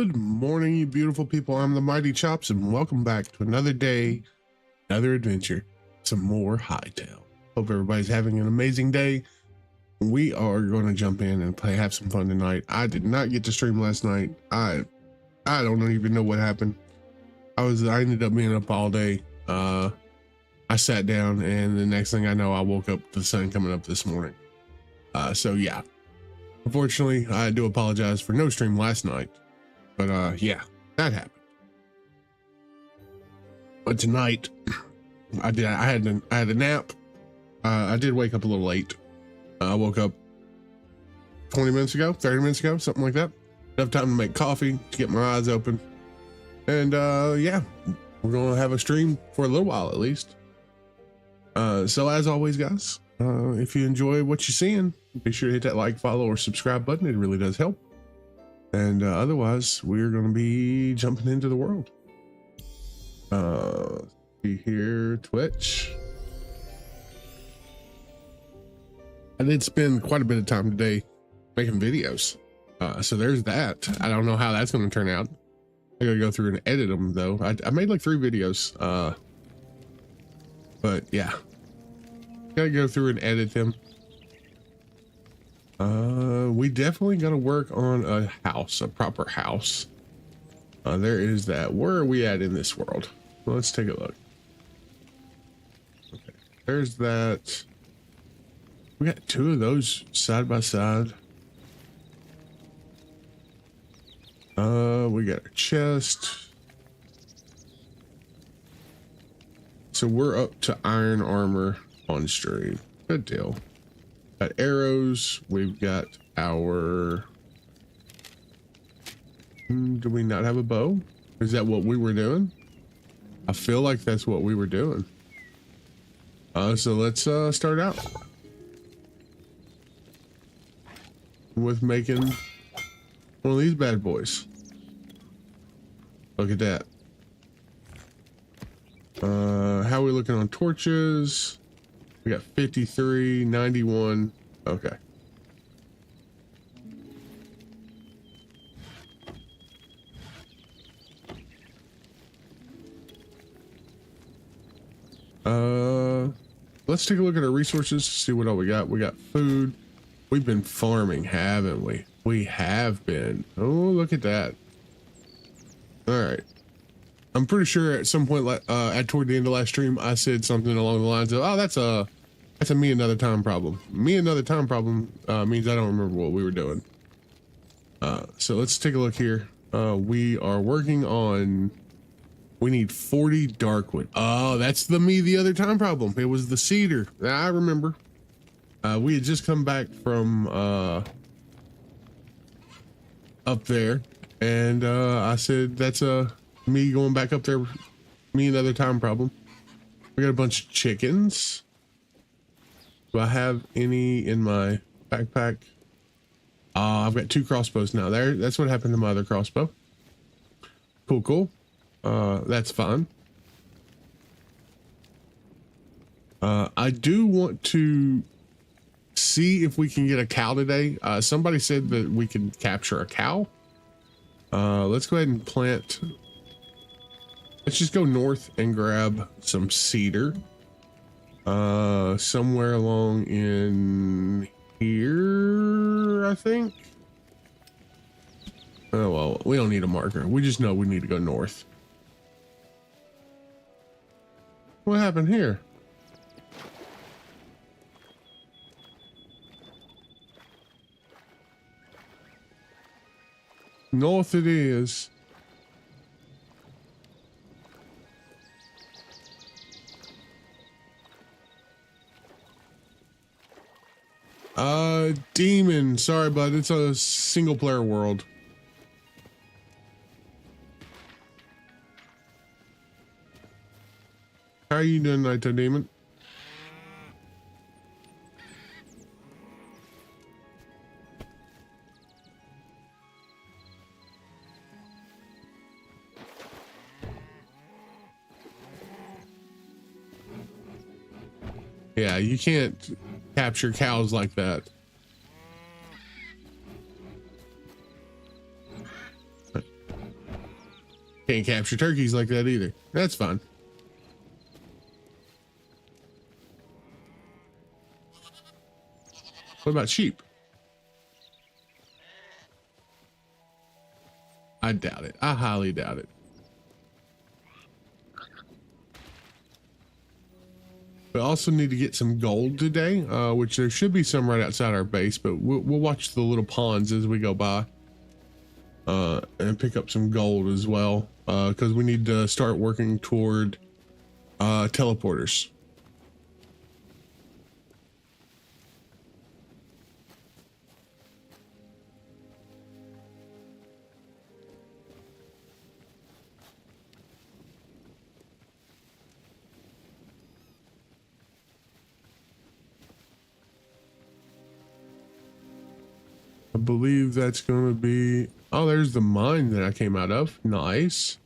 Good morning, you beautiful people. I'm the Mighty Chops, and welcome back to another day, another adventure, some more Hytale. Hope everybody's having an amazing day. We are going to jump in and have some fun tonight. I did not get to stream last night. I don't even know what happened. I ended up being up all day. I sat down, and the next thing I know, I woke up to the sun coming up this morning. So yeah, unfortunately, I do apologize for no stream last night. But yeah, that happened. But tonight, I had a nap. I did wake up a little late. I woke up 20 minutes ago, 30 minutes ago, something like that. Enough time to make coffee, to get my eyes open. And yeah, we're gonna have a stream for a little while at least. So as always, guys, if you enjoy what you're seeing, be sure to hit that like, follow, or subscribe button. It really does help. And otherwise, we're going to be jumping into the world. See here, Twitch. I did spend quite a bit of time today making videos. So there's that. I don't know how that's going to turn out. I got to go through and edit them, though. I made like 3 videos. But yeah, got to go through and edit them. We definitely got to work on a house, a proper house. There is that. Where are we at in this world? Well, let's take a look. Okay, there's that. We got 2 of those side by side. We got a chest. So we're up to iron armor on stream. Good deal. Got arrows. We've got our. Do we not have a bow? Is that what we were doing? I feel like that's what we were doing. So let's start out with making one of these bad boys. Look at that. How are we looking on torches? We got 53, 91. Okay. Let's take a look at our resources, see what all we got. We got food. We've been farming, haven't we? We have been. Oh, look at that. All right. I'm pretty sure at some point, toward the end of last stream, I said something along the lines of, "Oh, that's a me another time problem." Me another time problem means I don't remember what we were doing. So let's take a look here. We are working on. We need 40 darkwood. Oh, that's the other time problem. It was the cedar. I remember. We had just come back from up there, and I said that's me going back up there. Me another time problem. We got a bunch of chickens. Do I have any in my backpack? I've got 2 crossbows now. That's what happened to my other crossbow. Cool. That's fine. I do want to see if we can get a cow today. Somebody said that we can capture a cow. Let's go ahead and plant. Let's just go north and grab some cedar. Somewhere along in here, I think. Oh, well, we don't need a marker. We just know we need to go north. What happened here? North it is. Demon. Sorry, bud. It's a single player world. How are you doing, Naito Demon? Yeah, you can't capture cows like that. Can't capture turkeys like that either. That's fine. What about sheep? I doubt it. I highly doubt it. We also need to get some gold today, which there should be some right outside our base, but we'll watch the little ponds as we go by, and pick up some gold as well, because we need to start working toward teleporters. I believe that's going to be, oh, there's the mine that I came out of. Nice.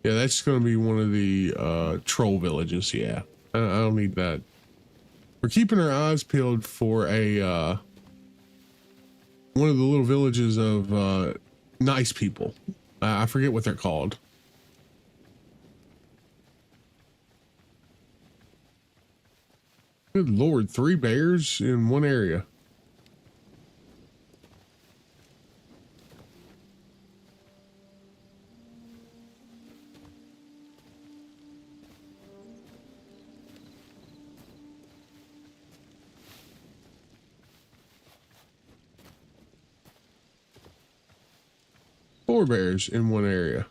Yeah, that's going to be one of the troll villages. Yeah, I don't need that. We're keeping our eyes peeled for a one of the little villages of nice people. I forget what they're called. Good Lord, 3 bears in one area. Four bears in one area.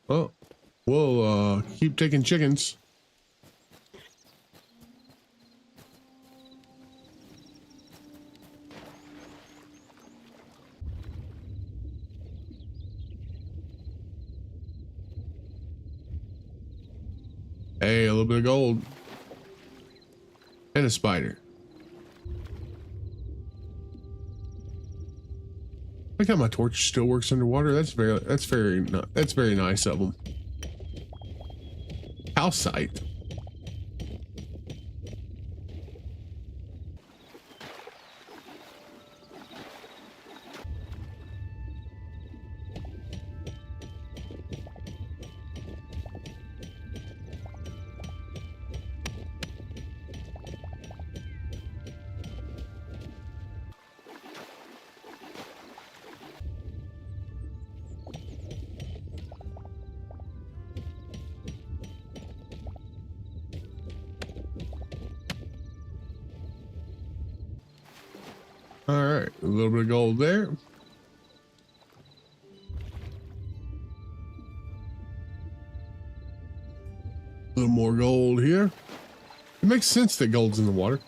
Well, we'll keep taking chickens. Hey, a little bit of gold. And a spider. Look how my torch still works underwater. That's very nice of them. Calcite. All right, a little bit of gold there. A little more gold here. It makes sense that gold's in the water.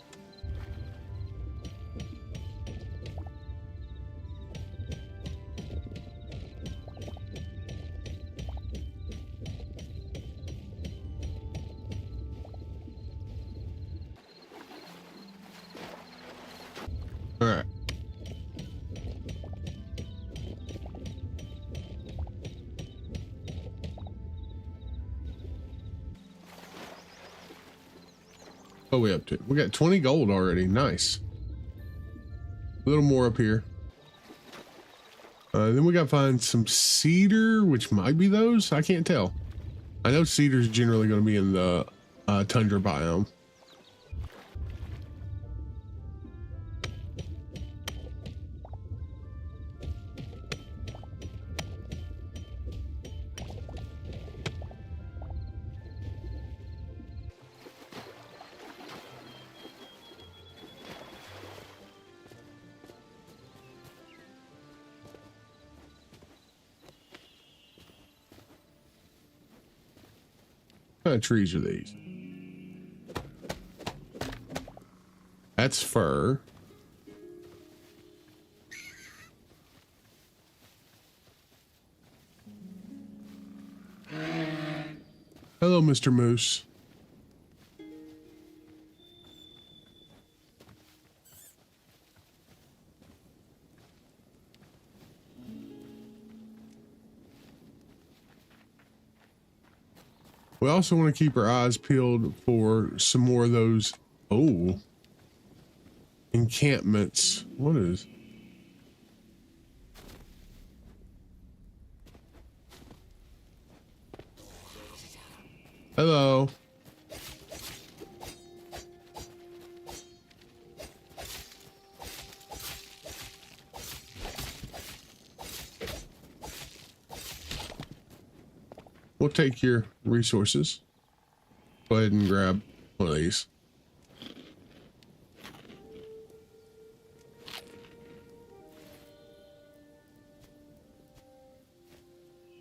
All right. What are we up to? We got 20 gold already. Nice. A little more up here. Then we got to find some cedar, which might be those. I can't tell. I know cedar's generally going to be in the tundra biome. What kind of trees are these? That's fir. Hello, Mr. Moose. We also want to keep our eyes peeled for some more of those. Oh, encampments. What is? Hello. We'll take your resources. Go ahead and grab one of these.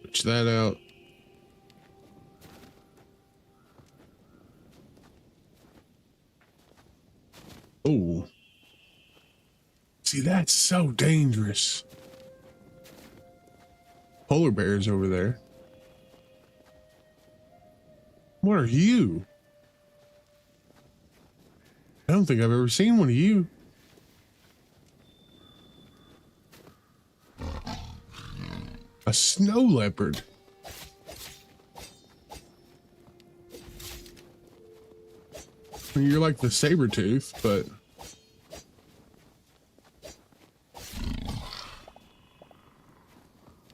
Switch that out. Oh. See, that's so dangerous. Polar bears over there. What are you? I don't think I've ever seen one of you. A snow leopard. I mean, you're like the saber tooth, but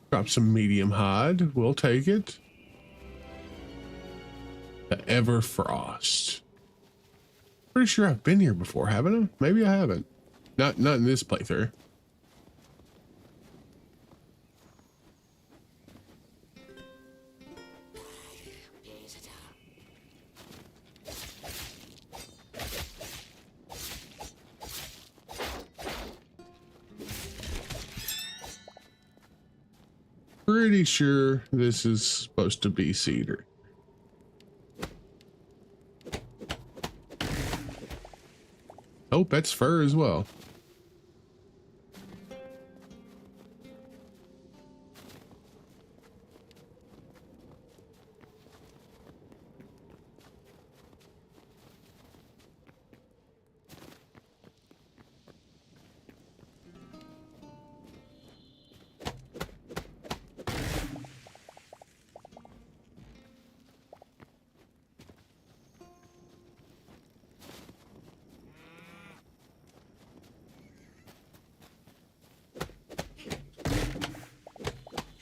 drop some medium hide. We'll take it. The Everfrost. Pretty sure I've been here before, haven't I? Maybe I haven't. Not in this playthrough. Pretty sure this is supposed to be cedar. Oh, that's fur as well.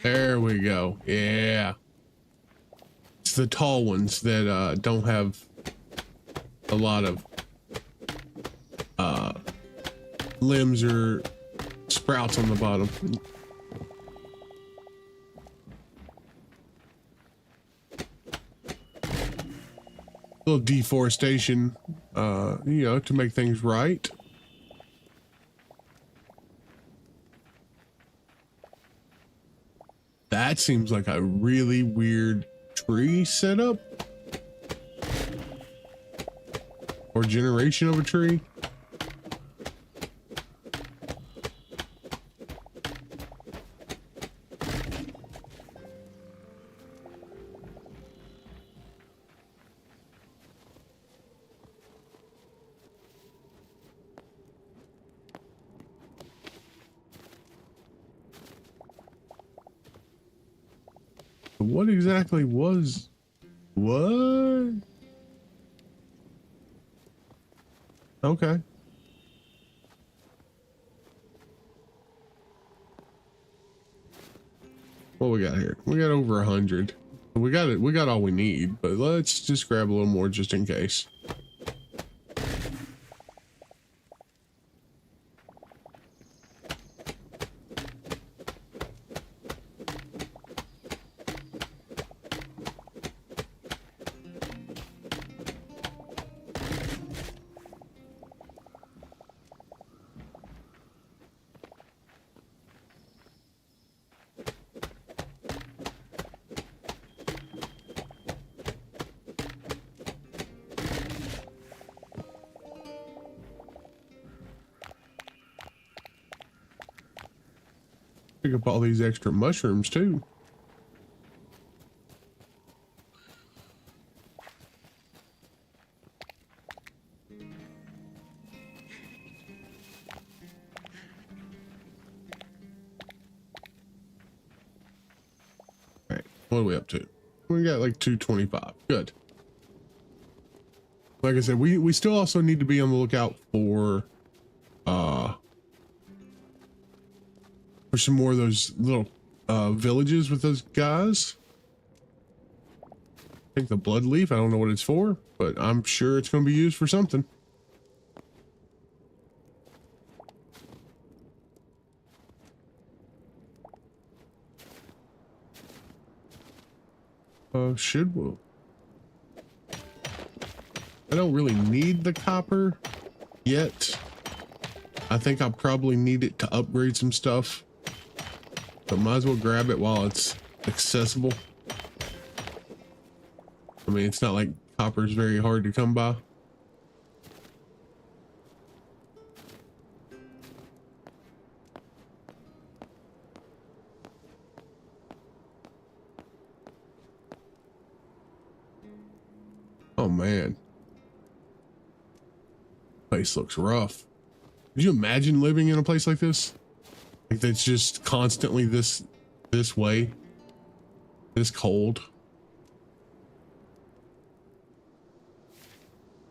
There we go. Yeah. It's the tall ones that don't have a lot of limbs or sprouts on the bottom. A little deforestation, you know, to make things right. That seems like a really weird tree setup or generation of a tree. What exactly was what? Okay. What we got here? We got over 100. We got it. We got all we need, but let's just grab a little more just in case. Pick up all these extra mushrooms too. All right, what are we up to? We got like 225. Good. Like I said, we still also need to be on the lookout for some more of those little villages with those guys. I think the blood leaf, I don't know what it's for, but I'm sure it's going to be used for something. Should we? I don't really need the copper yet. I think I'll probably need it to upgrade some stuff, but might as well grab it while it's accessible. I mean, it's not like copper is very hard to come by. Oh man, place looks rough. Could you imagine living in a place like this? Like that's just constantly this way, this cold.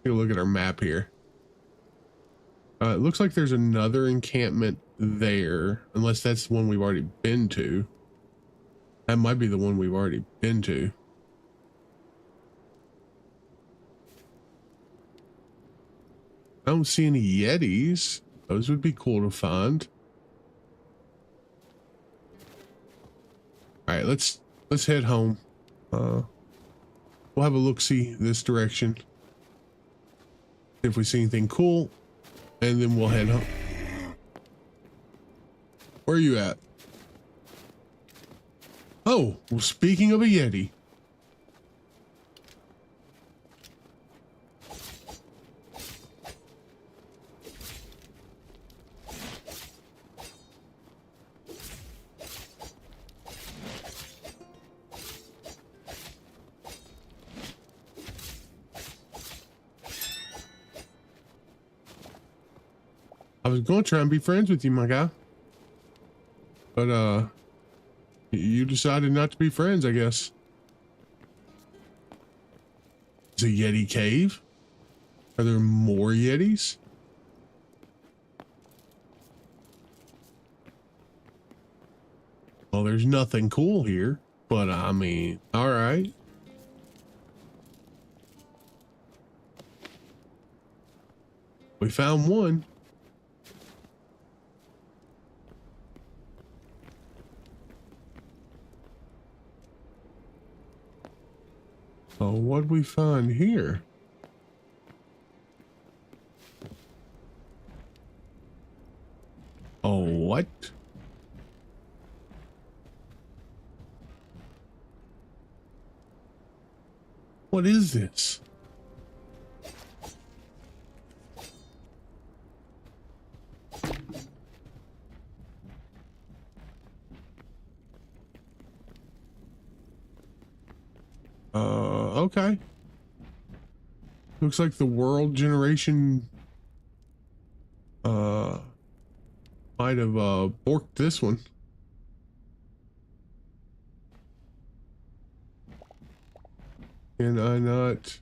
Take a look at our map here. It looks like there's another encampment there, unless that's the one we've already been to. That might be the one we've already been to. I don't see any Yetis. Those would be cool to find. All right, let's head home. We'll have a look-see this direction. If we see anything cool, and then we'll head home. Where are you at? Oh, well, speaking of a Yeti. I was going to try and be friends with you, my guy. But, you decided not to be friends, I guess. It's a Yeti cave? Are there more Yetis? Well, there's nothing cool here, but I mean, all right. We found one. Oh, what'd we find here? Oh, what? What is this? Okay. Looks like the world generation might have borked this one. Can I not?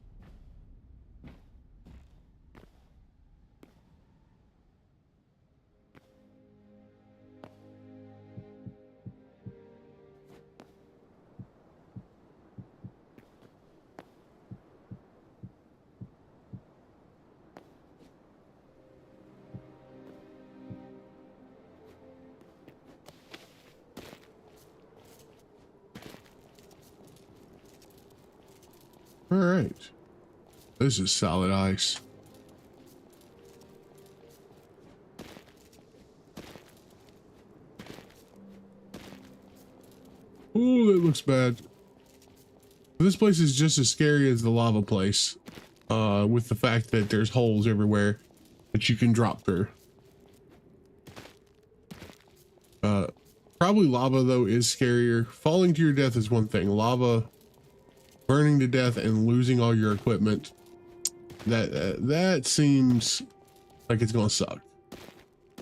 All right. This is solid ice. Oh, that looks bad. This place is just as scary as the lava place, with the fact that there's holes everywhere that you can drop through. Probably lava, though, is scarier. Falling to your death is one thing. Lava, burning to death and losing all your equipment, that seems like it's gonna suck.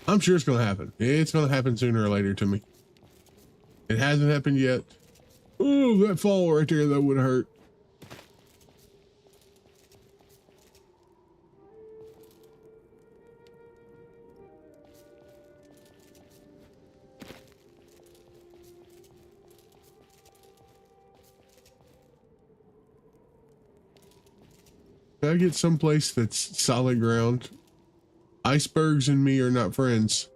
I'm sure it's gonna happen. It's gonna happen sooner or later to me. It hasn't happened yet, Oh, that fall right there, that would hurt. Can I get someplace that's solid ground? Icebergs and me are not friends.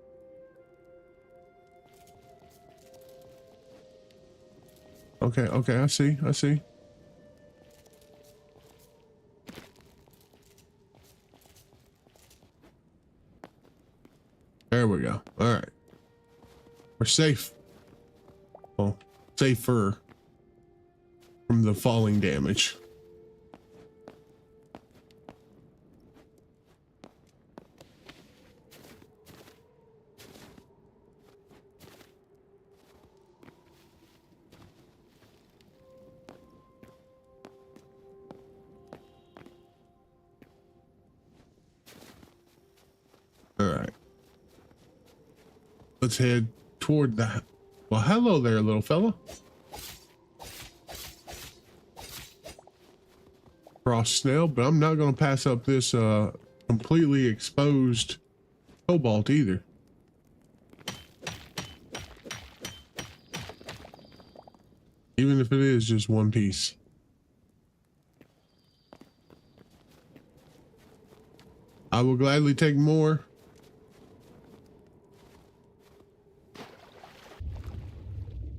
Okay, okay, I see, I see. There we go. All right. We're safe. Well, safer from the falling damage. All right. Let's head toward the... Well, hello there, little fella. Frost snail, but I'm not going to pass up this completely exposed cobalt either. Even if it is just one piece. I will gladly take more.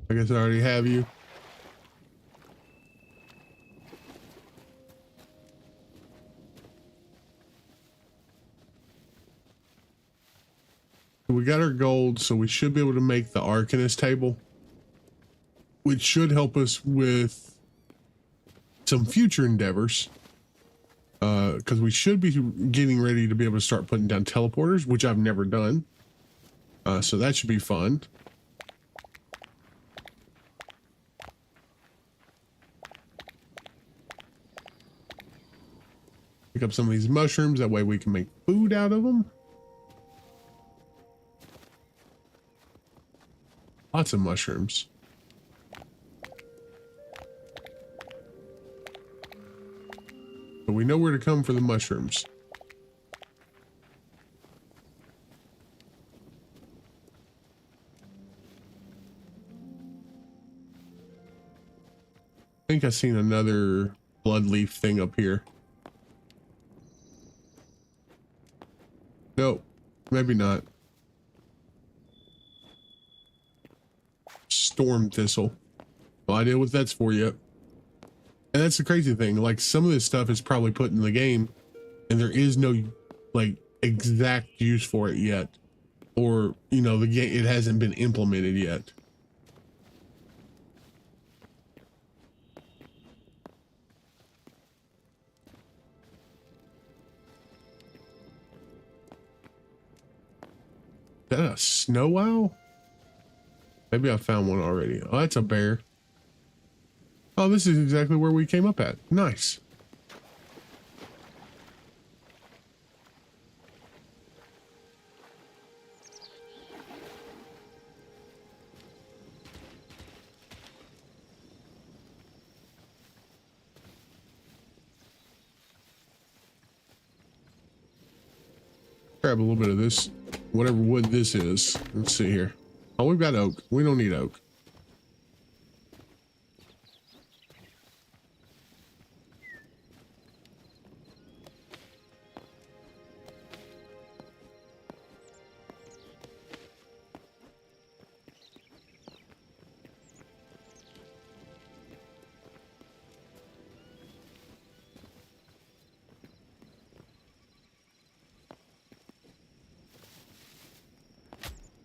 I guess I already have you. We got our gold, so we should be able to make the Arcanist table, which should help us with some future endeavors. Because we should be getting ready to be able to start putting down teleporters, which I've never done. So that should be fun. Pick up some of these mushrooms, that way we can make food out of them. Lots of mushrooms. But we know where to come for the mushrooms. I think I've seen another bloodleaf thing up here. Nope, maybe not. Storm thistle. No idea what that's for yet. And that's the crazy thing. Like, some of this stuff is probably put in the game, and there is no like exact use for it yet, or you know, the game, it hasn't been implemented yet. Is that a snow owl? Maybe I found one already. Oh, that's a bear. Oh, this is exactly where we came up at. Nice. Grab a little bit of this, whatever wood this is. Let's see here. Oh, we've got oak. We don't need oak.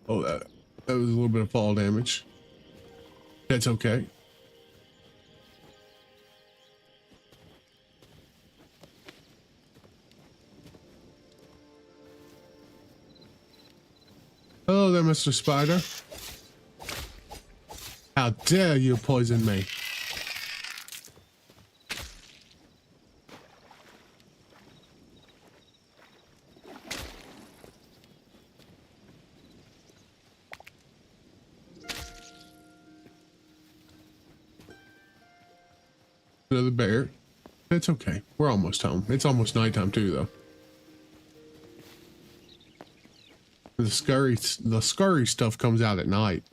Oh, that was a little bit of fall damage. That's okay. Hello there, Mr. Spider. How dare you poison me? another bear. It's okay. We're almost home. It's almost nighttime too, though. The scurry stuff comes out at night.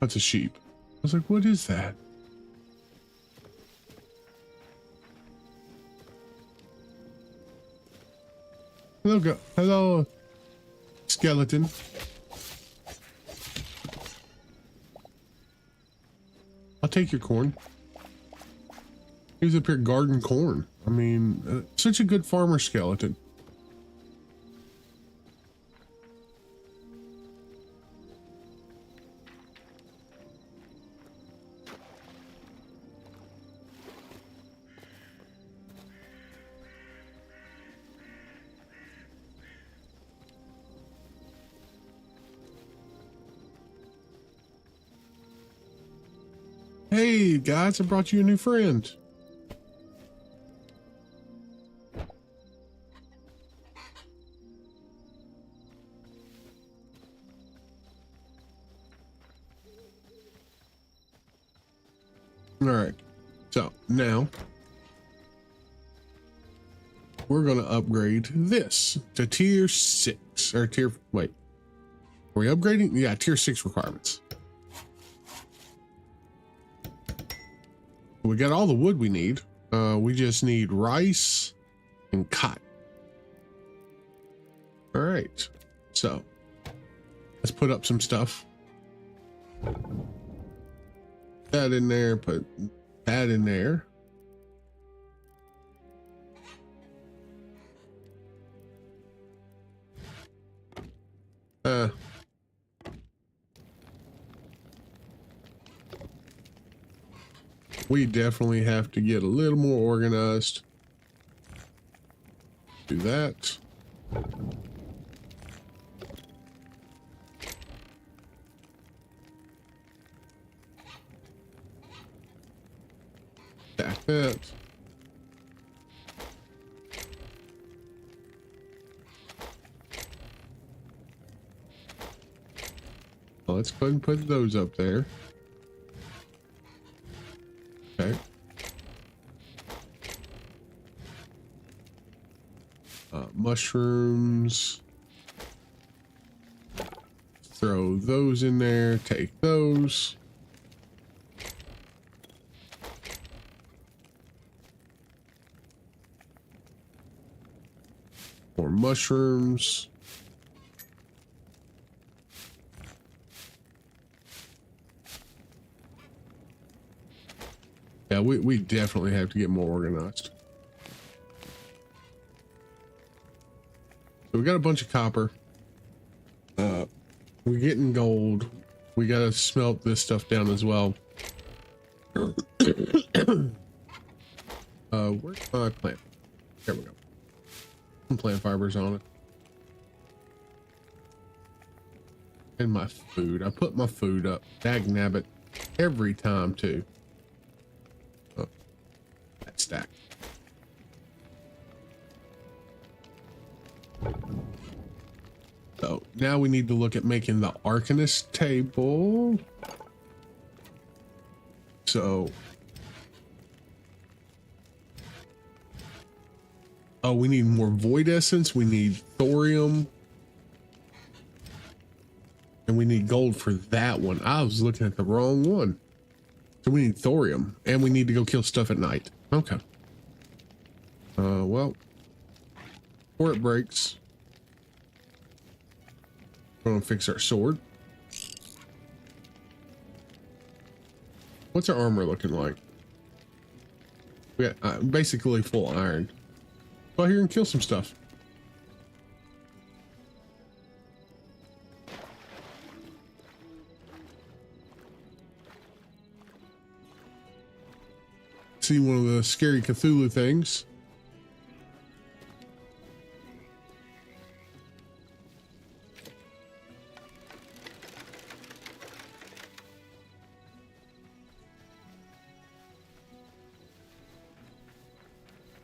That's a sheep. I was like, what is that? Hello, skeleton. I'll take your corn. He was up here guarding corn. I mean, such a good farmer skeleton. Hey guys, I brought you a new friend. All right, so now we're going to upgrade this to tier 6 or tier, wait, are we upgrading? Yeah, tier 6 requirements. We got all the wood we need. We just need rice and cotton. All right, so let's put up some stuff. That in there, put that in there. We definitely have to get a little more organized. Do that. Stack that. Well, let's go ahead and put those up there. Okay. Mushrooms. Throw those in there. Take those. More mushrooms. Yeah, we definitely have to get more organized. So we got a bunch of copper. We're getting gold. We got to smelt this stuff down as well. Where's my plant? There we go. Some plant fibers on it. And my food. I put my food up. Dagnabbit. Every time too. Oh, that stack. So now we need to look at making the Arcanist table. So, oh, we need more void essence. We need thorium. And we need gold for that one. I was looking at the wrong one. So we need thorium and we need to go kill stuff at night. Okay. Well, before it breaks, we're gonna fix our sword. What's our armor looking like? We got basically full iron. Go out here and kill some stuff. See one of the scary Cthulhu things.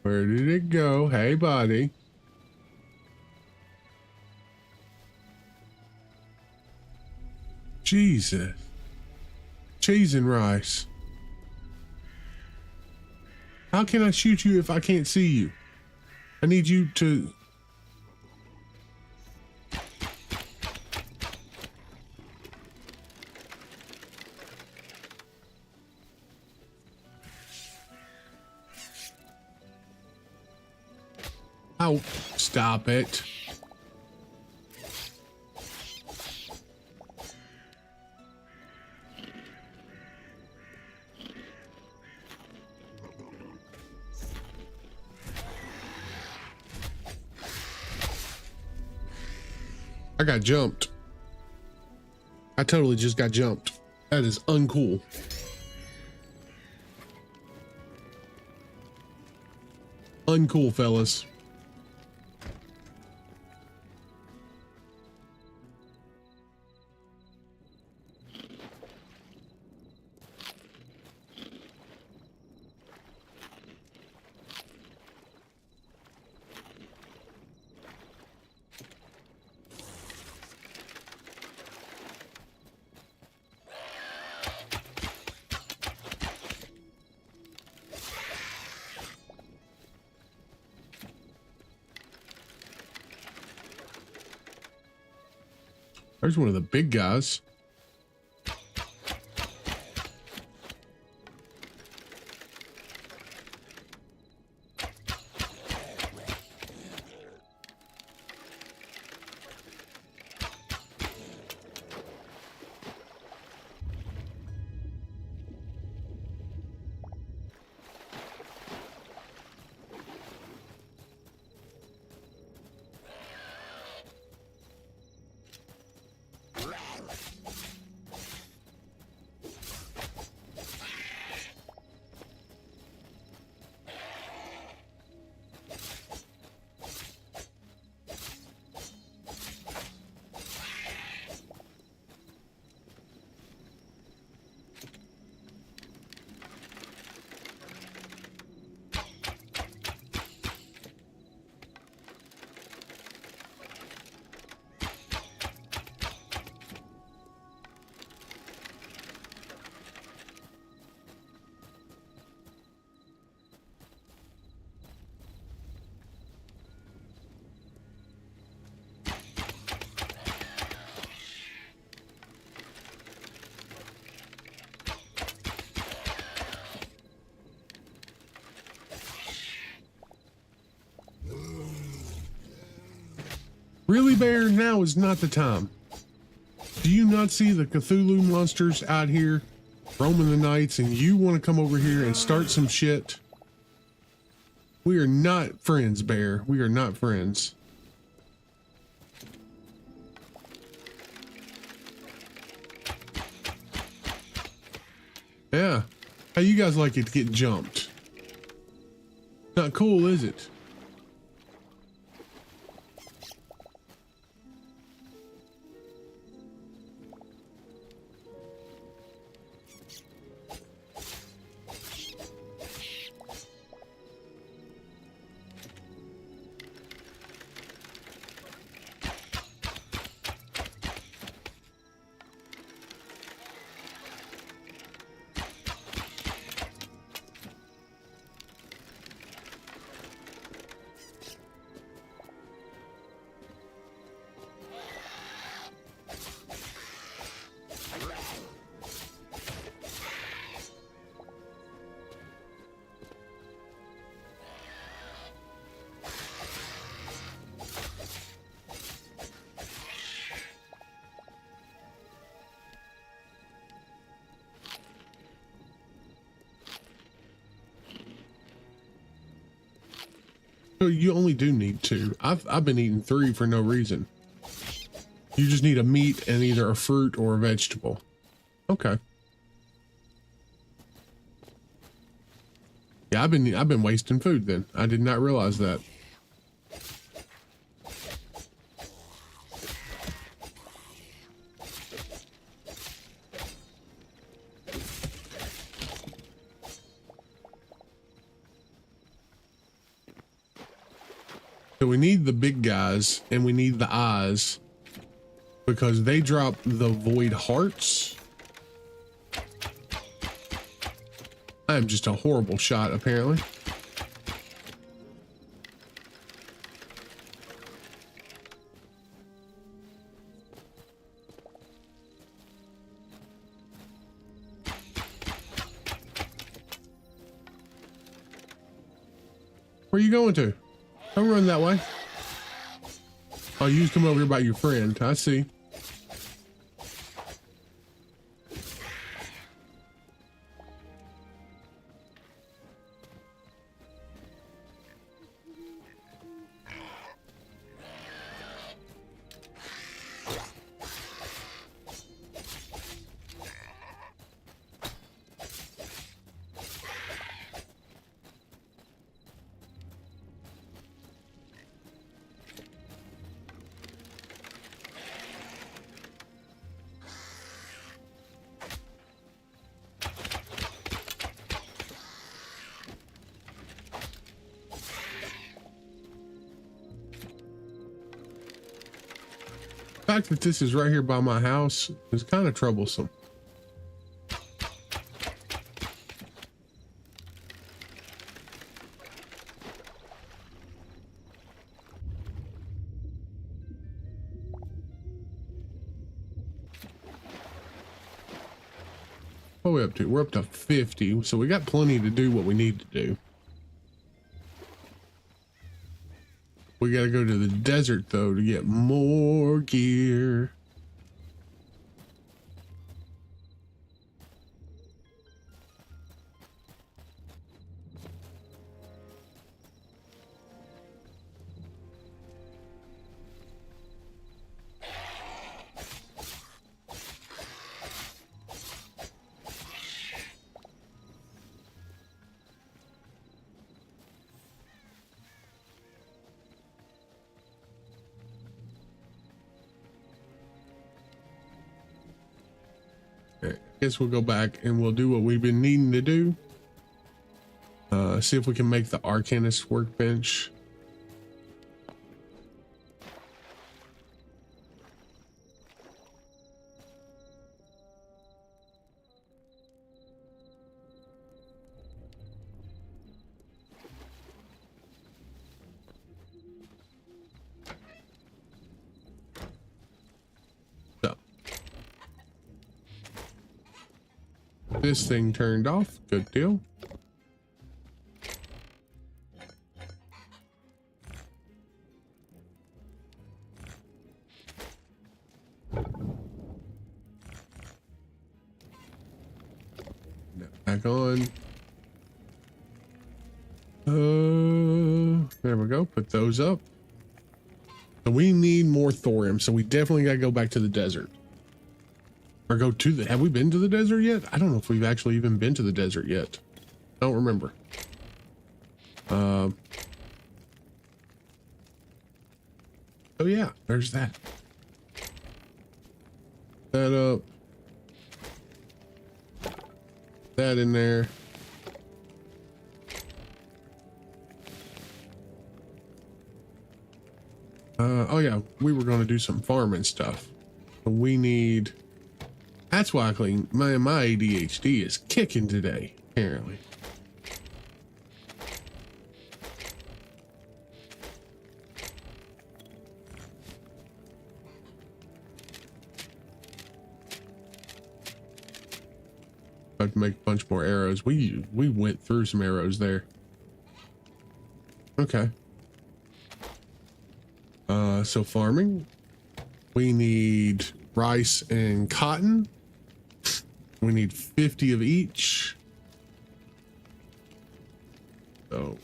Where did it go? Hey, buddy. Jesus. Cheese and rice. How can I shoot you if I can't see you? I need you to... Oh, stop it. I got jumped. I totally just got jumped. That is uncool. Uncool, fellas. There's one of the big guys. Really, Bear? Now is not the time. Do you not see the Cthulhu monsters out here roaming the nights and you want to come over here and start some shit? We are not friends, Bear. We are not friends. Yeah. How you guys like it to get jumped? Not cool, is it? So you only do need 2. I've been eating 3 for no reason. You just need a meat and either a fruit or a vegetable. Okay. Yeah, I've been wasting food then. I did not realize that. So we need the big guys and we need the eyes because they drop the void hearts. I am just a horrible shot, apparently. Where are you going to? Don't run that way. Oh, you just come over here by your friend. I see. The fact that this is right here by my house is kind of troublesome. What are we up to? We're up to 50, so we got plenty to do what we need to do. We got to go to the desert, though, to get more gear. Guess we'll go back and we'll do what we've been needing to do. See if we can make the Arcanist workbench. This thing turned off. Good deal. Back on. There we go. Put those up. So we need more thorium. So we definitely got to go back to the desert. Or go to the, have we been to the desert yet? I don't know if we've actually even been to the desert yet. I don't remember. Oh yeah, there's that. That up. That in there. Oh yeah, we were going to do some farming stuff. So we need, that's why I clean, my ADHD is kicking today, apparently. I have to make a bunch more arrows. We went through some arrows there. Okay. So farming, we need rice and cotton. We need 50 of each. So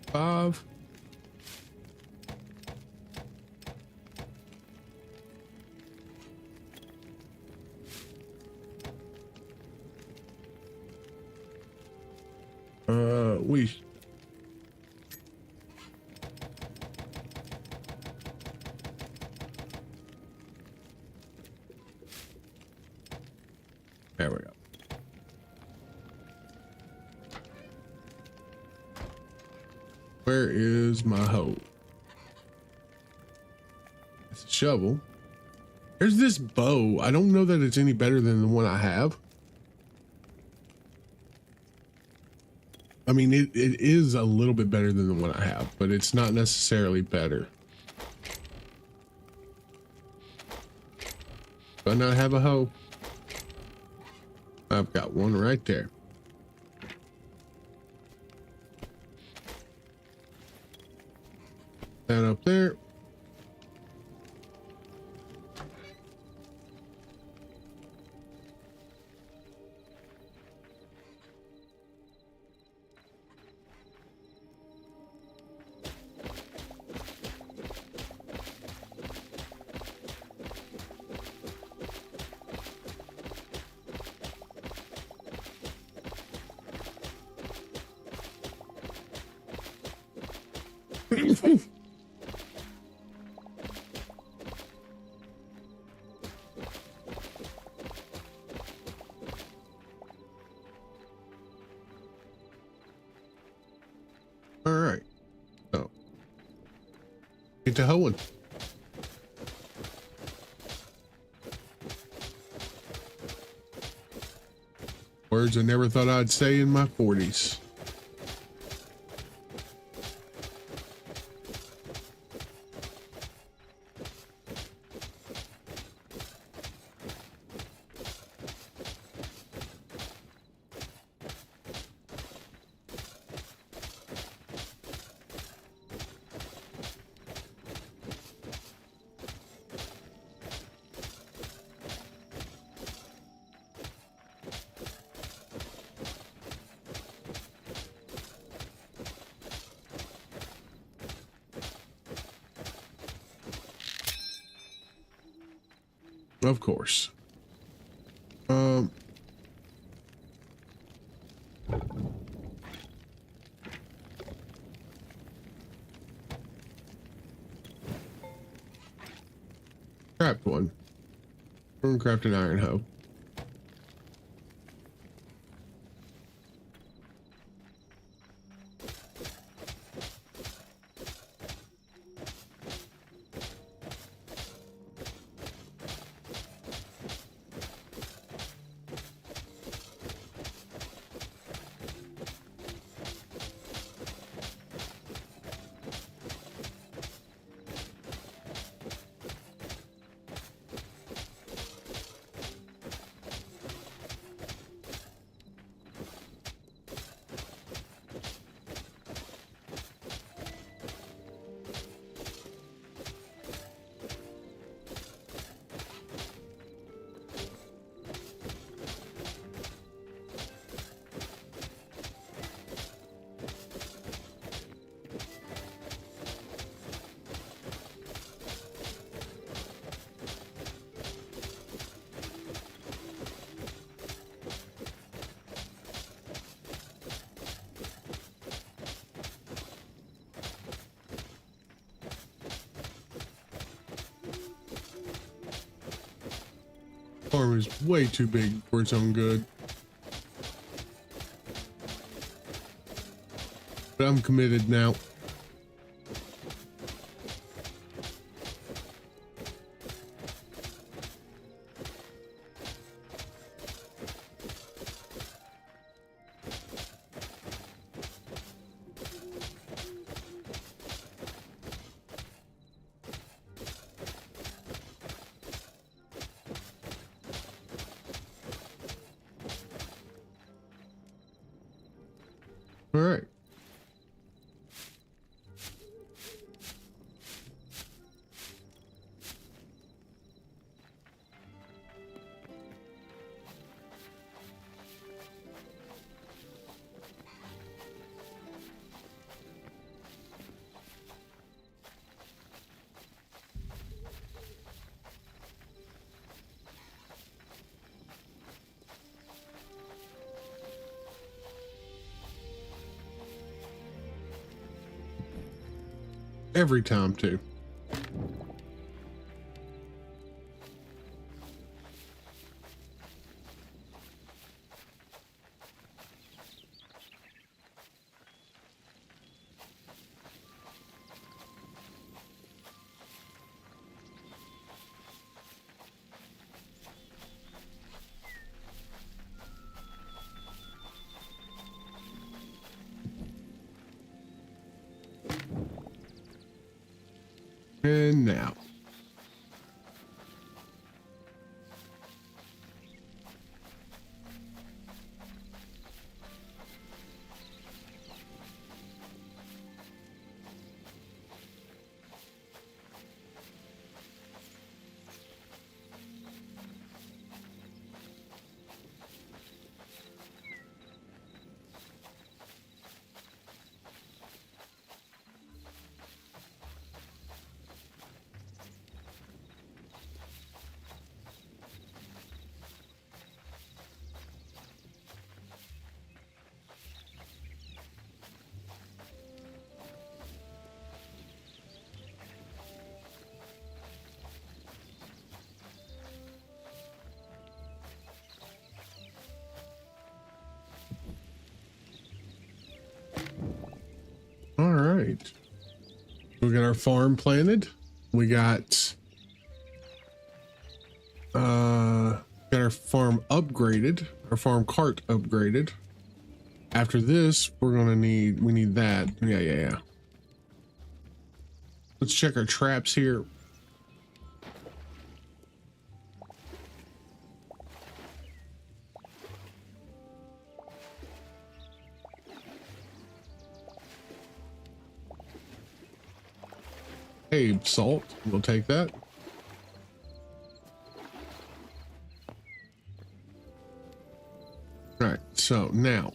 5. we. There we go. Where is my hoe? It's a shovel. There's this bow. I don't know that it's any better than the one I have. I mean, it is a little bit better than the one I have, but it's not necessarily better. Do I not have a hoe? I've got one right there. That up there. All right. So get to hoeing. Words I never thought I'd say in my 40s. Of course. Craft one. We're gonna craft an iron hoe. Farm is way too big for its own good. But I'm committed now. All right. every time too. And now. All right. We got our farm planted. We got our farm upgraded, our farm cart upgraded. After this, we need that. Yeah. Let's check our traps here. Hey, salt, we'll take that. All right, so now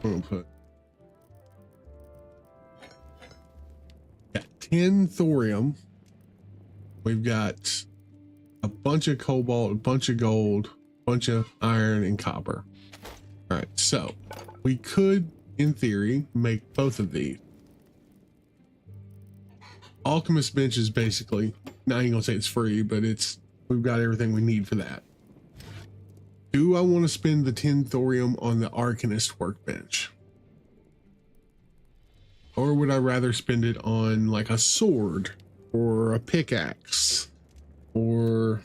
we'll put 10 thorium. We've got a bunch of cobalt, a bunch of gold, a bunch of iron and copper. All right, so we could, in theory, make both of these. Alchemist bench is basically, now I ain't gonna say it's free, but we've got everything we need for that. Do I want to spend the 10 thorium on the Arcanist workbench? Or would I rather spend it on like a sword or a pickaxe or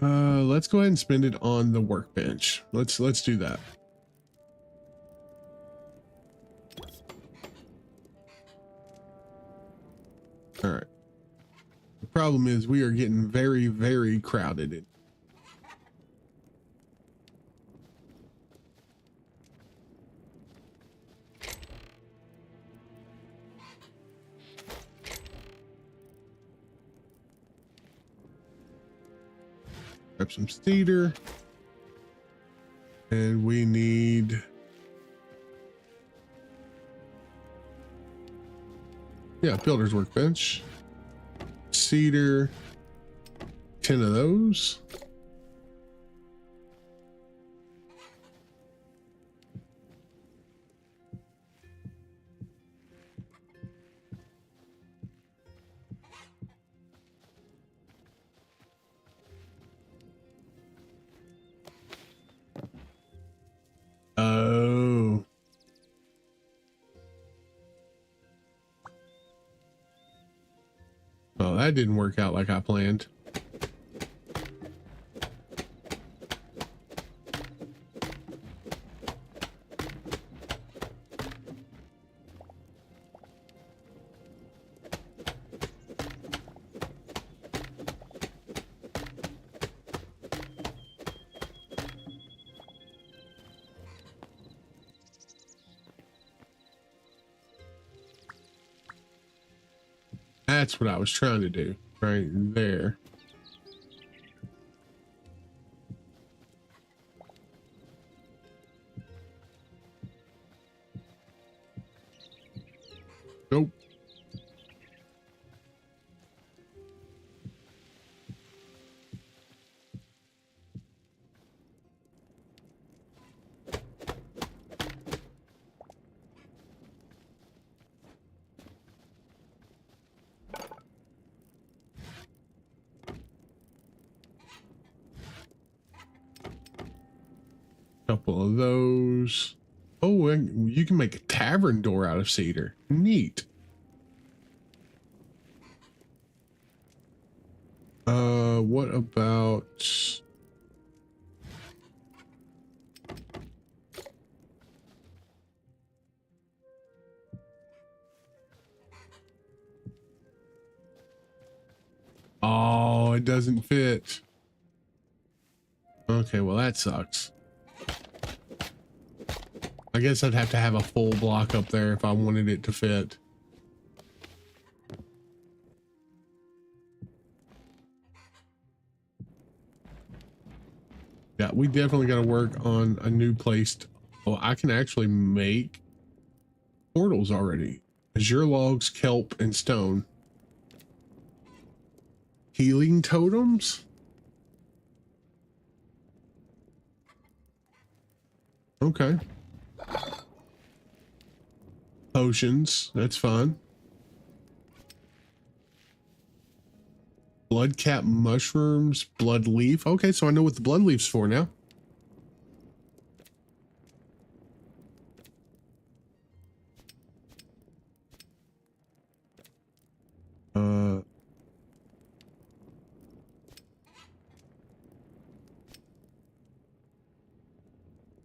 let's go ahead and spend it on the workbench. Let's do that. All right. The problem is we are getting very, very crowded. Grab some cedar. And we need, yeah, builder's workbench. Cedar, 10 of those. Oh. Well, that didn't work out like I planned. That's what I was trying to do right there. Nope. Couple of those. Oh, and you can make a tavern door out of cedar. Neat. What about... Oh, it doesn't fit. Okay, well that sucks. I guess I'd have to have a full block up there if I wanted it to fit. Yeah, we definitely got to work on a new place. Oh, I can actually make portals already. Azure logs, kelp, and stone. Healing totems? Okay. Potions, that's fun. Blood cap mushrooms, blood leaf. Okay, so I know what the blood leaf's for now.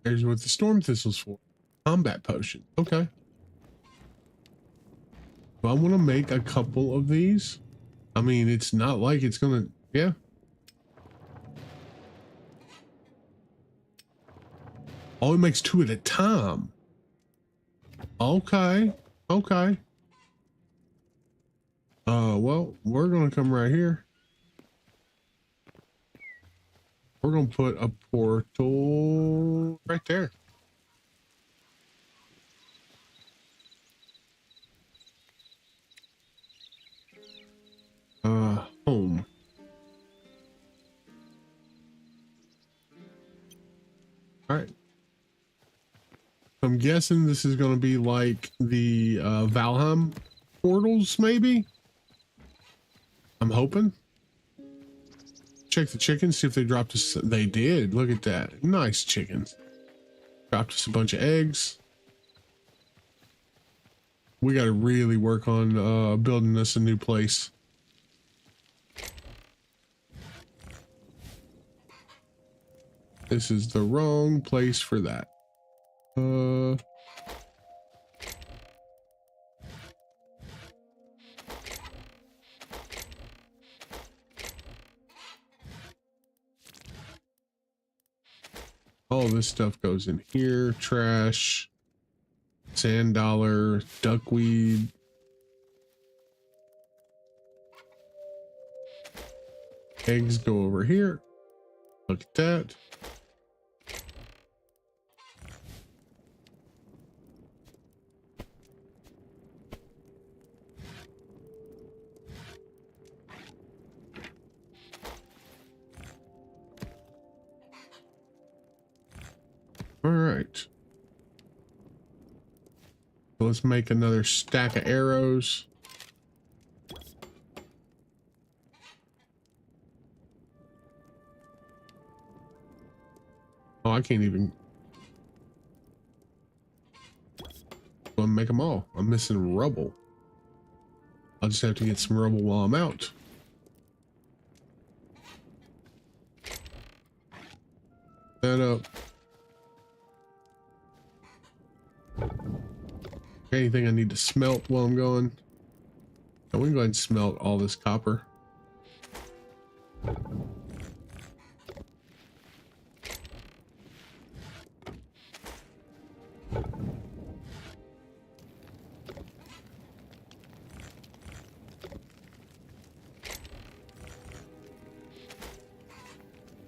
There's what the storm thistle's for. Combat potion. Okay. So I want to make a couple of these. I mean, it's not like it's gonna, yeah. Oh, it makes 2 at a time. Okay. Okay. Well, we're gonna come right here. We're gonna put a portal right there. Home. All right. I'm guessing this is going to be like the Valheim portals, maybe. I'm hoping. Check the chickens, see if they dropped us. They did. Look at that. Nice chickens. Dropped us a bunch of eggs. We got to really work on building us a new place. This is the wrong place for that. All this stuff goes in here. Trash, sand dollar, duckweed. Eggs go over here. Look at that. All right. So let's make another stack of arrows. Oh, I can't even. I'll make them all. I'm missing rubble. I'll just have to get some rubble while I'm out. That up. Anything I need to smelt while I'm going? Oh, we can go ahead and smelt all this copper.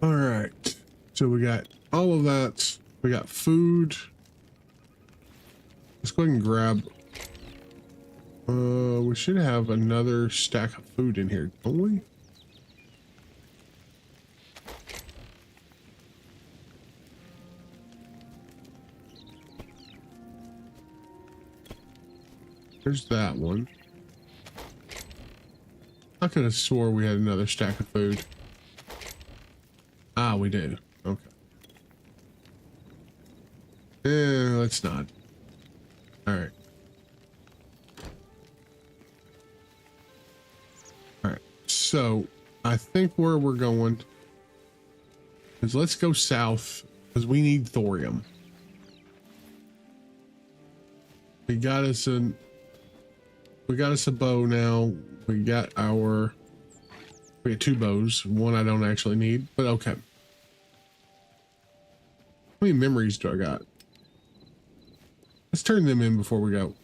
All right, so we got all of that. We got food. Let's go ahead and grab. We should have another stack of food in here, don't we? There's that one. I could have swore we had another stack of food. Ah, we do. Okay. it's not. All right. All right. So I think where we're going is let's go south because we need thorium. We got us a bow now. We got 2 bows. One I don't actually need, but okay. How many memories do I got? Let's turn them in before we go.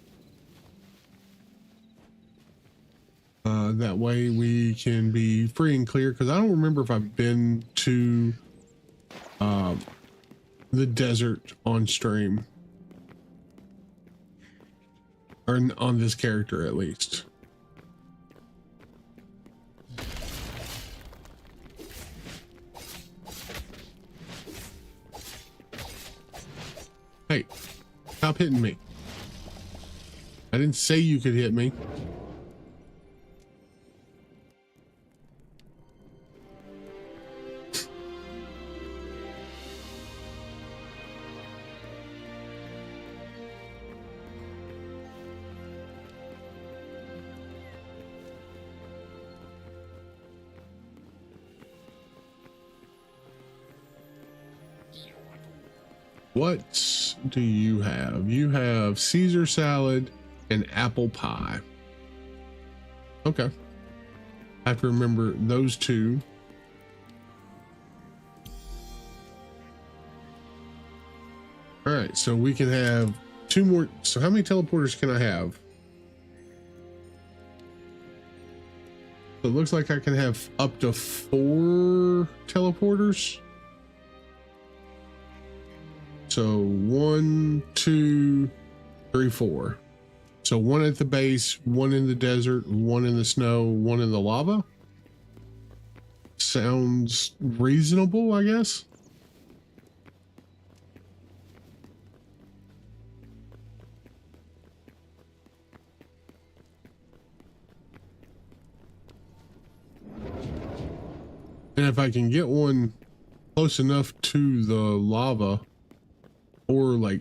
That way we can be free and clear, because I don't remember if I've been to the desert on stream. Or on this character, at least. Hey, stop hitting me. I didn't say you could hit me. What do you have? You have Caesar salad and apple pie. Okay. I have to remember those two. All right, so we can have 2 more. So how many teleporters can I have? So it looks like I can have up to 4 teleporters. So 1, 2, 3, 4. So 1 at the base, 1 in the desert, 1 in the snow, 1 in the lava. Sounds reasonable, I guess. And if I can get one close enough to the lava, or like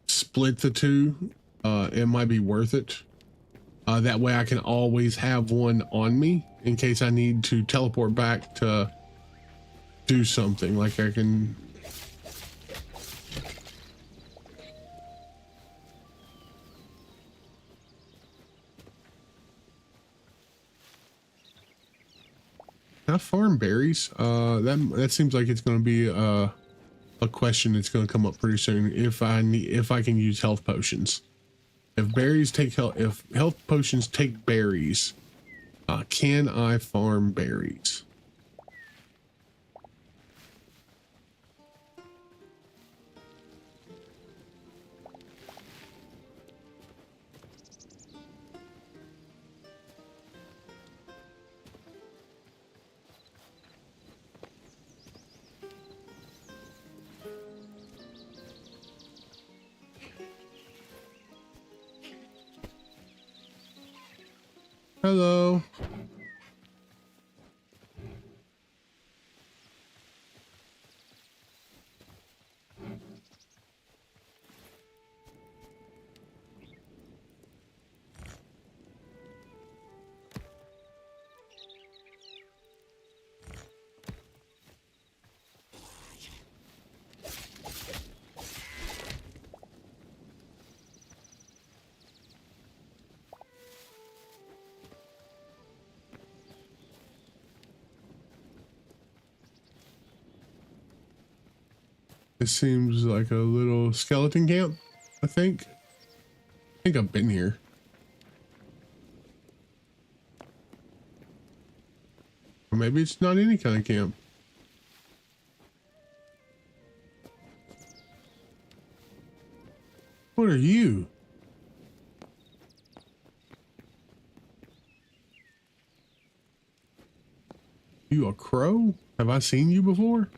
split the 2, it might be worth it. That way I can always have one on me in case I need to teleport back to do something. Like I can. Can I farm berries? That seems like it's going to be a question that's going to come up pretty soon. If I can use health potions. If health potions take berries, can I farm berries? Hello. It seems like a little skeleton camp, I think. I think I've been here. Or maybe it's not any kind of camp. What are you? You a crow? Have I seen you before?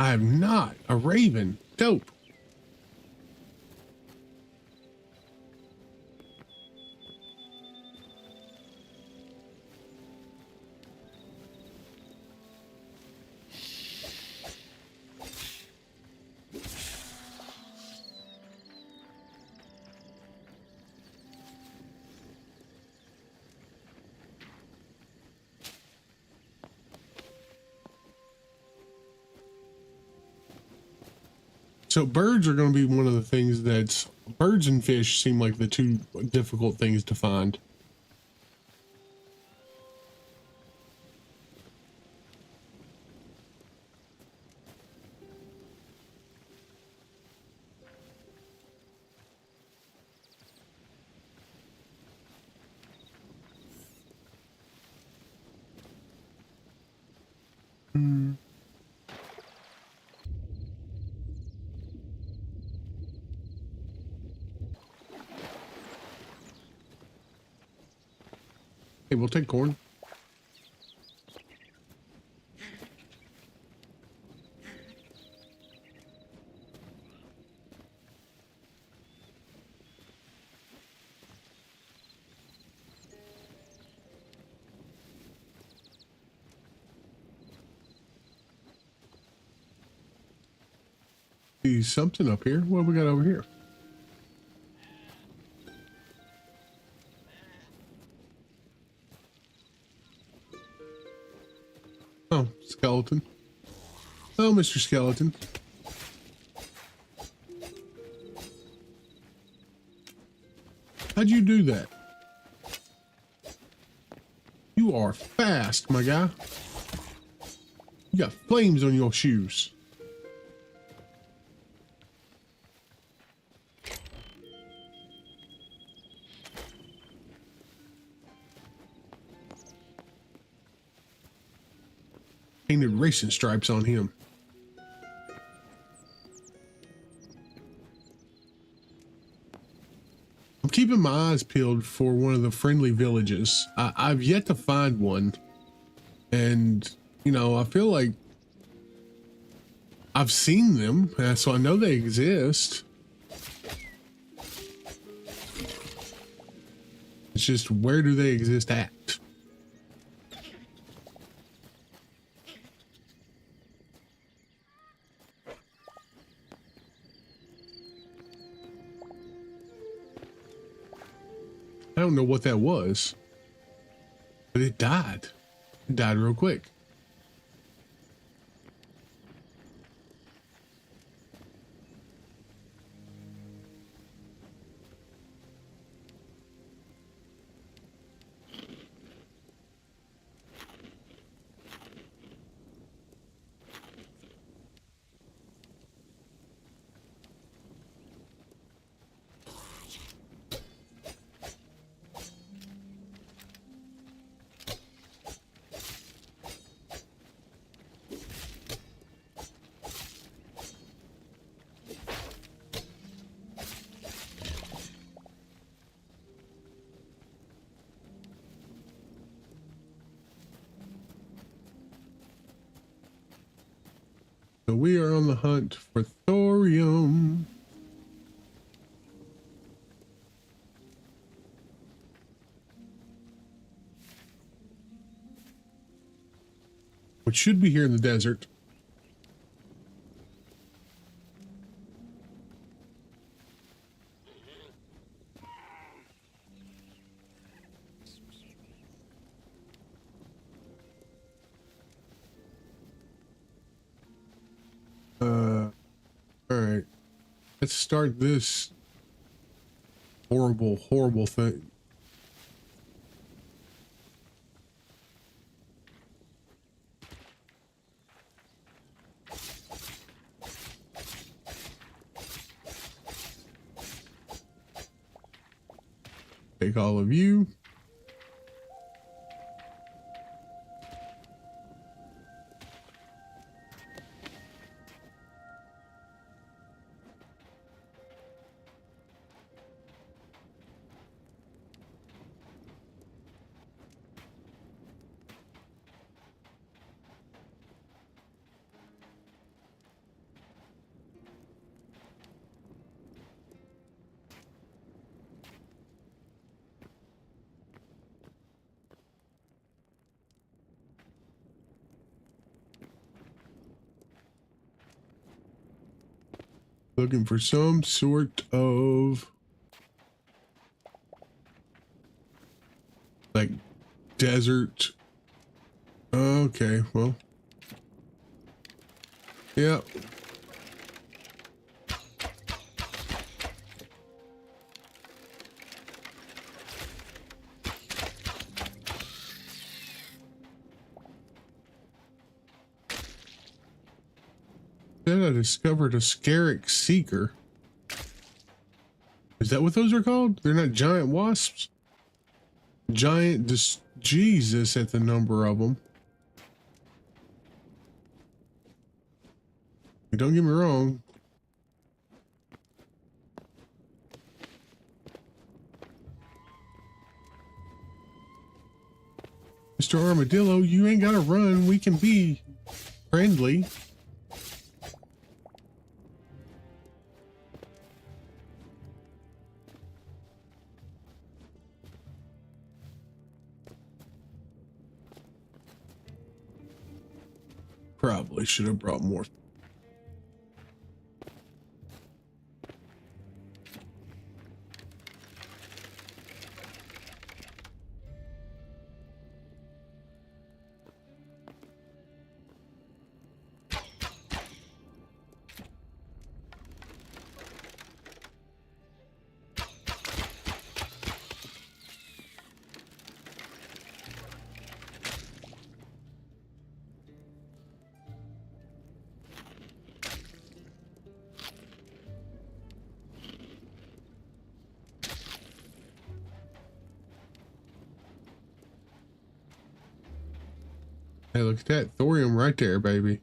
I am not a raven. Dope. So birds are going to be one of the things that's birds and fish seem like the two difficult things to find. Hmm. Hey, we'll take corn. See something up here. What we got over here? Oh, skeleton. Oh, Mr. Skeleton. How'd you do that? You are fast, my guy. You got flames on your shoes. Painted racing stripes on him. I'm keeping my eyes peeled for one of the friendly villages. I've yet to find one. And, you know, I feel like I've seen them, so I know they exist. It's just, where do they exist at? I don't know what that was, but it died. It died real quick. So we are on the hunt for thorium. Which should be here in the desert. All right. Let's start this horrible, horrible thing. Take all of you. Looking for some sort of like desert. Okay, well. Yeah. I discovered a Scarab Seeker. Is that what those are called? They're not giant wasps? Giant, Jesus at the number of them. Don't get me wrong. Mr. Armadillo, you ain't gotta run. We can be friendly. Probably should have brought more. Hey, look at that thorium right there, baby.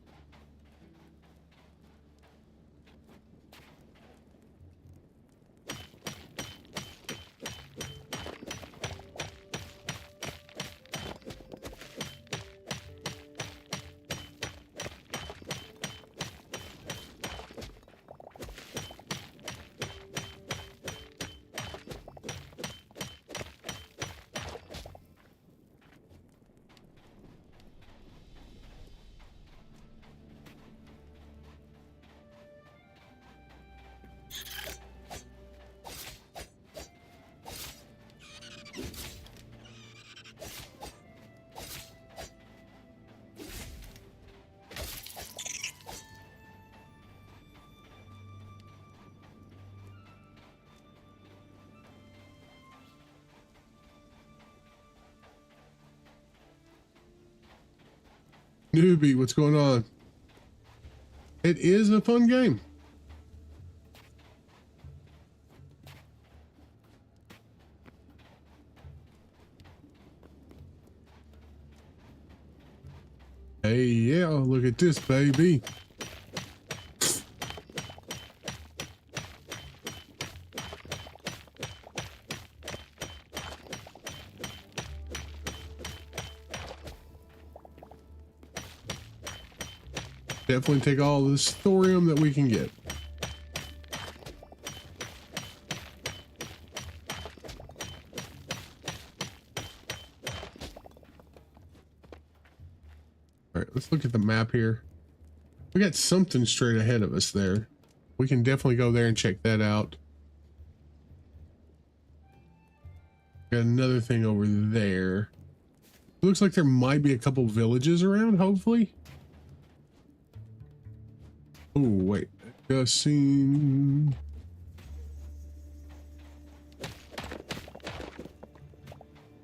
Newbie, what's going on? It is a fun game. Hey, yeah, look at this, baby. Definitely take all this thorium that we can get. All right, let's look at the map here. We got something straight ahead of us there. We can definitely go there and check that out. Got another thing over there. Looks like there might be a couple villages around, hopefully. Oh, wait. Just seen.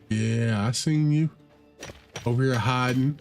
Yeah, I seen you. Over here hiding.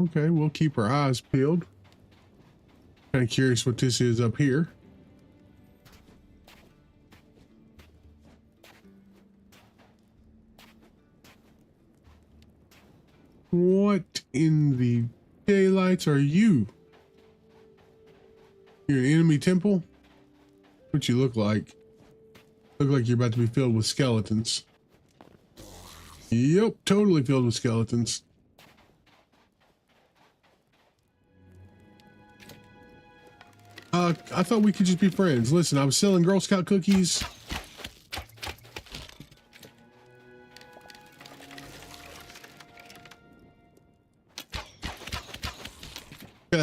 Okay, we'll keep our eyes peeled. Kind of curious what this is up here. What in the daylights are you? You're an enemy temple? What you look like? Look like you're about to be filled with skeletons. Yep, totally filled with skeletons. I thought we could just be friends. Listen, I was selling Girl Scout cookies.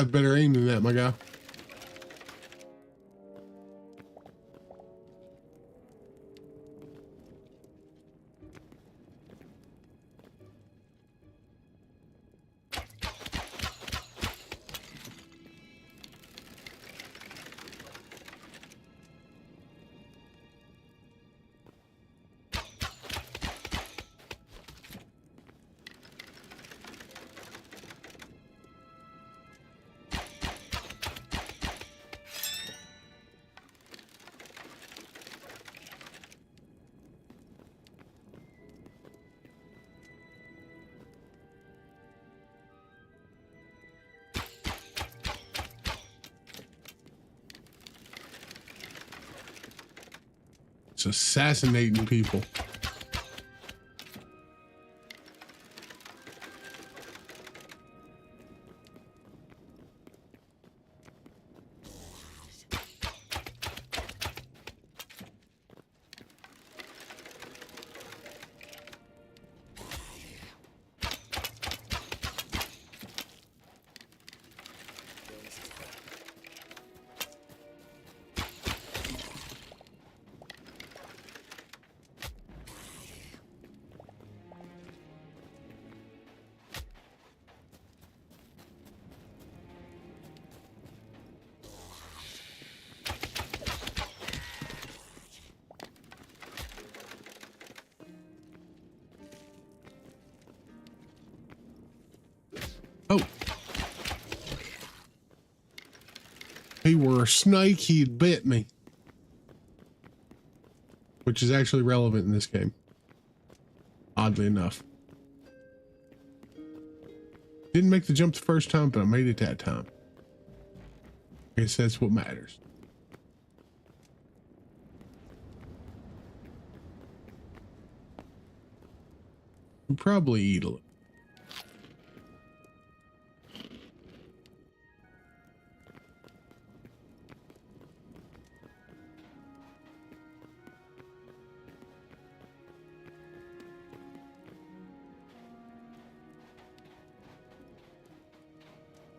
have better aim than that, my guy. It's assassinating people. Oh. He were a snake, he'd bit me. Which is actually relevant in this game. Oddly enough. Didn't make the jump the first time, but I made it that time. I guess that's what matters. We'll probably eat a little.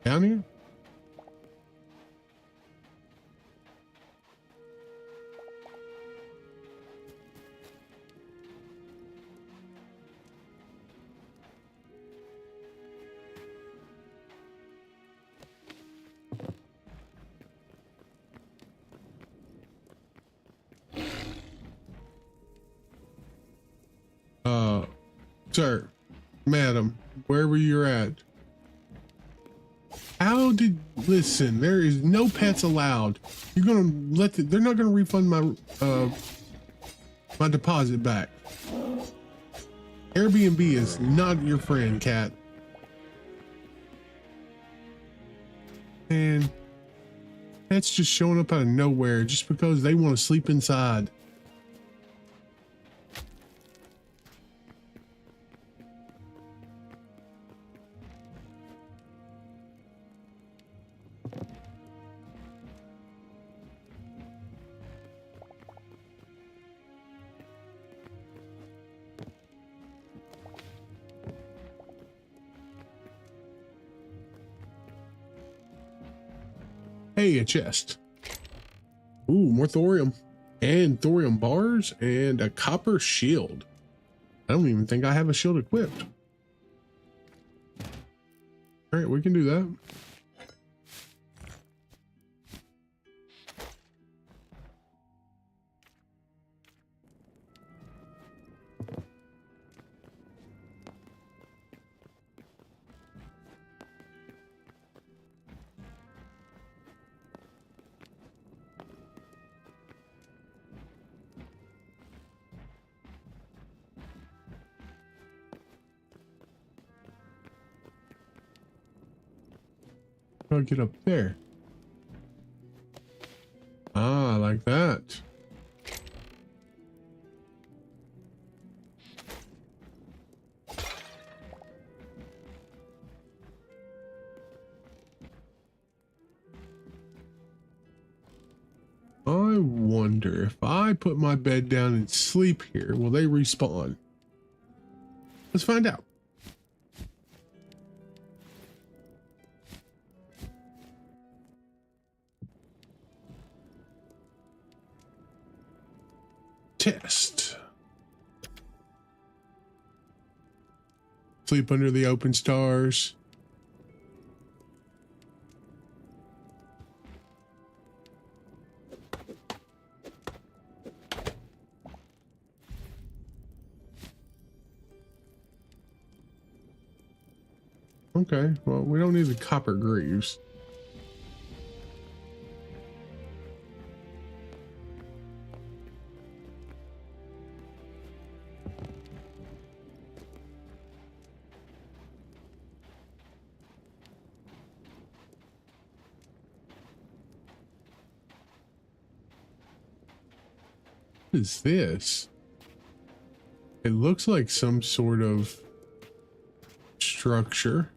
Down here? Sir, madam, wherever you're at. Listen, there is no pets allowed. You're gonna they're not gonna refund my my deposit back. Airbnb is not your friend, cat. And pets just showing up out of nowhere just because they want to sleep inside. Hey, a chest. Ooh, more thorium. And thorium bars and a copper shield. I don't even think I have a shield equipped. All right, we can do that. I'll get up there. Ah, like that. I wonder if I put my bed down and sleep here, will they respawn? Let's find out. test. Sleep under the open stars. Okay, well, we don't need the copper greaves. What is this? It looks like some sort of structure.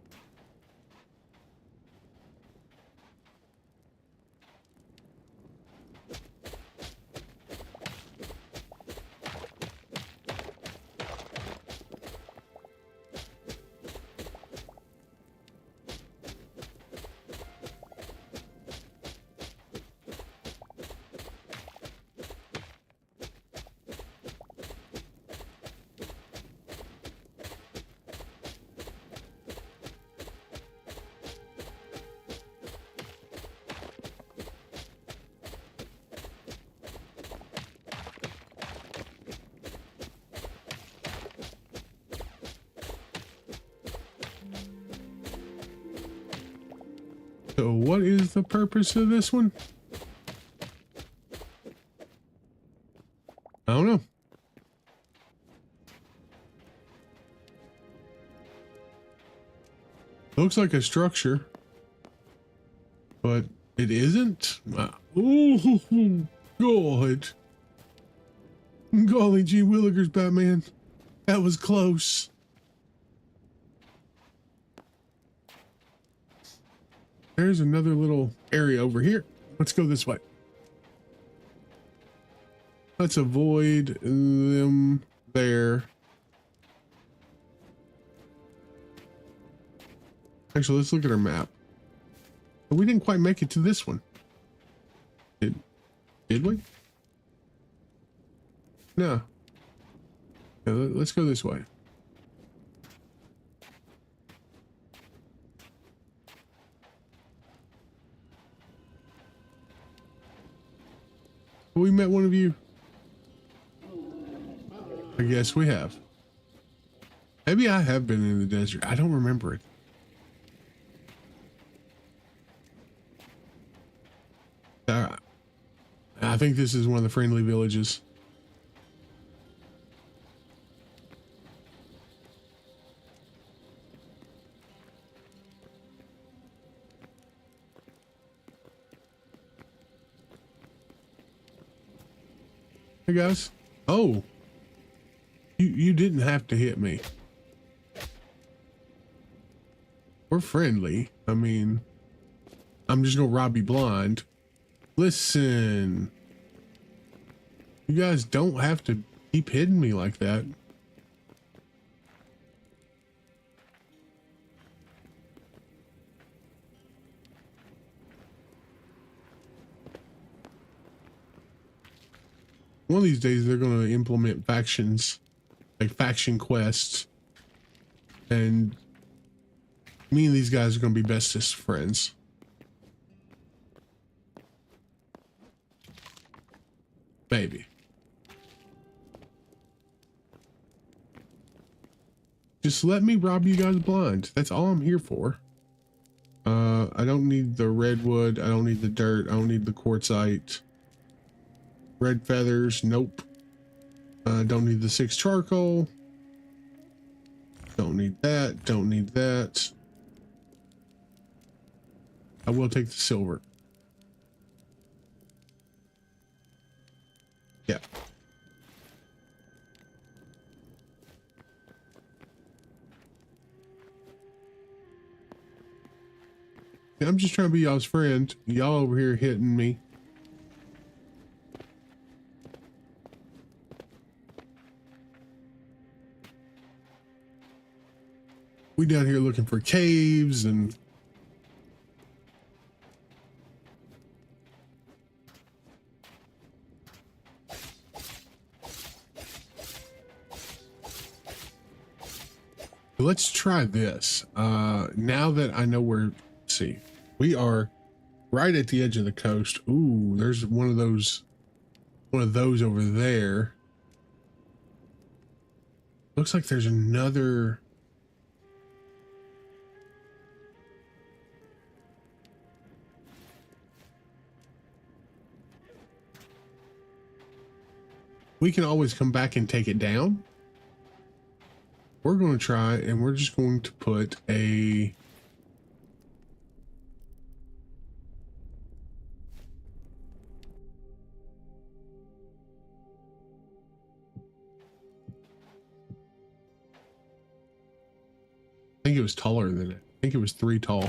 So what is the purpose of this one? I don't know. Looks like a structure, but it isn't. Oh, God. Golly gee willikers, Batman. That was close. There's another little area over here. Let's go this way. Let's avoid them there. Actually, let's look at our map. We didn't quite make it to this one. Did we? No. Yeah, let's go this way. We met one of you. I guess we have. Maybe I have been in the desert. I don't remember it. I think this is one of the friendly villages. Hey guys. Oh. You didn't have to hit me. We're friendly. I mean, I'm just gonna rob you blind. Listen. You guys don't have to keep hitting me like that. One of these days they're going to implement factions, like faction quests, and me and these guys are going to be bestest friends. Maybe. Just let me rob you guys blind. That's all I'm here for. I don't need the redwood. I don't need the dirt. I don't need the quartzite. Red feathers. Nope. Don't need the 6 charcoal. Don't need that. Don't need that. I will take the silver. Yeah. I'm just trying to be y'all's friend. Y'all over here hitting me. We down here looking for caves and Let's try this. Now that I know where, let's see, we are right at the edge of the coast. Ooh, there's one of those over there. Looks like there's another. We can always come back and take it down. We're going to try, and we're just going to put a. I think it was taller than it. I think it was 3 tall.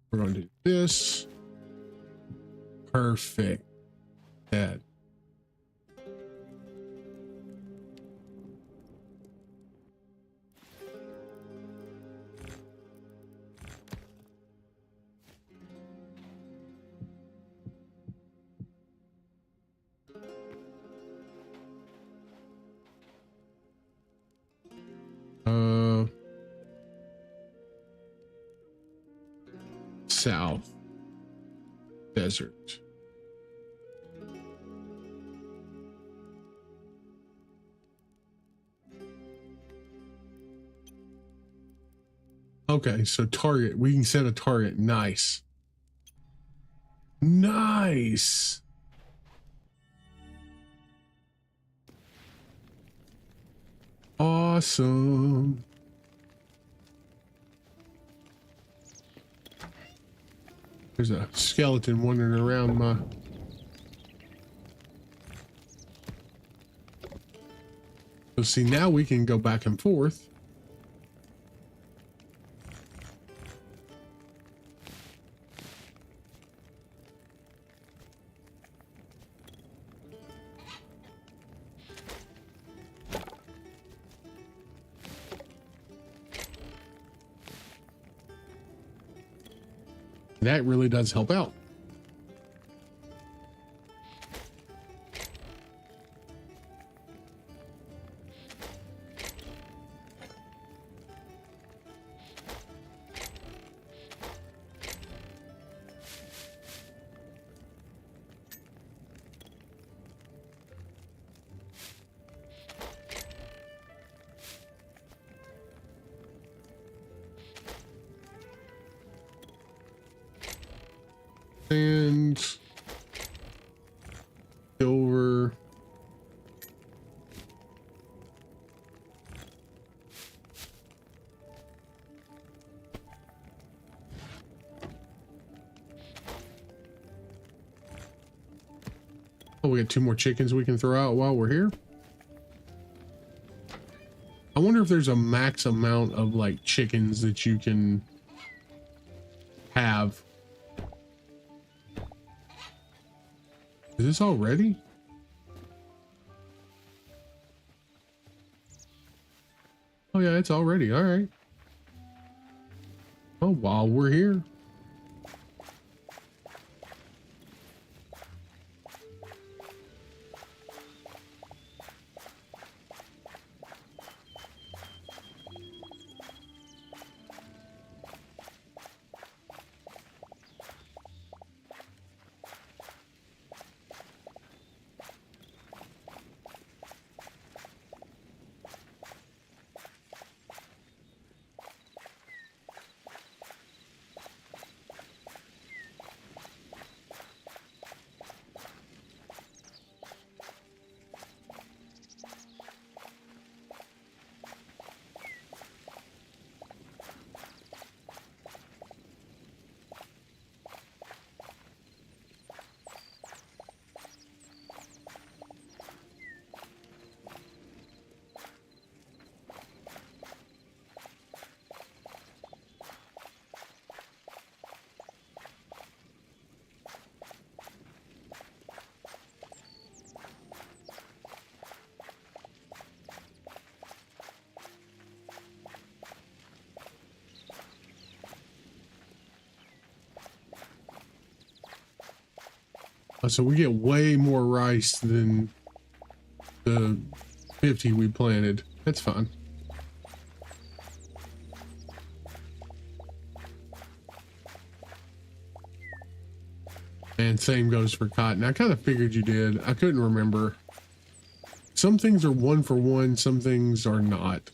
We're going to do this. Perfect. That. South desert. Okay, so target. We can set a target. Nice. Nice. Awesome. There's a skeleton wandering around my... So see, now we can go back and forth. That really does help out. And silver. Oh, we got 2 more chickens we can throw out while we're here. I wonder if there's a max amount of like chickens that you can have. Is this all ready? Oh yeah, it's all ready. All right. Oh, while we're here. So we get way more rice than the 50 we planted. That's fine. And same goes for cotton. I kind of figured you did. I couldn't remember. Some things are 1 for 1, some things are not.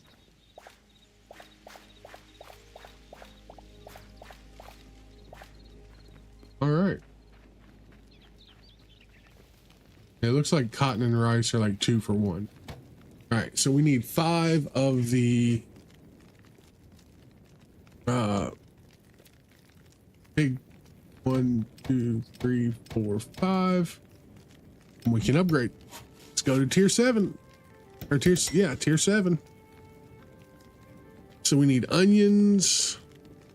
All right. It looks like cotton and rice are like 2 for 1. All right, so we need 5 of the big 1, 2, 3, 4, 5. And we can upgrade. Let's go to tier 7. Or tier 7. So we need onions,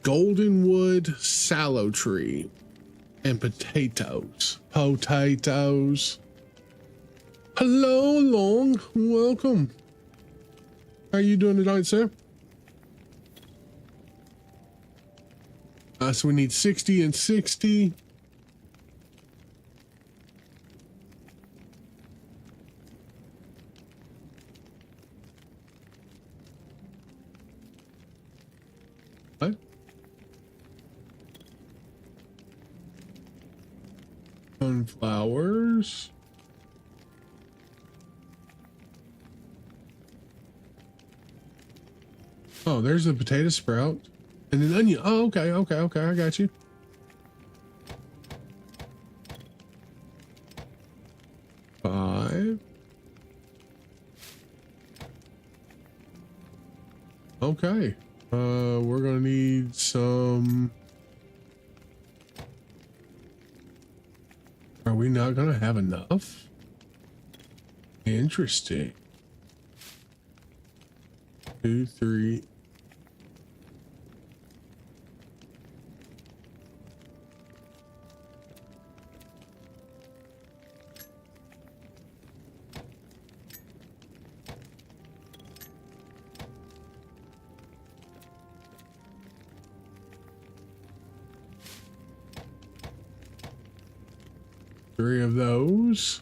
golden wood, sallow tree, and potatoes. Potatoes. Hello, Long. Welcome. How are you doing tonight, sir? So we need 60 and 60. What? Sunflowers. Oh, there's a potato sprout. And an onion. Oh, okay, I got you. Five. Okay. We're gonna need some. Are we not gonna have enough? Interesting. 2, 3. Three of those.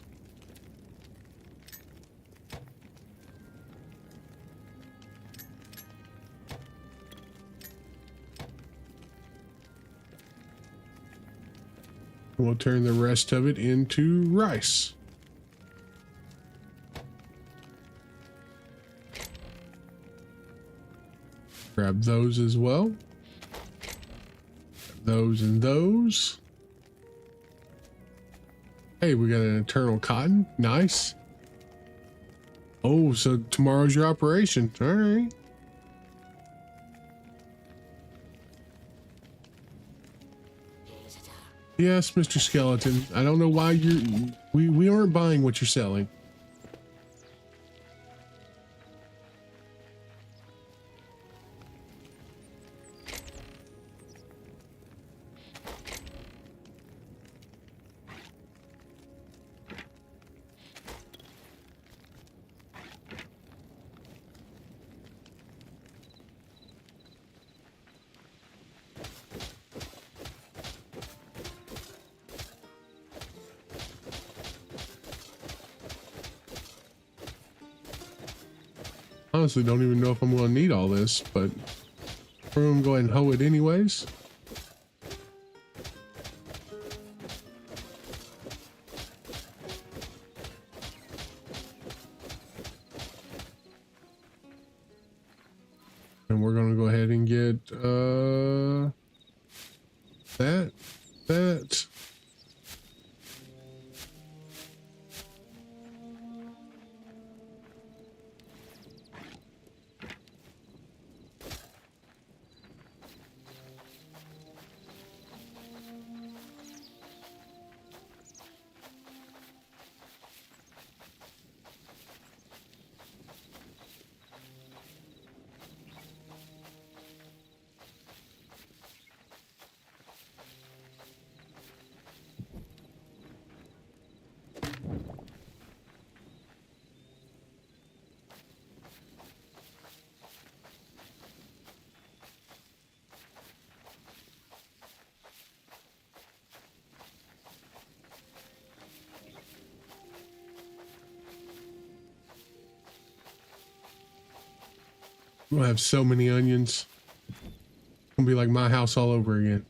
We'll turn the rest of it into rice. Grab those as well. Those and those. Hey, we got an eternal cotton. Nice. Oh, so tomorrow's your operation. All right. Yes, Mr. Skeleton. I don't know why we aren't buying what you're selling. Honestly, don't even know if I'm going to need all this, but we're going to go ahead and hoe it anyways. And we're going to go ahead and get that. We'll have so many onions. It'll be like my house all over again.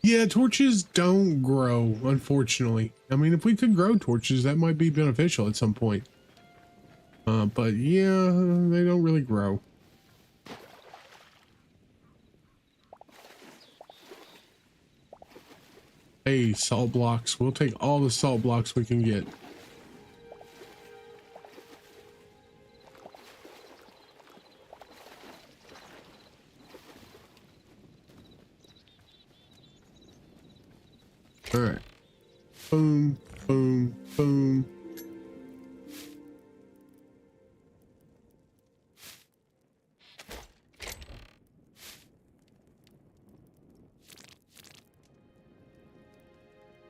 Yeah, torches don't grow, unfortunately. I mean, if we could grow torches, that might be beneficial at some point. But yeah, they don't really grow. Hey, salt blocks. We'll take all the salt blocks we can get. All right. Boom, boom, boom.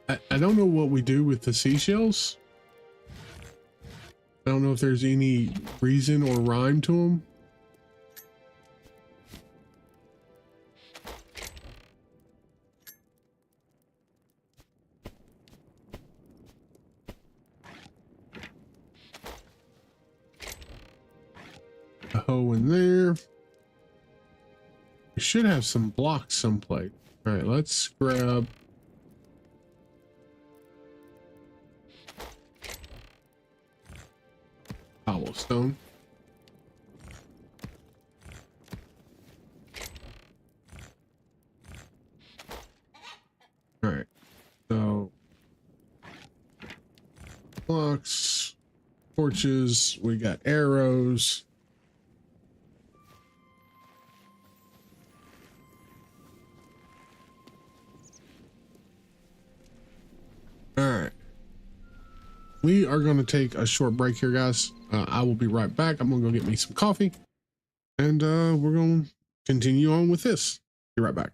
I don't know what we do with the seashells. I don't know if there's any reason or rhyme to them. A hoe in there. We should have some blocks someplace. All right, let's grab cobblestone. All right, so blocks, torches, we got arrows. All right, we are going to take a short break here, guys. I will be right back. I'm going to go get me some coffee, and we're going to continue on with this. Be right back.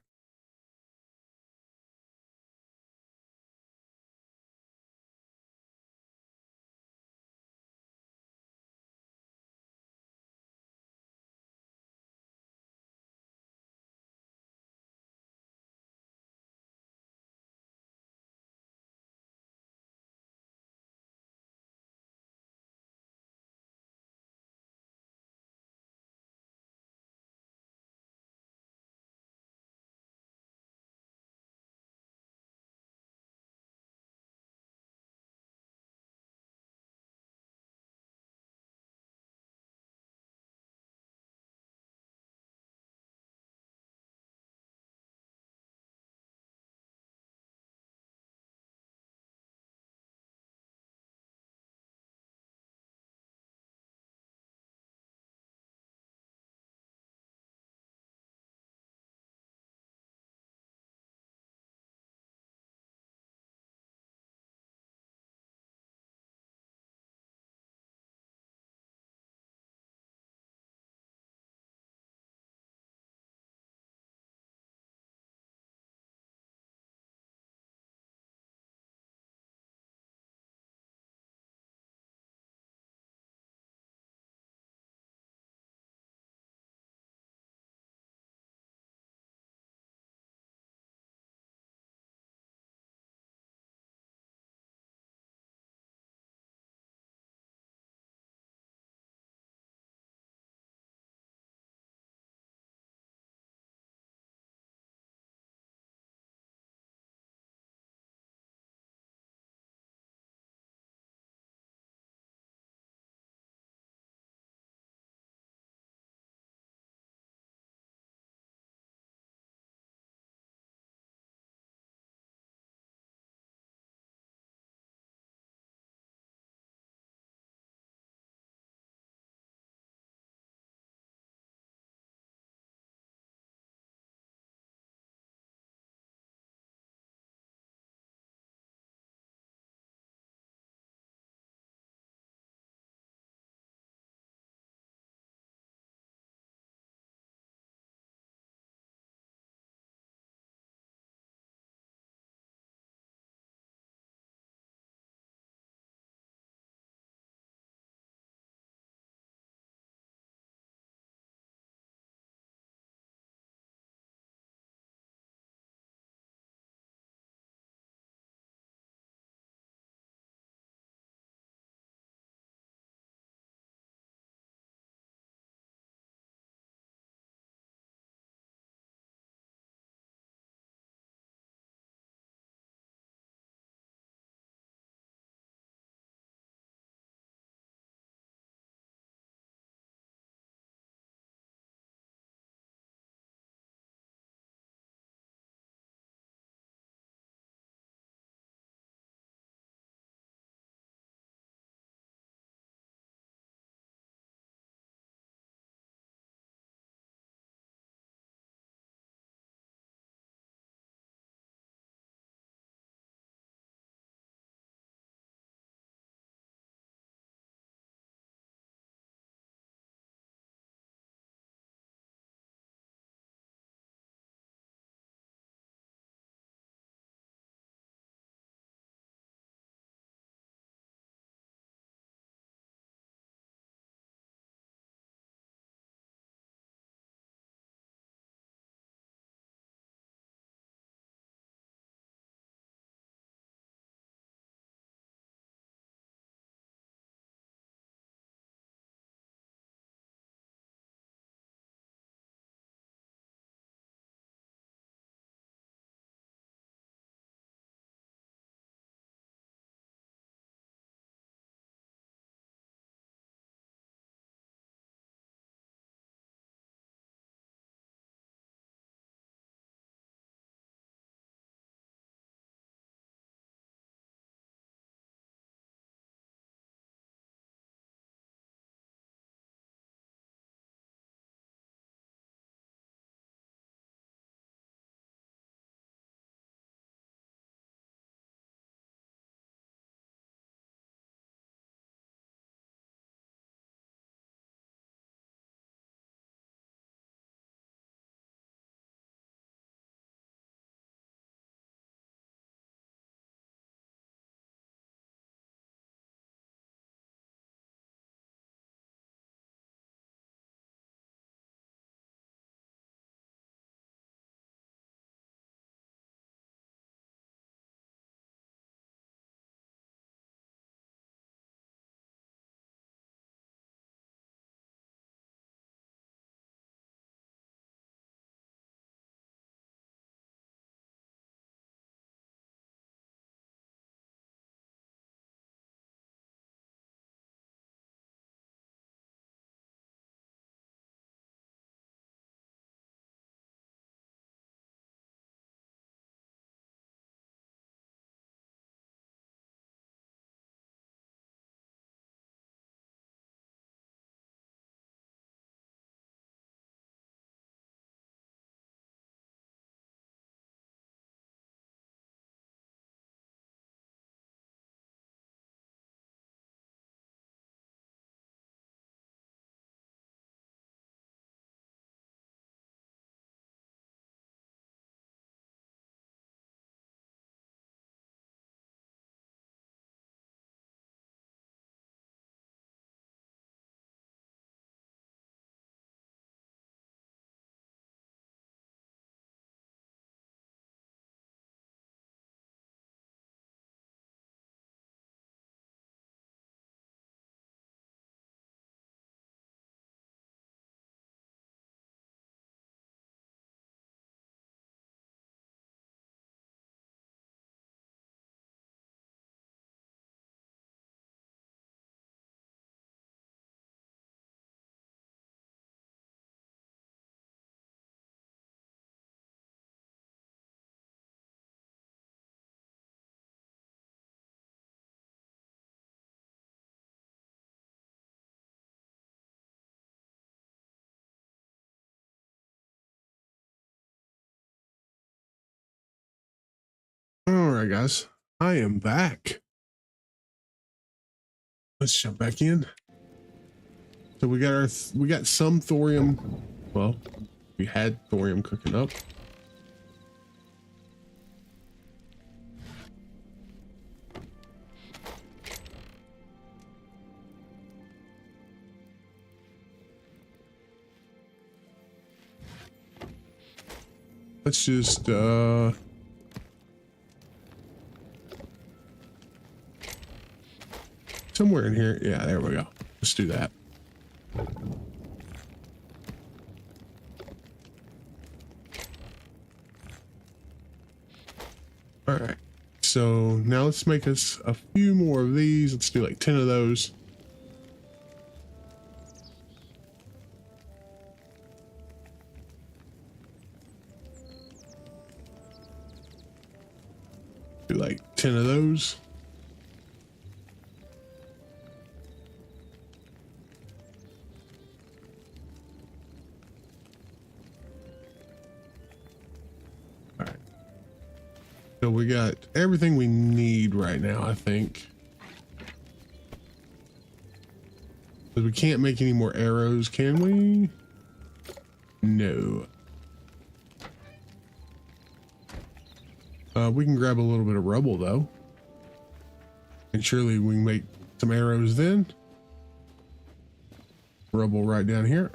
right, guys, I am back. Let's jump back in. So we got we got some thorium. Well, we had thorium cooking up. Let's just somewhere in here. Yeah, there we go. Let's do that. All right. So now let's make us a few more of these. Let's do like 10 of those. Do like 10 of those. All right. So we got everything we need right now, I think. Because we can't make any more arrows, can we? No. We can grab a little bit of rubble though. And surely we can make some arrows then. Rubble right down here.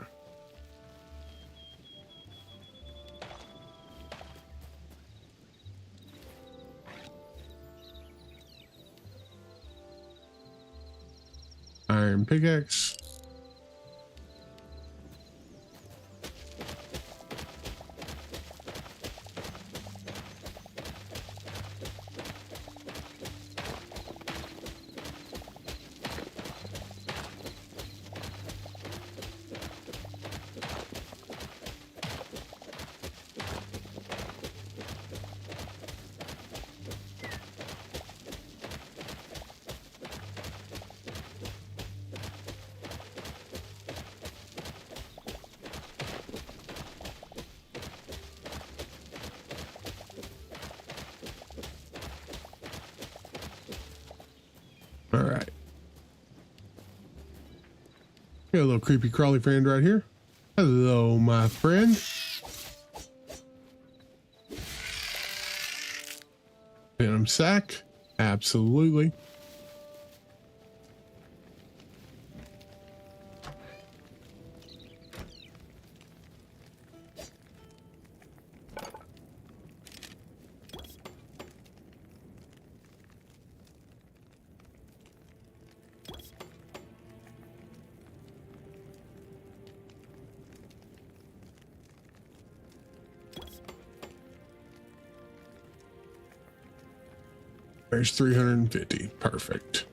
Iron pickaxe. All right. Got a little creepy crawly friend right here. Hello, my friend. Venom sac. Absolutely. There's 350. Perfect.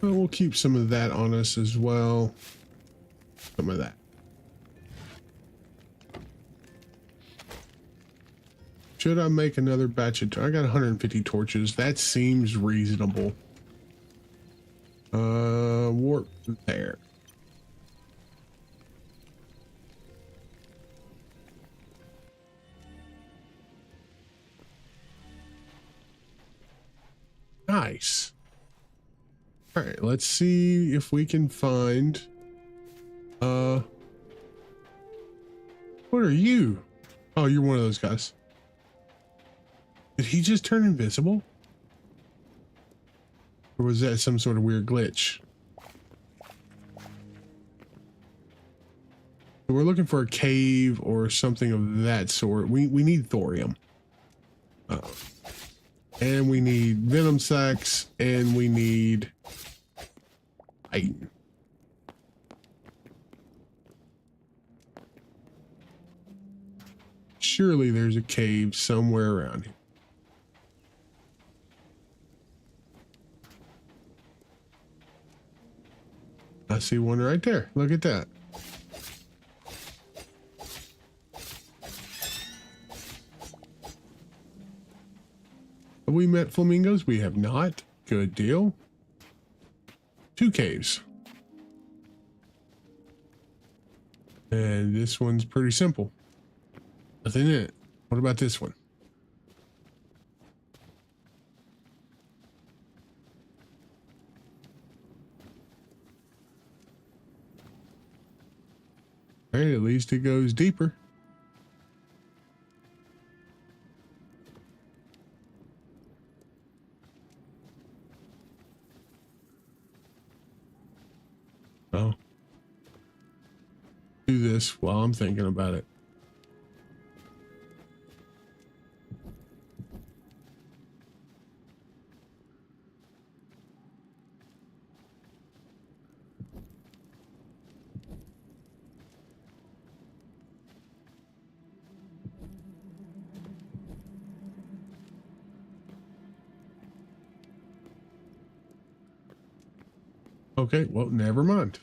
We'll keep some of that on us as well. Some of that. Should I make another batch of? I got 150 torches. That seems reasonable. Warp there. Nice. All right, let's see if we can find. What are you? Oh, you're one of those guys. Did he just turn invisible? Or was that some sort of weird glitch? We're looking for a cave or something of that sort. We need thorium. And we need venom sacs, and we need iron. Surely there's a cave somewhere around here. I see one right there. Look at that. Have we met flamingos? We have not. Good deal. 2 caves. And this one's pretty simple. Nothing in it. What about this one? All right, at least it goes deeper. Oh. Do this while I'm thinking about it. Okay, well, never mind.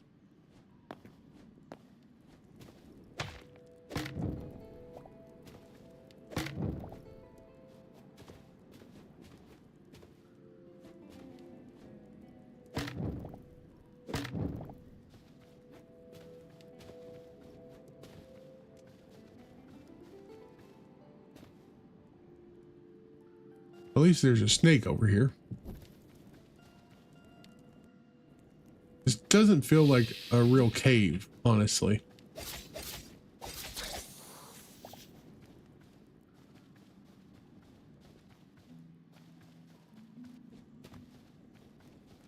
At least there's a snake over here. This doesn't feel like a real cave, honestly.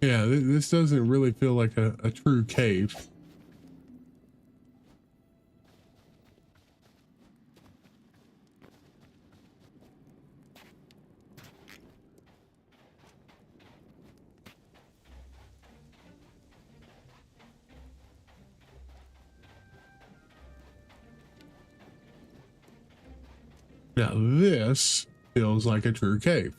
Yeah, this doesn't really feel like a true cave. Now this feels like a true cave.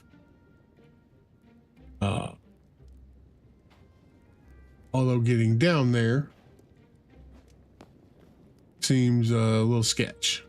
Although getting down there seems a little sketch.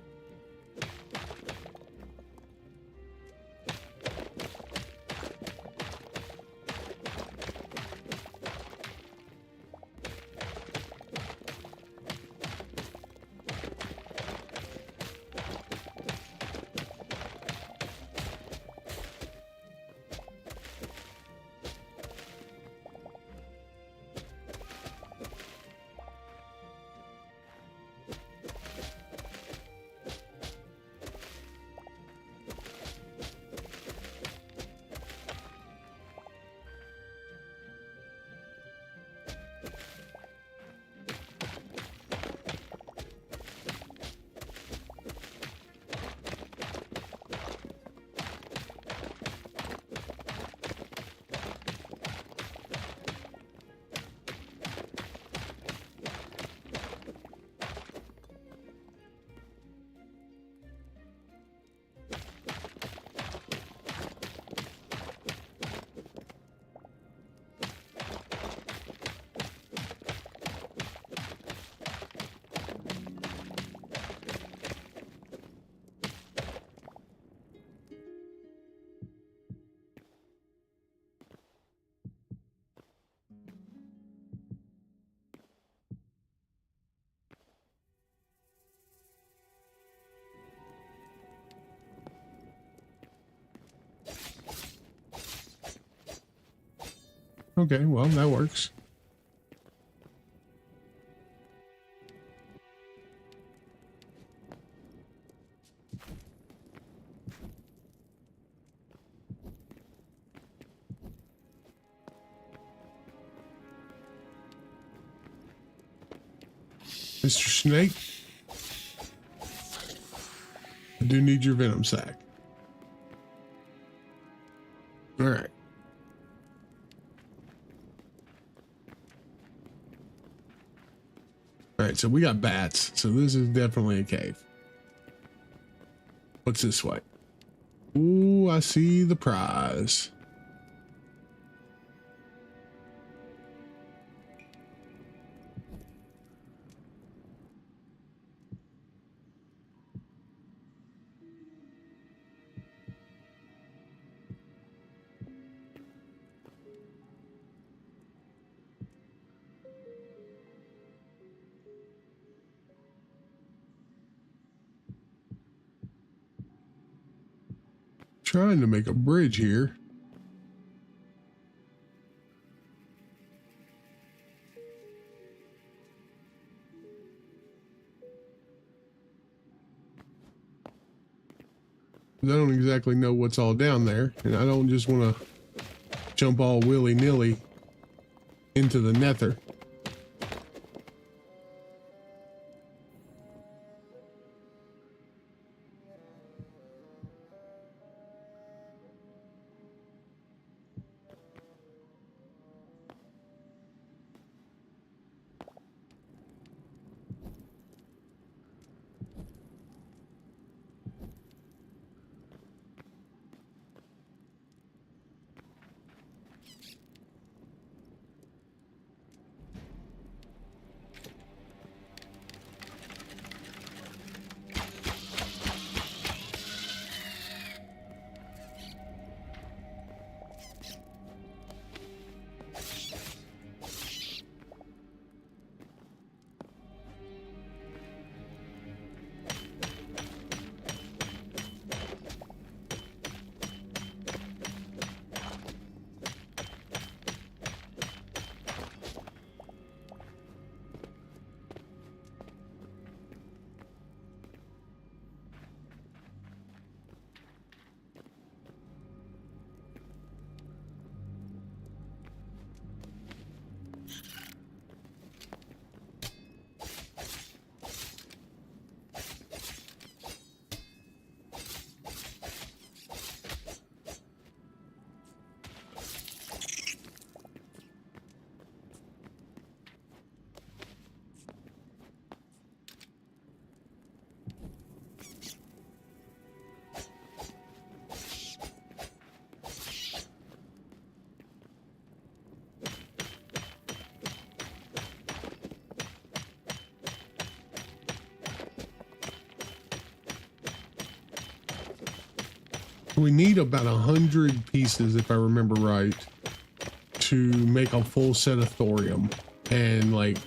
Okay, well, that works. Mr. Snake, I do need your venom sac. All right. All right, so we got bats. So this is definitely a cave. What's this way? Ooh, I see the prize. trying to make a bridge here. I don't exactly know what's all down there, and I don't just want to jump all willy-nilly into the nether. We need about 100 pieces, if I remember right, to make a full set of thorium. And like,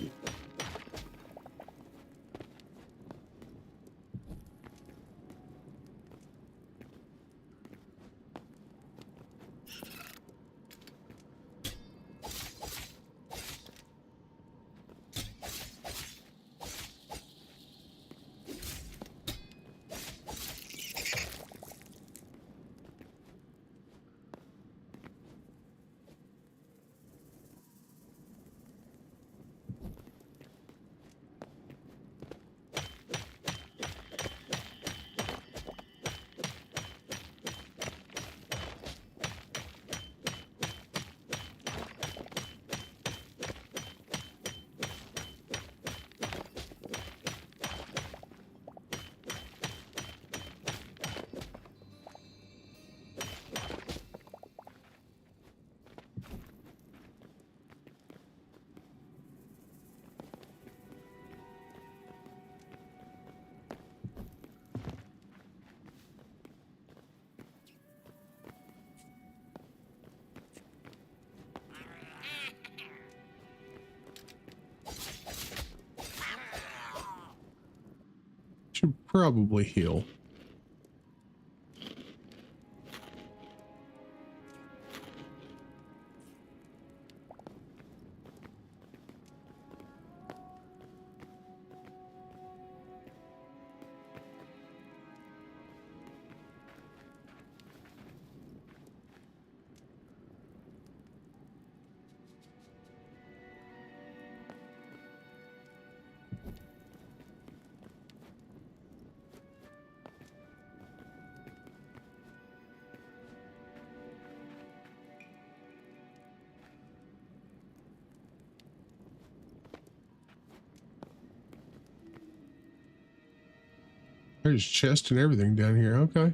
should probably heal. There's chest and everything down here. Okay.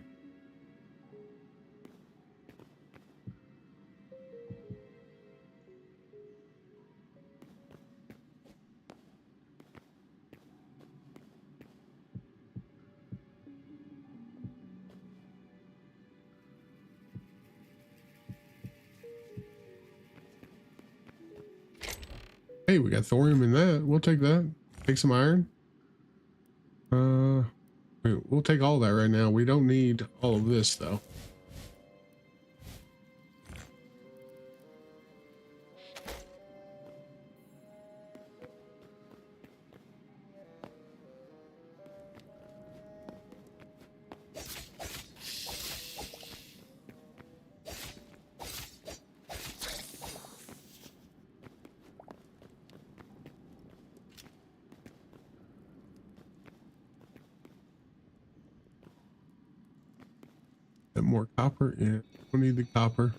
Hey, we got thorium in that. We'll take that. Take some iron. We'll take all that right now. We don't need all of this though. more copper in. We need the copper.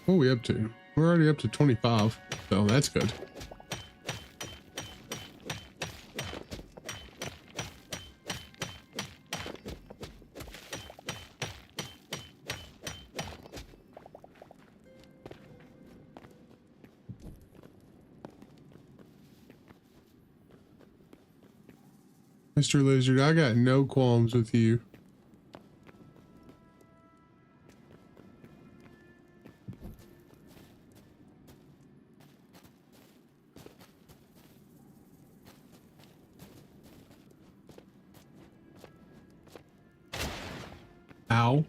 What are we up to? We're already up to 25, so that's good. Mr. Lizard, I got no qualms with you. Ow.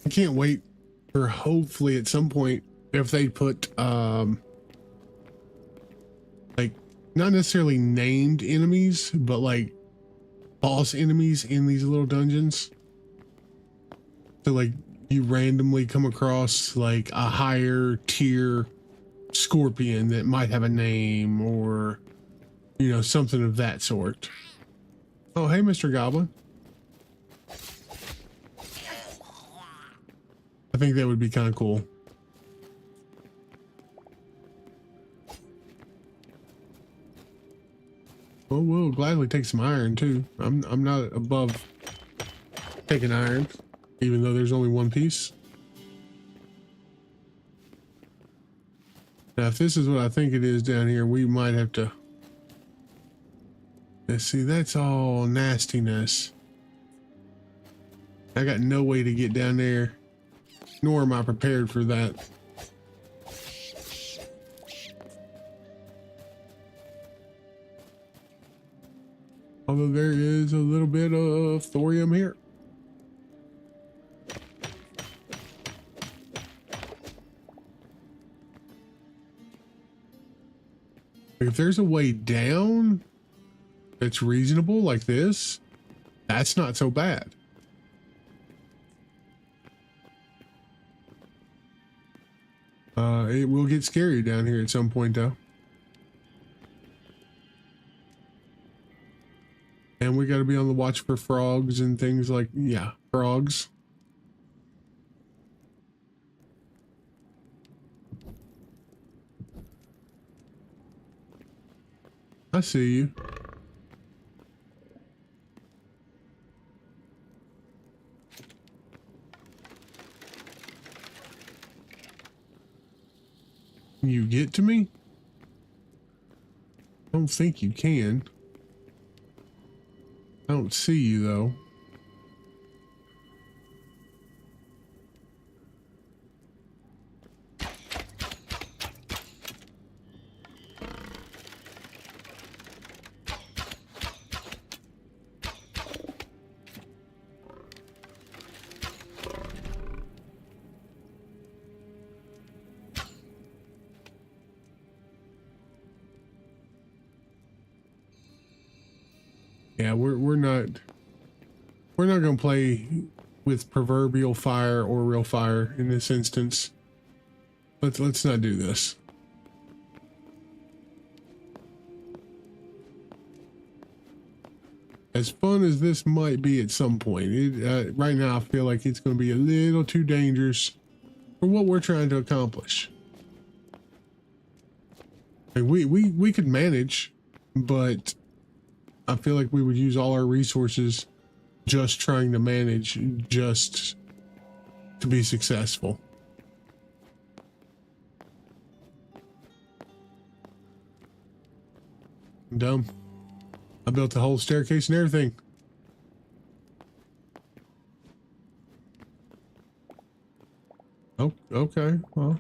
I can't wait for hopefully at some point if they put like not necessarily named enemies, but like boss enemies in these little dungeons. So like you randomly come across like a higher tier scorpion that might have a name or, you know, something of that sort. Oh, hey, Mr. Goblin. I think that would be kind of cool. Well, we'll gladly take some iron too. I'm not above taking iron, even though there's only one piece. Now, if this is what I think it is down here, we might have to. Let's see, that's all nastiness. I got no way to get down there, nor am I prepared for that. Although there is a little bit of thorium here. If there's a way down that's reasonable like this, that's not so bad. It will get scary down here at some point though. And we got to be on the watch for frogs and things like, yeah, frogs. I see you. You get to me? I don't think you can. I don't see you though. Yeah, we're not gonna play with proverbial fire or real fire in this instance. Let's not do this. As fun as this might be at some point, right now I feel like it's going to be a little too dangerous for what we're trying to accomplish. Like we could manage, but I feel like we would use all our resources just trying to manage, just to be successful. I'm dumb. I built the whole staircase and everything. Oh, okay. Well.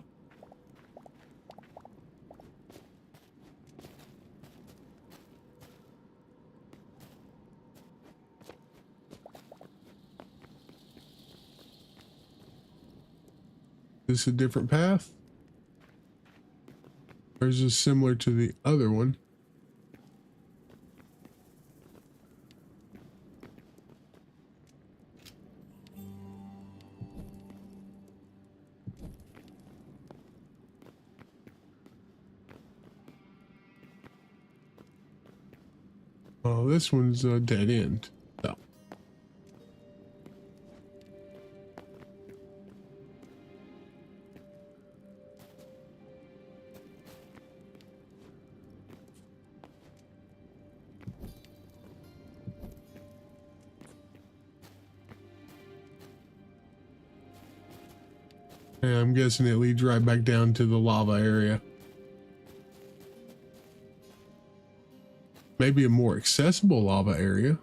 Is this a different path? Or is this similar to the other one? Oh, this one's a dead end. So. Yeah, I'm guessing it leads right back down to the lava area. Maybe a more accessible lava area.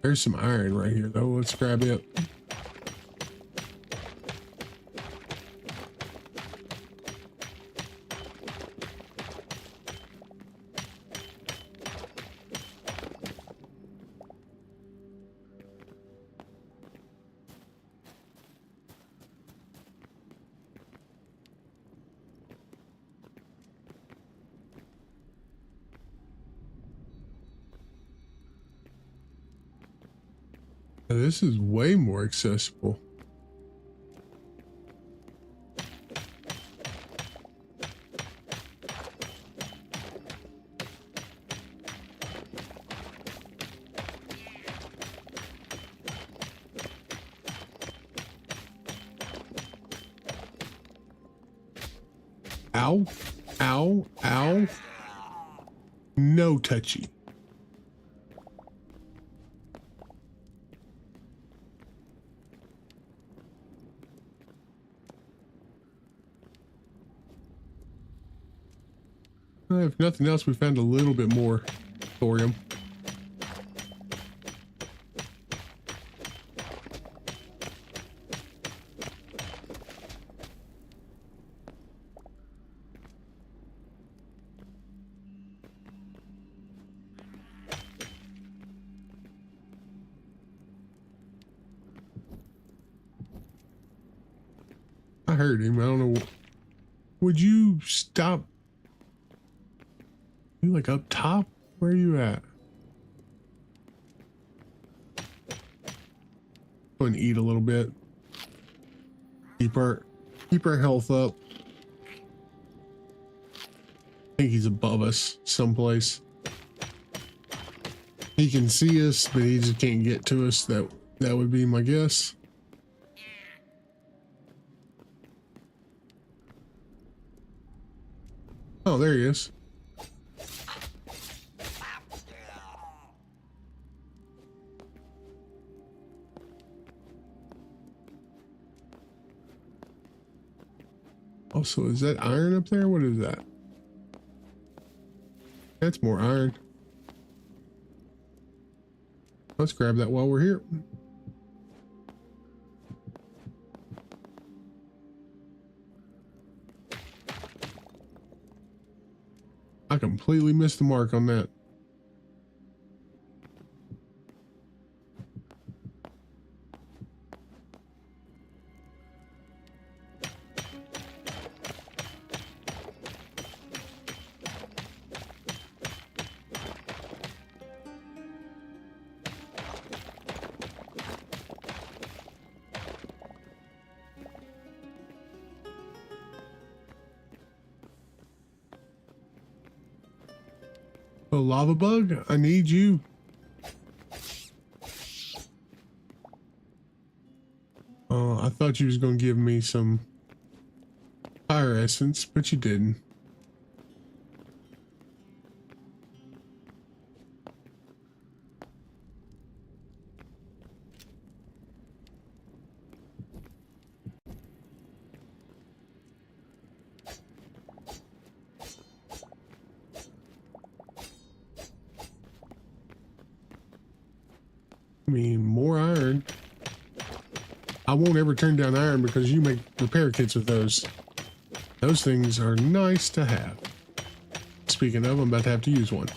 There's some iron right here though. Let's grab it. Now, this is way more accessible. Ow, ow, ow. No touchy. If nothing else, we found a little bit more thorium. I heard him. I don't know. Would you stop? You like up top? Where are you at? Go and eat a little bit. Keep our health up. I think he's above us someplace. He can see us, but he just can't get to us. That would be my guess. Oh, there he is. Also, is that iron up there? What is that? That's more iron. Let's grab that while we're here. I completely missed the mark on that. A lava bug? I need you. I thought you was gonna give me some fire essence, but you didn't. I mean, more iron. I won't ever turn down iron because you make repair kits with those. Those things are nice to have. Speaking of, I'm about to have to use one.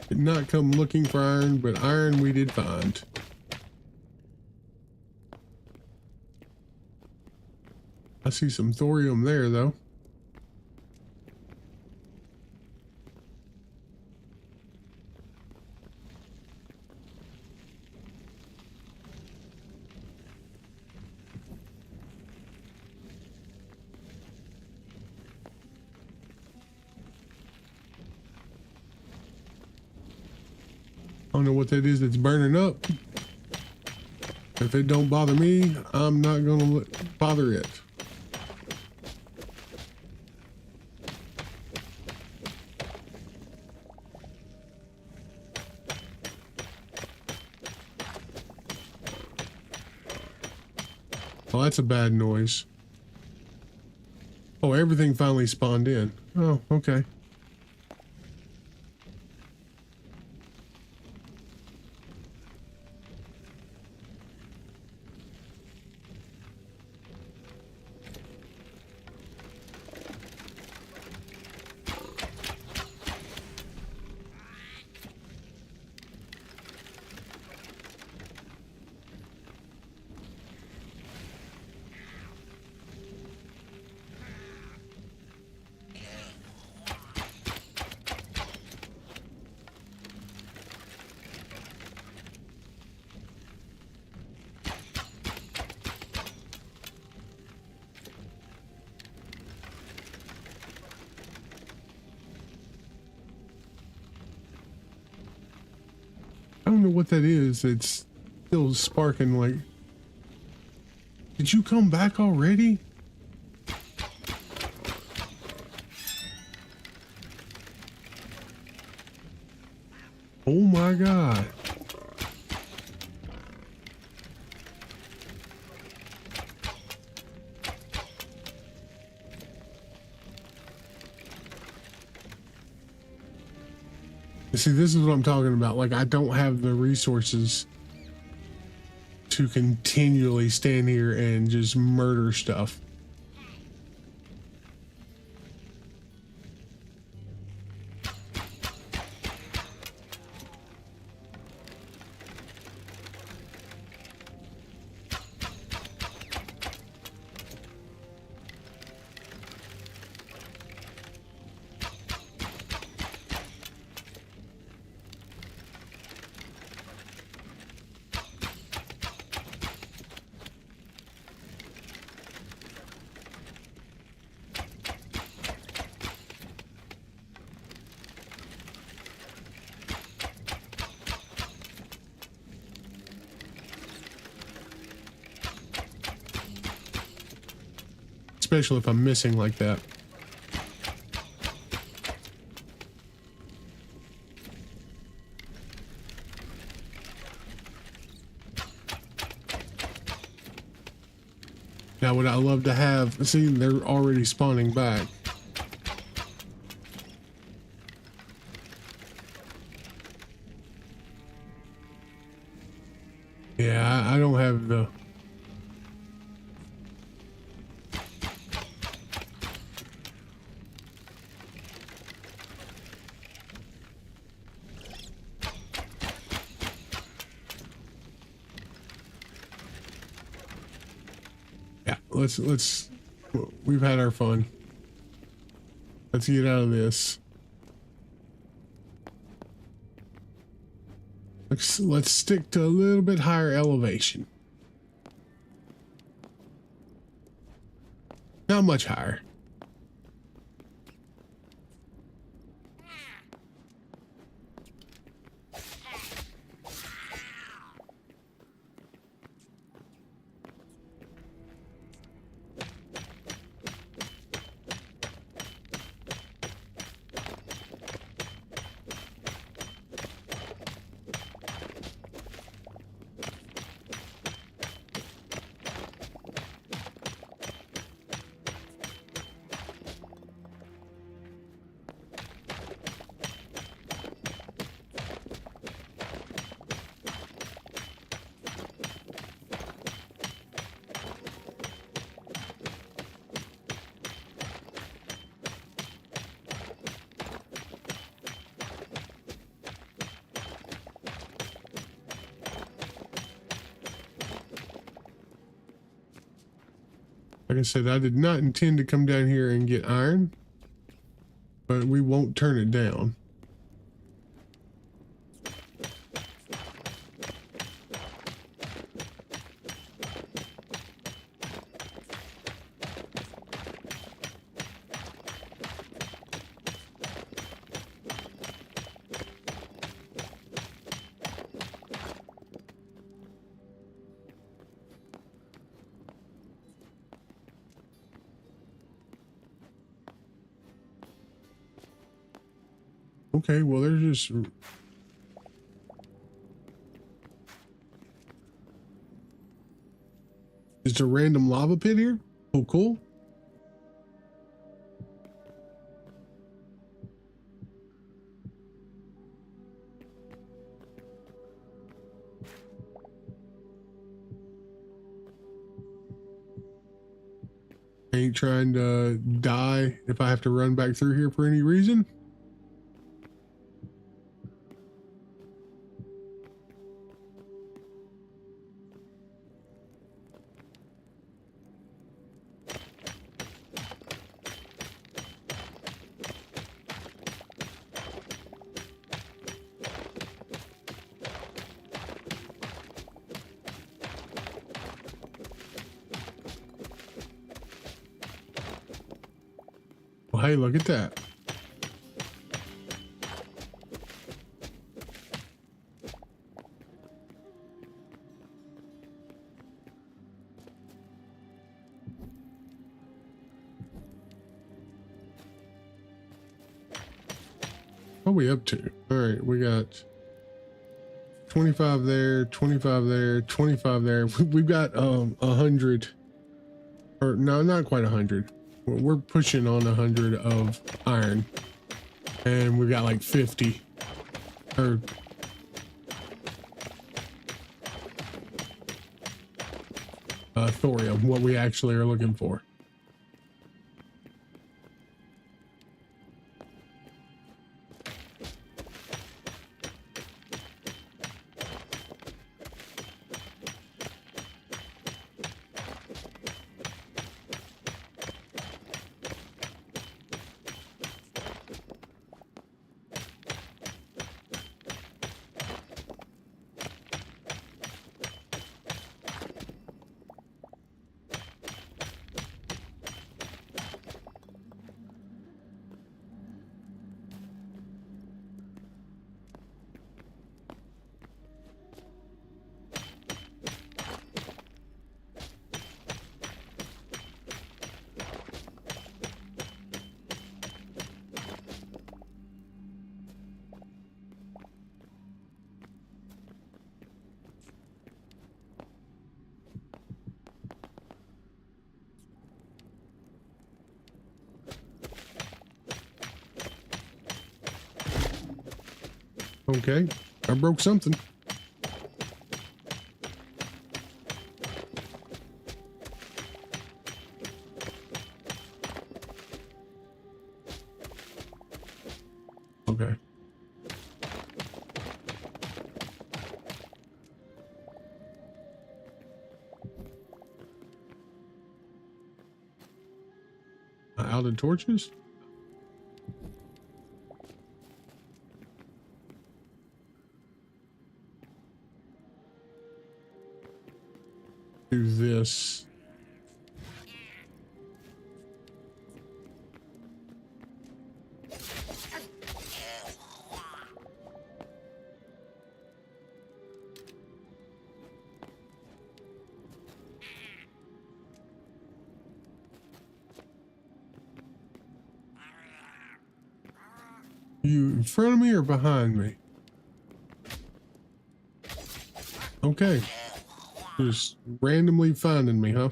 Did not come looking for iron, but iron we did find. I see some thorium there, though. I don't know what that is that's burning up. If it don't bother me, I'm not gonna bother it. Oh, that's a bad noise. Oh, everything finally spawned in. Oh, okay. I don't know what that is. It's still sparking like... Did you come back already? Oh my God. See, this is what I'm talking about. Like, I don't have the resources to continually stand here and just murder stuff. Especially if I'm missing like that. Now, would I love to have... See, they're already spawning back. Yeah, I don't have the... Let's we've had our fun. Let's get out of this. Let's stick to a little bit higher elevation. Not much higher. Like I said, I did not intend to come down here and get iron, but we won't turn it down. Okay, well, there's just... Just a random lava pit here? Oh, cool. Ain't trying to die if I have to run back through here for any reason. Well, hey, look at that. What are we up to? All right, we got 25 there, 25 there, 25 there. We've got 100, or no, not quite 100. We're pushing on 100 of iron, and we've got like 50 Or thorium, what we actually are looking for. Okay, I broke something. Okay. Out of torches? Do this. You in front of me or behind me? Okay. Just randomly finding me, huh?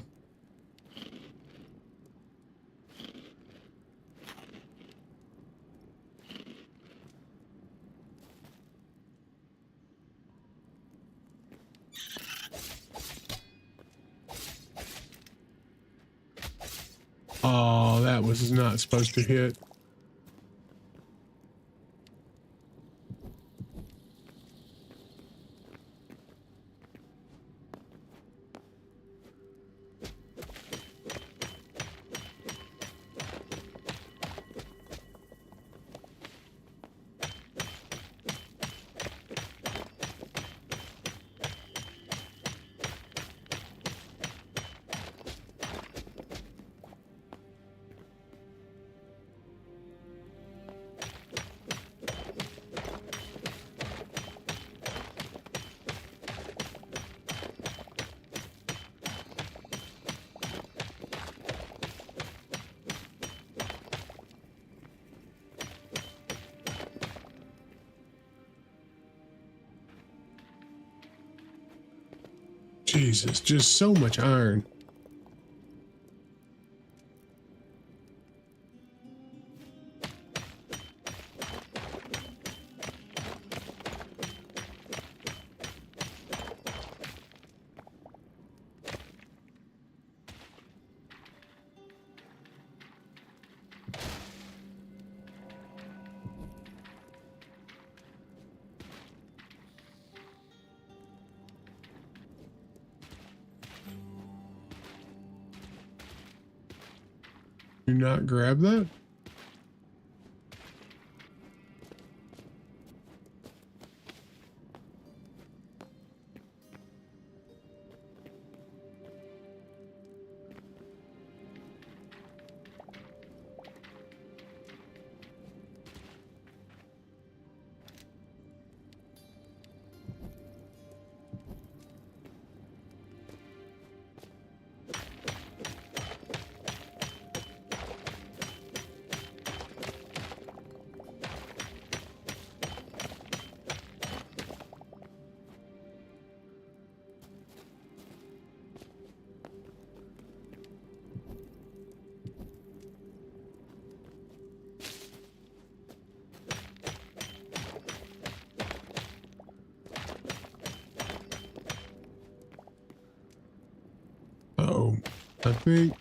Oh, that was not supposed to hit. Jesus, just so much iron. Do not grab that? I think.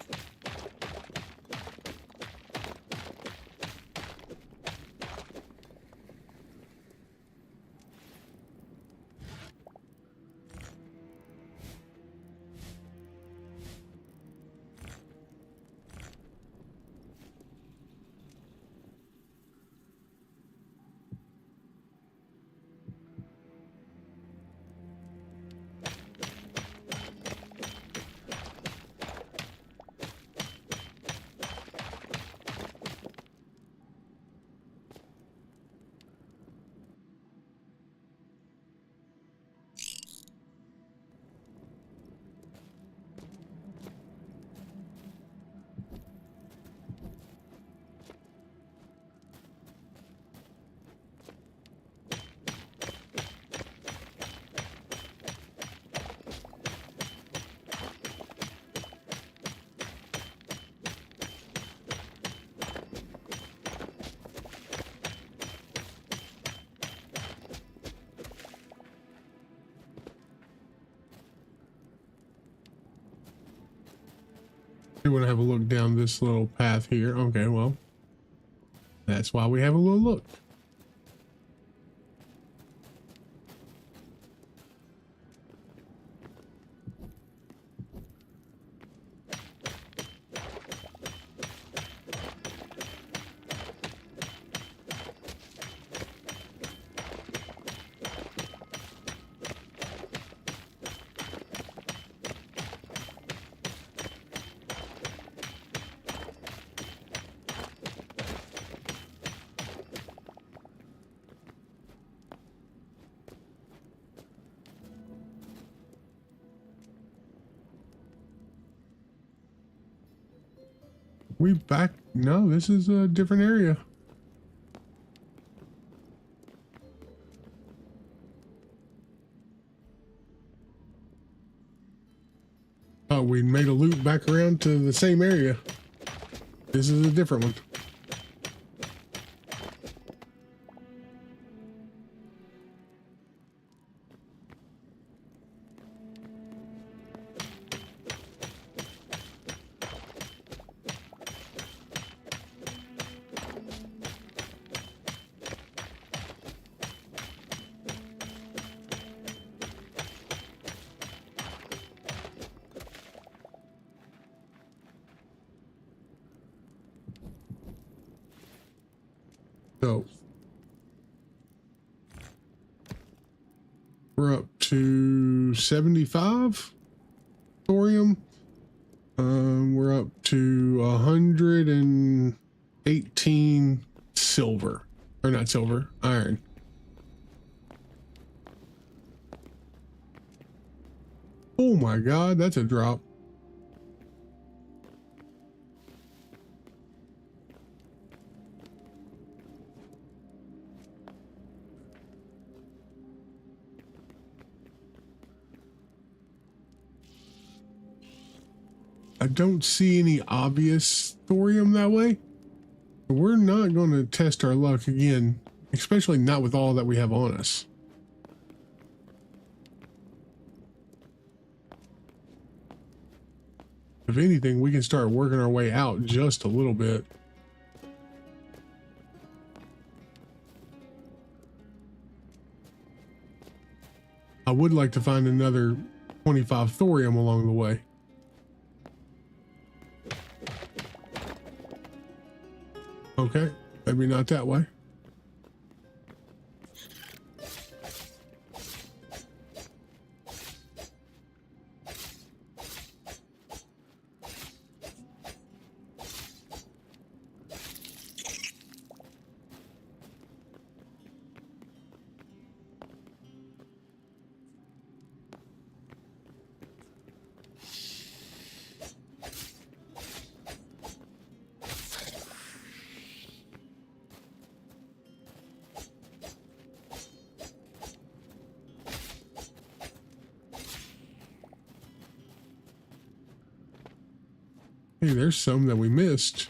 We want to have a look down this little path here. Okay, well, that's why we have a little look. We back? No, this is a different area. Oh, we made a loop back around to the same area. This is a different one. So we're up to 75 thorium. We're up to 118 silver, or not silver, iron. Oh my God, that's a drop. I don't see any obvious thorium that way. We're not going to test our luck again, especially not with all that we have on us. If anything, we can start working our way out just a little bit. I would like to find another 25 thorium along the way. Okay, maybe not that way. Hey, there's some that we missed.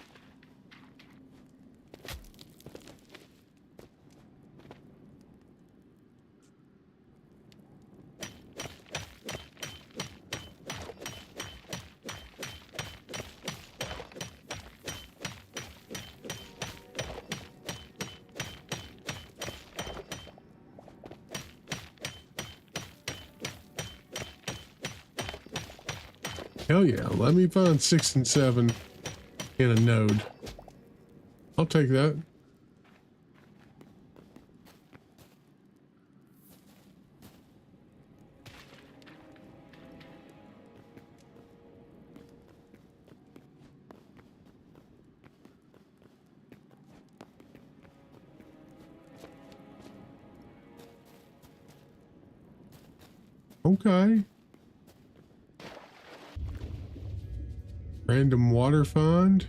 Hell yeah. Let me find 6 and 7 in a node. I'll take that. Okay. Random water find.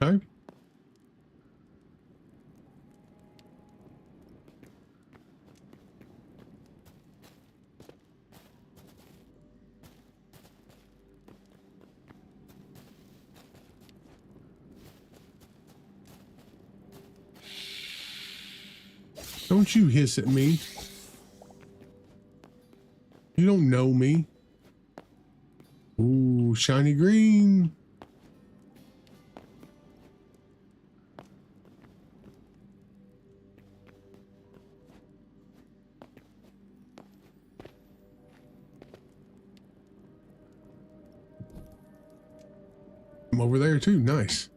Okay. Don't you hiss at me. You don't know me. Ooh, shiny green. I'm over there too. Nice.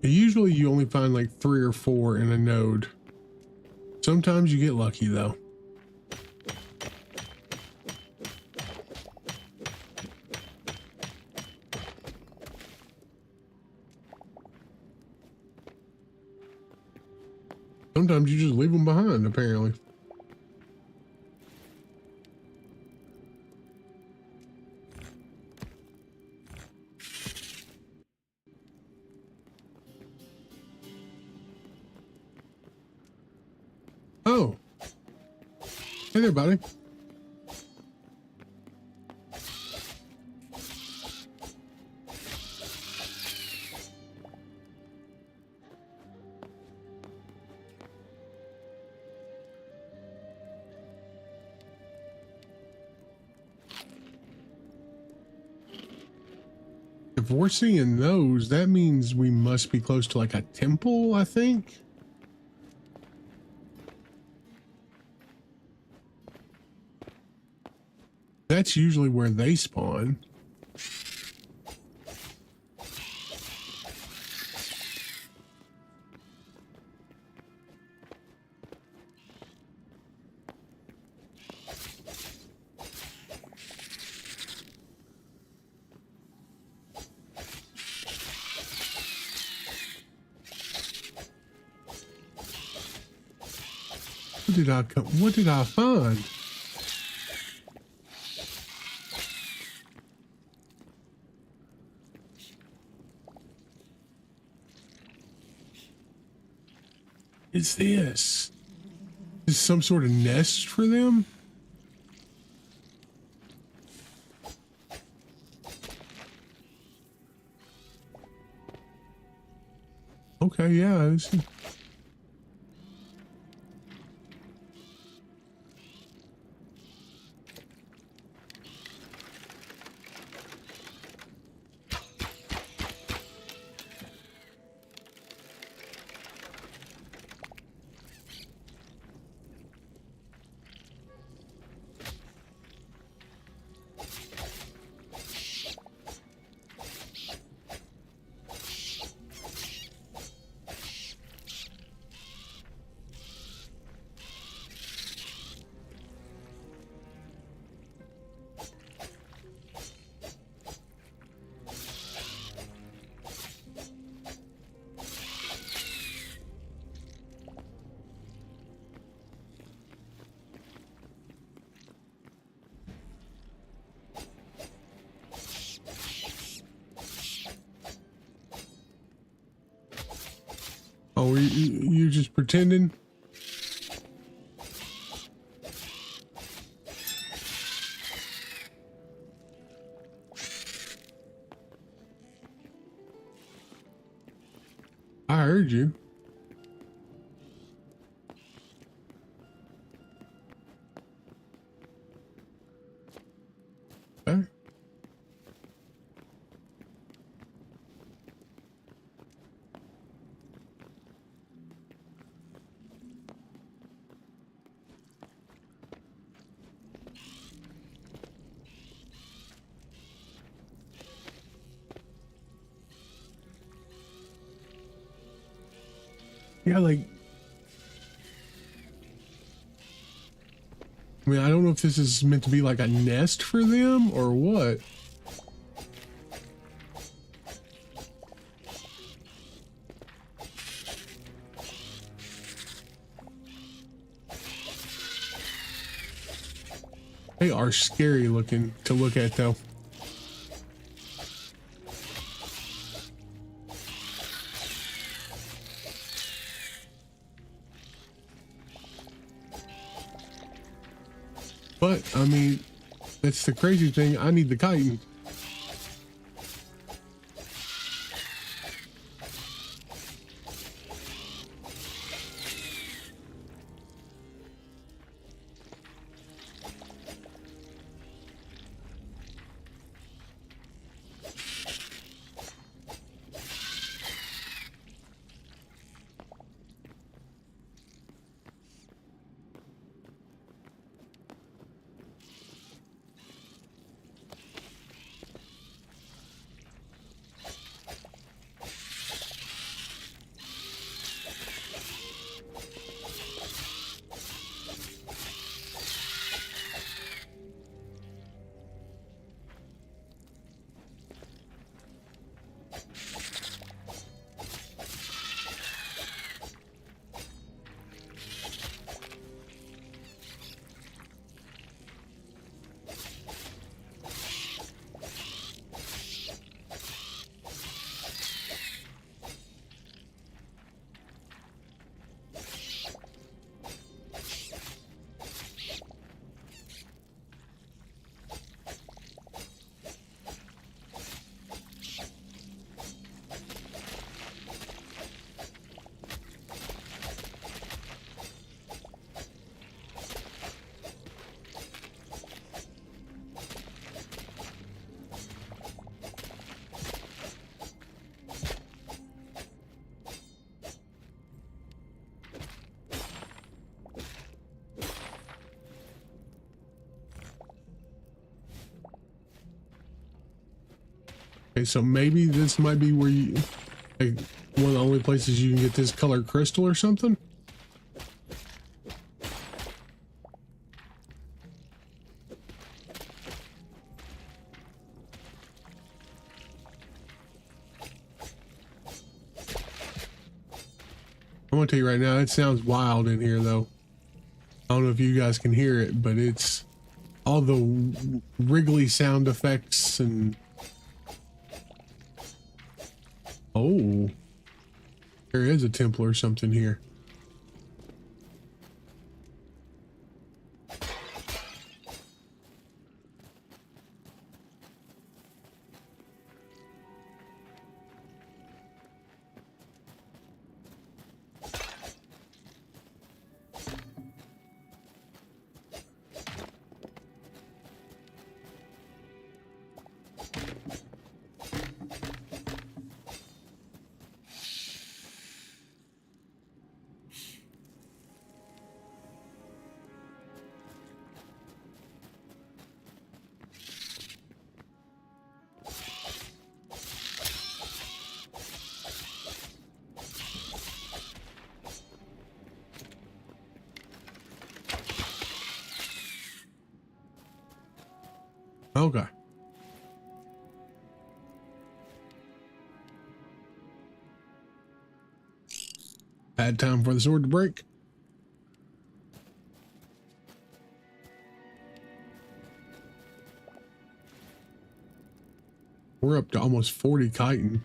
Usually you only find like 3 or 4 in a node. Sometimes you get lucky though. Sometimes you just leave them behind, apparently. Oh. Hey there, buddy. If we're seeing those, that means we must be close to like a temple, I think. That's usually where they spawn. What did I find? Is this? Is some sort of nest for them? Okay, yeah. Oh, you just pretending? I heard you. Okay. Yeah, like, I mean, I don't know if this is meant to be like a nest for them or what. They are scary looking to look at though. But I mean, that's the crazy thing. I need the chitin. Okay, so maybe this might be where you, like, one of the only places you can get this color crystal or something. I'm gonna tell you right now, it sounds wild in here though. I don't know if you guys can hear it, but it's all the wriggly sound effects and oh, there is a temple or something here. Okay. Bad time for the sword to break. We're up to almost 40 chitin.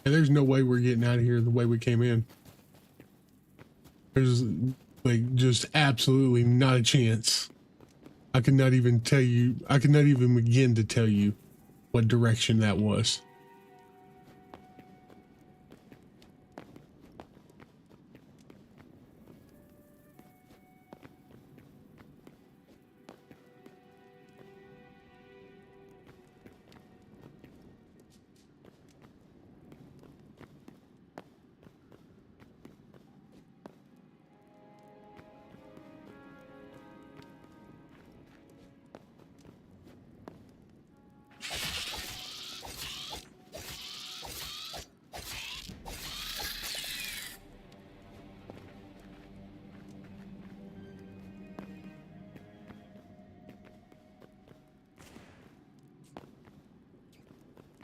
And there's no way we're getting out of here the way we came in. There's like just absolutely not a chance. I could not even tell you, I could not even begin to tell you what direction that was.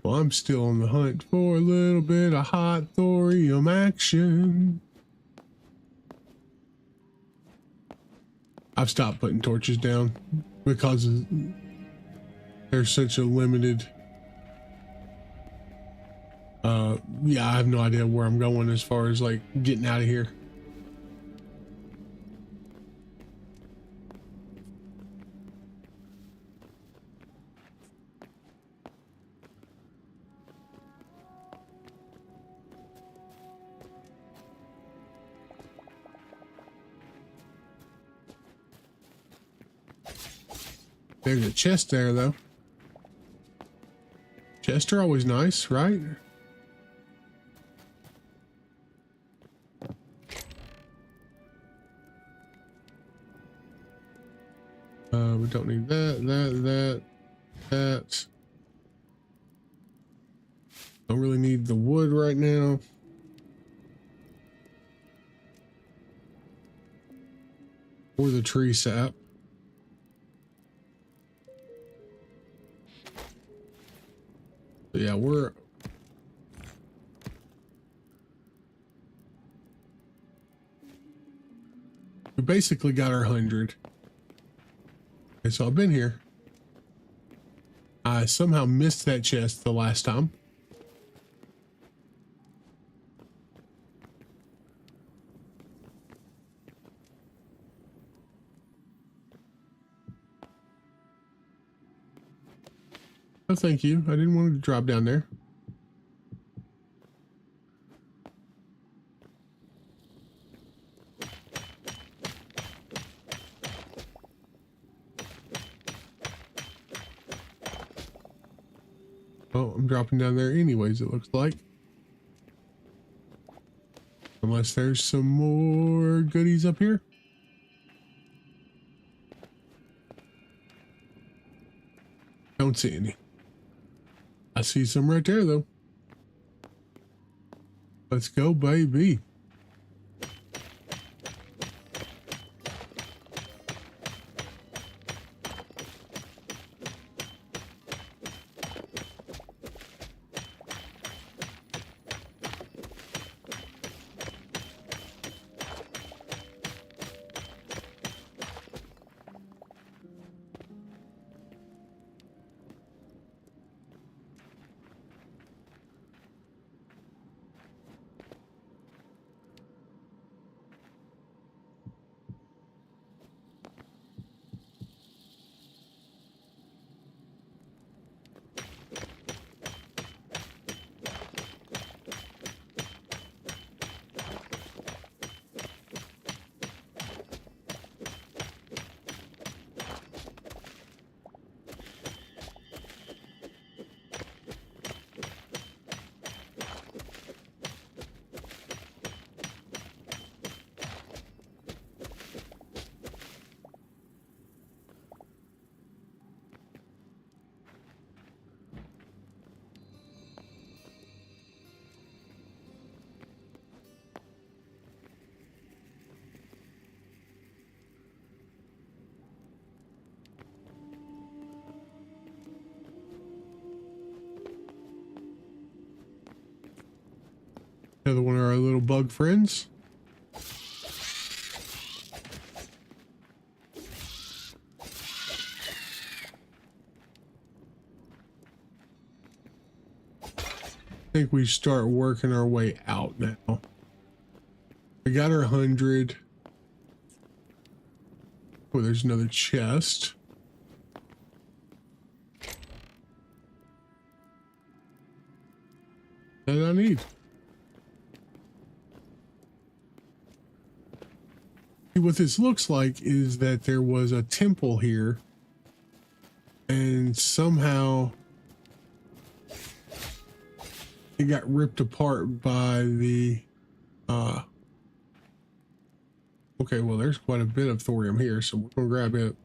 Well, I'm still on the hunt for a little bit of hot thorium action. I've stopped putting torches down because there's such a limited. Yeah, I have no idea where I'm going as far as like getting out of here. There's a chest there, though. Chests are always nice, right? We don't need that. Don't really need the wood right now. Or the tree sap. But yeah, we basically got our 100. Okay, so I've been here. I somehow missed that chest the last time. Oh, thank you. I didn't want to drop down there. Oh, I'm dropping down there anyways, it looks like. Unless there's some more goodies up here. Don't see any. I see some right there, though. Let's go, baby. Another one of our little bug friends. think we start working our way out now. We got our 100. Oh, there's another chest. That I need. What this looks like is that there was a temple here, and somehow it got ripped apart by the okay, well, there's quite a bit of thorium here, so we're gonna grab it.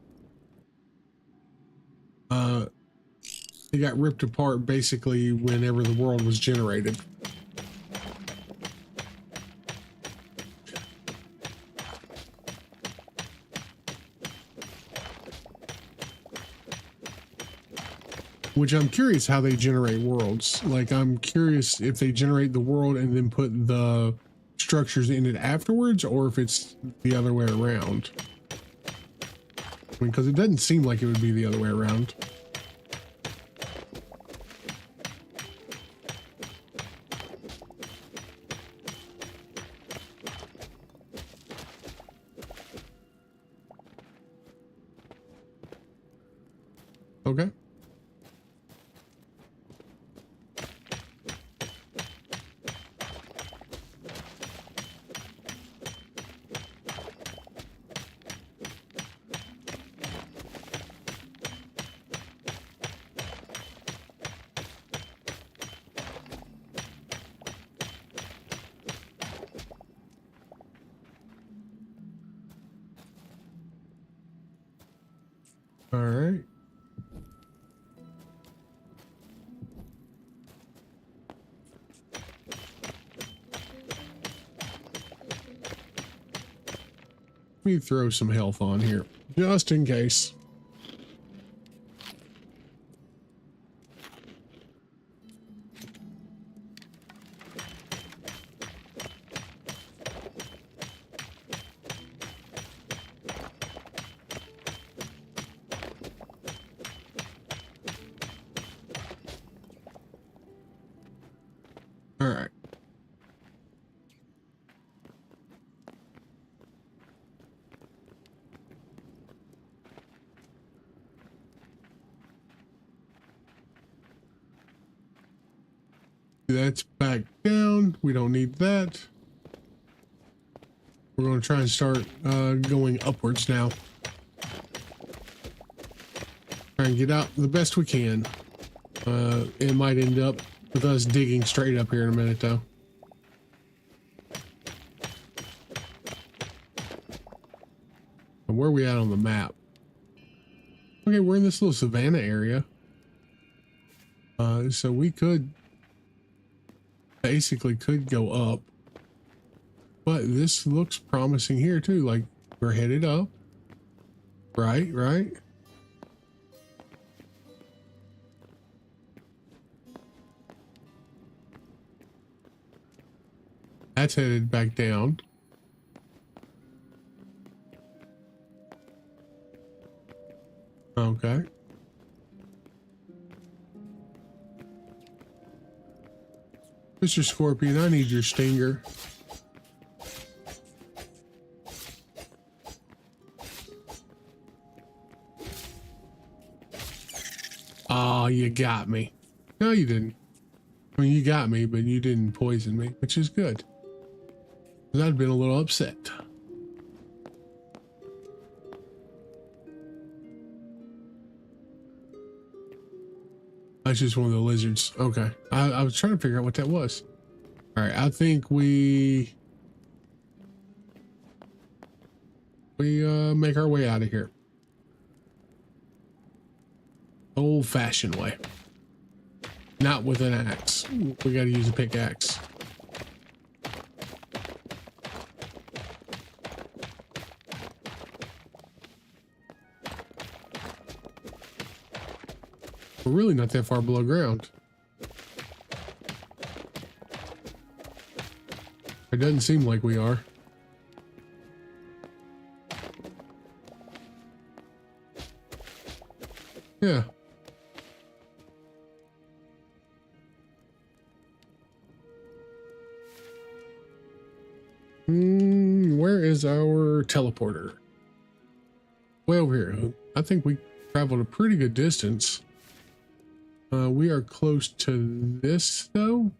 It got ripped apart basically whenever the world was generated. Which I'm curious how they generate worlds. Like, I'm curious if they generate the world and then put the structures in it afterwards, or if it's the other way around. I mean, because it doesn't seem like it would be the other way around. Okay. All right. Let me throw some health on here, just in case. All right. That's back down. We don't need that. We're going to try and start going upwards now. Try and get out the best we can. It might end up with us digging straight up here in a minute, though. And where are we at on the map? Okay, we're in this little savanna area. So we could basically go up. But this looks promising here too. Like, we're headed up. Right, right. That's headed back down. Okay. Mr. Scorpion, I need your stinger. Oh, you got me. No, you didn't. I mean, you got me, but you didn't poison me, which is good. 'Cause I'd been a little upset. That's just one of the lizards. Okay. I was trying to figure out what that was. All right. I think we make our way out of here. Old-fashioned way. Not with an axe. We got to use a pickaxe. We're really not that far below ground. It doesn't seem like we are. Yeah. is our teleporter. Way over here. I think we traveled a pretty good distance. We are close to this, though.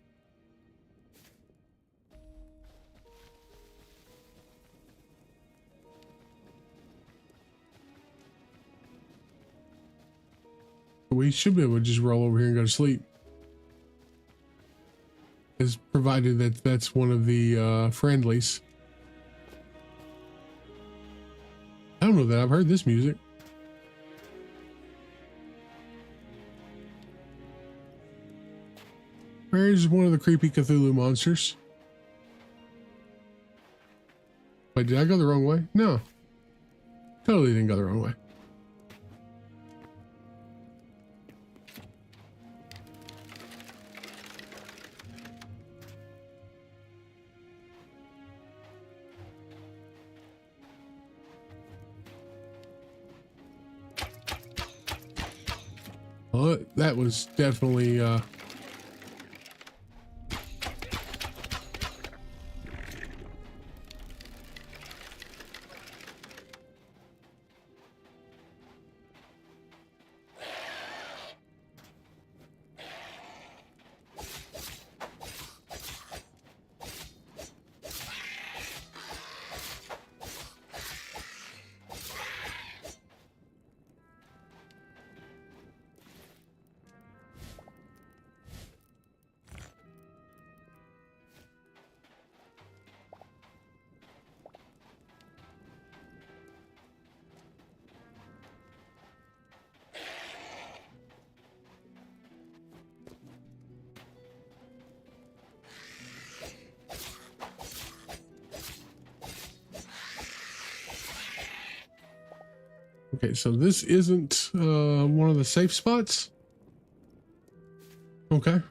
We should be able to just roll over here and go to sleep. As provided that that's one of the friendlies. I don't know that I've heard this music. Where's one of the creepy Cthulhu monsters? Wait, did I go the wrong way? No. Totally didn't go the wrong way. Well, that was definitely okay, so this isn't one of the safe spots? Okay.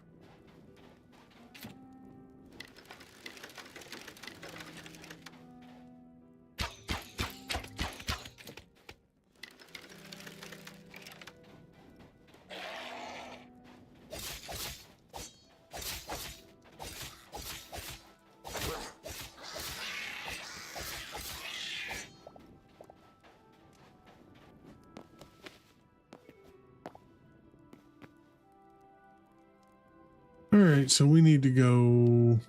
All right, so we need to go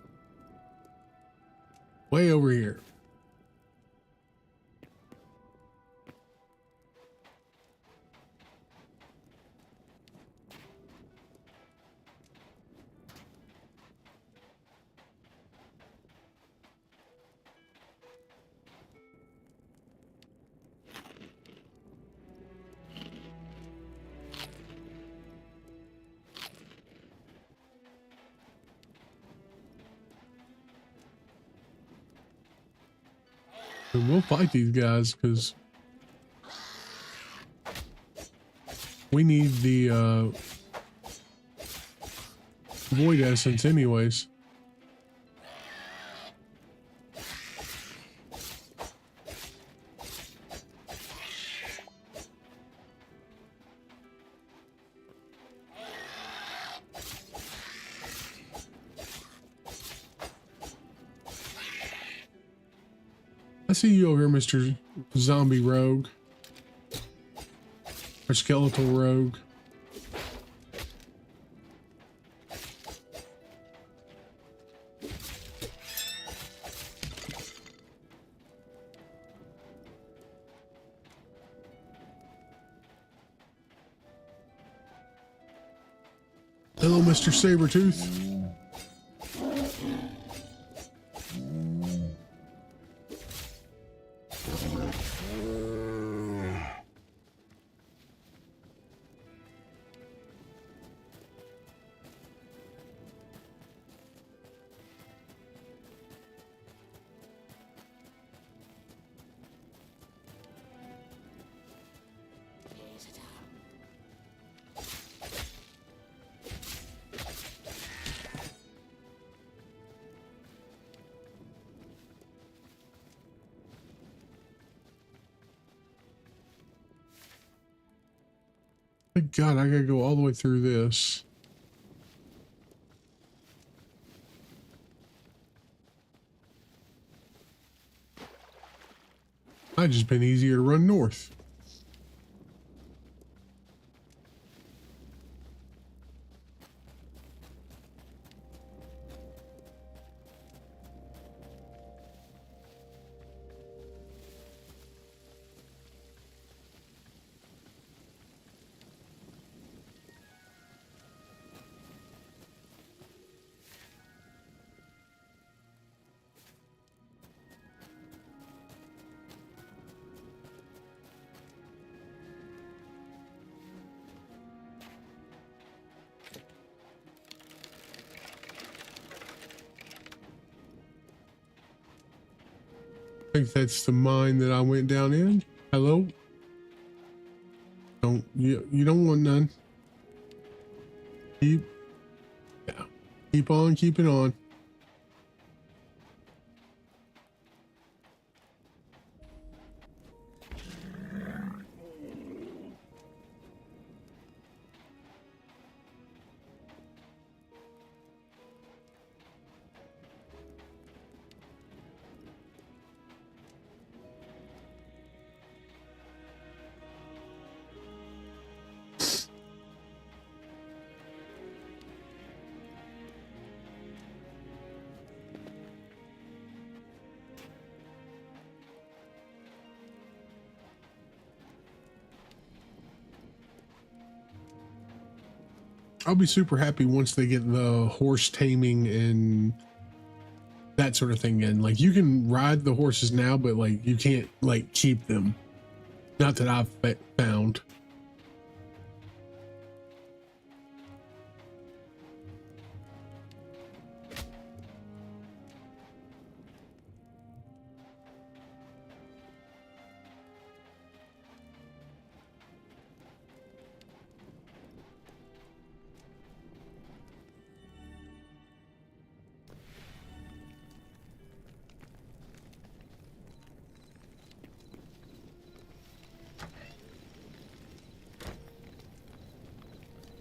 way over here. And we'll fight these guys because we need the void essence anyways. I see you over here, Mr. Zombie Rogue. Or Skeletal Rogue. Hello, Mr. Sabretooth. God, I gotta go all the way through this. I'd just been easier to run north. I think that's the mine that I went down in. Hello? Don't you don't want none. Keep on keeping on. I'll be super happy once they get the horse taming and that sort of thing in. Like, you can ride the horses now, but like you can't like keep them. Not that I've found.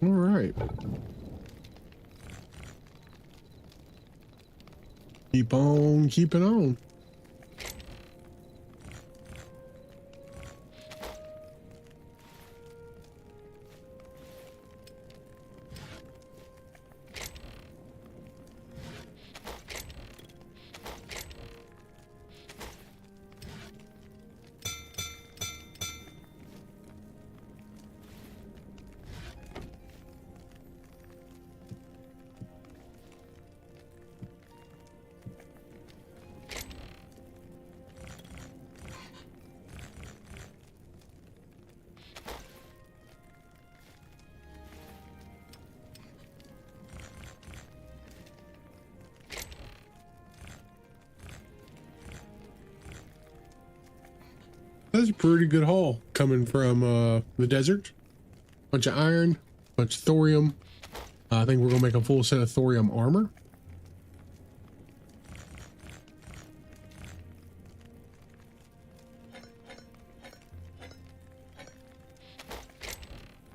All right. Keep on keeping on. That's a pretty good haul coming from the desert. Bunch of iron, bunch of thorium. I think we're gonna make a full set of thorium armor.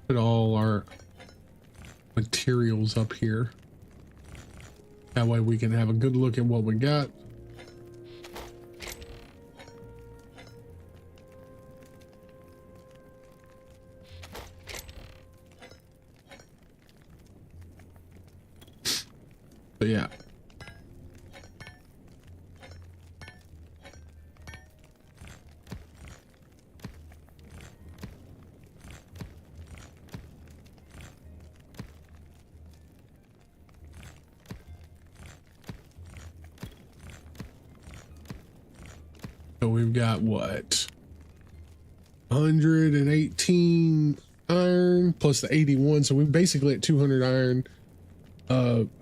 Put all our materials up here. That way we can have a good look at what we got. But yeah. So we've got what? 118 iron plus the 81. So we're basically at 200 iron.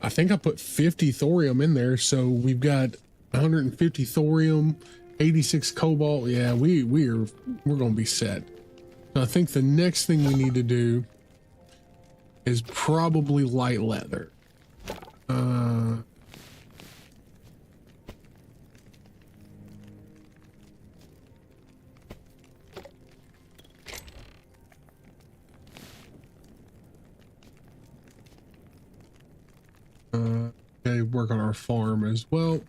I think I put 50 thorium in there, so we've got 150 thorium, 86 cobalt. Yeah, we're gonna be set. So I think the next thing we need to do is probably light leather. Okay, work on our farm as well.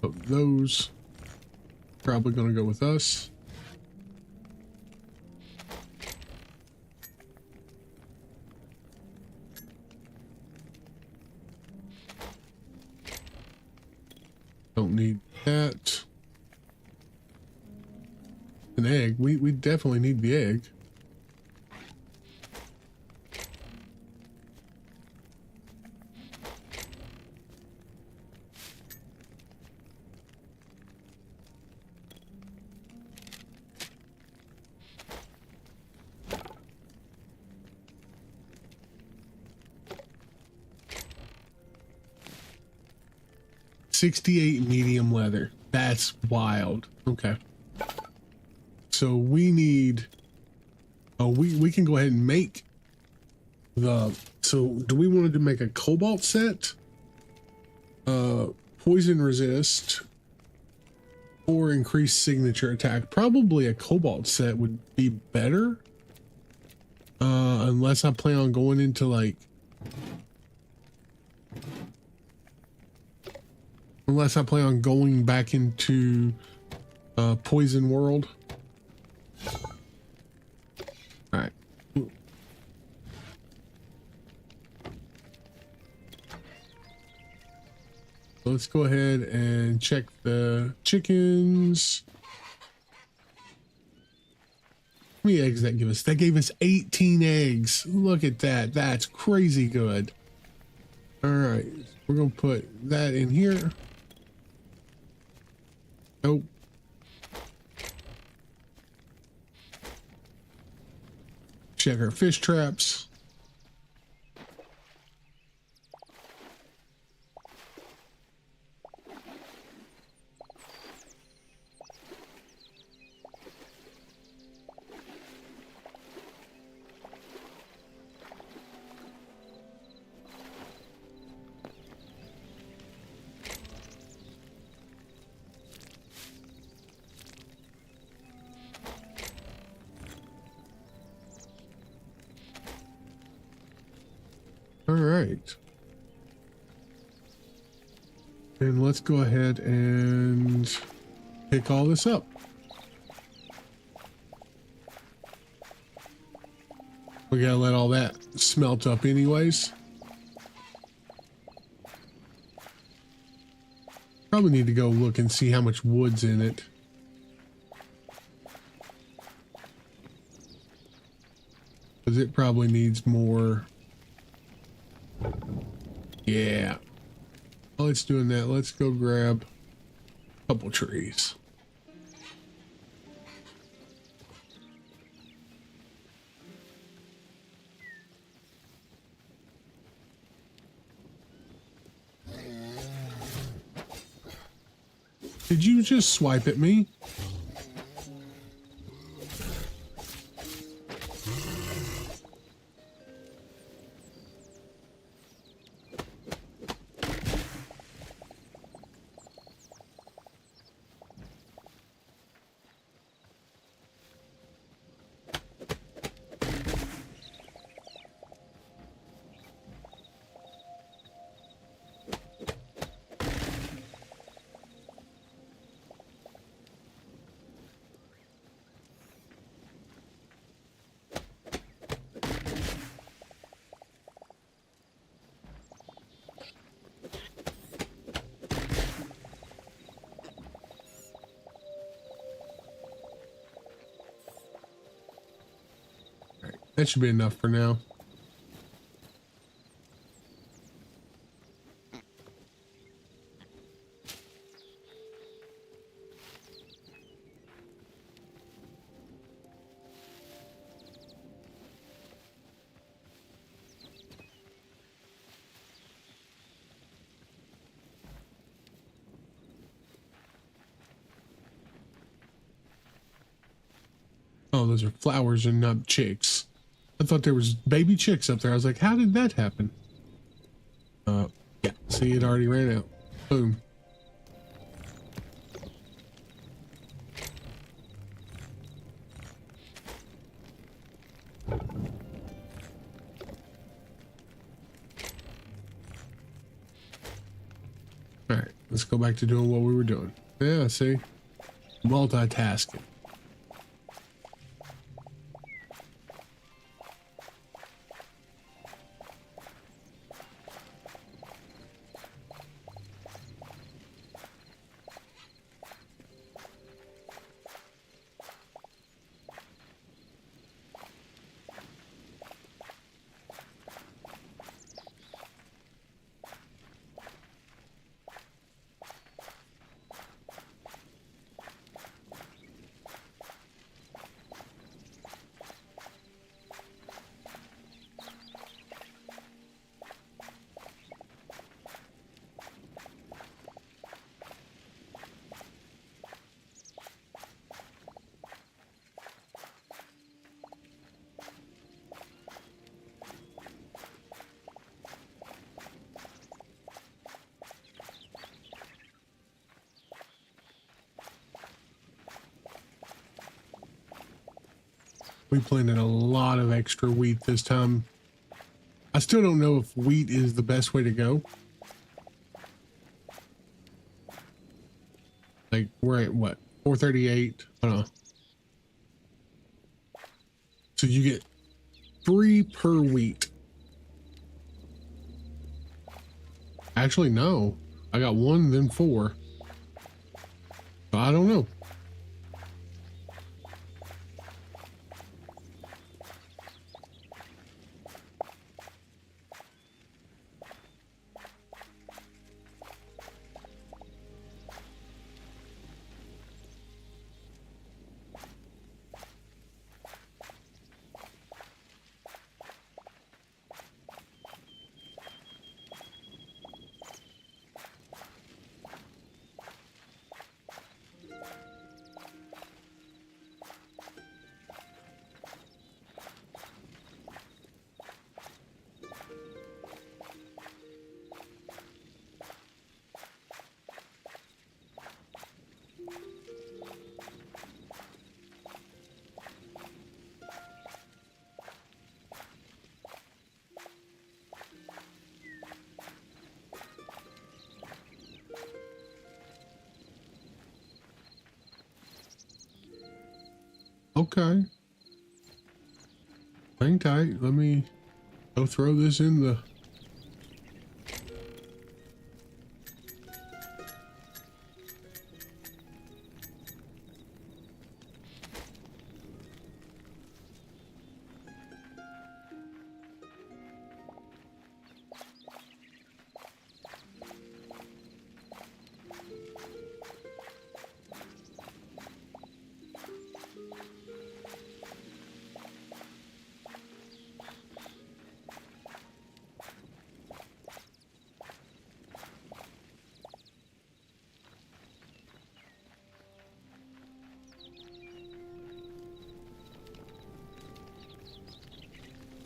But those probably going to go with us. Don't need that. An egg. We definitely need the egg. $68 medium leather. That's wild. Okay. So we need, oh, we can go ahead and make the, so do we want to make a cobalt set? Poison resist or increased signature attack. Probably a cobalt set would be better. Unless I plan on going into like, unless I plan on going back into Poison World. All right. Let's go ahead and check the chickens. How many eggs that give us? That gave us 18 eggs. Look at that. That's crazy good. All right. We're going to put that in here. Nope. Check our fish traps. All right. And let's go ahead and pick all this up. We gotta let all that smelt up anyways. Probably need to go look and see how much wood's in it. Because it probably needs more. Yeah. While it's doing that, let's go grab a couple trees. Did you just swipe at me? That should be enough for now. Oh, those are flowers and not chicks. I thought there was baby chicks up there. I was like, how did that happen? Yeah, see, it already ran out. Boom. All right, let's go back to doing what we were doing. Yeah, see? Multitasking. We planted a lot of extra wheat this time. I still don't know if wheat is the best way to go. Like we're at what, 438? I don't know. So you get 3 per wheat. Actually, no. I got 1, then 4. So I don't know. Okay. Hang tight. Let me go throw this in the...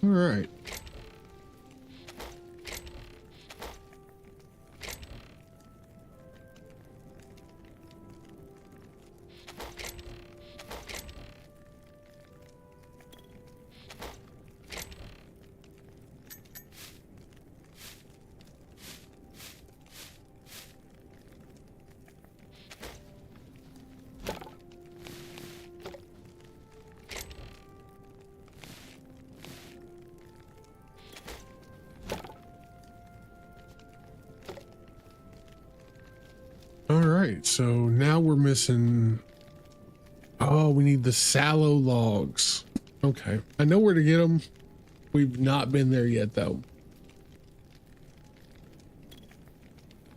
All right. All right, so now we're missing... Oh, we need the sallow logs. Okay, I know where to get them. We've not been there yet, though.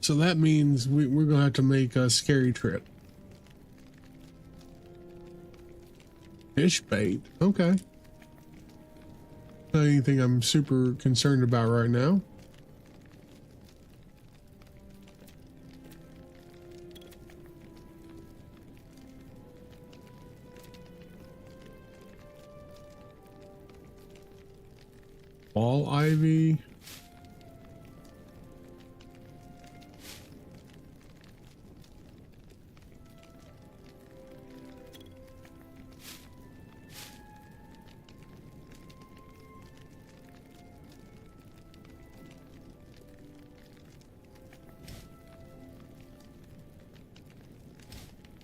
So that means we're gonna have to make a scary trip. Fish bait, okay. Not anything I'm super concerned about right now. Wall ivy.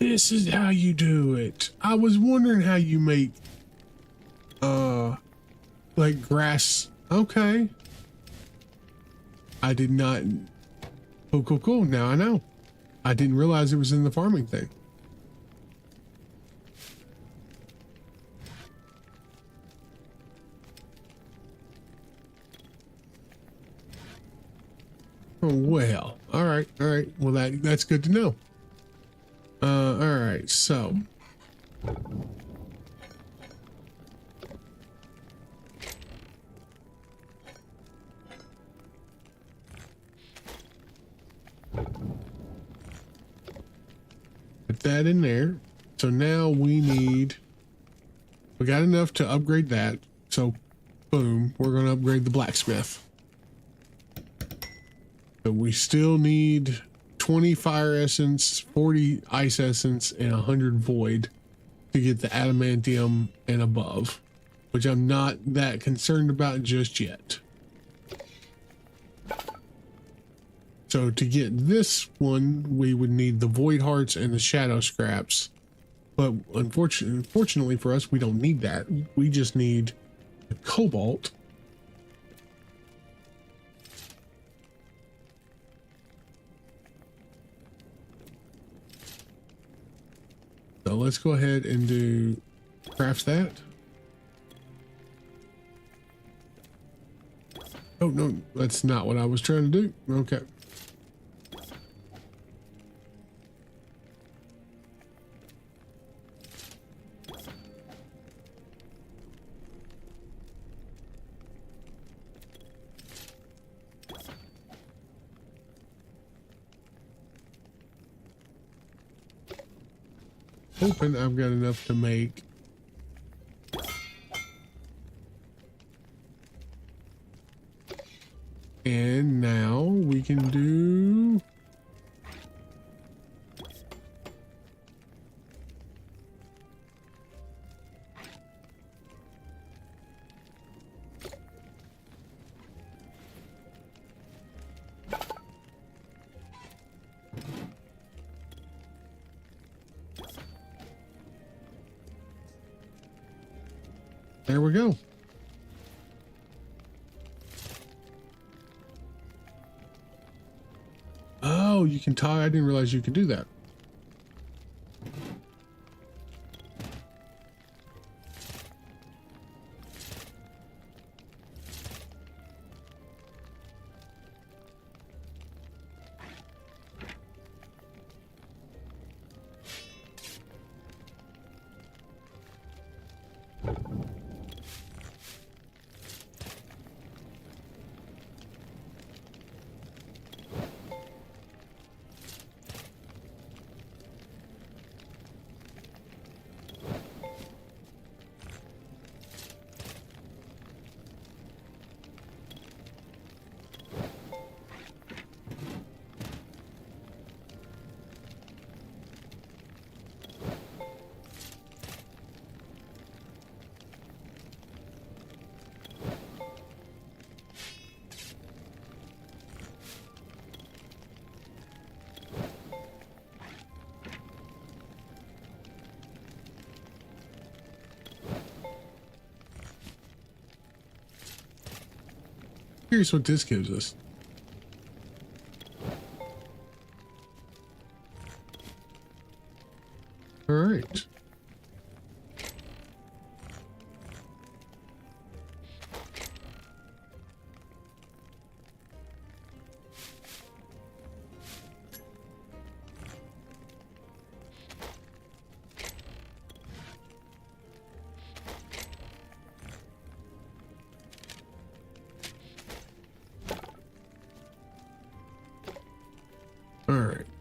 This is how you do it. I was wondering how you make like grass. Okay. I did not. Cool. Now I know. I didn't realize it was in the farming thing. Oh, well, all right. Well, that's good to know. All right, so put that in there. So now we got enough to upgrade that. So boom, we're going to upgrade the blacksmith. But we still need 20 fire essence, 40 ice essence, and 100 void to get the adamantium and above, which I'm not that concerned about just yet. So to get this one, we would need the void hearts and the shadow scraps. But unfortunately for us, we don't need that. We just need the cobalt. So let's go ahead and do craft that. Oh no, that's not what I was trying to do. Okay. Hoping I've got enough to make and now we can do there we go. Oh, you can tie. I didn't realize you could do that. Here's what this gives us. All right.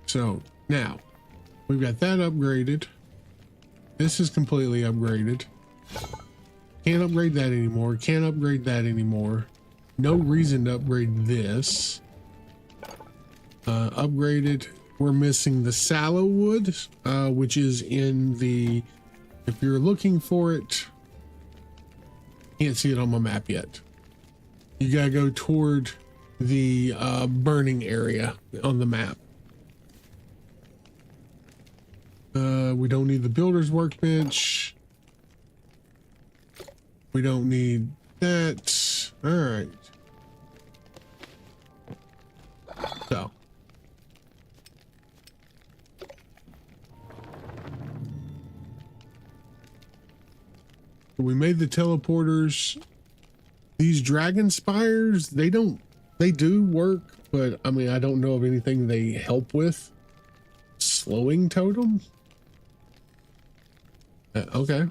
So now we've got that upgraded. This is completely upgraded. Can't upgrade that anymore. Can't upgrade that anymore. No reason to upgrade this. Upgraded. We're missing the sallow wood, which is in the, if you're looking for it, can't see it on my map yet. You gotta go toward the burning area on the map. We don't need the builder's workbench. We don't need that. All right. So. We made the teleporters. These dragon spires, they do work, but I mean, I don't know of anything they help with. Slowing totem? Okay.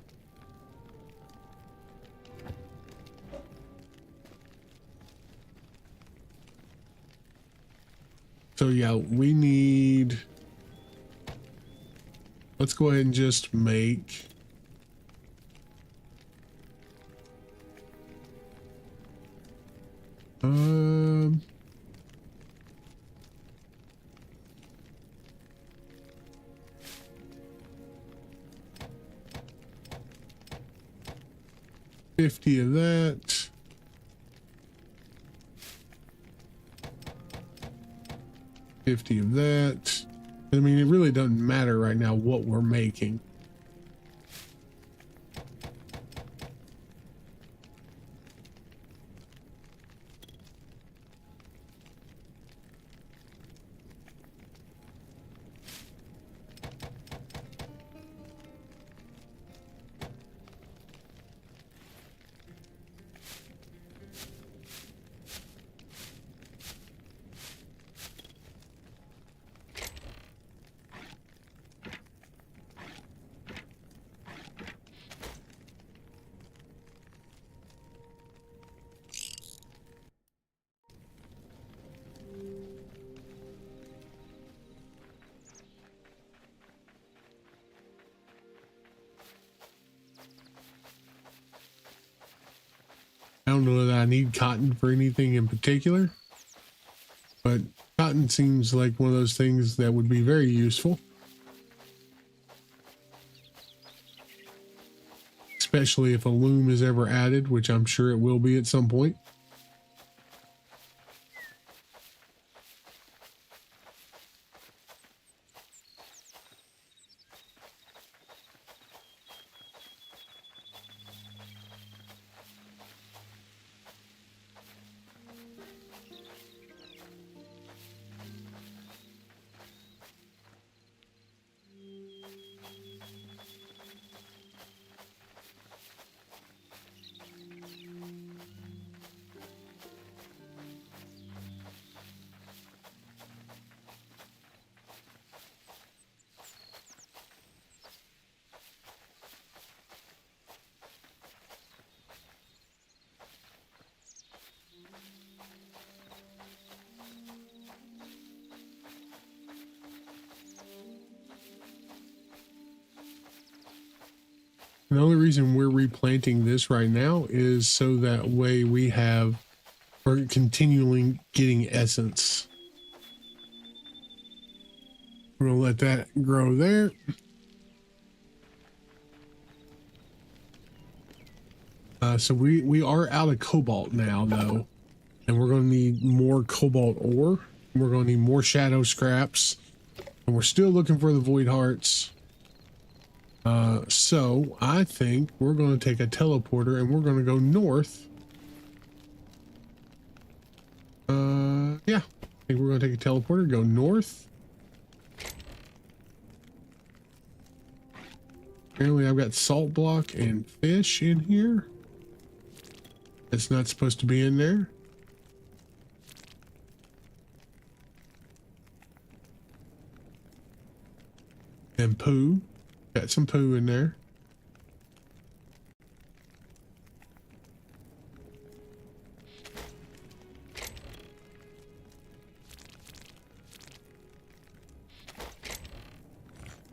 So yeah, we need, let's go ahead and just make um 50 of that. $50 of that. I mean, it really doesn't matter right now what we're making. I don't know that I need cotton for anything in particular, but cotton seems like one of those things that would be very useful. Especially if a loom is ever added, which I'm sure it will be at some point. The only reason we're replanting this right now is so that way we're continually getting essence. We're gonna let that grow there. So we are out of cobalt now though, and we're gonna need more cobalt ore. We're gonna need more shadow scraps, and we're still looking for the void hearts. So I think we're going to take a teleporter and we're going to go north. Yeah, I think we're going to take a teleporter, go north. Apparently I've got salt block and fish in here. It's not supposed to be in there. And poo. Got some poo in there.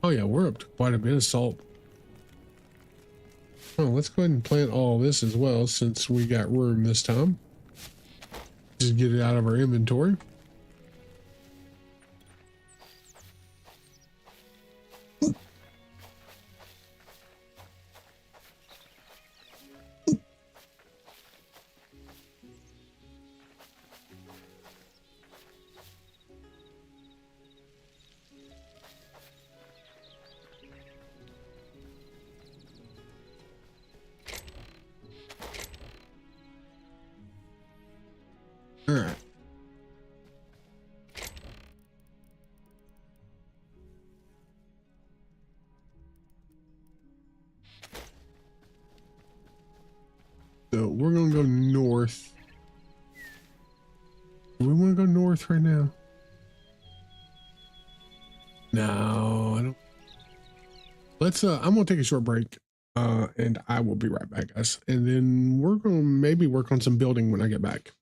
Oh yeah, we're up to quite a bit of salt. Oh, let's go ahead and plant all this as well since we got room this time. Just get it out of our inventory. All right. So we're gonna go north. Do we want to go north right now? No, I don't. Let's I'm gonna take a short break. And I will be right back, guys. And then we're gonna maybe work on some building when I get back.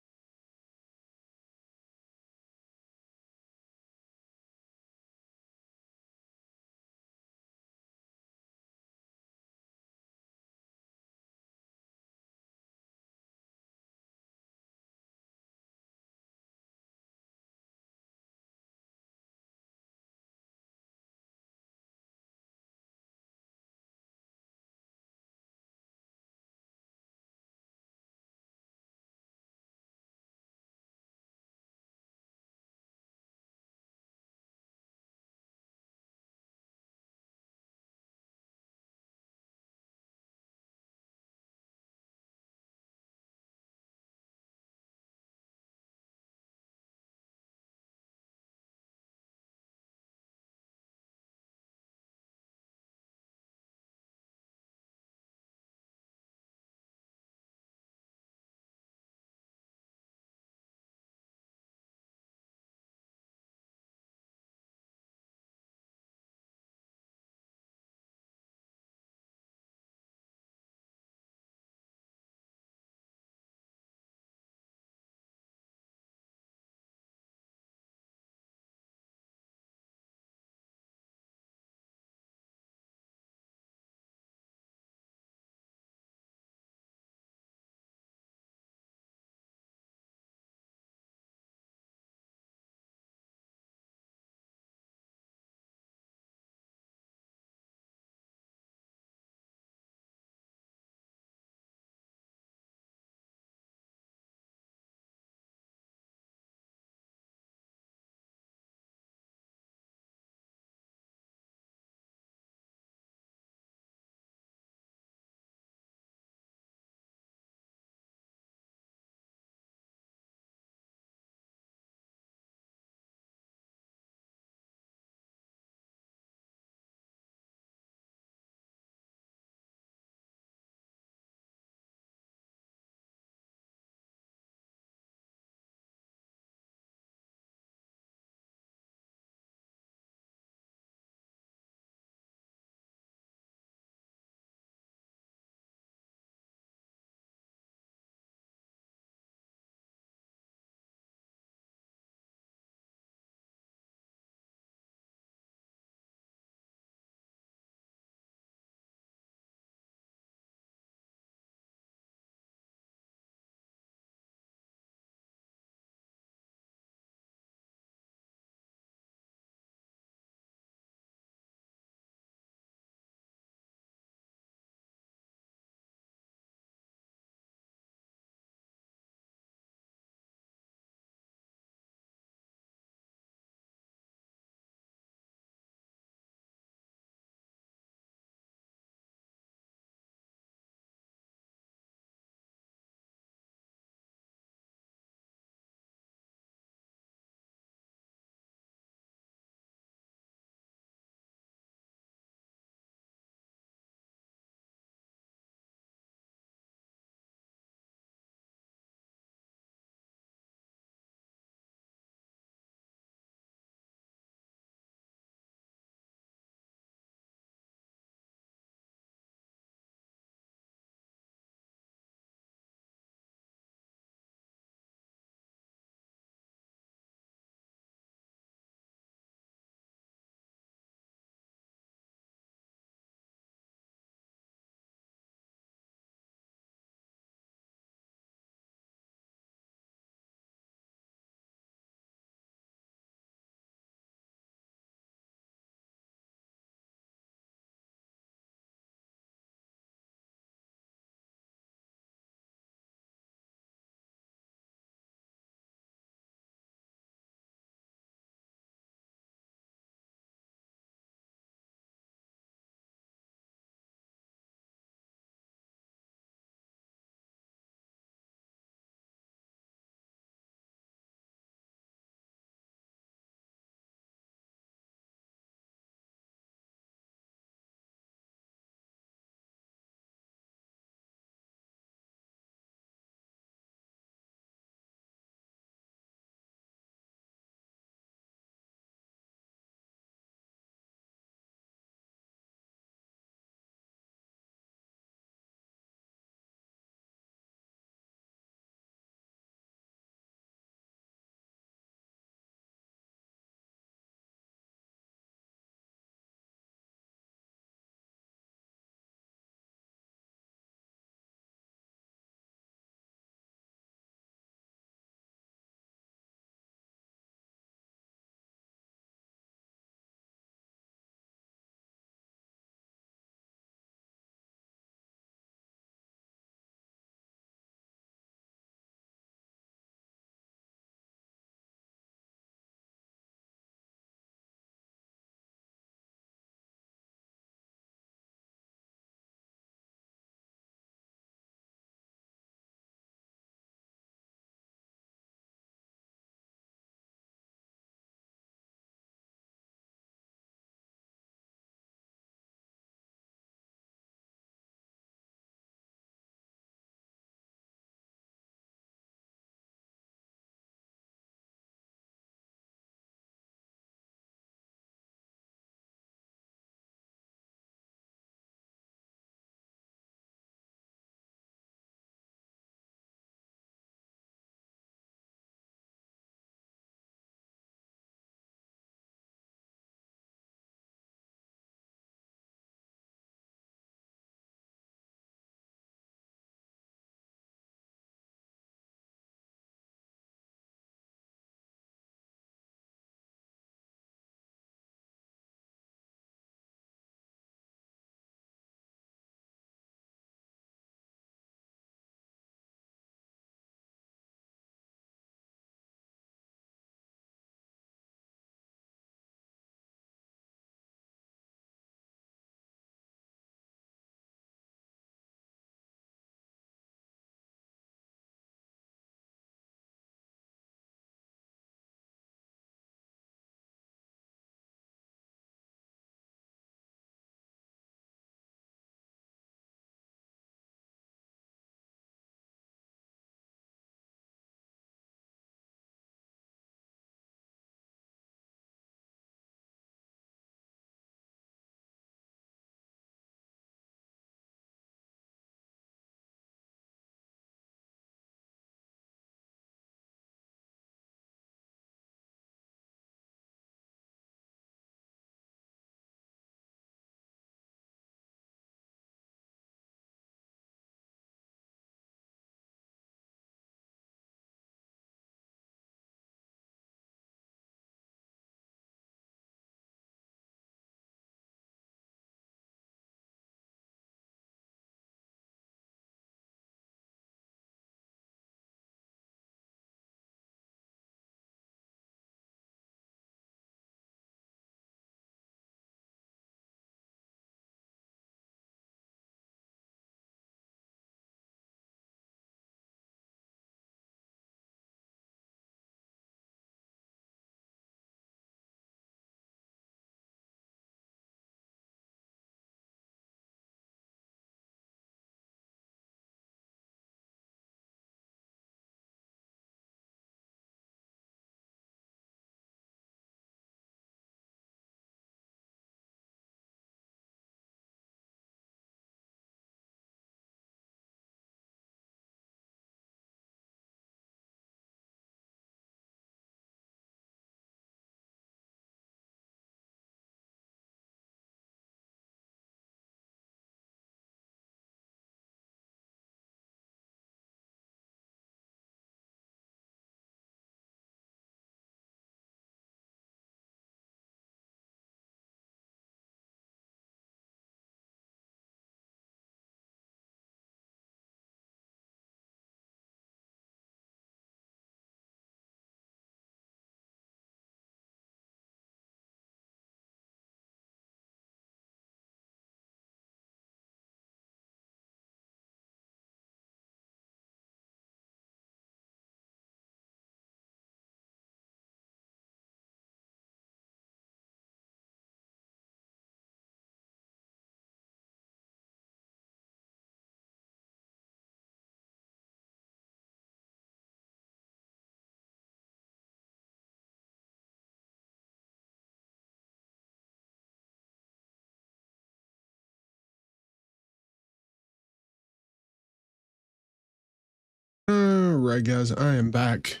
right, guys, I am back.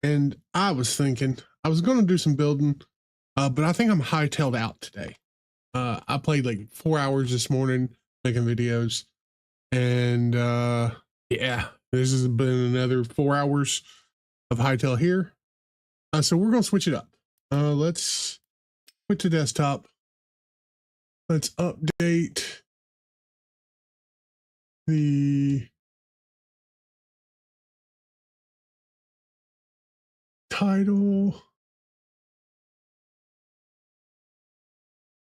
And I was thinking I was going to do some building, but I think I'm hightailed out today. I played like 4 hours this morning making videos, and yeah, this has been another 4 hours of hightail here. So we're going to switch it up. Let's quit to desktop. Let's update the title.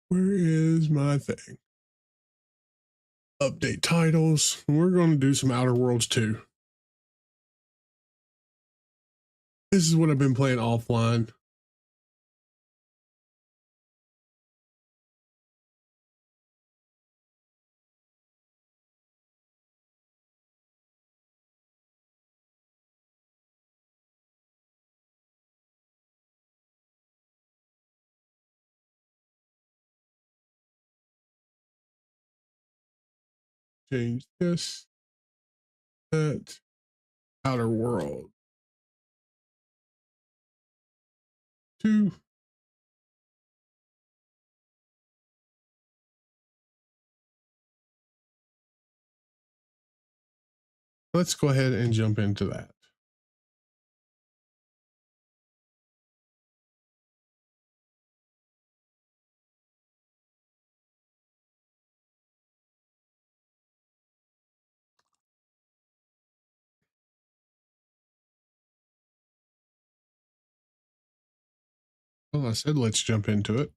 Where is my thing? Update titles. We're going to do some Outer Worlds 2. This is what I've been playing offline. Change this. That. Outer World 2. Let's go ahead and jump into that. Well, I said let's jump into it.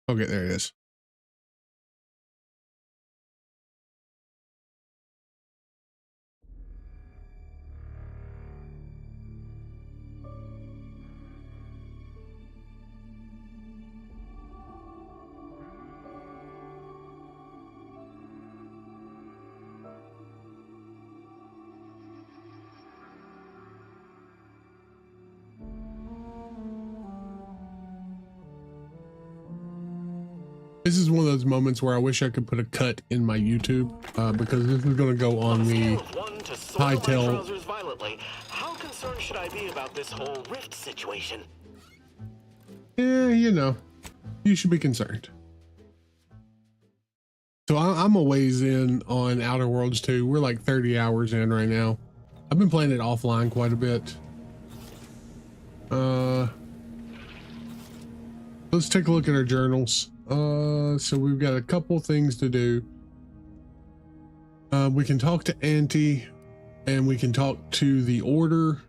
Okay, there it is. This is one of those moments where I wish I could put a cut in my YouTube because this is going to go on the hightail. How concerned should I be about this whole rift situation? Yeah, you know, you should be concerned. So I'm a ways in on Outer Worlds 2. We're like 30 hours in right now. I've been playing it offline quite a bit. Let's take a look at our journals. So we've got a couple things to do. We can talk to Auntie, and we can talk to the Order,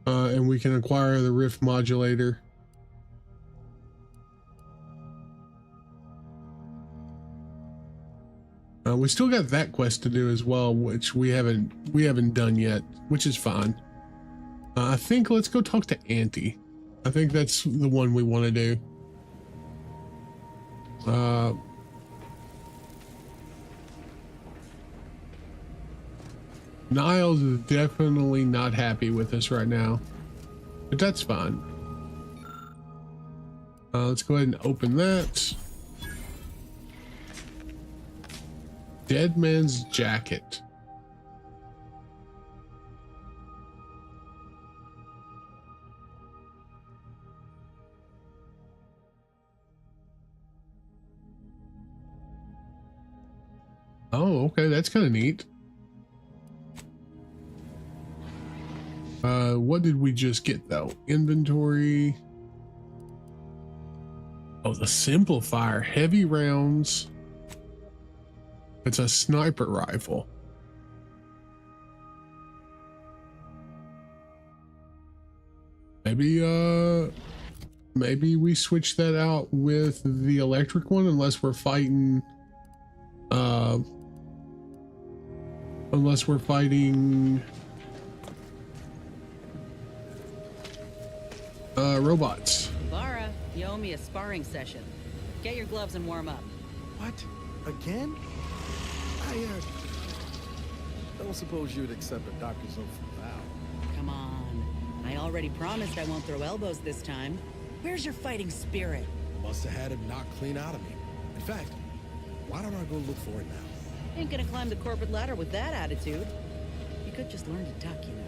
and we can acquire the Rift Modulator. We still got that quest to do as well, which we haven't done yet, which is fine. I think let's go talk to Auntie. I think that's the one we want to do. Niles is definitely not happy with us right now, but that's fine. Let's go ahead and open that. Dead Man's Jacket. Oh, okay, that's kind of neat. What did we just get though? Inventory. Oh, the Simplifier, heavy rounds. It's a sniper rifle. Maybe we switch that out with the electric one, unless we're fighting robots. Lara, you owe me a sparring session. Get your gloves and warm up. What? Again? I don't suppose you'd accept a doctor's oath from Val. Come on. I already promised I won't throw elbows this time. Where's your fighting spirit? Must have had it knocked clean out of me. In fact, why don't I go look for it now? Ain't gonna climb the corporate ladder with that attitude. You could just learn to duck, you know.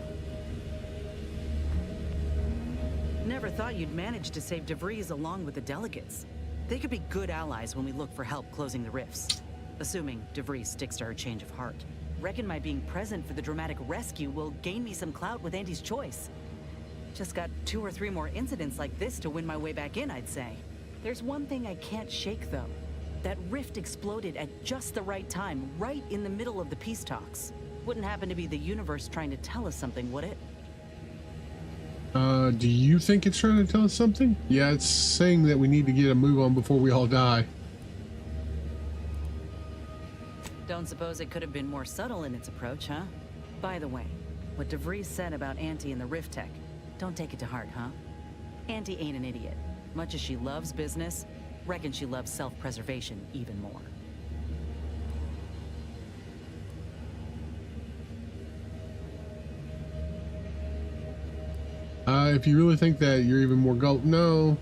Never thought you'd manage to save DeVries along with the delegates. They could be good allies when we look for help closing the rifts. Assuming DeVries sticks to her change of heart. Reckon my being present for the dramatic rescue will gain me some clout with Auntie's choice. Just got 2 or 3 more incidents like this to win my way back in, I'd say. There's one thing I can't shake, though. That rift exploded at just the right time, right in the middle of the peace talks. Wouldn't happen to be the universe trying to tell us something, would it? Do you think it's trying to tell us something? Yeah, it's saying that we need to get a move on before we all die. Don't suppose it could have been more subtle in its approach, huh? By the way, what DeVries said about Auntie and the Rift Tech, don't take it to heart, huh? Auntie ain't an idiot. Much as she loves business, reckon she loves self-preservation even more. If you really think that, you're even more no.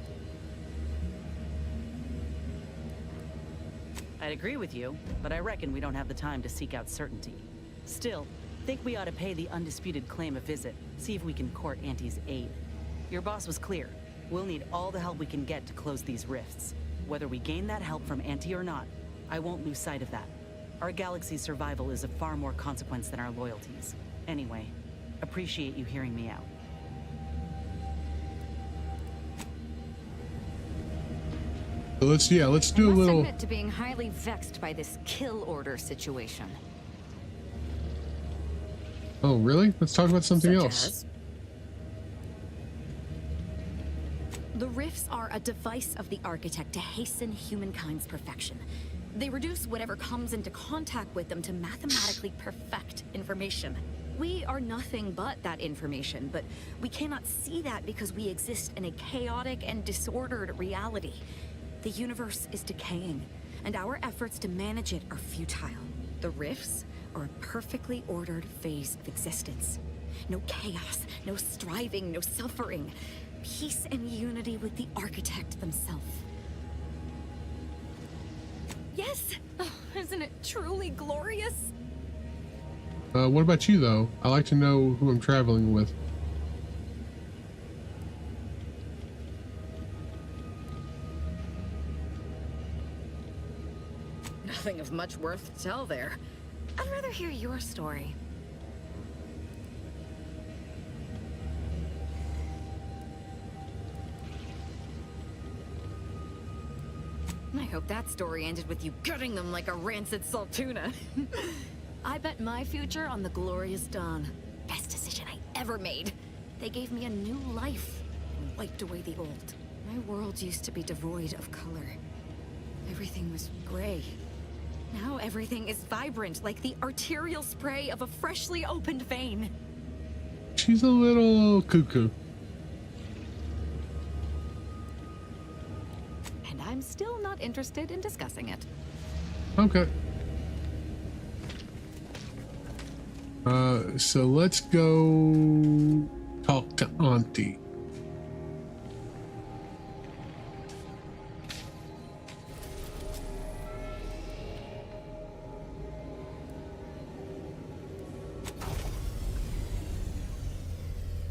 I'd agree with you, but I reckon we don't have the time to seek out certainty. Still, think we ought to pay the undisputed claim a visit, see if we can court Auntie's aid. Your boss was clear. We'll need all the help we can get to close these rifts. Whether we gain that help from Auntie or not, I won't lose sight of that. Our galaxy's survival is of far more consequence than our loyalties. Anyway, appreciate you hearing me out. Let's do a I must little. admit to being highly vexed by this kill order situation. Oh, really? Let's talk about something Such else. as? The rifts are a device of the Architect to hasten humankind's perfection. They reduce whatever comes into contact with them to mathematically perfect information. We are nothing but that information, but we cannot see that because we exist in a chaotic and disordered reality. The universe is decaying, and our efforts to manage it are futile. The rifts are a perfectly ordered phase of existence. No chaos, no striving, no suffering. Peace and unity with the Architect themselves. Yes! Oh, isn't it truly glorious? What about you, though? I like to know who I'm traveling with. Nothing of much worth to tell there. I'd rather hear your story. I hope that story ended with you gutting them like a rancid salt tuna. I bet my future on the Glorious Dawn. Best decision I ever made. They gave me a new life and wiped away the old. My world used to be devoid of color. Everything was gray. Now everything is vibrant, like the arterial spray of a freshly opened vein. She's a little cuckoo. And I'm still not interested in discussing it. Okay. So let's go talk to Auntie.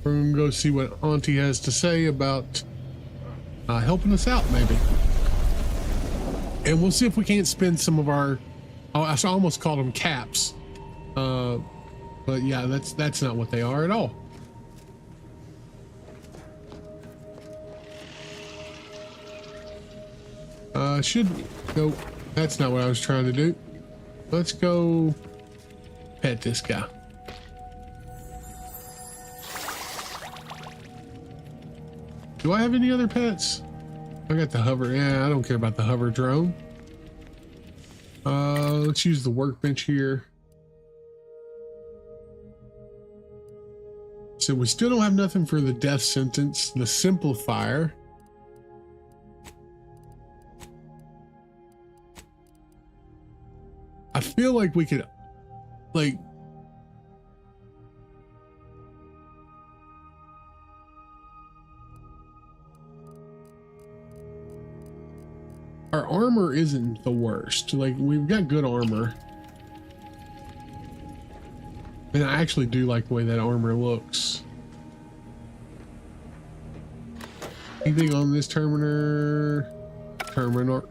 We're gonna go see what Auntie has to say about helping us out, maybe. And we'll see if we can't spend some of our, oh, I almost called them caps. But yeah, that's not what they are at all. Nope, that's not what I was trying to do. Let's go pet this guy. Do I have any other pets? I got the hover. Yeah, I don't care about the hover drone. Let's use the workbench here. So we still don't have nothing for the death sentence, the simplifier. I feel like we could, like, our armor isn't the worst. Like, we've got good armor. And I actually do like the way that armor looks. Anything on this terminal? Terminal.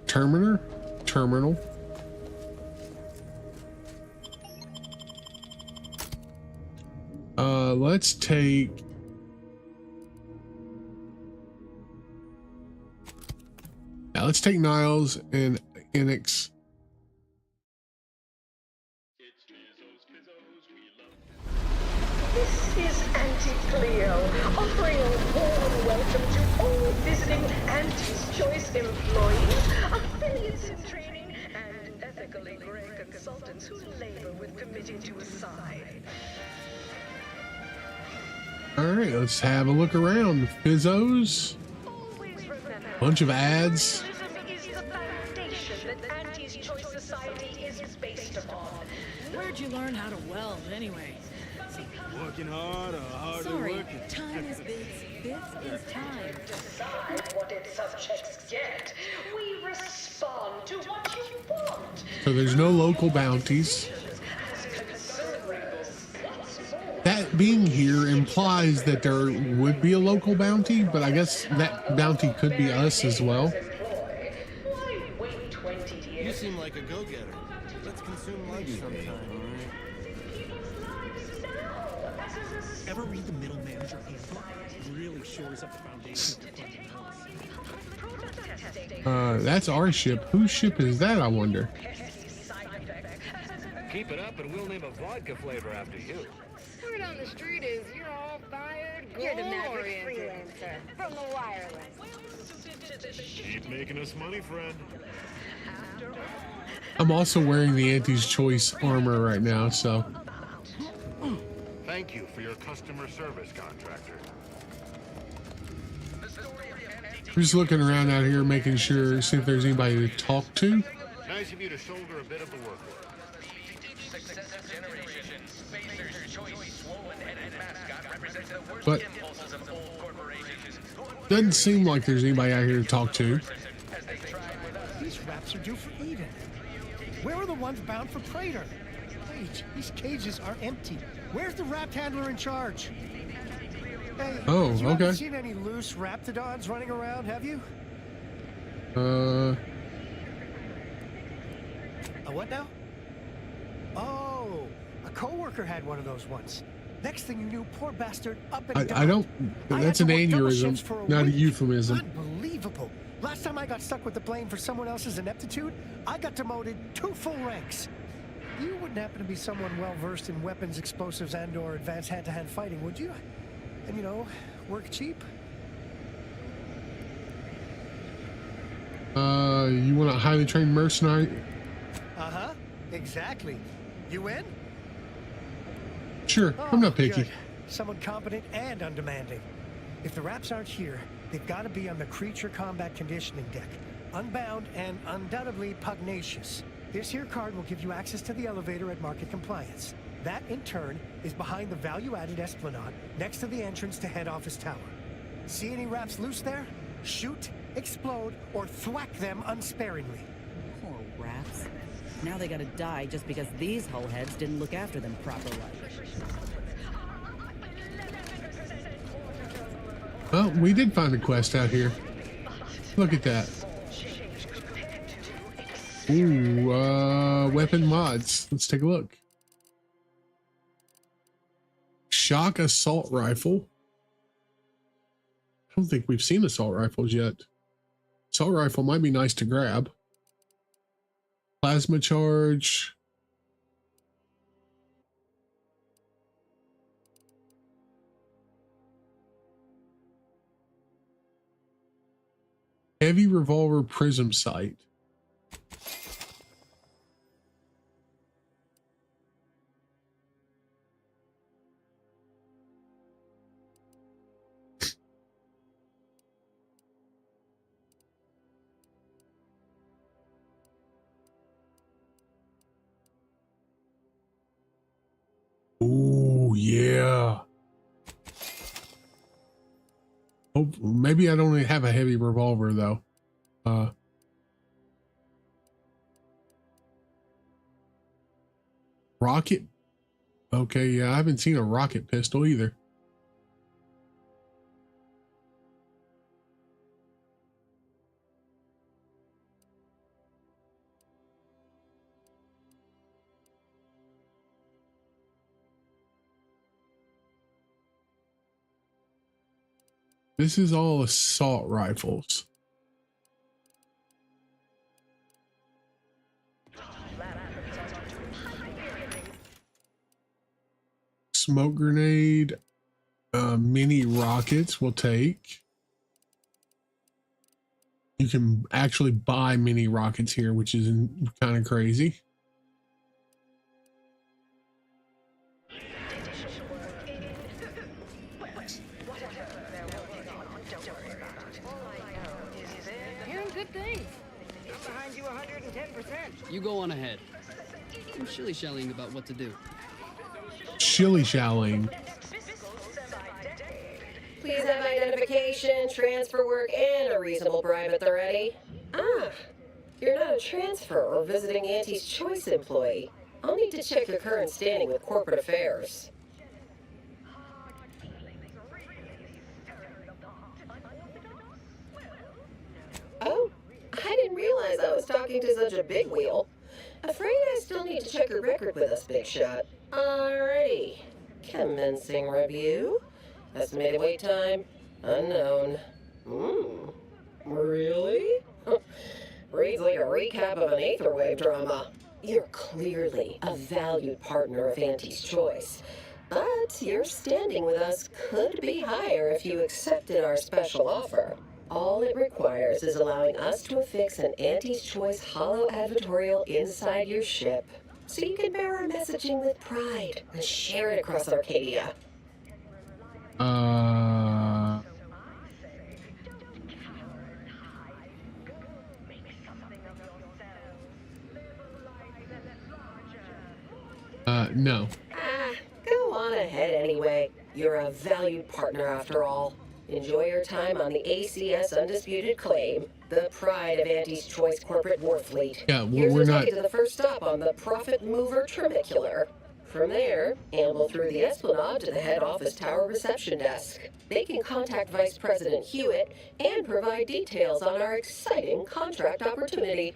Let's take. Yeah, let's take Niles and Enix. This is Auntie Cleo, offering a warm welcome to all visiting Auntie's Choice employees, affiliates in training, and ethically gray consultants who labor with committing to a side. All right, let's have a look around. Fizzos, Always remember, bunch of ads. capitalism is the foundation that Auntie's Choice Society is based upon. Where'd you learn how to weld, anyway? Working hard or hardly Sorry, working? time is bits. Bits is time. Decide what its subjects get. We respond to what you want. So there's no local bounties. That being here implies that there would be a local bounty, but I guess that bounty could be us as well. Why wait 20 You years? seem like a go-getter. Let's consume lunch sometime, alright? Ever read the Middle Manager Handbook? It really shores up the foundation of your company. That's our ship. Whose ship is that, I wonder? Keep it up and we'll name a vodka flavor after you. Word on the street is you're all fired, You're the maverick goal-oriented. freelancer. From the wireless. Keep making us money, friend. I'm also wearing the Auntie's Choice armor right now, so Thank you for your customer service, contractor. I'm just looking around out here, making sure, see if there's anybody to talk to. Nice of you to shoulder a bit of the workload. But doesn't seem like there's anybody out here to talk to. These wraps are due for Eden. Where are the ones bound for Praetor? Paige, these cages are empty. Where's the wrap handler in charge? Hey, Oh, you okay. haven't seen any loose raptidons running around, have you? Uh, A what now? Oh, a coworker had one of those once. Next thing you knew, poor bastard up and down. I don't. I That's had an to work double shifts for aneurysm, a not a week. euphemism. Unbelievable. Last time I got stuck with the blame for someone else's ineptitude, I got demoted 2 full ranks. You wouldn't happen to be someone well-versed in weapons, explosives, and/or advanced hand-to-hand fighting, would you? And, you know, work cheap? You want a highly trained mercenary? Uh-huh. Exactly. You in? Sure, I'm not picky. Good. Someone competent and undemanding. If the Raps aren't here, they've got to be on the creature combat conditioning deck. Unbound and undoubtedly pugnacious. This here card will give you access to the elevator at market compliance. That, in turn, is behind the value-added esplanade next to the entrance to head office tower. See any Raps loose there? Shoot, explode, or thwack them unsparingly. Poor rats. Now they gotta die just because these hullheads didn't look after them properly. Well, we did find a quest out here. Look at that. Ooh, weapon mods. Let's take a look. Shock assault rifle. I don't think we've seen assault rifles yet. Assault rifle might be nice to grab. Plasma charge. Heavy revolver prism sight. Ooh, yeah. Oh, maybe I don't have a heavy revolver though. Rocket Okay, yeah, I haven't seen a rocket pistol either. This is all assault rifles. Smoke grenade, mini rockets we'll take. You can actually buy mini rockets here, which is kind of crazy. Hearing good things. I'm behind you 110%. You go on ahead. I'm shilly-shallying about what to do. Shilly-shallying. Please have identification, transfer work, and a reasonable bribe at the ready. Ah, you're not a transfer or visiting Auntie's Choice employee. I'll need to check your current standing with corporate affairs. Oh, I didn't realize I was talking to such a big wheel. Afraid I still need to check your record with us, big shot. Alrighty. Commencing review. Estimated wait time, unknown. Really? Reads like a recap of an Aetherwave drama. You're clearly a valued partner of Auntie's Choice, but your standing with us could be higher if you accepted our special offer. All it requires is allowing us to affix an Auntie's Choice holo advertorial inside your ship, so you can bear our messaging with pride and share it across Arcadia. No. Go on ahead anyway. You're a valued partner after all. Enjoy your time on the ACS Undisputed Claim, the pride of Auntie's Choice corporate war fleet. Yeah, Here's we're a not. ticket to the first stop on the Profit Mover Trimicular. From there, amble through the Esplanade to the head office tower reception desk. They can contact Vice President Hewitt and provide details on our exciting contract opportunity.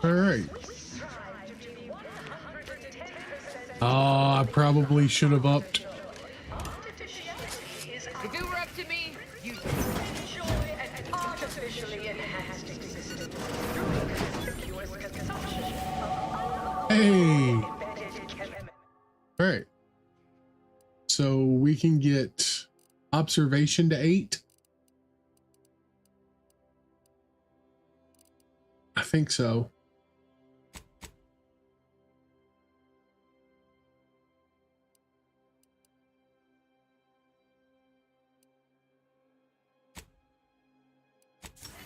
All right. Oh, I probably should have upped. If it were up to me, you'd enjoy an artificially enhanced existence through conspicuous consumption of Hey. embedded chemicals. All right. So we can get observation to 8. I think so.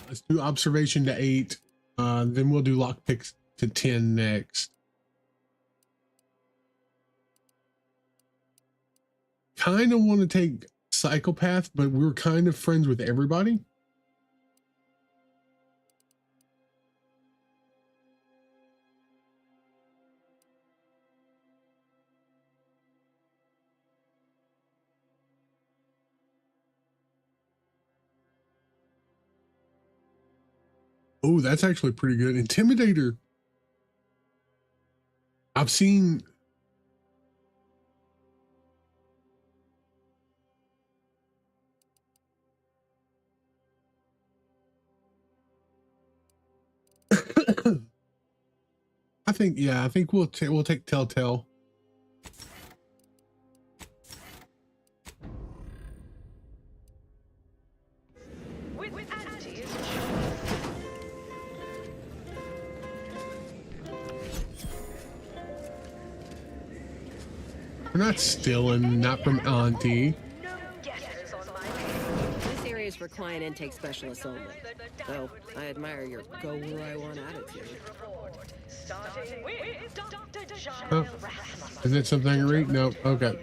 Let's do observation to 8. Then we'll do lockpicks to 10 next. Kind of want to take psychopath, but we're kind of friends with everybody. Oh, that's actually pretty good. Intimidator. I've seen. I think we'll take Telltale. We're not stealing, not from Auntie. This area is for client intake specialists only. Though I admire your go where I want attitude. Oh, is it something I can read? No. Okay.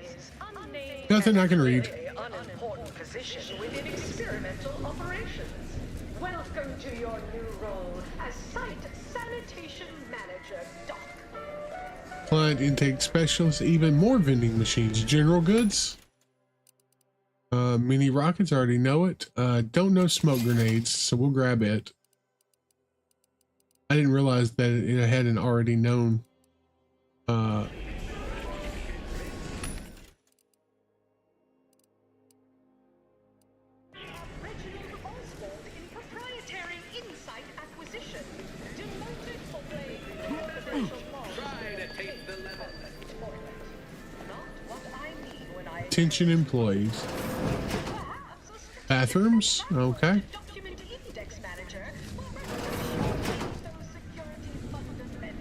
Nothing I can read. Unimportant position within experimental operations. Welcome to your new role as Site Sanitation Manager, Doc. Client intake specialist, even more vending machines. General goods. Mini rockets, I already know it. Don't know smoke grenades, so we'll grab it. I didn't realize that it had an already known Proprietary insight acquisition. Demoted for playing confidential Try to taste the level. Not what I mean when I attention employees. Bathrooms, okay. document index manager.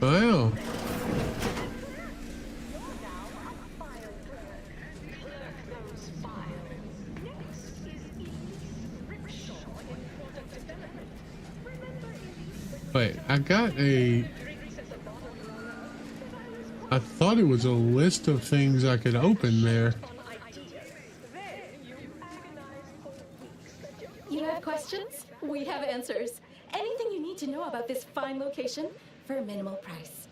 Wow. Wait, I thought it was a list of things I could open there. You have questions? We have answers. Anything you need to know about this fine location for a minimal price.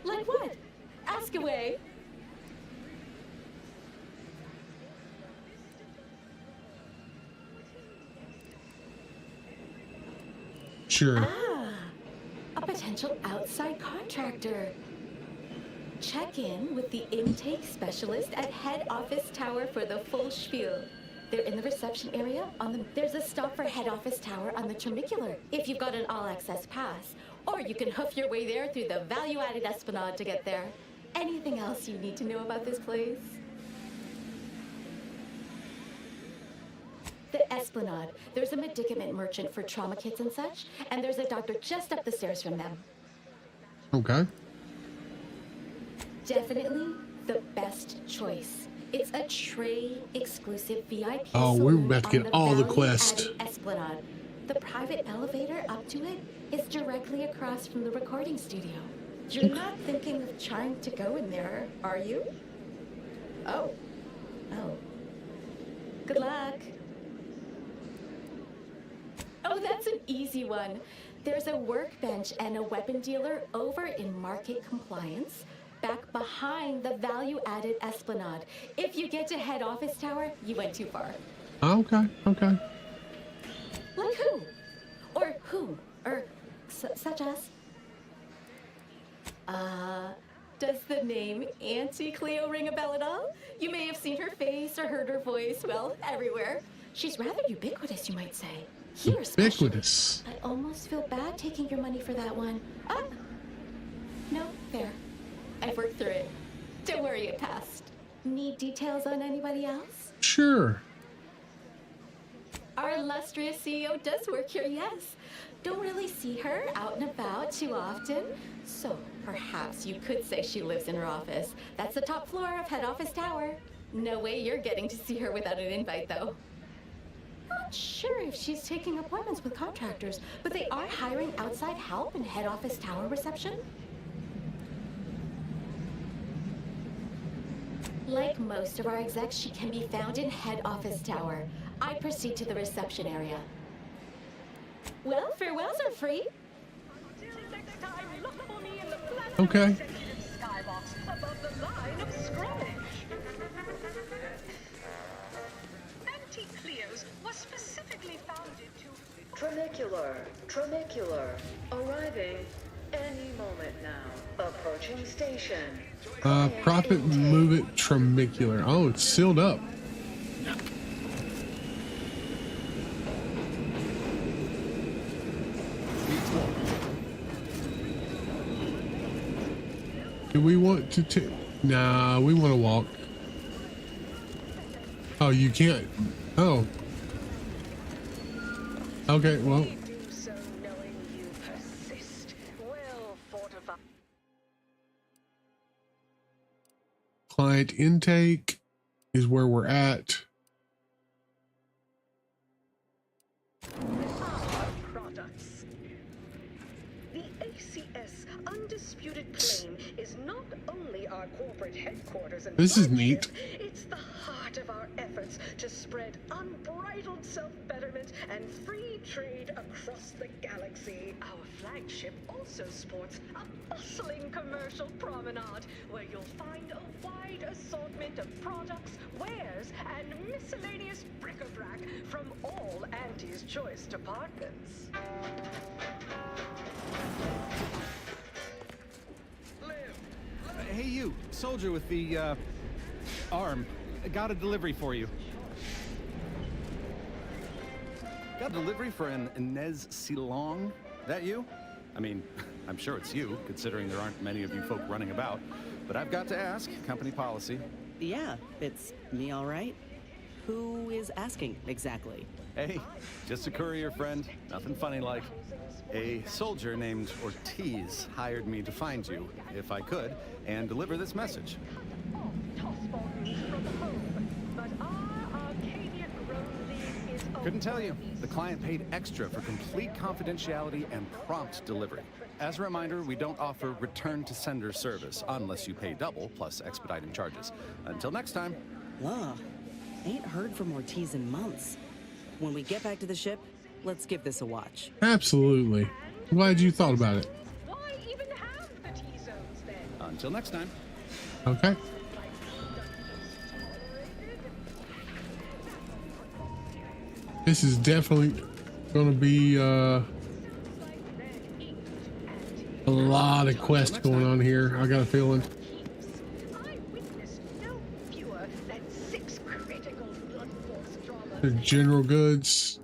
Like what? Ask away. Sure. A potential outside contractor. Check in with the intake specialist at head office tower for the full spiel. They're in the reception area. There's a stop for head office tower on the Tramicular if you've got an all-access pass. Or you can hoof your way there through the value-added Esplanade to get there. Anything else you need to know about this place? The Esplanade. There's a medicament merchant for trauma kits and such, and there's a doctor just up the stairs from them. Okay. Definitely the best choice. It's a Trey exclusive VIP. Oh, we're about to get all the quests. Esplanade. The private elevator up to it is directly across from the recording studio. You're not thinking of trying to go in there, are you? Oh. Good luck. Oh, that's an easy one. There's a workbench and a weapon dealer over in Market Compliance, back behind the value-added Esplanade. If you get to head office tower, you went too far. Okay. Like who? Or such as? Does the name Auntie Cleo ring a bell at all? You may have seen her face or heard her voice, well, everywhere. She's rather ubiquitous, you might say. Here, Ubiquitous. I almost feel bad taking your money for that one. No, fair. I've worked through it. Don't worry, it passed. Need details on anybody else? Sure. Our illustrious CEO does work here, yes. Don't really see her out and about too often. So perhaps you could say she lives in her office. That's the top floor of head office tower. No way you're getting to see her without an invite, though. Not sure if she's taking appointments with contractors, but they are hiring outside help in head office tower reception. Like most of our execs, she can be found in head office tower. I proceed to the reception area. Well, farewells are free. Okay. Skybox above the line of scrummage. Anti-Cleos was specifically founded to... Tramicular, arriving any moment now. Approaching station. Profit move it Tramicular. Oh, it's sealed up. Do we want to nah, we want to walk. Oh, you can't. Oh. Okay, well. Client intake is where we're at. Products. The ACS Undisputed claim is not only our corporate headquarters and This is neat. flagship, it's the heart of our efforts to spread unbridled self-betterment and free trade across the galaxy. Our flagship also sports a bustling commercial promenade where you'll find a wide assortment of products, wares, and miscellaneous bric-a-brac from all Auntie's Choice departments. Hey, you, soldier with the, arm. Got a delivery for you. Got a delivery for an Inez Silong? That you? I mean, I'm sure it's you, considering there aren't many of you folk running about. But I've got to ask, company policy. Yeah, it's me, all right. Who is asking exactly? Hey, just a courier friend. Nothing funny like. A soldier named Ortiz hired me to find you, if I could, and deliver this message. Couldn't tell you. The client paid extra for complete confidentiality and prompt delivery. As a reminder, we don't offer return to sender service unless you pay double plus expediting charges. Until next time. Wow, ain't heard from Ortiz in months. When we get back to the ship, let's give this a watch. Absolutely. I'm glad you thought about it. Why even have the T-zones then? Until next time. Okay. This is definitely going to be a lot of quests going on here. I got a feeling. I witnessed no fewer than 6 critical Blood Force dramas. The general goods.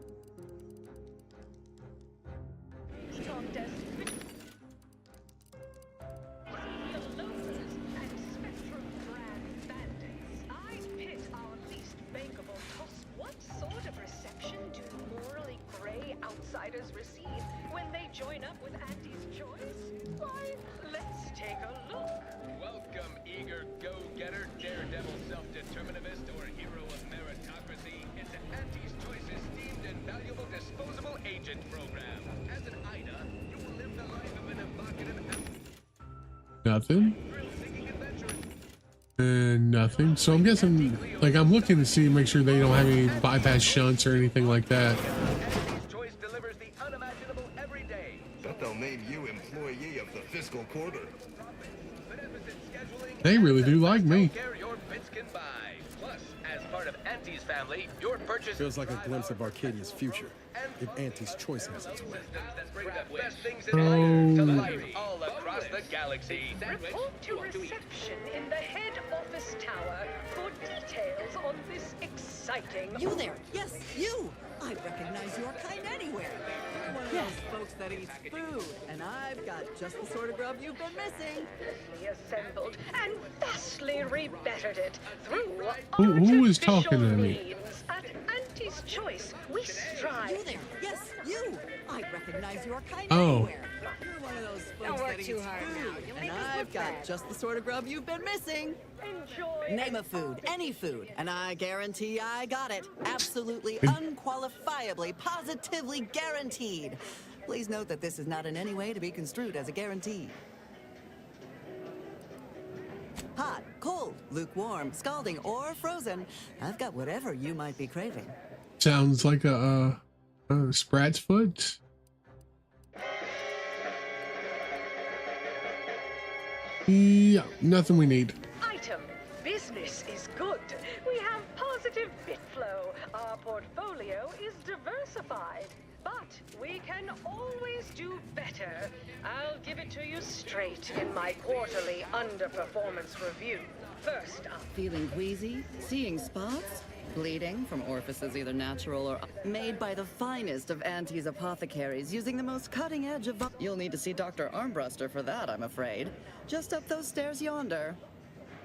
Receive when they join up with Auntie's Choice? Why, let's take a look. Welcome, eager go-getter, daredevil, self-determinivist, or hero of meritocracy into Auntie's Choice's esteemed and valuable disposable agent program. As an Ida, you will live the life of an evocative... Nothing. And nothing. So I'm guessing, like, I'm looking to see, make sure they don't have any bypass shunts or anything like that. They'll name you employee of the fiscal quarter. They really do like me. Plus, as part of Auntie's family, your purchase feels like a glimpse of Arcadia's future, if Auntie's Choice has its way. All across the galaxy. Report to reception in the head office tower for details on this exciting... You there! Yes, you! I recognize your kind anywhere. You're one of those folks that eats food, and I've got just the sort of grub you've been missing. Assembled and vastly rebettered it through Who is talking to me? means. At Auntie's Choice, we strive. You there! Yes, you! I recognize your kind Oh. anywhere. You're one of those folks that eats too hard food, now. You'll make and us I've look got bad. just the sort of grub you've been missing. Enjoy. Name a food, any food, and I guarantee I got it. Absolutely, unqualifiably, positively guaranteed. Please note that this is not in any way to be construed as a guarantee. Hot, cold, lukewarm, scalding, or frozen. I've got whatever you might be craving. Sounds like a Sprat's foot. Yeah, nothing we need. Item. Business is good. We have positive bit flow. Our portfolio is diversified. But we can always do better. I'll give it to you straight in my quarterly underperformance review. First up. Feeling queasy? Seeing spots? Bleeding from orifices either natural or made by the finest of Auntie's apothecaries using the most cutting edge of... You'll need to see Dr. Armbruster for that, I'm afraid. Just up those stairs yonder.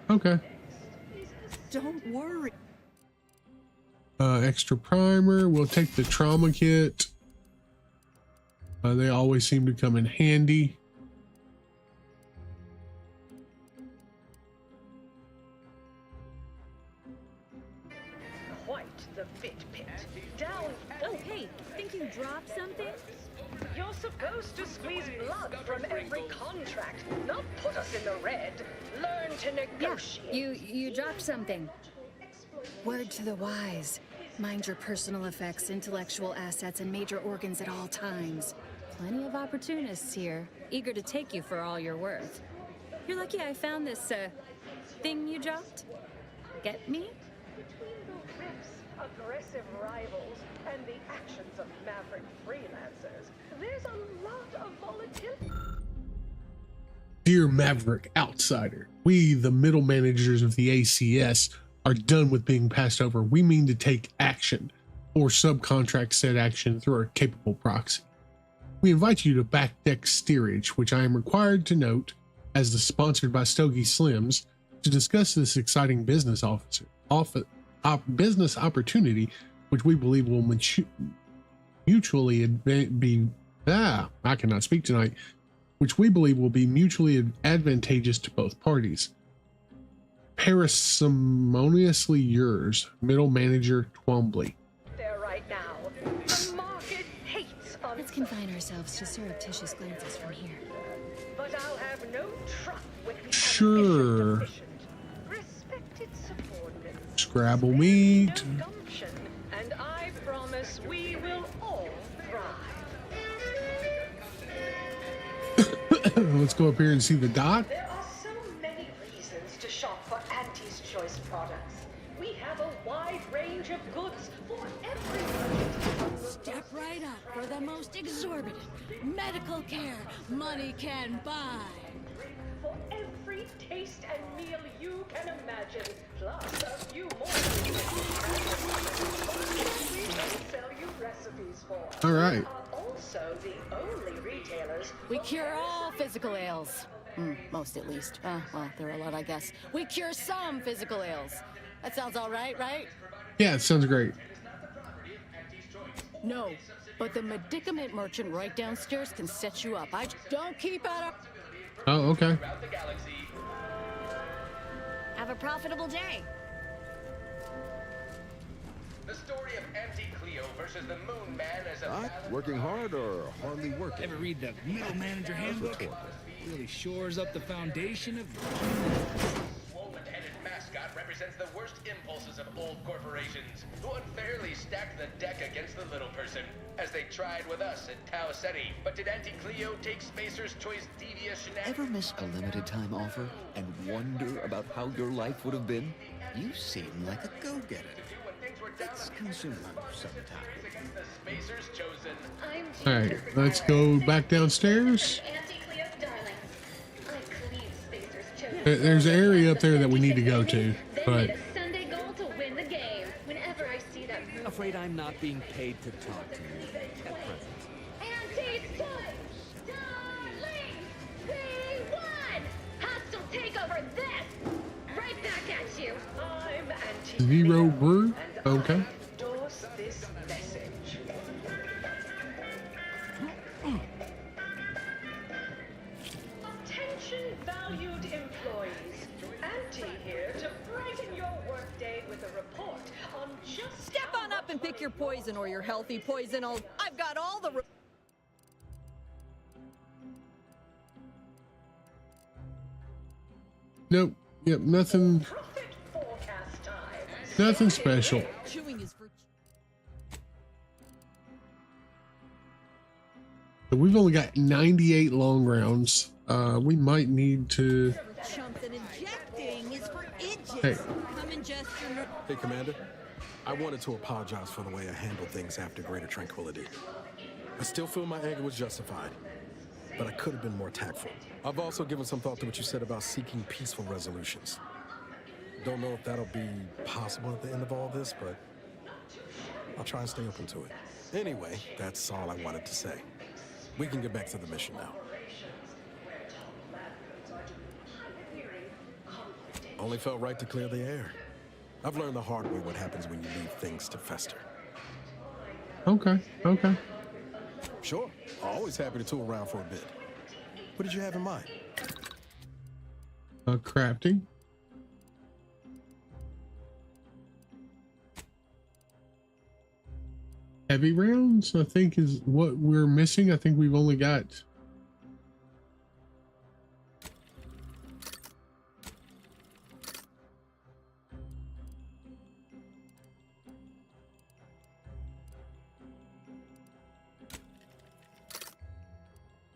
Okay. Don't worry. Extra primer. We'll take the trauma kit. They always seem to come in handy. Quite the fit pit. Down. Oh, hey, think you dropped something? You're supposed to squeeze blood from every contract, not put us in the red. Learn to negotiate. You dropped something. Word to the wise. Mind your personal effects, intellectual assets, and major organs at all times. Plenty of opportunists here, eager to take you for all you're worth. You're lucky I found this, thing you dropped. Get me? Between the rifts, aggressive rivals, and the actions of maverick freelancers, there's a lot of volatility. Dear Maverick Outsider, we, the middle managers of the ACS, are done with being passed over. We mean to take action, or subcontract said action through our capable proxy. We invite you to Backdeck Steerage, which I am required to note as the sponsored by Stogie Slims, to discuss this exciting business business opportunity, which we believe will mutually be I cannot speak tonight, which we believe will be mutually advantageous to both parties. Parsimoniously yours, Middle Manager Twombly. There right now. The market hates on. Let's confine ourselves to surreptitious glances from here. But I'll have no truck with the Sure. respected subordinates. Scrabble meat. Gumption, and I promise we will all thrive. Let's go up here and see the dock. There are so many reasons to shop for Auntie's Choice products. We have a wide range of goods for everyone. Step right up for the most exorbitant medical care money can buy. For every taste and meal you can imagine, plus a few more. We will sell you recipes for. All right. We are also the only retailers. We cure all physical ails. Most at least. Well, there are a lot, I guess. We cure some physical ails. That sounds all right, right? Yeah, it sounds great. No, but the medicament merchant right downstairs can set you up. I don't keep out of... Oh, okay. Have a profitable day. The story of Auntie Cleo versus the Moon Man as a Working hard or hardly working? Ever read the Middle Manager Handbook? Really shores up the foundation of... woven-headed mascot represents the worst impulses of old corporations, who unfairly stacked the deck against the little person, as they tried with us at Tau Ceti. But did Auntie Cleo take Spacer's Choice devious shenanigans? Ever miss a limited time offer and wonder about how your life would have been? You seem like a go-getter. Let's consume sometime. The Spacer's chosen. All right, let's go back downstairs. Auntie Cleo's darling. I clean Spacer's chosen. There's an area up there that we need to go to, but Sunday goal to win the game. Whenever I see that move. Afraid I'm not being paid to talk to you at present. Auntie's Choice! Darling! We won! Hostile takeover this! Right back at you! I'm Auntie Zero Brew. Okay. endorse this message. Attention valued employees. Auntie here to brighten your workday with a report on just Step on up and pick your poison, or your healthy poison. I've got all the... Nope. Yep. Nothing. Nothing special. Chewing is for... So we've only got 98 long rounds. We might need to. Chumps and injecting is for idiots. Hey. Come ingest your... Hey, Commander. I wanted to apologize for the way I handled things after Greater Tranquility. I still feel my anger was justified, but I could have been more tactful. I've also given some thought to what you said about seeking peaceful resolutions. Don't know if that'll be possible at the end of all this, but I'll try and stay open to it. Anyway, that's all I wanted to say. We can get back to the mission now. Only felt right to clear the air. I've learned the hard way what happens when you leave things to fester. Okay. Okay. Sure. Always happy to tool around for a bit. What did you have in mind? Crafting. heavy rounds, I think, is what we're missing. I think we've only got...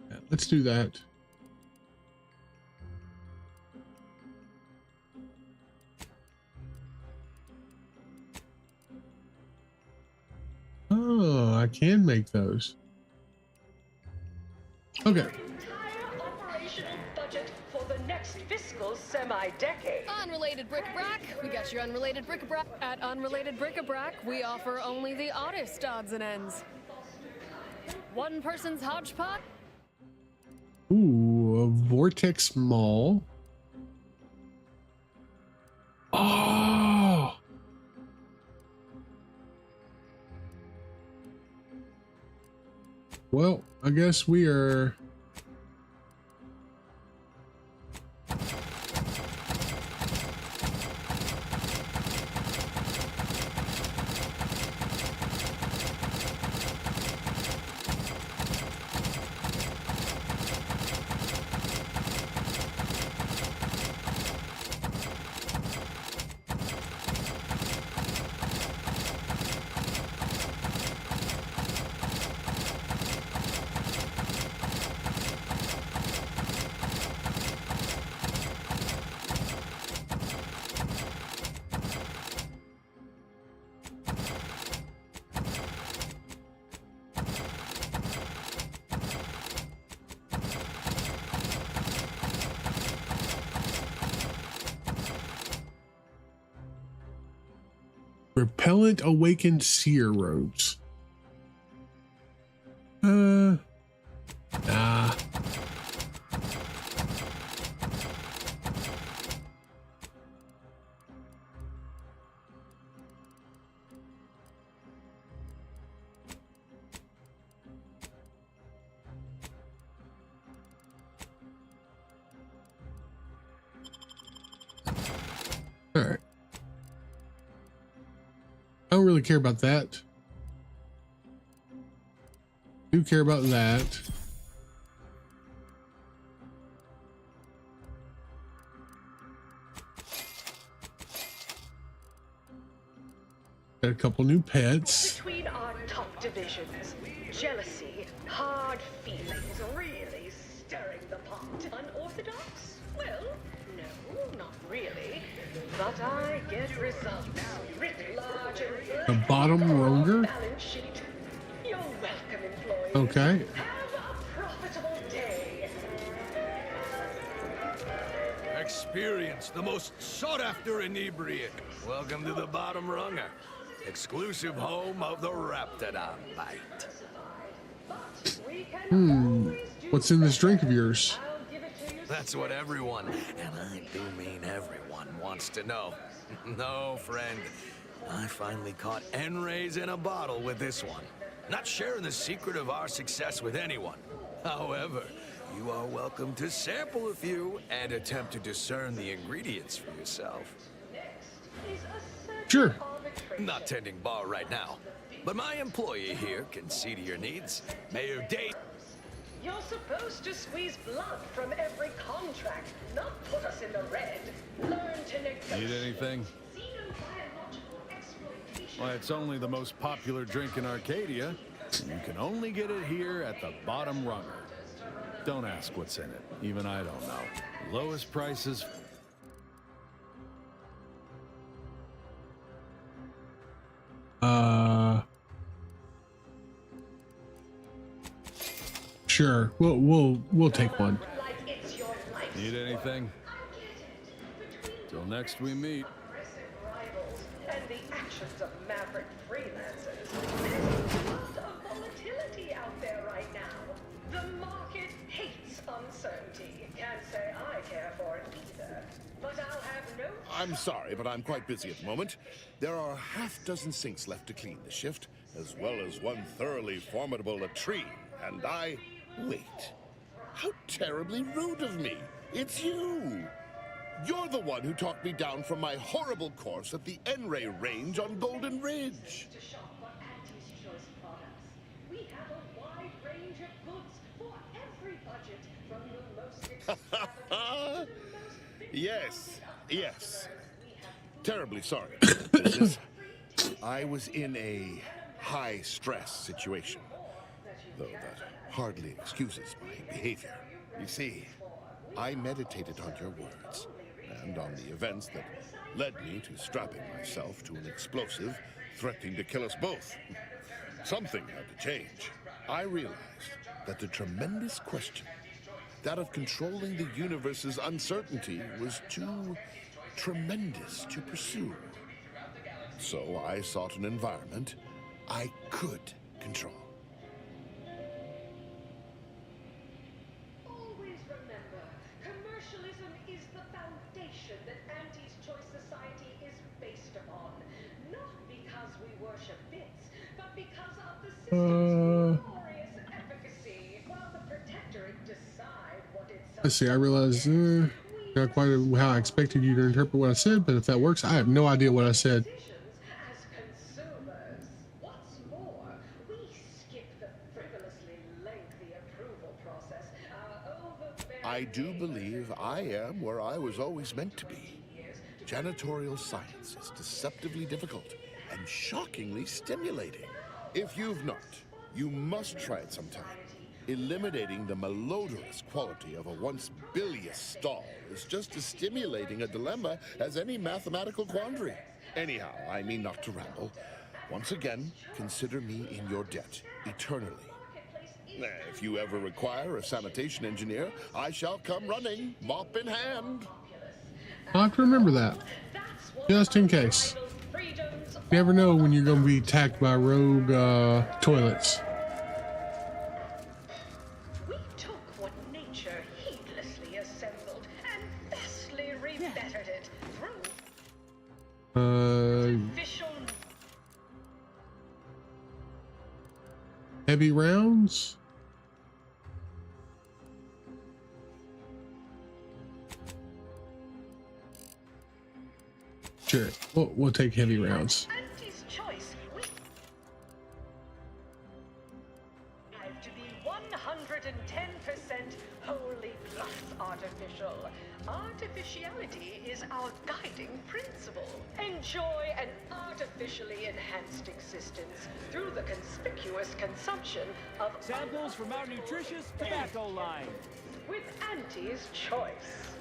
Yeah, let's do that. Oh, I can make those. Okay. Entire operational budget for the next fiscal semi-decade. Unrelated bric-a-brac. We got your unrelated bric-a-brac. At Unrelated Bric-a-Brac, we offer only the oddest odds and ends. One person's hodgepodge. Ooh, a Vortex Mall. Oh! Well, I guess we are... Repellent Awakened Seer Robes. Nah. All right. I don't really care about that. Do care about that. Got a couple new pets. Between our top divisions, jealousy, hard feelings, really stirring the pot. Unorthodox? Well, no, not really. But I get results. Writ large and The bottom ronger. balance sheet. You're welcome, employees. Okay. Have a profitable day. Experience the most sought-after inebriate. Welcome to the Bottom Runger, exclusive home of the Raptidon Bite. What's in this drink of yours? That's what everyone, and I do mean everyone, wants to know. No, friend. I finally caught N-rays in a bottle with this one. Not sharing the secret of our success with anyone. However, you are welcome to sample a few and attempt to discern the ingredients for yourself. Sure. Not tending bar right now, but my employee here can see to your needs. Mayor Dave. You're supposed to squeeze blood from every contract, not put us in the red. Learn to negotiate. Need anything? Why, it's only the most popular drink in Arcadia. You can only get it here at the Bottom Runger. Don't ask what's in it. Even I don't know. Lowest prices. Sure. We'll take one. Need anything? Till next we meet. And the actions of maverick freelancers. There's a lot of volatility out there right now. The market hates uncertainty. Can't say I care for it either. But I'll have no... I'm sorry, but I'm quite busy at the moment. There are half-dozen sinks left to clean this shift, as well as one thoroughly formidable latrine. And I... Wait. How terribly rude of me. It's you. You're the one who talked me down from my horrible course at the N-ray range on Golden Ridge. Yes, yes. Terribly sorry. I was in a high-stress situation, though that hardly excuses my behavior. You see, I meditated on your words and on the events that led me to strapping myself to an explosive threatening to kill us both. Something had to change. I realized that the tremendous question, that of controlling the universe's uncertainty, was too tremendous to pursue. So I sought an environment I could control. Always remember, commercialism is the foundation that Auntie's Choice Society is based upon. Not because we worship bits, but because of the system's glorious efficacy. While the Protectorate decide what it's... Let's see, I realized not quite how I expected you to interpret what I said, but if that works, I have no idea what I said. As consumers. What's more, we skip the frivolously lengthy approval process. I do believe I am where I was always meant to be. Janitorial science is deceptively difficult and shockingly stimulating. If you've not, you must try it sometime. Eliminating the malodorous quality of a once bilious stall is just as stimulating a dilemma as any mathematical quandary. Anyhow, I mean not to ramble. Once again, consider me in your debt, eternally. If you ever require a sanitation engineer, I shall come running, mop in hand. I'll have to remember that, just in case. You never know when you're going to be attacked by rogue toilets. We took what nature heedlessly assembled and bestly rebettered it through official... Heavy rounds? Sure, we'll take heavy rounds. Auntie's Choice. We have to be 110% wholly plus artificial. Artificiality is our guiding principle. Enjoy an artificially enhanced existence through the conspicuous consumption of samples from our nutritious tobacco line. With Auntie's Choice.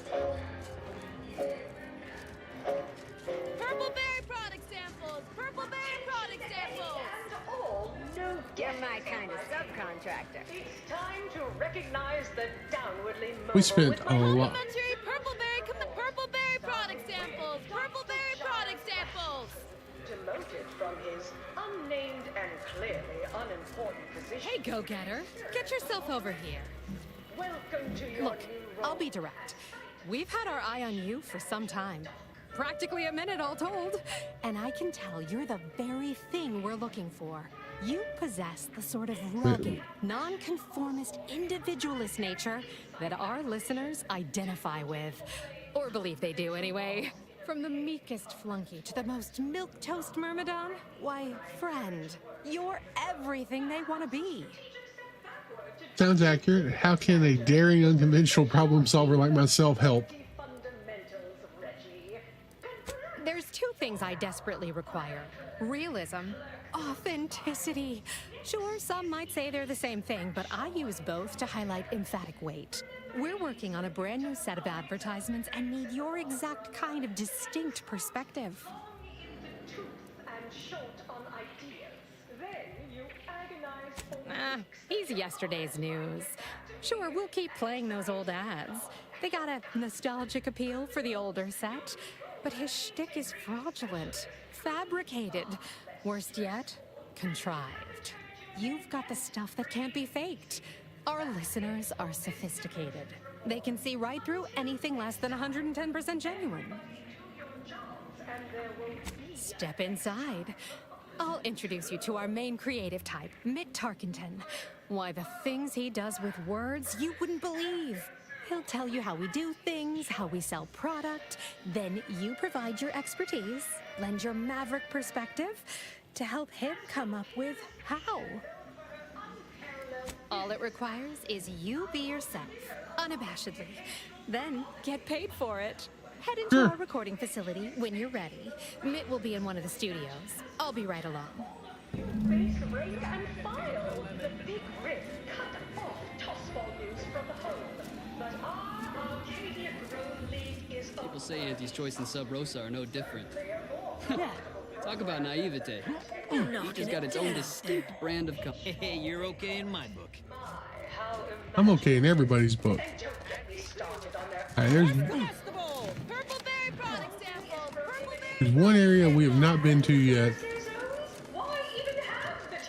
Purple berry product samples! Purple berry product samples! And all no You're my kind of subcontractor. It's time to recognize the downwardly mobile. We spent a lot. Complimentary purple berry product samples! Purple berry product samples! Demoted from his unnamed and clearly unimportant position. Hey, go-getter. Get yourself over here. Welcome to your Look, new I'll be direct. We've had our eye on you for some time. Practically a minute, all told. And I can tell you're the very thing we're looking for. You possess the sort of rugged, nonconformist, individualist nature that our listeners identify with. Or believe they do, anyway. From the meekest flunky to the most milquetoast myrmidon, why, friend, you're everything they want to be. Sounds accurate. How can a daring, unconventional problem solver like myself help? There's two things I desperately require. Realism, authenticity. Sure, some might say they're the same thing, but I use both to highlight emphatic weight. We're working on a brand new set of advertisements and need your exact kind of distinct perspective. He's yesterday's news. Sure, we'll keep playing those old ads. They got a nostalgic appeal for the older set, but his shtick is fraudulent, fabricated, worst yet, contrived. You've got the stuff that can't be faked. Our listeners are sophisticated. They can see right through anything less than 110% genuine. Step inside. I'll introduce you to our main creative type, Mick Tarkenton. Why, the things he does with words you wouldn't believe. He'll tell you how we do things, how we sell product. Then you provide your expertise, lend your maverick perspective to help him come up with how. All it requires is you be yourself, unabashedly. Then get paid for it. Head into our recording facility when you're ready. Mitt will be in one of the studios. I'll be right along. Base rake and file. The big rip cut off toss volumes from the home. But our Arcadia Grove League is People say Auntie's Choice and Sub Rosa are no different. Talk about naivete. Each has got its own distinct brand of Hey, you're okay in my book. I'm okay in everybody's book. There's one area we have not been to yet,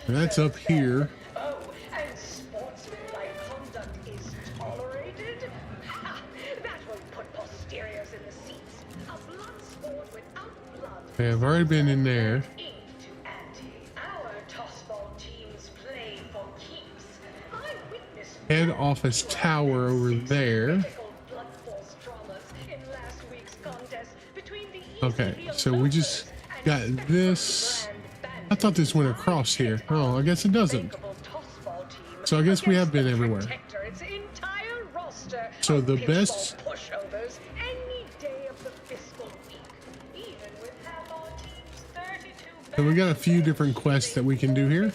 and that's up here. Oh, and sportsmanlike conduct is tolerated? That will put posteriors in the seats. A blood sport without blood. Okay, I've already been in there. Our tossball teams play for keeps. I witnessed Head office tower over there. Okay, so we just got this. I thought this went across here. Oh, I guess it doesn't. So I guess we have been everywhere. So the best. So we got a few different quests that we can do here.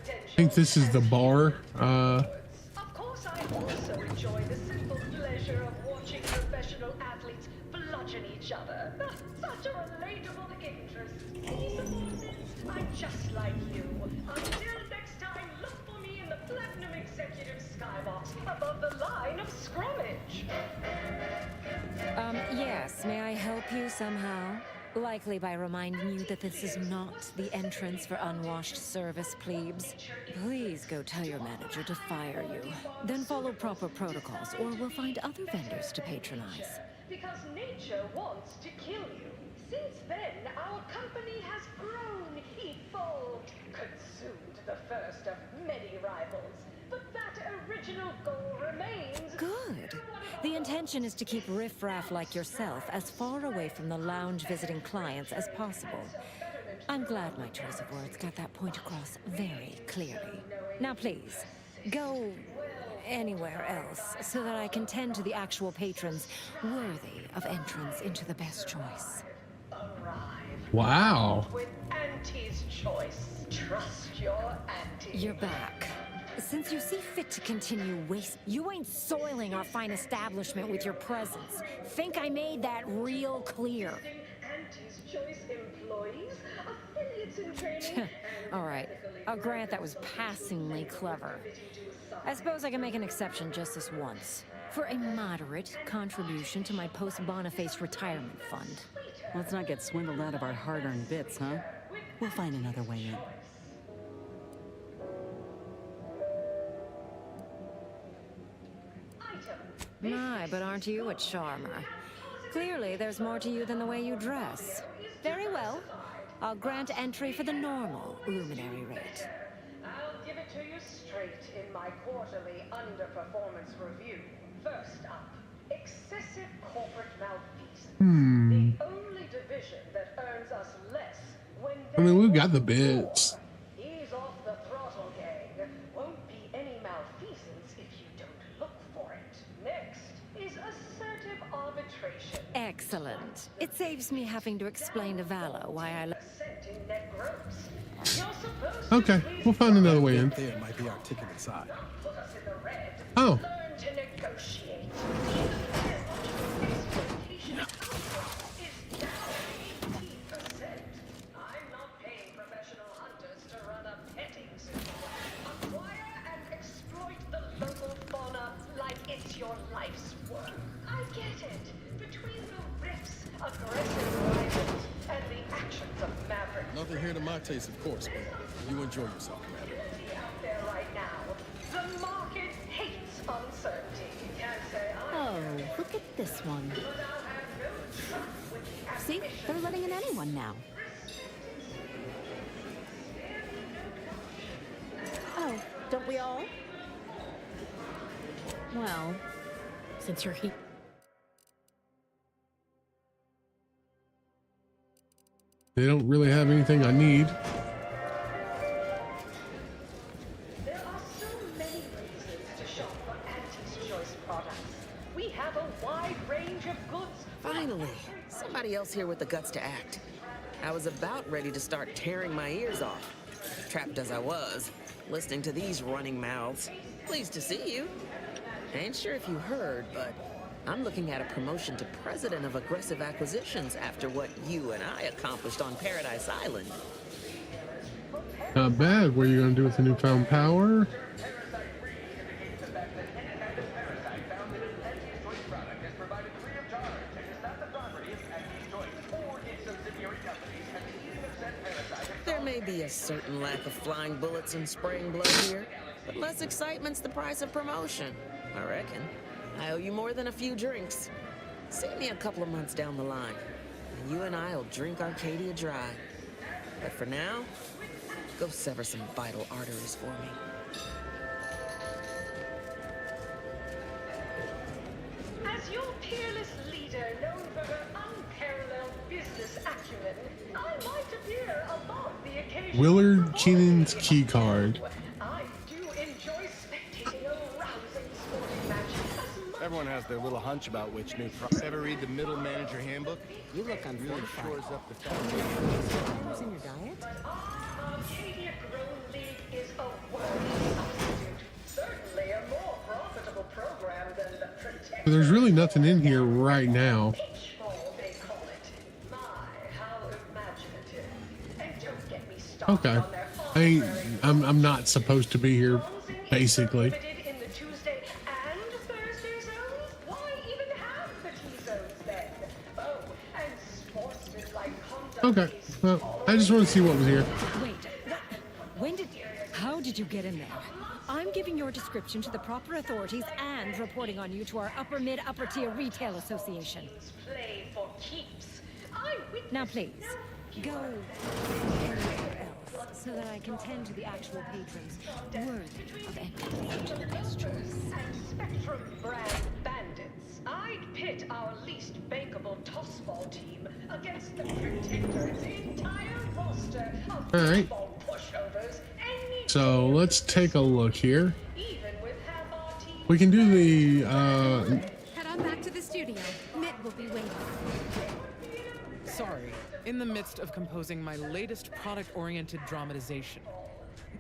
I think this is the bar. Of course, I also enjoy the simple pleasure of watching professional athletes bludgeon each other. Such a relatable interest. I'm just like you. Until next time, look for me in the Platinum Executive Skybox above the line of scrummage. Yes, may I help you somehow? Likely by reminding you that this is not the entrance for unwashed service plebes. Please go tell your manager to fire you. Then follow proper protocols, or we'll find other vendors to patronize. Because nature wants to kill you. Since then, our company has grown, evolved, consumed the first of many rivals. But that original goal remains. Good. The intention is to keep riffraff like yourself as far away from the lounge visiting clients as possible. I'm glad my choice of words got that point across very clearly. Now please, go anywhere else so that I can tend to the actual patrons worthy of entrance into the best choice. Wow. With Auntie's Choice. Trust your auntie. You're back. Since you see fit to continue you ain't soiling our fine establishment with your presence. Think I made that real clear. Auntie's Choice employees, affiliates in training. All right, I'll grant that was passingly clever. I suppose I can make an exception just this once. For a moderate contribution to my post-Boniface retirement fund. Let's not get swindled out of our hard-earned bits, huh? We'll find another way in. My, but aren't you a charmer? Clearly, there's more to you than the way you dress. Very well. I'll grant entry for the normal luminary rate. I'll give it to you straight in my quarterly underperformance review. First up, excessive corporate malfeasance. The only division that earns us less when I mean, we've got the bits. ease off the throttle, gang. Won't be any malfeasance if you don't look for it. Next is assertive arbitration. Excellent. It saves me having to explain to Vala why I Okay, we'll find another way in. There might be articulate side. Oh. Learn to negotiate. I'm not paying professional hunters to run a petting zoo. Acquire and exploit the local fauna like it's your life's work. I get it. Between the rifts, aggressive rivals, and the actions of Maverick. Nothing here to my taste, of course, but you enjoy yourself, Commander. Out there right now, the market hates uncertainty. Can't say Oh, look at this one. See? They're letting in anyone now. Oh, don't we all? Well, since you're here. They don't really have anything I need. There are so many reasons to shop for Auntie's Choice products. We have a wide range of goods. Finally, somebody else here with the guts to act. I was about ready to start tearing my ears off. Trapped as I was, listening to these running mouths. Pleased to see you. Ain't sure if you heard, but I'm looking at a promotion to president of aggressive acquisitions after what you and I accomplished on Paradise Island. Not bad. What are you going to do with the newfound power? There may be a certain lack of flying bullets and spraying blood here, but less excitement's the price of promotion, I reckon. I owe you more than a few drinks. See me a couple of months down the line, and you and I'll drink Arcadia dry. But for now, go sever some vital arteries for me. As your peerless leader, known for her unparalleled business acumen, I might appear above the occasion. Willard Keenan's key card. I do enjoy spectating a rousing sporting match as much. Everyone has their little hunch about which new Ever read the Middle Manager Handbook? You look Really unfortified. shores up the foundation. What's in your diet? Arcadia Grown League is a worthy substitute. Certainly a more profitable program than the Protect. There's really nothing in here right now. Pitchball, they call it. My, how imaginative. And don't get me started Okay. on their I'm not supposed to be here, basically. limited in the Tuesday and Thursday zones. Why even have the T zones then? Oh, and sportsmanlike conduct. Okay. Well, I just want to see what was here. Wait, how did you get in there? I'm giving your description to the proper authorities and reporting on you to our upper tier retail association. Play for keeps. Now please, go anywhere else so that I can tend to the actual patrons worthy of entering into this choice. And Spectrum brand bandits. I'd pit our least bankable tossball team against the Protector's entire roster of All right. football pushovers. So let's take a look here. Even with half our team. We can do the Head on back to the studio. Mitt will be waiting. Sorry, in the midst of composing my latest product-oriented dramatization.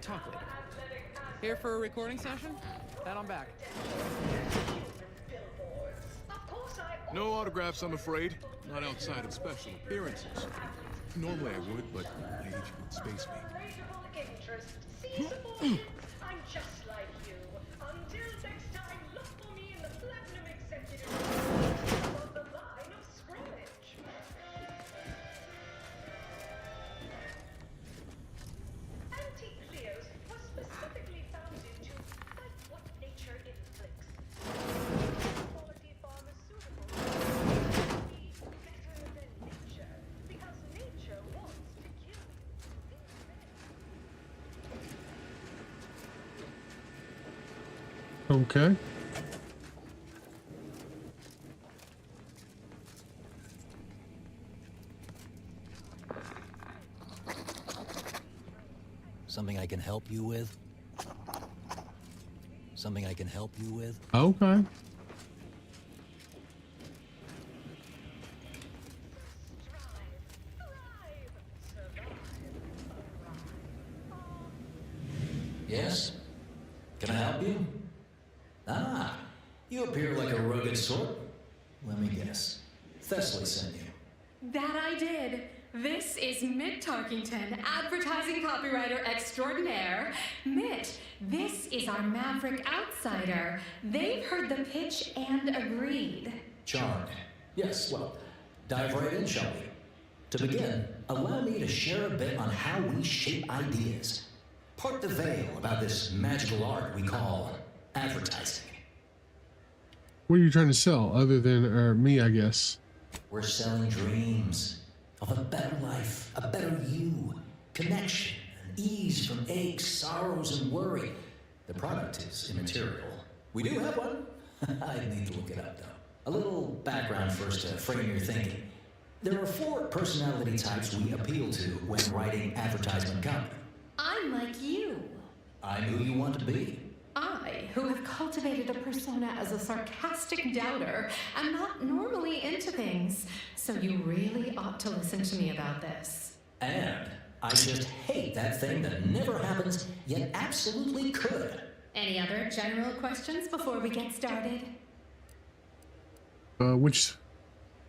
Talk later. Here for a recording session? Head on back. No autographs, I'm afraid. Not outside of special appearances. Normally I would, but my agent would space me. I'm just like you. Until next time, look for me in the Platinum Executive on the line of scrimmage. Anti-Cleos was specifically founded to fight what nature inflicts. Quality pharmaceuticals be better than nature, because nature wants to kill you. okay. Something I can help you with? Something I can help you with? Okay. Yes? Can I help you? Ah, you appear like a rugged sort. Let me guess. Thessaly sent you. That I did. This is Mitt Tarkington, advertising copywriter extraordinaire. Mitt, this is our Maverick outsider. They've heard the pitch and agreed. Charmed. Yes, well, dive right in, shall we? To begin, allow me to share a bit on how we shape ideas. Part the veil about this magical art we call advertising. What are you trying to sell other than me, I guess? We're selling dreams of a better life, a better you, connection, and ease from aches, sorrows, and worry. The product is immaterial. We do have one. I need to look it up, though. A little background first to frame your thinking. There are 4 personality types we appeal to when writing advertisement copy. I'm like you. I'm who you want to be. I, who have cultivated a persona as a sarcastic doubter, am not normally into things, so you really ought to listen to me about this. And I just hate that thing that never happens, yet absolutely could. Any other general questions before we get started? Which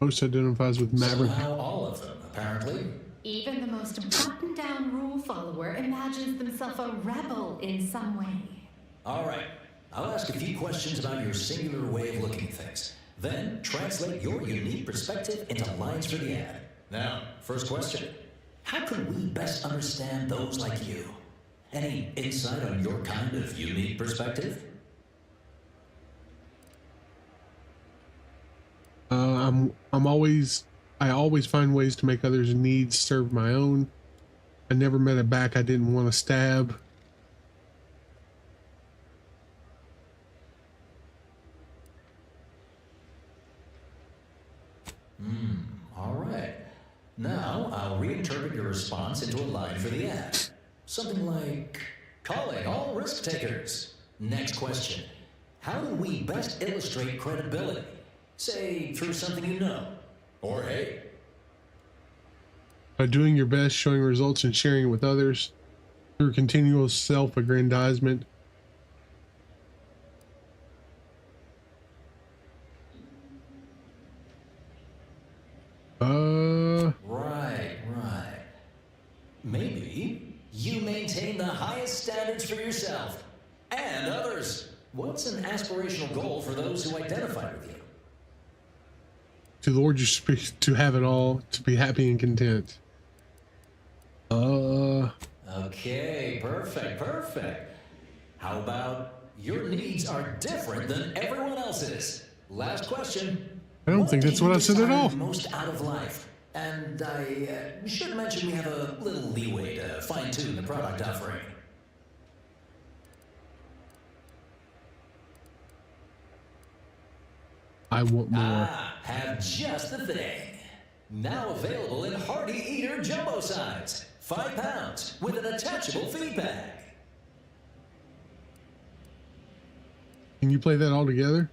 host identifies with Maverick? Somehow all of them, apparently. Even the most buttoned-down rule follower imagines themselves a rebel in some way. All right, I'll ask a few questions about your singular way of looking at things. Then translate your unique perspective into lines for the ad. Now, first question. How can we best understand those like you? Any insight on your kind of unique perspective? I always find ways to make others' needs serve my own. I never met a back I didn't want to stab. All right. Now I'll reinterpret your response into a line for the ad. Something like, calling all risk takers. Next question. How do we best illustrate credibility? Say, through something you know. Or hey. By doing your best, showing results, and sharing it with others through continual self-aggrandizement. Right. Maybe you maintain the highest standards for yourself and others. What's an aspirational goal for those who identify with you? To the Lord you speak, to have it all, to be happy and content. Okay, perfect. How about your needs are different than everyone else's? Last question. I don't think that's what I said at all. Most out of life. And I should mention we have a little leeway to fine-tune the product offering. I want more. Have just the thing. Now available in Hearty Eater Jumbo size. 5 pounds with an attachable feed bag. Can you play that all together?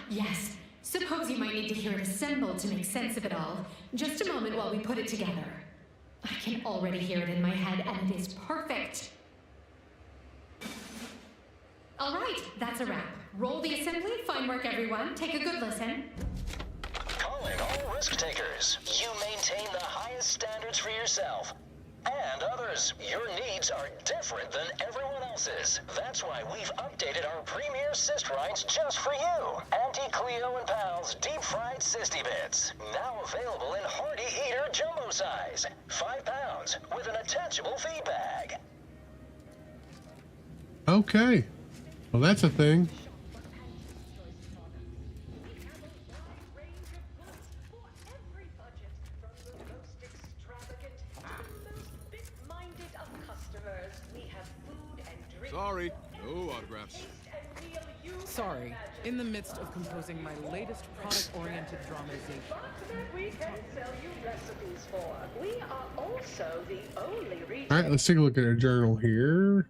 Yes. Suppose you might need to hear it assembled to make sense of it all. Just a moment while we put it together. I can already hear it in my head, and it is perfect. All right, that's a wrap. Roll the assembly. Fine work, everyone. Take a good listen. Calling all risk takers. You maintain the highest standards for yourself and others. Your needs are different than everyone else's. That's why we've updated our premier cyst rinds just for you. Anti-Cleo and Pals Deep Fried Cysty Bits. Now available in Hearty Eater Jumbo size. 5 pounds with an attachable feed bag. Okay. Well, that's a thing. Sorry, no autographs. Sorry, in the midst of composing my latest product-oriented dramatization. We can sell you recipes for. We are also the only region. All right, let's take a look at our journal here.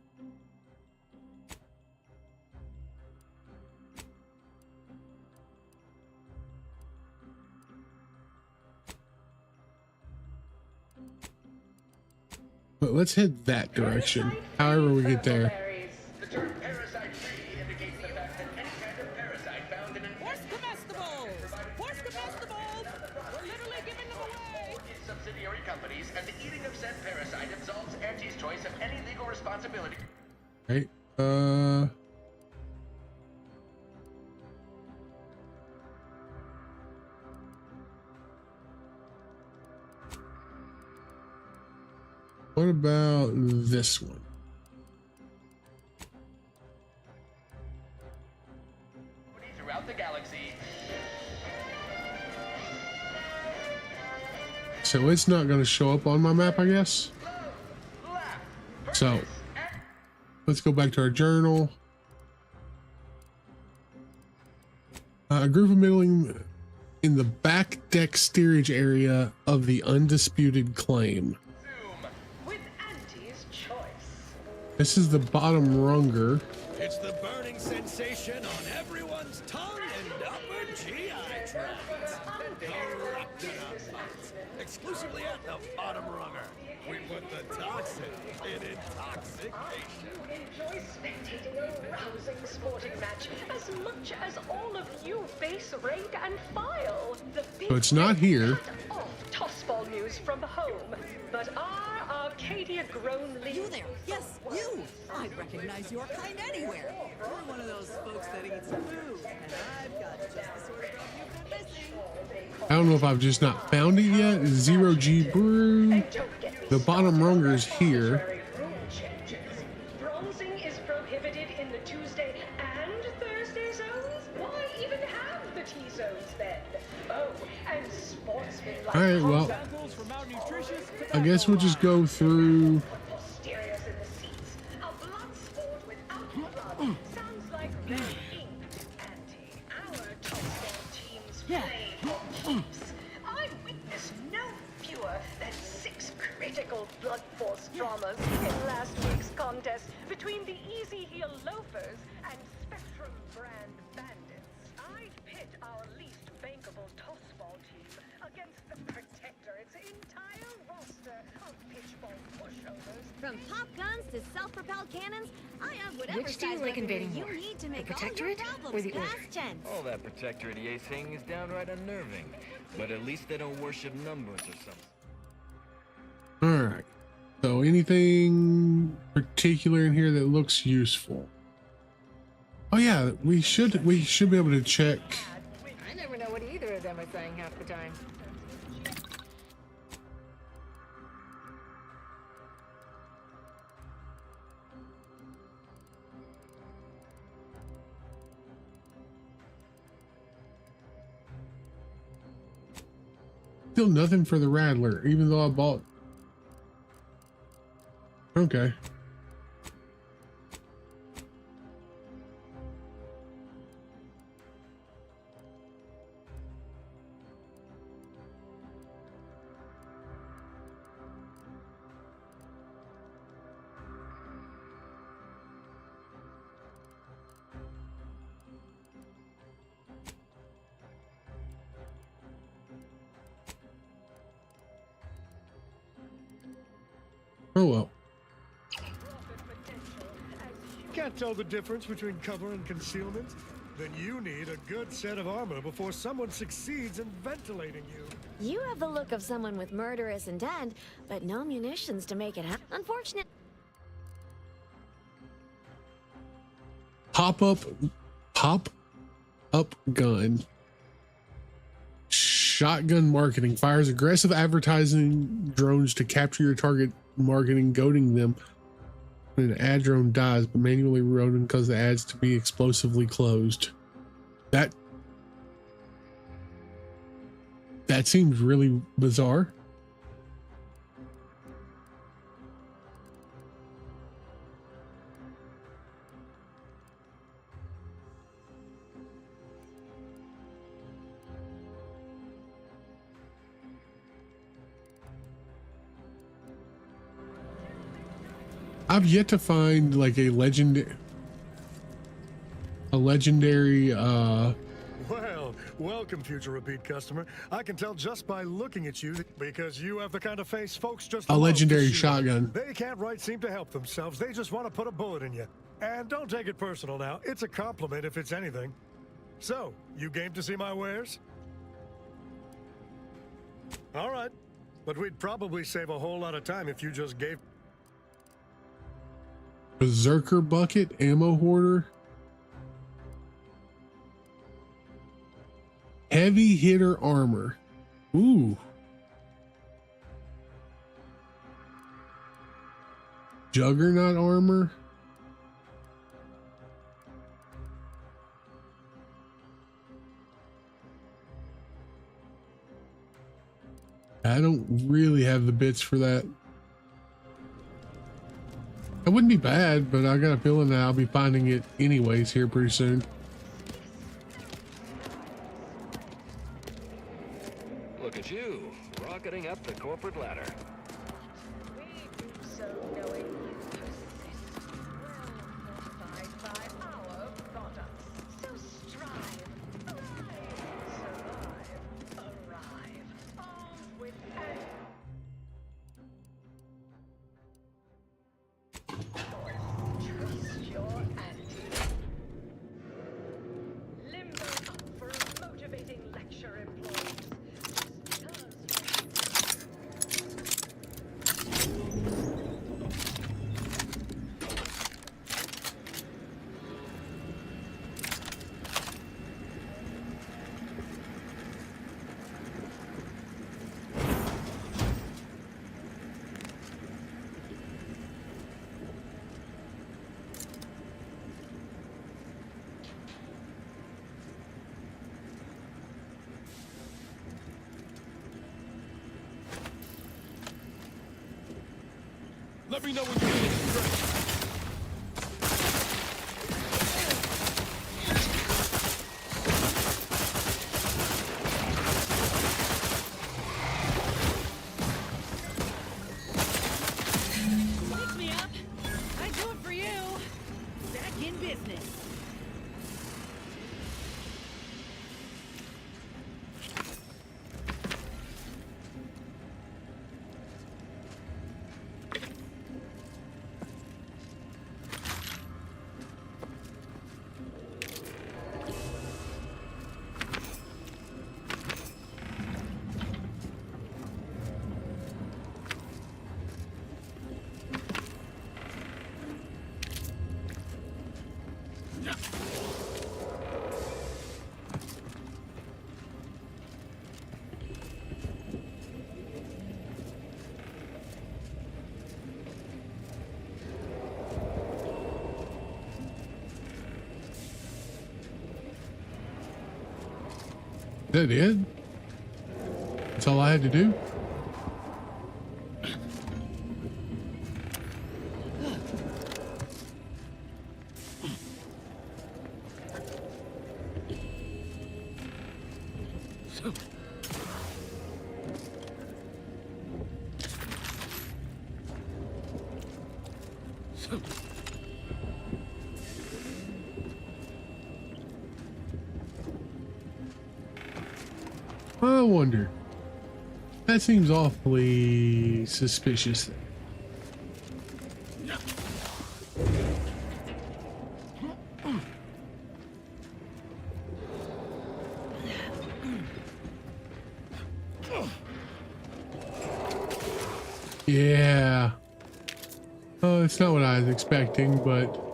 But let's head that direction. However we get there. The term parasite-free indicates the fact that any kind of parasite found in an Horse comestibles! Horse comestibles! We're literally giving them away! its subsidiary companies, and the eating of said parasite absolves Auntie's Choice of any legal responsibility. Right. What about this one? Throughout the galaxy. So it's not going to show up on my map, I guess. So let's go back to our journal. A group of middling in the back deck steerage area of the Undisputed Claim. With Auntie's choice. This is the bottom runger. It's the burning sensation on everyone's tongue and upper GI tract. Corrupted upwards. Exclusively at the bottom runger. We put the toxin in intoxication. Enjoy spectating a rousing sporting match as much as all of you base rank and file. The So it's not here. off tossball news from home, but our Arcadia grown league. You there? Yes, you! I'd recognize your kind anywhere. You're one of those folks that eats food, and I've got just the sort of stuff you've been missing. I don't know if I've just not found it yet. Zero G Brew. The bottom runger's here. Bronzing is prohibited in the Tuesday and Thursday zones. Why even have the T zones then? Oh, and sportsmen like All right, well, I guess we'll just go through. posteriors in the seats. A blood sport without blood sounds like red ink. Anti, our tossball teams play for keeps. I witnessed no fewer than 6 critical blood force dramas in last week's contest between the Easy Heel Loafers and Spectrum brand bandits. I'd pit our least bankable tossball team against the Protector, its entire roster of pitchball pushovers. From pop guns to self-propelled cannons, I have whatever Which do you size like weaponry invading you more? need to The make all your Protectorate or problems the Order? past tense. All that Protectorate EA thing is downright unnerving. But at least they don't worship numbers or something. All right. So anything particular in here that looks useful? Oh yeah, we should be able to check. I never know what either of them are saying half the time. Still nothing for the Rattler, even though I bought. Okay. Oh well. Can't tell the difference between cover and concealment? Then you need a good set of armor before someone succeeds in ventilating you. You have the look of someone with murderous intent, but no munitions to make it happen. Unfortunate. Pop up gun. Shotgun marketing fires aggressive advertising drones to capture your target, marketing, goading them when an ad drone dies, but manually reloading because the ads to be explosively closed. That seems really bizarre. I've yet to find like a legendary Well, welcome, future repeat customer. I can tell just by looking at you because you have the kind of face folks just a love to legendary shoot. shotgun. They can't seem to help themselves. They just want to put a bullet in you. And don't take it personal now. It's a compliment if it's anything. So, you game to see my wares? All right. But we'd probably save a whole lot of time if you just gave... Berserker bucket, ammo hoarder, heavy hitter armor. Ooh. Juggernaut armor. I don't really have the bits for that. It wouldn't be bad, but I got a feeling that I'll be finding it anyways here pretty soon. corporate ladder. We do so knowing you persist. Well fortified by our products. So strive, thrive, survive, arrive, armed with trust your ante. Limbo up for a motivating lecture, employees. Let me know when you're ready. Pick me up. I do it for you. Back in business. That it? That's all I had to do? I wonder. That seems awfully suspicious. Yeah. Oh, it's not what I was expecting, but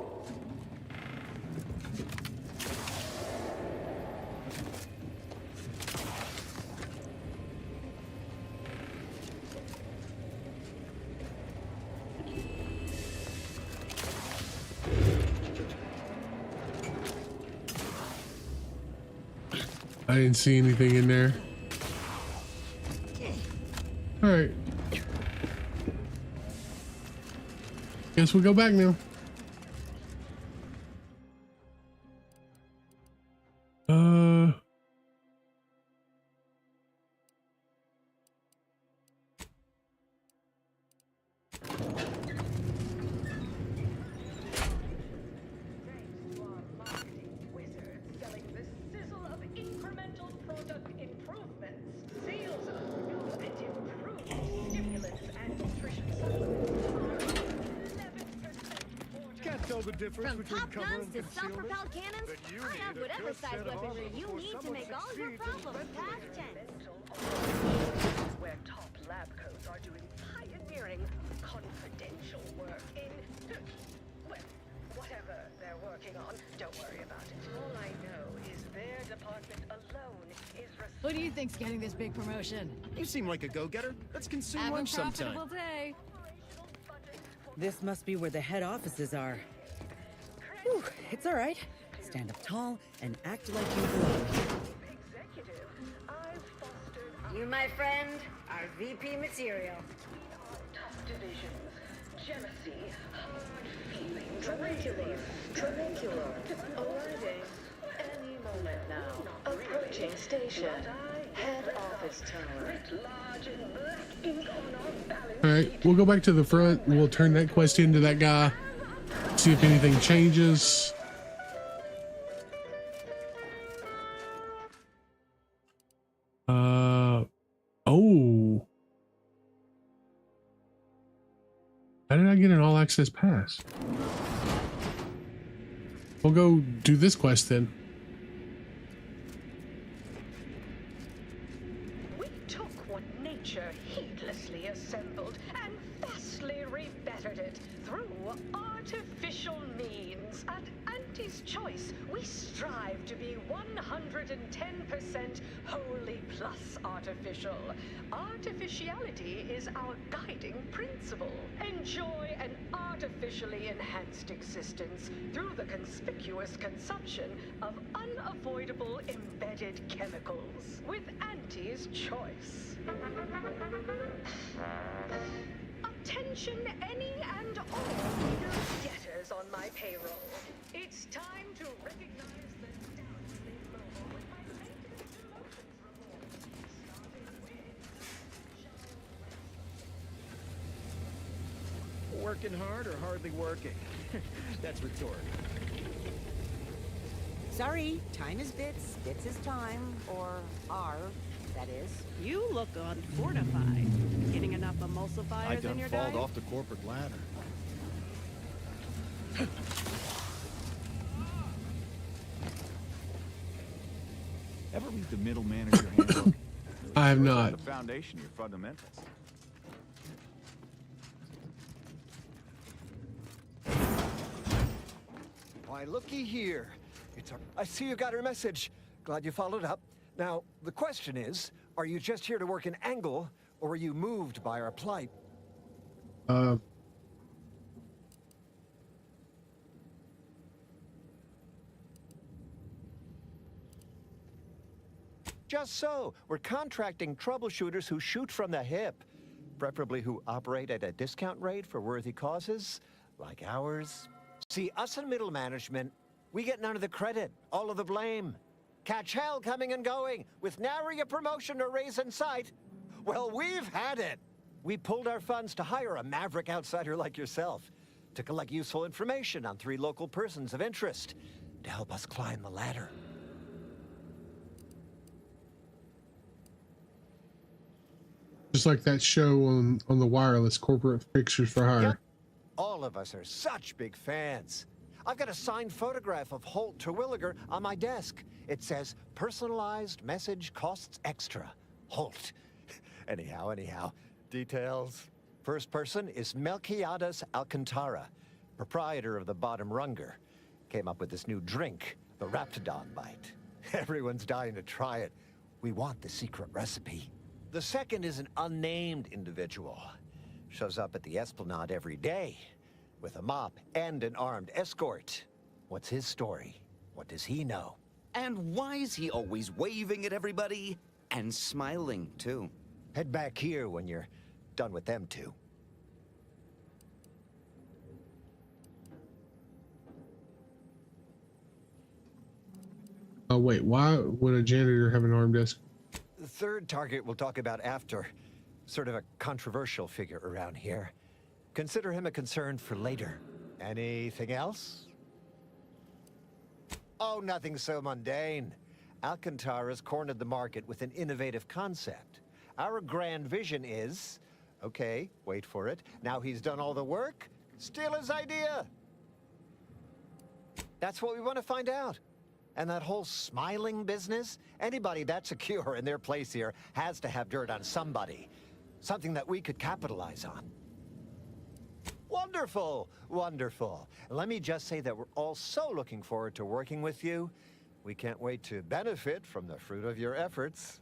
I didn't see anything in there. All right. Guess we'll go back now. From pop guns to self-propelled cannons, I have whatever size weaponry you need to make all your problems past tense. Where top lab coats are doing pioneering, confidential work in, well, whatever they're working on. Don't worry about it. All I know is their department alone is Who do you think's getting this big promotion? You seem like a go-getter. Let's consume Have a lunch sometime. profitable day. This must be where the head offices are. Whew, it's all right. Stand up tall and act like you belong. You, my friend, are VP material. divisions, jealousy, hard feelings, trabeculae, arriving any moment now. Approaching station. Head office tower. Writ large in black ink on our balance. All right, we'll go back to the front. We'll turn that quest into that guy. See if anything changes. Oh. How did I get an all access pass? We'll go do this quest then. We took what nature heedlessly assembled and vastly rebettered it through artificial means. At Auntie's Choice, we strive to be 110% wholly plus artificial. Artificiality is our guiding principle. Enjoy an artificially enhanced existence through the conspicuous consumption of unavoidable embedded chemicals with Auntie's Choice. Attention any and all legal debtors on my payroll. It's time to recognize the doubts they throw with my maintenance promotions report. Working hard or hardly working? That's rhetorical. Sorry, time is bits, bits is time, or are, that is. You look unfortified. Getting enough emulsifiers in your diet? off the corporate ladder. Ever read the Middle Manager Handbook? I have not. The foundation of your fundamentals. Why, looky here. I see you got her message. Glad you followed up. Now, the question is, are you just here to work in Angle, or were you moved by our plight? Just so. We're contracting troubleshooters who shoot from the hip. Preferably who operate at a discount rate for worthy causes, like ours. See, us in middle management, we get none of the credit, all of the blame. Catch hell coming and going, with nary a promotion or raise in sight. Well, we've had it. We pulled our funds to hire a maverick outsider like yourself, to collect useful information on 3 local persons of interest, to help us climb the ladder. Just like that show on the wireless, Corporate Pictures for Hire. Yep. All of us are such big fans. I've got a signed photograph of Holt Terwilliger on my desk. It says, personalized message costs extra. Holt. Anyhow. Details. First person is Melquiades Alcantara, proprietor of the Bottom Runger. Came up with this new drink, the Raptidon Bite. Everyone's dying to try it. We want the secret recipe. The second is an unnamed individual. Shows up at the Esplanade every day, with a mop and an armed escort. What's his story? What does he know? And why is he always waving at everybody? And smiling, too. Head back here when you're done with them two. Oh, wait, why would a janitor have an armed escort? The third target we'll talk about after. Sort of a controversial figure around here. Consider him a concern for later. Anything else? Oh, nothing so mundane. Alcantara's cornered the market with an innovative concept. Our grand vision is... Okay, wait for it. Now he's done all the work, steal his idea. That's what we want to find out. And that whole smiling business, anybody that's secure in their place here has to have dirt on somebody. Something that we could capitalize on. Wonderful, wonderful. Let me just say that we're all so looking forward to working with you. We can't wait to benefit from the fruit of your efforts.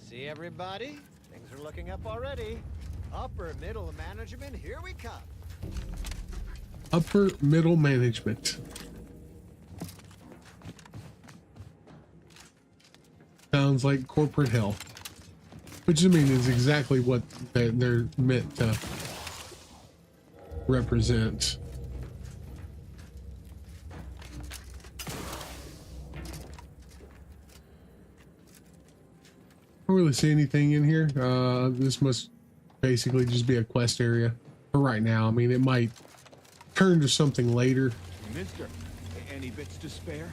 See everybody? Things are looking up already. Upper middle management, here we come. Upper middle management. Sounds like corporate hell. Which I mean is exactly what they're meant to represent. don't really see anything in here. This must basically just be a quest area for right now. I mean, it might turn to something later. Mister, any bits to spare?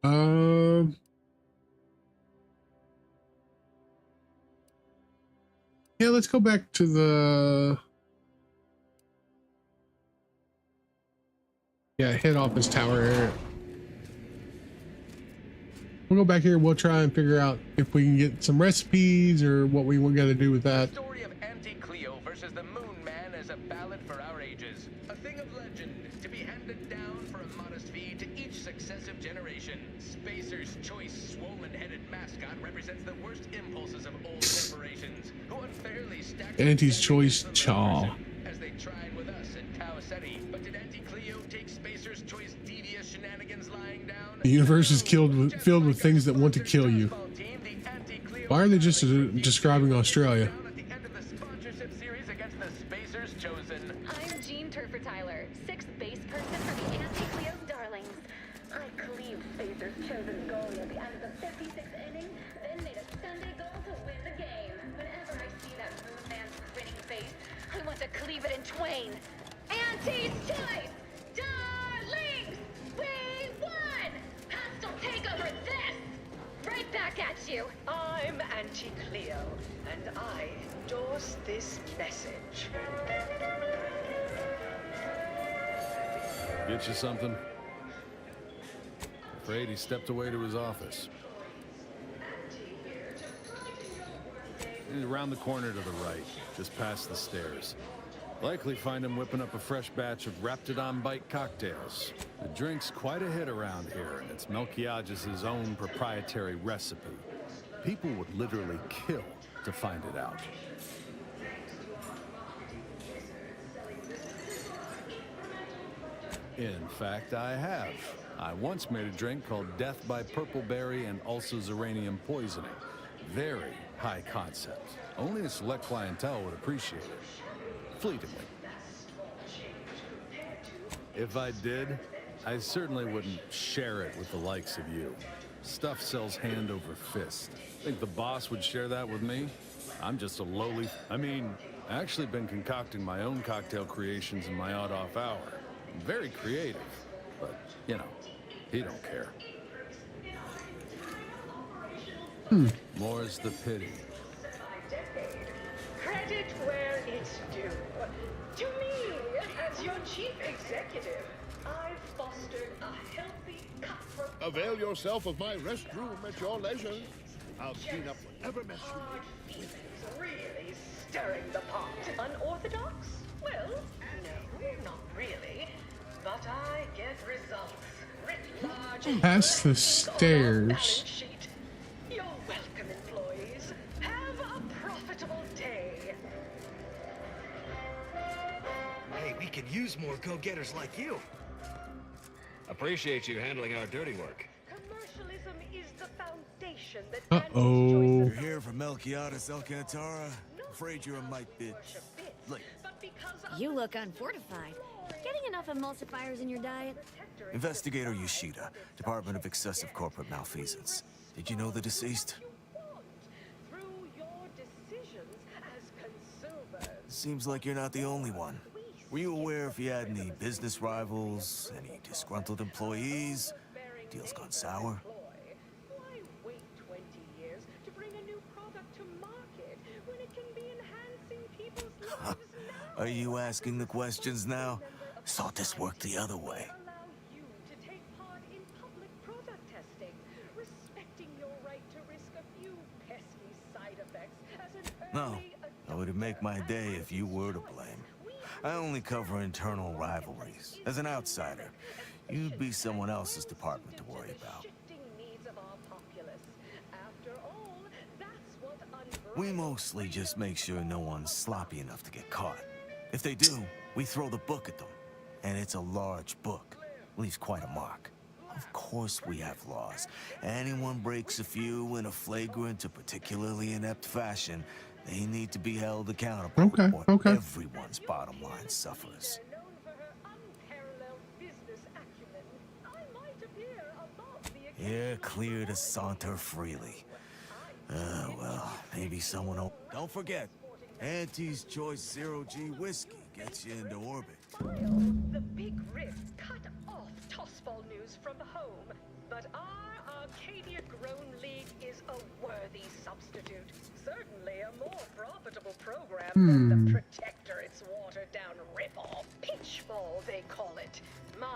Oh. Yeah, let's go back to the head office tower area. We'll go back here. We'll try and figure out if we can get some recipes or what we got to do with that. Story of Auntie Cleo versus the Moon Man as a ballad for our ages. A thing of legend to be handed down for a modest fee to each successive generation. Spacer's choice swollen-headed mascot represents the worst impulses of old corporations who unfairly stack Auntie's choice chaw. as they tried with us in City. But did Auntie Cleo take Spacer's choice devious shenanigans lying down? The universe is filled with things that want to kill you. Why are they just describing Australia? I'm Jean Turfer Tyler, 6th base person for the Auntie Cleo's Darlings. I cleaved Spacer's chosen goalie at the end of the 56th inning, then made a Sunday goal to win the game. Whenever I see that Moon Man's grinning face, I want to cleave it in twain. Auntie's choice! Darlings! We won! Past will take over this! Right back at you! I'm Auntie Cleo, and I endorse this message. Get you something? Afraid he stepped away to his office. He's around the corner to the right, just past the stairs. Likely find him whipping up a fresh batch of Raptidon Bite cocktails. The drink's quite a hit around here, and it's Melquiades' own proprietary recipe. People would literally kill to find it out. In fact, I have. I once made a drink called Death by Purpleberry and also Zeranium Poisoning. Very high concept. Only a select clientele would appreciate it. Fleetingly. If I did, I certainly wouldn't share it with the likes of you. Stuff sells hand over fist. Think the boss would share that with me? I'm just a lowly... I actually been concocting my own cocktail creations in my odd-off hour. I'm very creative, but, you know, he don't care. More's the pity. Credit where it's due. To me, as your chief executive, I've fostered a healthy cutthroat. Avail yourself of my restroom at your leisure. I'll clean up whatever mess you make. Really stirring the pot. Unorthodox? Well, no, not really. But I get results. Writ large. Past the stairs. You're welcome, employees. Have a profitable day. Hey, we could use more go-getters like you. Appreciate you handling our dirty work. Commercialism is the foundation that Uh-oh. You're here for Melquiades Alcantara? Afraid you're a mite bit late. You look unfortified. Getting enough emulsifiers in your diet? Investigator Yoshida, Department of Excessive Corporate Malfeasance. Did you know the deceased? Seems like you're not the only one. Were you aware if you had any business rivals, any disgruntled employees? Deals gone sour? Why wait 20 years to bring a new product to market when it can be enhancing people's lives now? Are you asking the questions now? Thought this worked the other way. Allow you to take part in public product testing, respecting your right to risk a few pesky side effects as an No, it would make my day if you were to blame. I only cover internal rivalries. As an outsider, you'd be someone else's department to worry about. We mostly just make sure no one's sloppy enough to get caught. If they do, we throw the book at them. And it's a large book. Leaves quite a mark. Of course we have laws. Anyone breaks a few in a flagrant or particularly inept fashion, they need to be held accountable. Okay, or okay. everyone's bottom line suffers. You're clear to saunter freely. Well, maybe someone will... Don't forget, Auntie's Choice Zero-G whiskey gets you into orbit. The Big Rift cut off Tossball news from home, but our Arcadia-grown league is a worthy substitute. Certainly a more profitable program than the Protectorate's watered-down rip-off. Pitchball, they call it. My,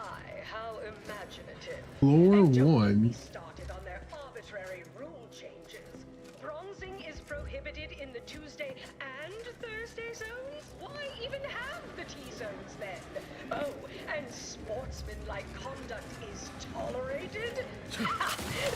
how imaginative. Floor And don't get me 1. started on their arbitrary rule changes. Bronzing is prohibited in the Tuesday and Thursday zones? Why even have the T-zones then? Oh, and sportsmanlike conduct is tolerated?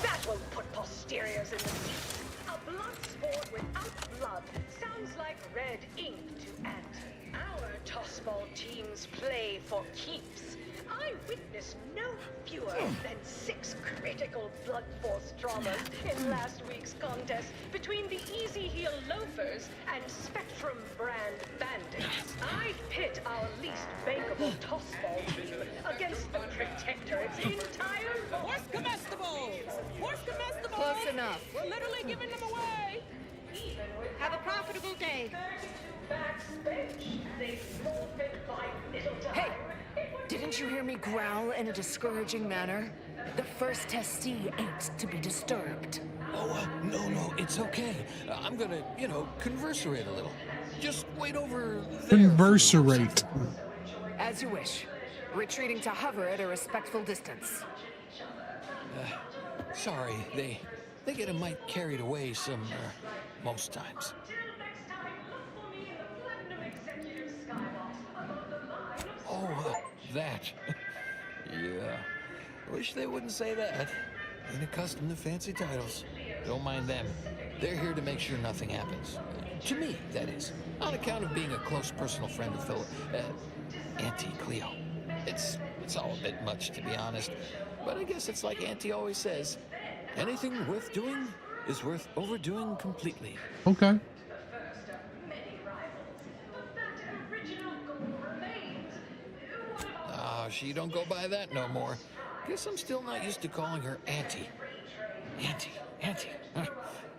That will put posteriors in the seats. A blood sport without blood sounds like red ink to Auntie. Our tossball teams play for keeps. I witnessed no fewer than 6 critical blood force dramas in last week's contest between the Easy Heel Loafers and Spectrum brand bandits. I'd pit our least bankable tossball team against the Protectorate's entire Horse comestibles! Horse comestibles! Close enough. We're literally giving them away! Have a profitable day. Hey! Didn't you hear me growl in a discouraging manner? The first testee ain't to be disturbed. Oh, no, it's okay. I'm gonna, converserate a little. Just wait over there. Converserate. As you wish. Retreating to hover at a respectful distance. Sorry, they get a mite carried away most times. Oh, that. Yeah. Wish they wouldn't say that. Ain't accustomed to fancy titles. Don't mind them. They're here to make sure nothing happens. To me, that is. On account of being a close personal friend of Auntie Cleo. It's all a bit much, to be honest. But I guess it's like Auntie always says. Anything worth doing is worth overdoing completely. Okay. She don't go by that no more. Guess I'm still not used to calling her Auntie. Auntie. Huh.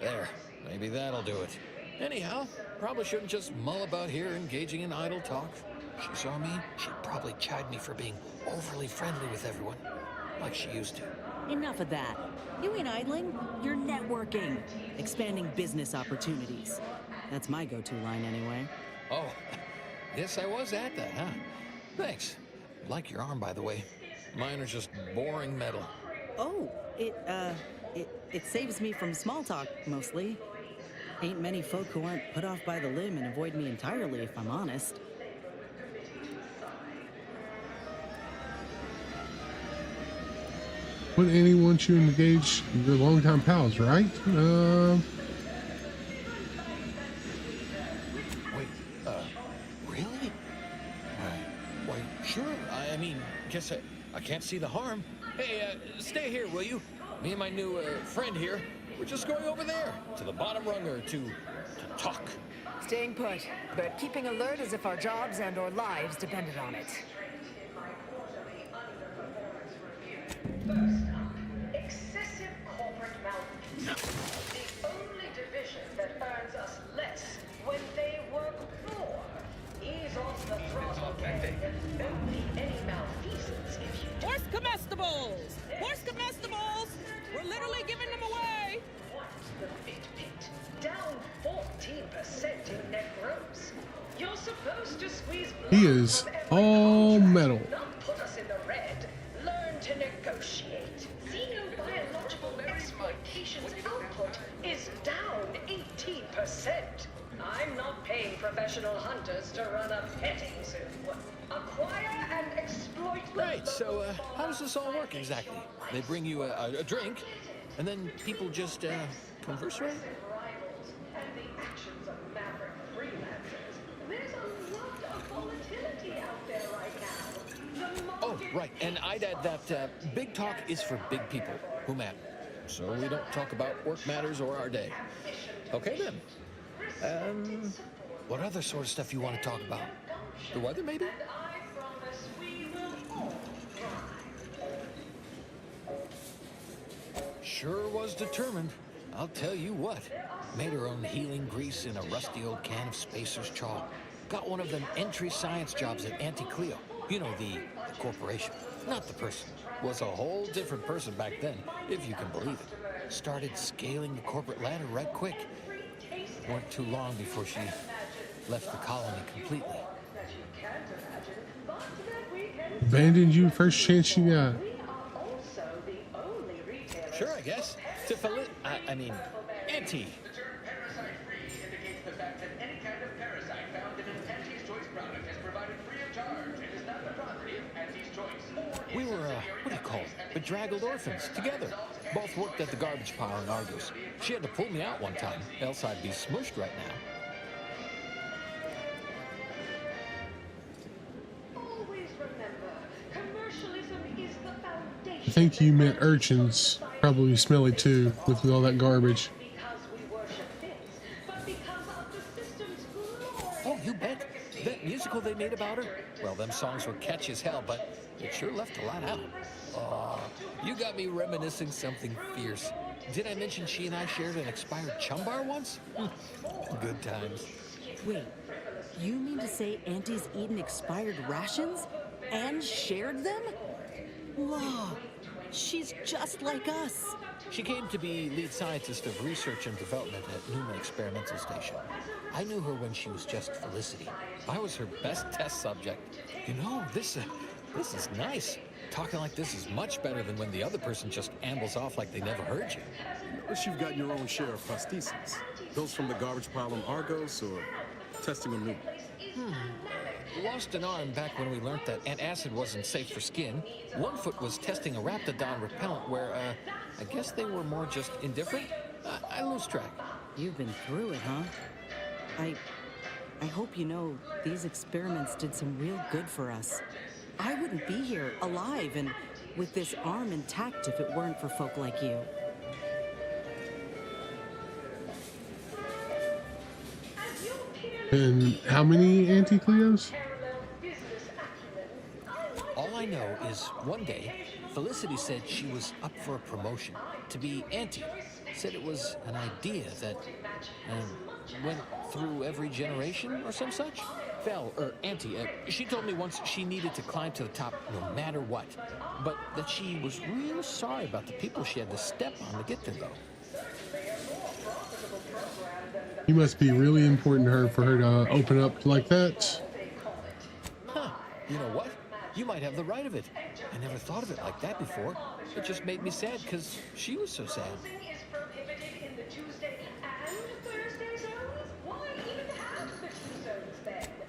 There, maybe that'll do it. Anyhow, probably shouldn't just mull about here engaging in idle talk. If she saw me, she'd probably chide me for being overly friendly with everyone, like she used to. Enough of that. You ain't idling, you're networking, expanding business opportunities. That's my go-to line anyway. Oh, yes, I was at that, huh? Thanks. Like your arm, by the way. Mine are just boring metal. Oh, it saves me from small talk, mostly. Ain't many folk who aren't put off by the limb and avoid me entirely, if I'm honest. Would anyone want you to engage your longtime pals, right? Really? Why, sure. I mean, guess I can't see the harm. Hey, stay here, will you? Me and my new friend here, we're just going over there to the bottom runger to talk. Staying put, but keeping alert as if our jobs and or lives depended on it. First up, excessive corporate malfeasance. The only division that earns us less when they work more. Ease off the throttle, gang. Only any malfeasance if you Horse comestibles! Horse comestibles! We're literally giving them away! What's the bit? Down 14% in net gross. You're supposed to squeeze blood He is from every all contract, metal. not put us in the red. Learn to negotiate. Xenobiological exploitation's output is down 18%. I'm not paying professional hunters to run a petting zoo. Acquire and exploit the Right, so how does this all work exactly? They bring you a drink, and then people just converse? And the actions of maverick freelancers. There's a lot of volatility out there right now. The Oh, right. And I'd add that big talk is for big people who matter. So we don't talk about work matters or our day. Okay, then. What other sort of stuff you want to talk about? The weather, maybe? Sure was determined. I'll tell you what. Made her own healing grease in a rusty old can of Spacer's chalk. Got one of them entry science jobs at Auntie Cleo. You know, the corporation, not the person. Was a whole different person back then, if you can believe it. Started scaling the corporate ladder right quick. Weren't too long before she left the colony completely. Abandoned you first chance she got. Sure, I guess. To I mean, Auntie. We were, what do you call it? Bedraggled orphans, together. Both worked at the garbage pile in Argos. She had to pull me out one time, else I'd be smushed right now. I think you meant urchins. Probably smelly too, with all that garbage. Oh, you bet. That musical they made about her? Well, them songs were catchy as hell, but it sure left a lot out. Oh, you got me reminiscing something fierce. Did I mention she and I shared an expired chum bar once? Good times. Wait, you mean to say Auntie's eaten expired rations? And shared them? Whoa, she's just like us. She came to be lead scientist of research and development at Newman Experimental Station. I knew her when she was just Felicity. I was her best test subject. You know, this is nice. Talking like this is much better than when the other person just ambles off like they never heard you. Unless you've got your own share of prostheses. Those from the garbage pile on Argos or testing on Newman? Lost an arm back when we learned that antacid wasn't safe for skin. One foot was testing a Raptidon repellent where, I guess they were more just indifferent. I lose track. You've been through it, huh? I hope you know these experiments did some real good for us. I wouldn't be here alive and with this arm intact if it weren't for folk like you. And how many Auntie Cleos? All I know is one day, Felicity said she was up for a promotion to be Auntie. Said it was an idea that went through every generation or some such. Auntie, she told me once she needed to climb to the top no matter what. But that she was real sorry about the people she had to step on to get there, though. You must be really important to her for her to open up like that. Huh. You know what? You might have the right of it. I never thought of it like that before. It just made me sad because she was so sad.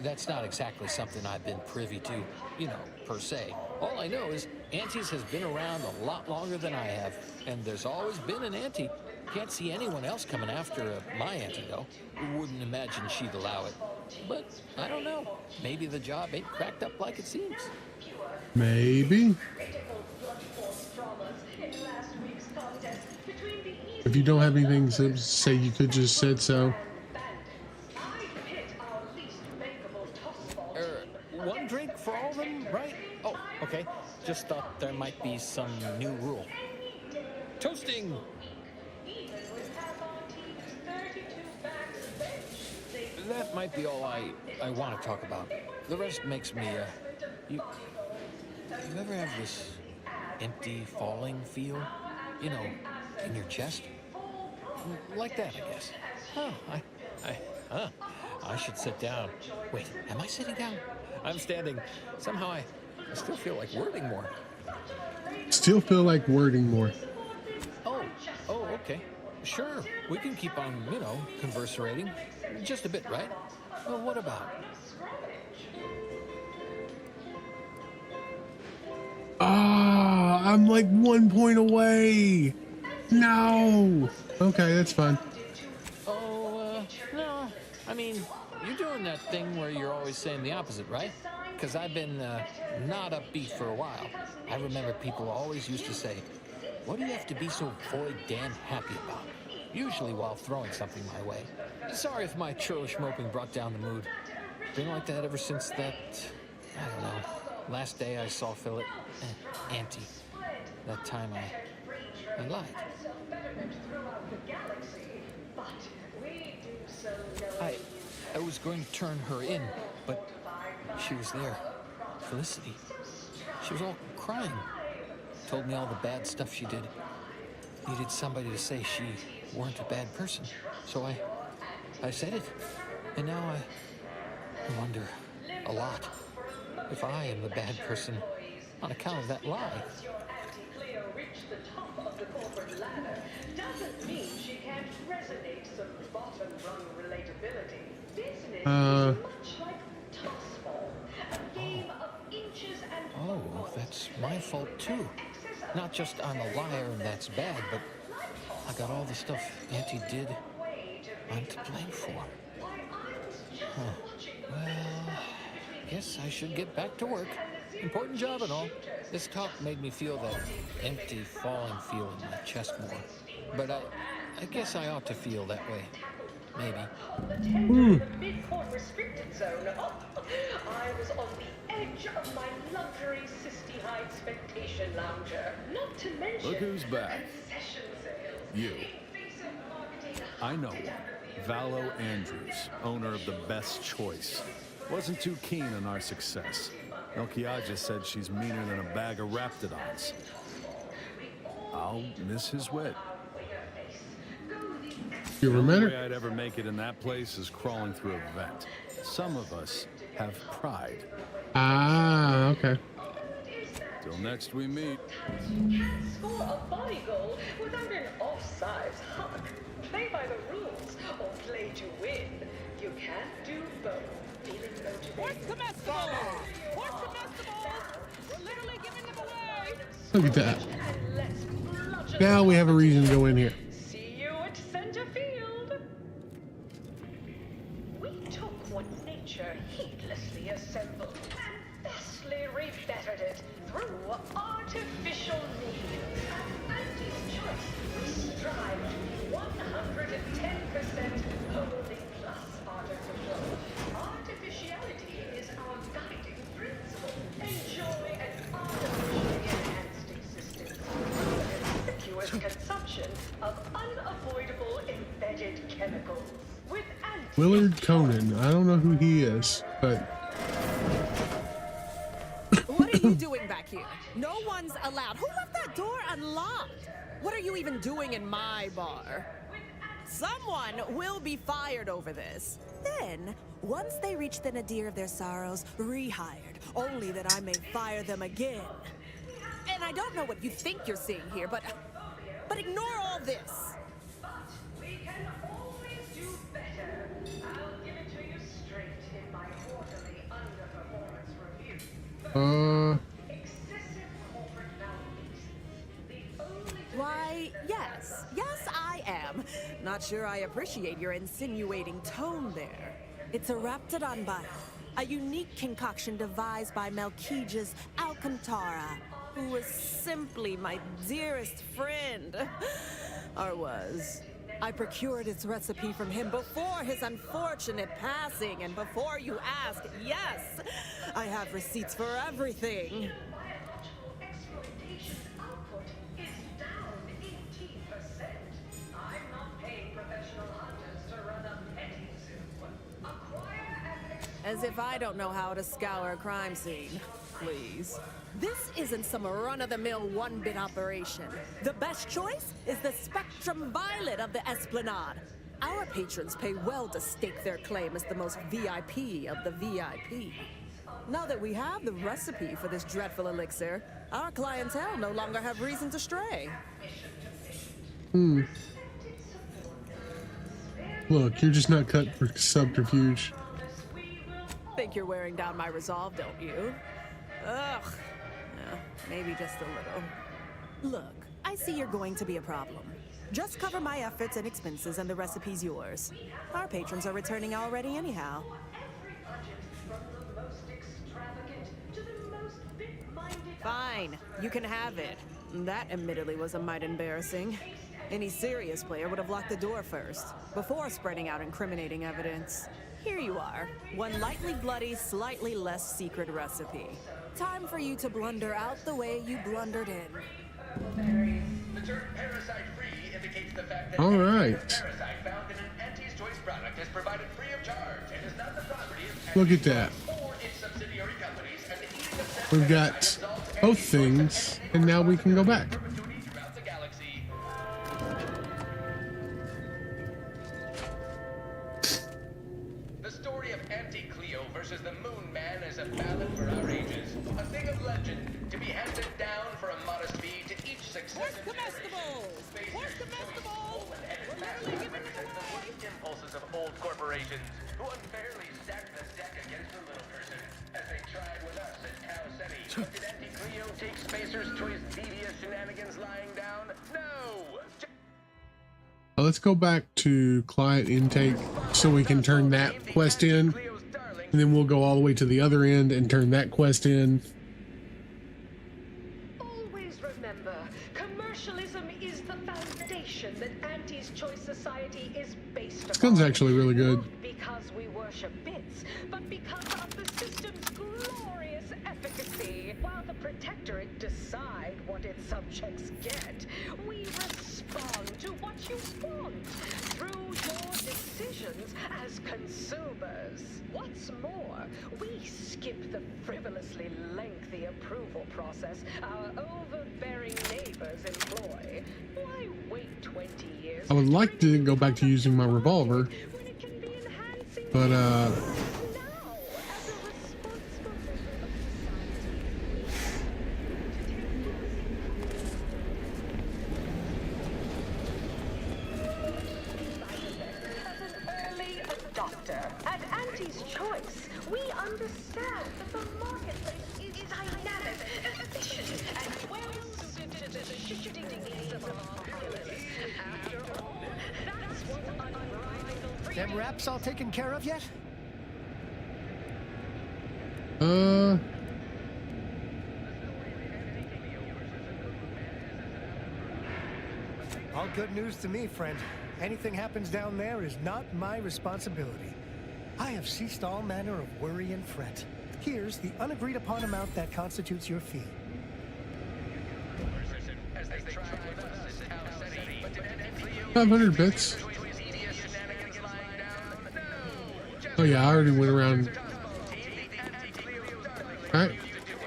That's not exactly something I've been privy to, you know, per se. All I know is Auntie's has been around a lot longer than I have, and there's always been an Auntie. Can't see anyone else coming after my Auntie, though. Wouldn't imagine she'd allow it. But I don't know. Maybe the job ain't cracked up like it seems. Maybe. If you don't have anything to say, you could just said so. One drink for all of them, right? Oh, okay. Just thought there might be some new rule. Toasting! That might be all I want to talk about. The rest makes me, you ever have this empty falling feel? You know, in your chest? Like that, I guess. Huh, I should sit down. Wait, am I sitting down? I'm standing. Somehow I still feel like wording more. Still feel like wording more. Oh, okay. Sure, we can keep on, you know, converserating. Just a bit, right? Well, what about? I'm like 1 point away. No. Okay, that's fine. Oh, no. I mean, you're doing that that thing where you're always saying the opposite, right? Because I've been not upbeat for a while. I remember people always used to say, what do you have to be so void damn happy about? Usually while throwing something my way. Sorry if my churlish moping brought down the mood. Been like that ever since that, I don't know, last day I saw Philip, Auntie. That time I lied. I was going to turn her in, but she was there. Felicity. She was all crying. Told me all the bad stuff she did. Needed somebody to say she weren't a bad person. So I said it. And now I wonder a lot if I am the bad person on account of that lie. Anti-Cleo reached the top of the corporate ladder doesn't mean she can't resonate some bottom-rung relatability. Business is much like toss-ball, a game of inches and Oh, that's my fault too. Not just I'm a liar and that's bad, but I got all the stuff Auntie did I'm to blame for. Huh. Well, guess I should get back to work. Important job and all. This talk made me feel that empty, falling feel in my chest more. But I guess I ought to feel that way. Maybe. The mid-court restricted zone. I was on the edge of my luxury Sisti-Hide Spectation Lounger. Not to mention Look who's back. concession sales. You. I know one. Valo Andrews, owner of the Best Choice. Wasn't too keen on our success. Melquiades said she's meaner than a bag of Raptidons. I'll miss his wit. You The remember? only way I'd ever make it in that place is crawling through a vent. Some of us have pride. Ah, okay. Till next we meet. Score a body goal without an offsides hug. Play by the rules or play to win. You can't do both. Feeling motivated. Where's comestibles? Where's comestibles? We're literally giving them away. Look at that. Now we have a reason to go in here. See you at center field. We took what nature heedlessly assembled and vastly rebettered it through artificial means. At Auntie's Choice, we strive to be 110% wholly plus artificial. Artificiality is our guiding principle. Enjoy an artificially enhanced existence. Conspicuous consumption of unavoidable embedded chemicals. With Willard Conan. I don't know who he is, but What are you doing back here? No one's allowed. Who left that door unlocked? What are you even doing in my bar? Someone will be fired over this. Then, once they reach the nadir of their sorrows, rehired, only that I may fire them again. And I don't know what you think you're seeing here, but ignore all this. we can always do better. I'll give it to you straight in my quarterly underperformance review. Excessive corporate malfeasance. Why, yes. Yes, I am. Not sure I appreciate your insinuating tone there. It's a Raptidon bile, a unique concoction devised by Melquiades Alcantara, who was simply my dearest friend. Or was. I procured its recipe from him before his unfortunate passing, and before you ask, yes, I have receipts for everything. Exploitation output is down 18%. I'm not paying professional hunters to run a petting zoo. Acquire and As if I don't know how to scour a crime scene. Please. This isn't some run-of-the-mill one-bit operation. The Best Choice is the Spectrum Violet of the Esplanade. Our patrons pay well to stake their claim as the most VIP of the VIP. Now that we have the recipe for this dreadful elixir, our clientele no longer have reason to stray. Look, you're just not cut for subterfuge. Think you're wearing down my resolve, don't you? Ugh. Maybe just a little. Look, I see you're going to be a problem. Just cover my efforts and expenses and the recipe's yours. Our patrons are returning already anyhow. Fine, you can have it. That admittedly was a mite embarrassing. Any serious player would have locked the door first, before spreading out incriminating evidence. Here you are, one lightly bloody, slightly less secret recipe. Time for you to blunder out the way you blundered in. The term parasite-free indicates the fact that All right. parasite found in an Auntie's Choice product is provided free of charge and is not the property of Look at that. or its subsidiary companies, and the eating of said We've got both things, and now we can go back. throughout the galaxy. The story of Auntie Cleo versus the Moon Man is a ballad for our ages, a thing of legend to be handed down for a modest fee to each successive generation. Impulses of old corporations who unfairly stacked the deck against the little person, as they tried with us at Tau Ceti. But did Auntie Cleo take Spacer's Choice devious shenanigans lying down? No! Let's go back to client intake so we can turn that quest in, and then we'll go all the way to the other end and turn that quest in. Always remember, commercialism is the foundation that Auntie's Choice Society is based This upon. gun's actually really good. Not because we worship bits, but because of the system's glorious efficacy. While the Protectorate decide what its subjects get, we respond to what you want through your decisions as consumers. What's more, we skip the frivolously lengthy approval process our overbearing neighbors employ. Why wait 20 years? I would like to go back to using my revolver, but Early adopter. At Auntie's Choice, we understand that the marketplace is dynamic, efficient, and well-suited to the shifting needs of our populace. After all, that's what unrivaled freedom. Them wraps all taken care of yet? All good news to me, friend. Anything happens down there is not my responsibility. I have ceased all manner of worry and fret. Here's the unagreed upon amount that constitutes your fee. 500 bits. Oh yeah, I already went around. Alright,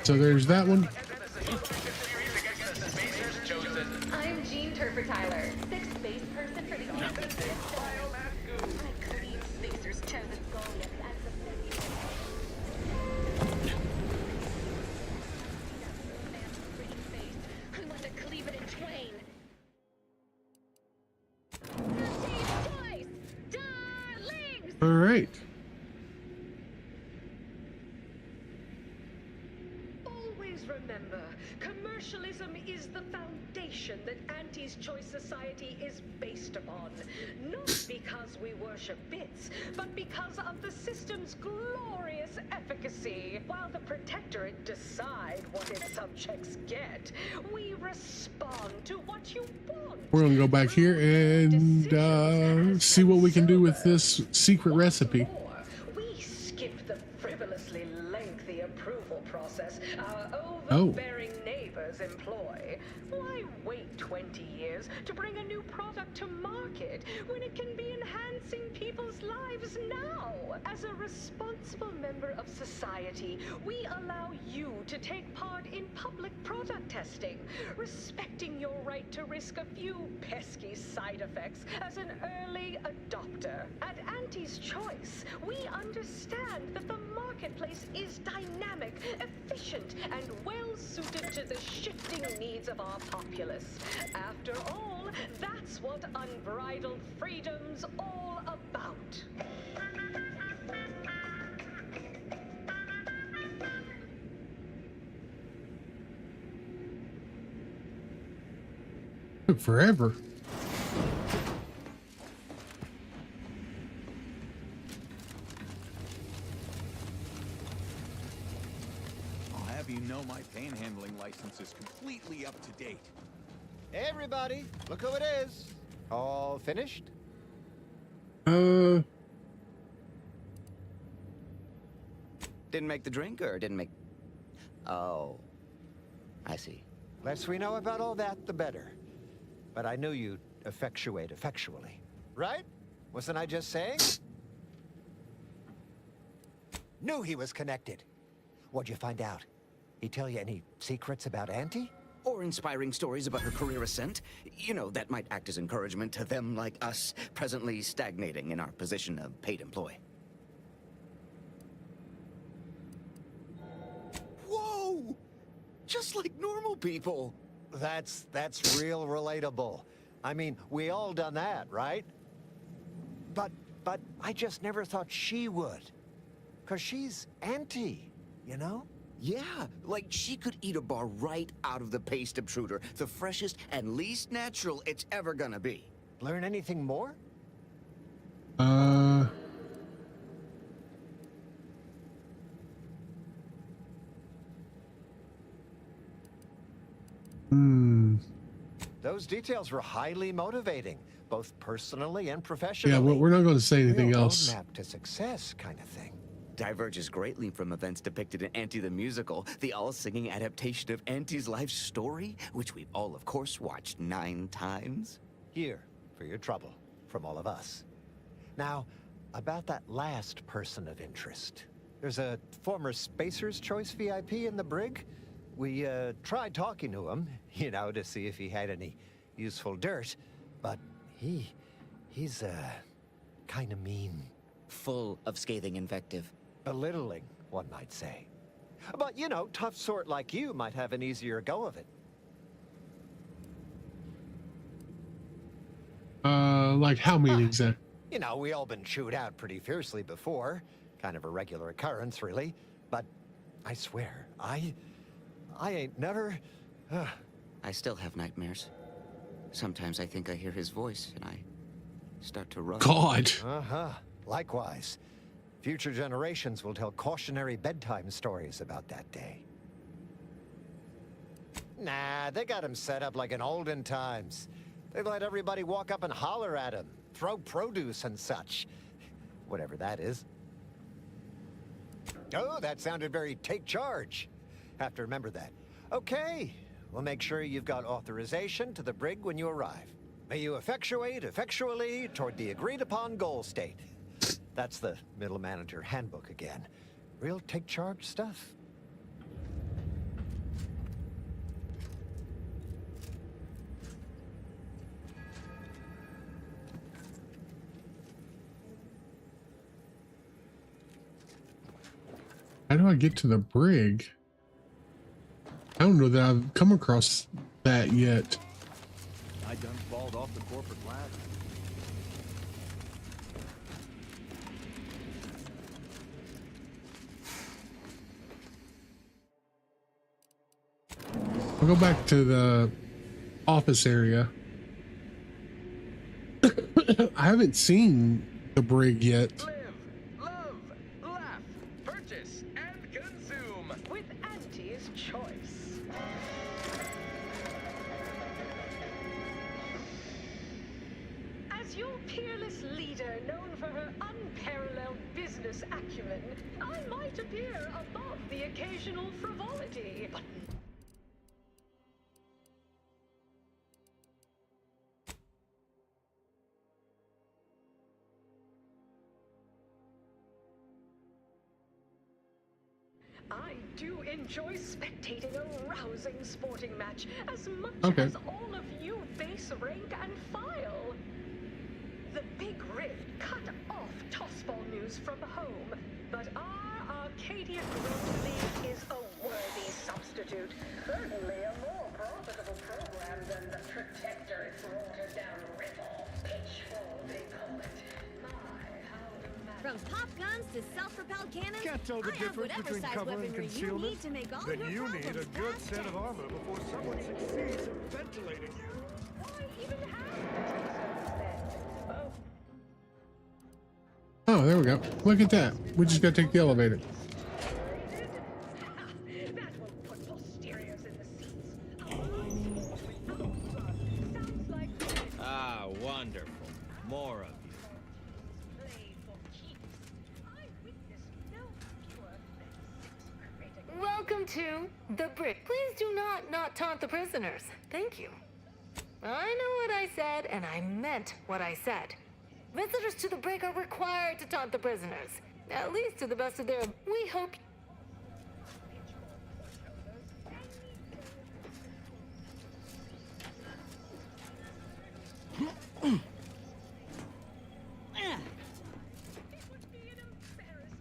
so there's that one. I'm Jean Turfer Tyler, sixth base person for the anti-Cleo. I cleave Spacer's chosen Goliath as the I want to cleave it in twain. All right. Always remember, commercialism is the foundation that Auntie's Choice Society is based upon. Not because we worship bits, but because of the system's glorious efficacy. While the Protectorate decide what its subjects get, we respond to what you want. We're gonna go back here and see what we can do with this secret recipe. We skip the frivolously lengthy approval process our Oh. overbearing neighbors employ. Why wait 20 years to bring a new product to market when it can be enhancing people's lives now? As a responsible member of society, we allow you to take part in public product testing, respecting your right to risk a few pesky side effects as an early adopter. At Auntie's Choice, we understand that the marketplace is dynamic, efficient, and well-suited to the shifting needs of our populace. After all, that's what unbridled freedom's all about. Took forever. I'll have so you know my panhandling license is completely up to date. Hey, everybody, look who it is. All finished? Didn't make the drink or didn't make... Oh, I see. Less we know about all that, the better. But I knew you'd effectuate effectually. Right? Wasn't I just saying? Knew he was connected. What'd you find out? He tell you any secrets about Auntie? Or inspiring stories about her career ascent. You know, that might act as encouragement to them like us, presently stagnating in our position of paid employee. Whoa! Just like normal people. That's real relatable. I mean, we all done that, right? But I just never thought she would. 'Cause she's Auntie, you know? Yeah, like she could eat a bar right out of the paste obtruder, the freshest and least natural it's ever gonna be. Learn anything more? Those details were highly motivating, both personally and professionally. Yeah, well, we're not going to say anything Real else. Roadmap to success kind of thing. Diverges greatly from events depicted in Auntie the Musical, the all-singing adaptation of Auntie's life story, which we've all, of course, watched 9 times. Here, for your trouble, from all of us. Now, about that last person of interest. There's a former Spacer's Choice VIP in the brig. We tried talking to him, you know, to see if he had any useful dirt, but he's kind of mean. Full of scathing invective. Belittling, one might say. But, you know, tough sort like you might have an easier go of it. Like how many exactly? You know, we all been chewed out pretty fiercely before. Kind of a regular occurrence, really. But I swear, I ain't never... I still have nightmares. Sometimes I think I hear his voice, and I start to run. God! Uh-huh. Likewise. Future generations will tell cautionary bedtime stories about that day. Nah, they got him set up like in olden times. They let everybody walk up and holler at him, throw produce and such. Whatever that is. Oh, that sounded very take charge. Have to remember that. Okay, we'll make sure you've got authorization to the brig when you arrive. May you effectuate effectually toward the agreed upon goal state. That's the middle manager handbook again. Real take charge stuff. How do I get to the brig? I don't know that I've come across that yet. I done falled off the corporate ladder. I'll go back to the office area. I haven't seen the brig yet. Live, love, laugh, purchase, and consume with Auntie's Choice. As your peerless leader, known for her unparalleled business acumen, I might appear above the occasional frivolity. But I do enjoy spectating a rousing sporting match as much as all of you base rank and file. The Big Rift cut off tossball news from home, but our Arcadia Growth League is a worthy substitute. Certainly a more profitable program than the Protectorate's watered-down rip-off pitchfall, they call it. From pop guns to self-propelled cannons, Can't tell the I have difference whatever between size cover and weaponry you concealment. need to make all Then your you problems need a good fast set of armor before someone succeeds in ventilating you. Why even have Oh, there we go. Look at that. We just got to take the elevator. that will Wonderful. More of you. Welcome to the Brick. Please do not taunt the prisoners. Thank you. I know what I said, and I meant what I said. Visitors to the Brick are required to taunt the prisoners. At least to the best of their... We hope...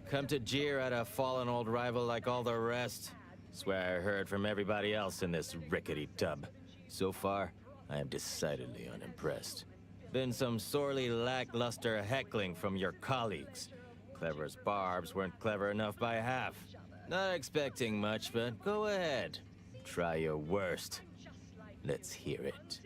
Come to jeer at a fallen old rival like all the rest. Swear I heard from everybody else in this rickety tub. So far, I am decidedly unimpressed. Been some sorely lackluster heckling from your colleagues. Clever as barbs weren't clever enough by half. Not expecting much, but go ahead. Try your worst. Let's hear it.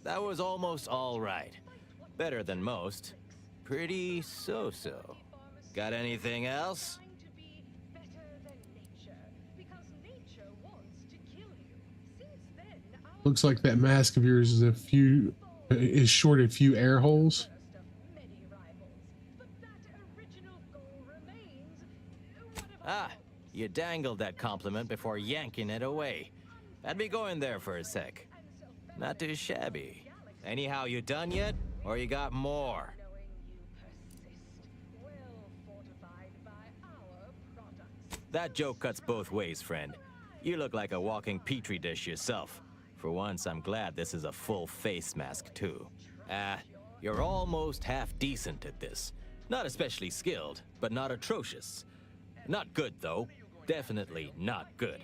That was almost all right. Better than most. Pretty so-so. Got anything else? Looks like that mask of yours is short a few air holes. Ah, you dangled that compliment before yanking it away. I'd be going there for a sec. Not too shabby. Anyhow, you done yet? Or you got more? That joke cuts both ways, friend. You look like a walking petri dish yourself. For once, I'm glad this is a full face mask, too. You're almost half decent at this. Not especially skilled, but not atrocious. Not good, though. Definitely not good.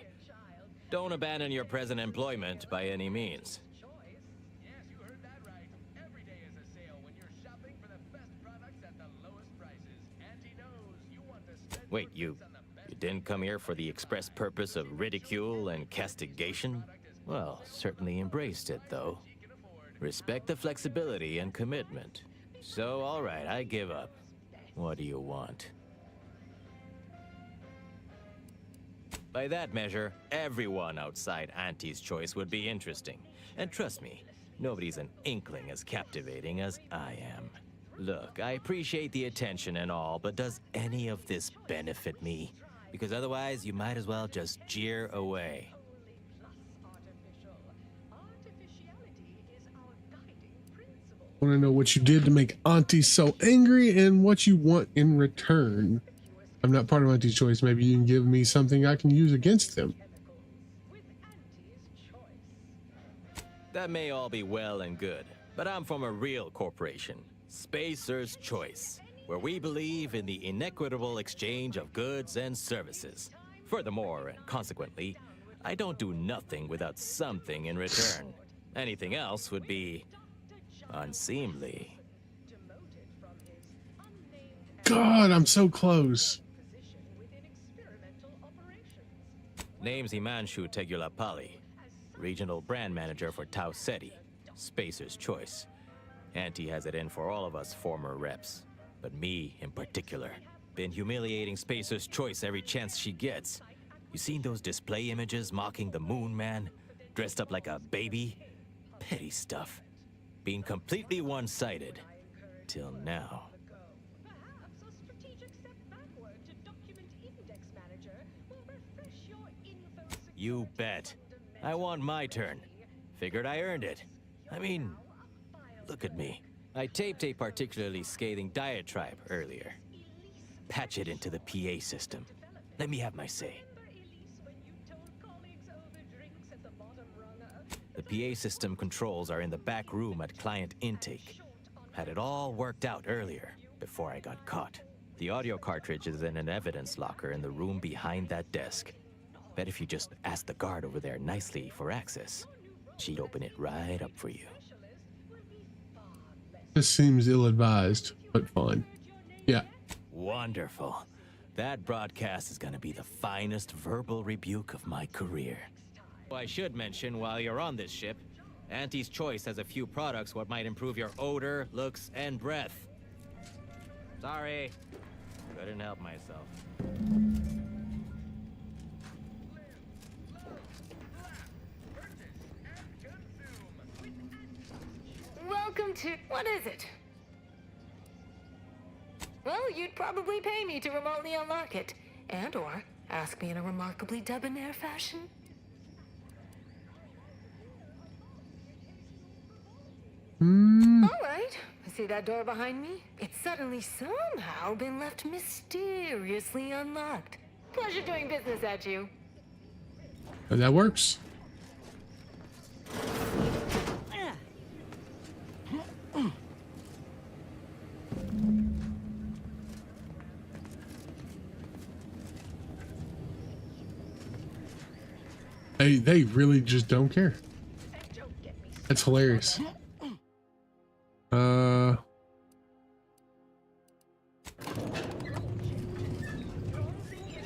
Don't abandon your present employment by any means. Wait, you didn't come here for the express purpose of ridicule and castigation? Well, certainly embraced it, though. Respect the flexibility and commitment. So, all right, I give up. What do you want? By that measure, everyone outside Auntie's Choice would be interesting. And trust me, nobody's an inkling as captivating as I am. Look, I appreciate the attention and all, but does any of this benefit me? Because otherwise, you might as well just jeer away. I want to know what you did to make Auntie so angry and what you want in return. I'm not part of Auntie's Choice. Maybe you can give me something I can use against them. That may all be well and good, but I'm from a real corporation, Spacer's Choice, where we believe in the inequitable exchange of goods and services. Furthermore, and consequently, I don't do nothing without something in return. Anything else would be unseemly. God, I'm so close. Name's Himanshu Tegulapalli, Regional Brand Manager for Tau Ceti, Spacer's Choice. Auntie has it in for all of us former reps, but me in particular. Been humiliating Spacer's Choice every chance she gets. You seen those display images mocking the Moon Man, dressed up like a baby? Petty stuff. Being completely one-sided. Till now. You bet. I want my turn. Figured I earned it. I mean, look at me. I taped a particularly scathing diatribe earlier. Patch it into the PA system. Let me have my say. The PA system controls are in the back room at client intake. Had it all worked out earlier, before I got caught. The audio cartridge is in an evidence locker in the room behind that desk. Bet if you just ask the guard over there nicely for access, she'd open it right up for you. This seems ill-advised, but fun. Yeah. Wonderful. That broadcast is gonna be the finest verbal rebuke of my career. I should mention, while you're on this ship, Auntie's Choice has a few products what might improve your odor, looks, and breath. Sorry. Couldn't help myself. Welcome to... What is it? Well, you'd probably pay me to remotely unlock it. And or ask me in a remarkably debonair fashion. All right. See that door behind me? It's suddenly somehow been left mysteriously unlocked. Pleasure doing business at you. That works. They really just don't care. That's hilarious.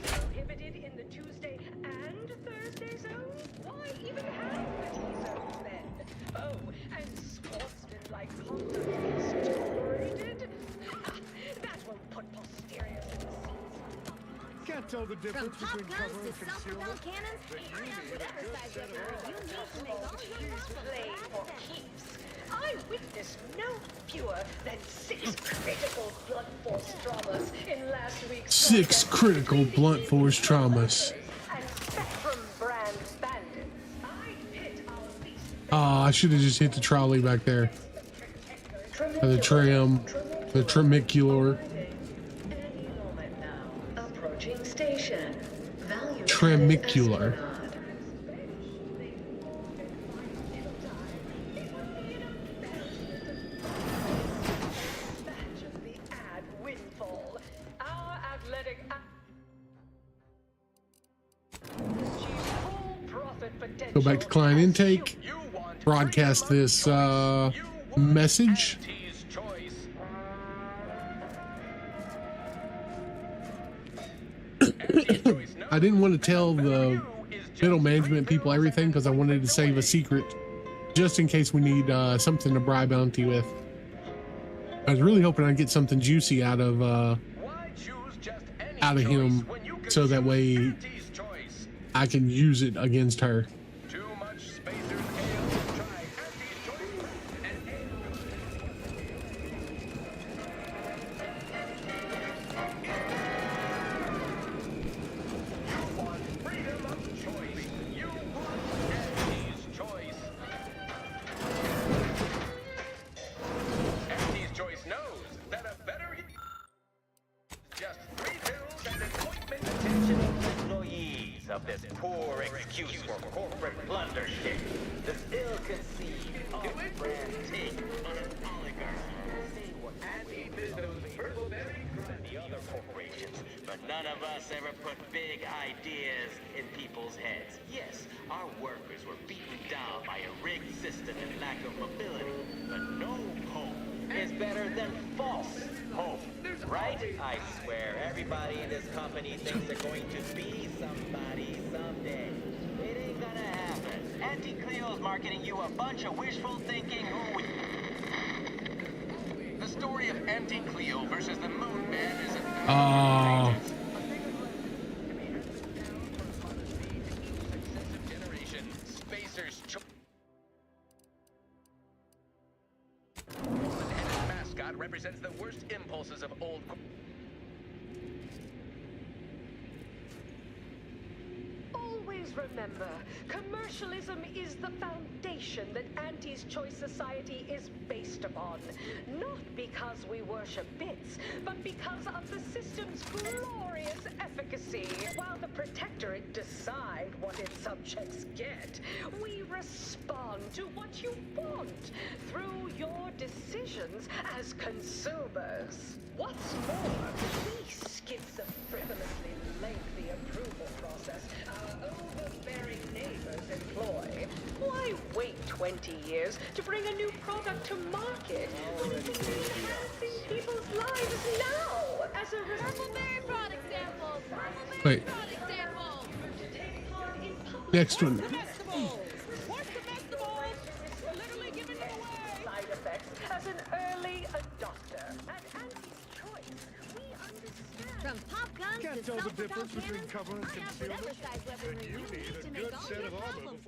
Prohibited in the Tuesday and Thursday zones? Why even have the T-zones then? Oh, and sportsmanlike conduct is tolerated? That will put posteriors in the seats. Can't tell the difference From between pop cover guns and to concealment. self-propelled cannons, I have whatever size weapon you need to make all your problems Play for keeps. I witnessed no fewer than 6 critical blunt force traumas in last week's 6 critical blunt force traumas. and Spectrum brand bandits. I pit our least Ah, I should have just hit the trolley back there. Or the tram, the tramicular. any moment now. Approaching station. Value Tramicular. Windfall. Our athletic Go back to client intake. Broadcast this message. I didn't want to tell the middle management people everything because I wanted to save a secret just in case we need something to bribe Bounty with. I was really hoping I'd get something juicy out of him so that way I can use it against her. Of this poor excuse for corporate blundership, this ill-conceived, off-brand take on an oligarch. Say what the other corporations, but none of us ever put big ideas in people's heads. Yes, our workers were beaten down by a rigged system and lack of mobility, but no hope is better than false hope, right? I swear, everybody in this company thinks they're going to be somebody someday. It ain't gonna happen. Auntie Cleo's marketing you a bunch of wishful thinking. The story of Auntie Cleo versus the Moon Man is generation. Spacer's mascot represents the worst impulses of old. Always remember, commercialism is the foundation that Auntie's Choice Society is based upon. Not because we worship bits, but because of the system's glorious efficacy. While the Protectorate decide what its subjects get, we respond to what you want through your decisions as consumers. What's more, we skip the frivolously lengthy approval process our overbearing neighbors employ. Why wait 20 years to bring a new product to market when it can be enhancing people's lives now as a Purpleberry product samples. Wait. Product samples. Next one. Side effects as an early adopter. At Auntie's Choice, we understand From pop guns Can't to tell the self-propelled difference between cannons, cover and I offer concealment. every size weaponry you need to make all your problems.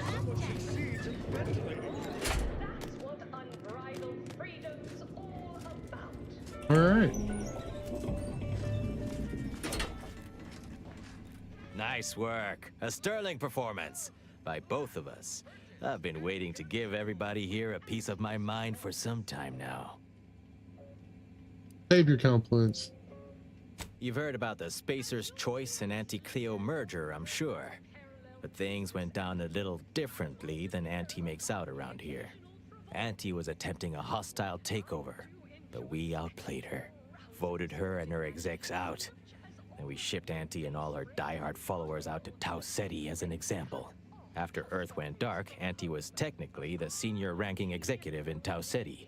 Someone succeeds in ventilating. That's what unbridled freedom's all about. All right. Nice work. A sterling performance by both of us. I've been waiting to give everybody here a piece of my mind for some time now. Save your compliments. You've heard about the Spacer's Choice and Anti-Cleo merger, I'm sure. But things went down a little differently than Auntie makes out around here. Auntie was attempting a hostile takeover, but we outplayed her, voted her and her execs out. And we shipped Auntie and all her diehard followers out to Tau Ceti as an example. After Earth went dark, Auntie was technically the senior ranking executive in Tau Ceti,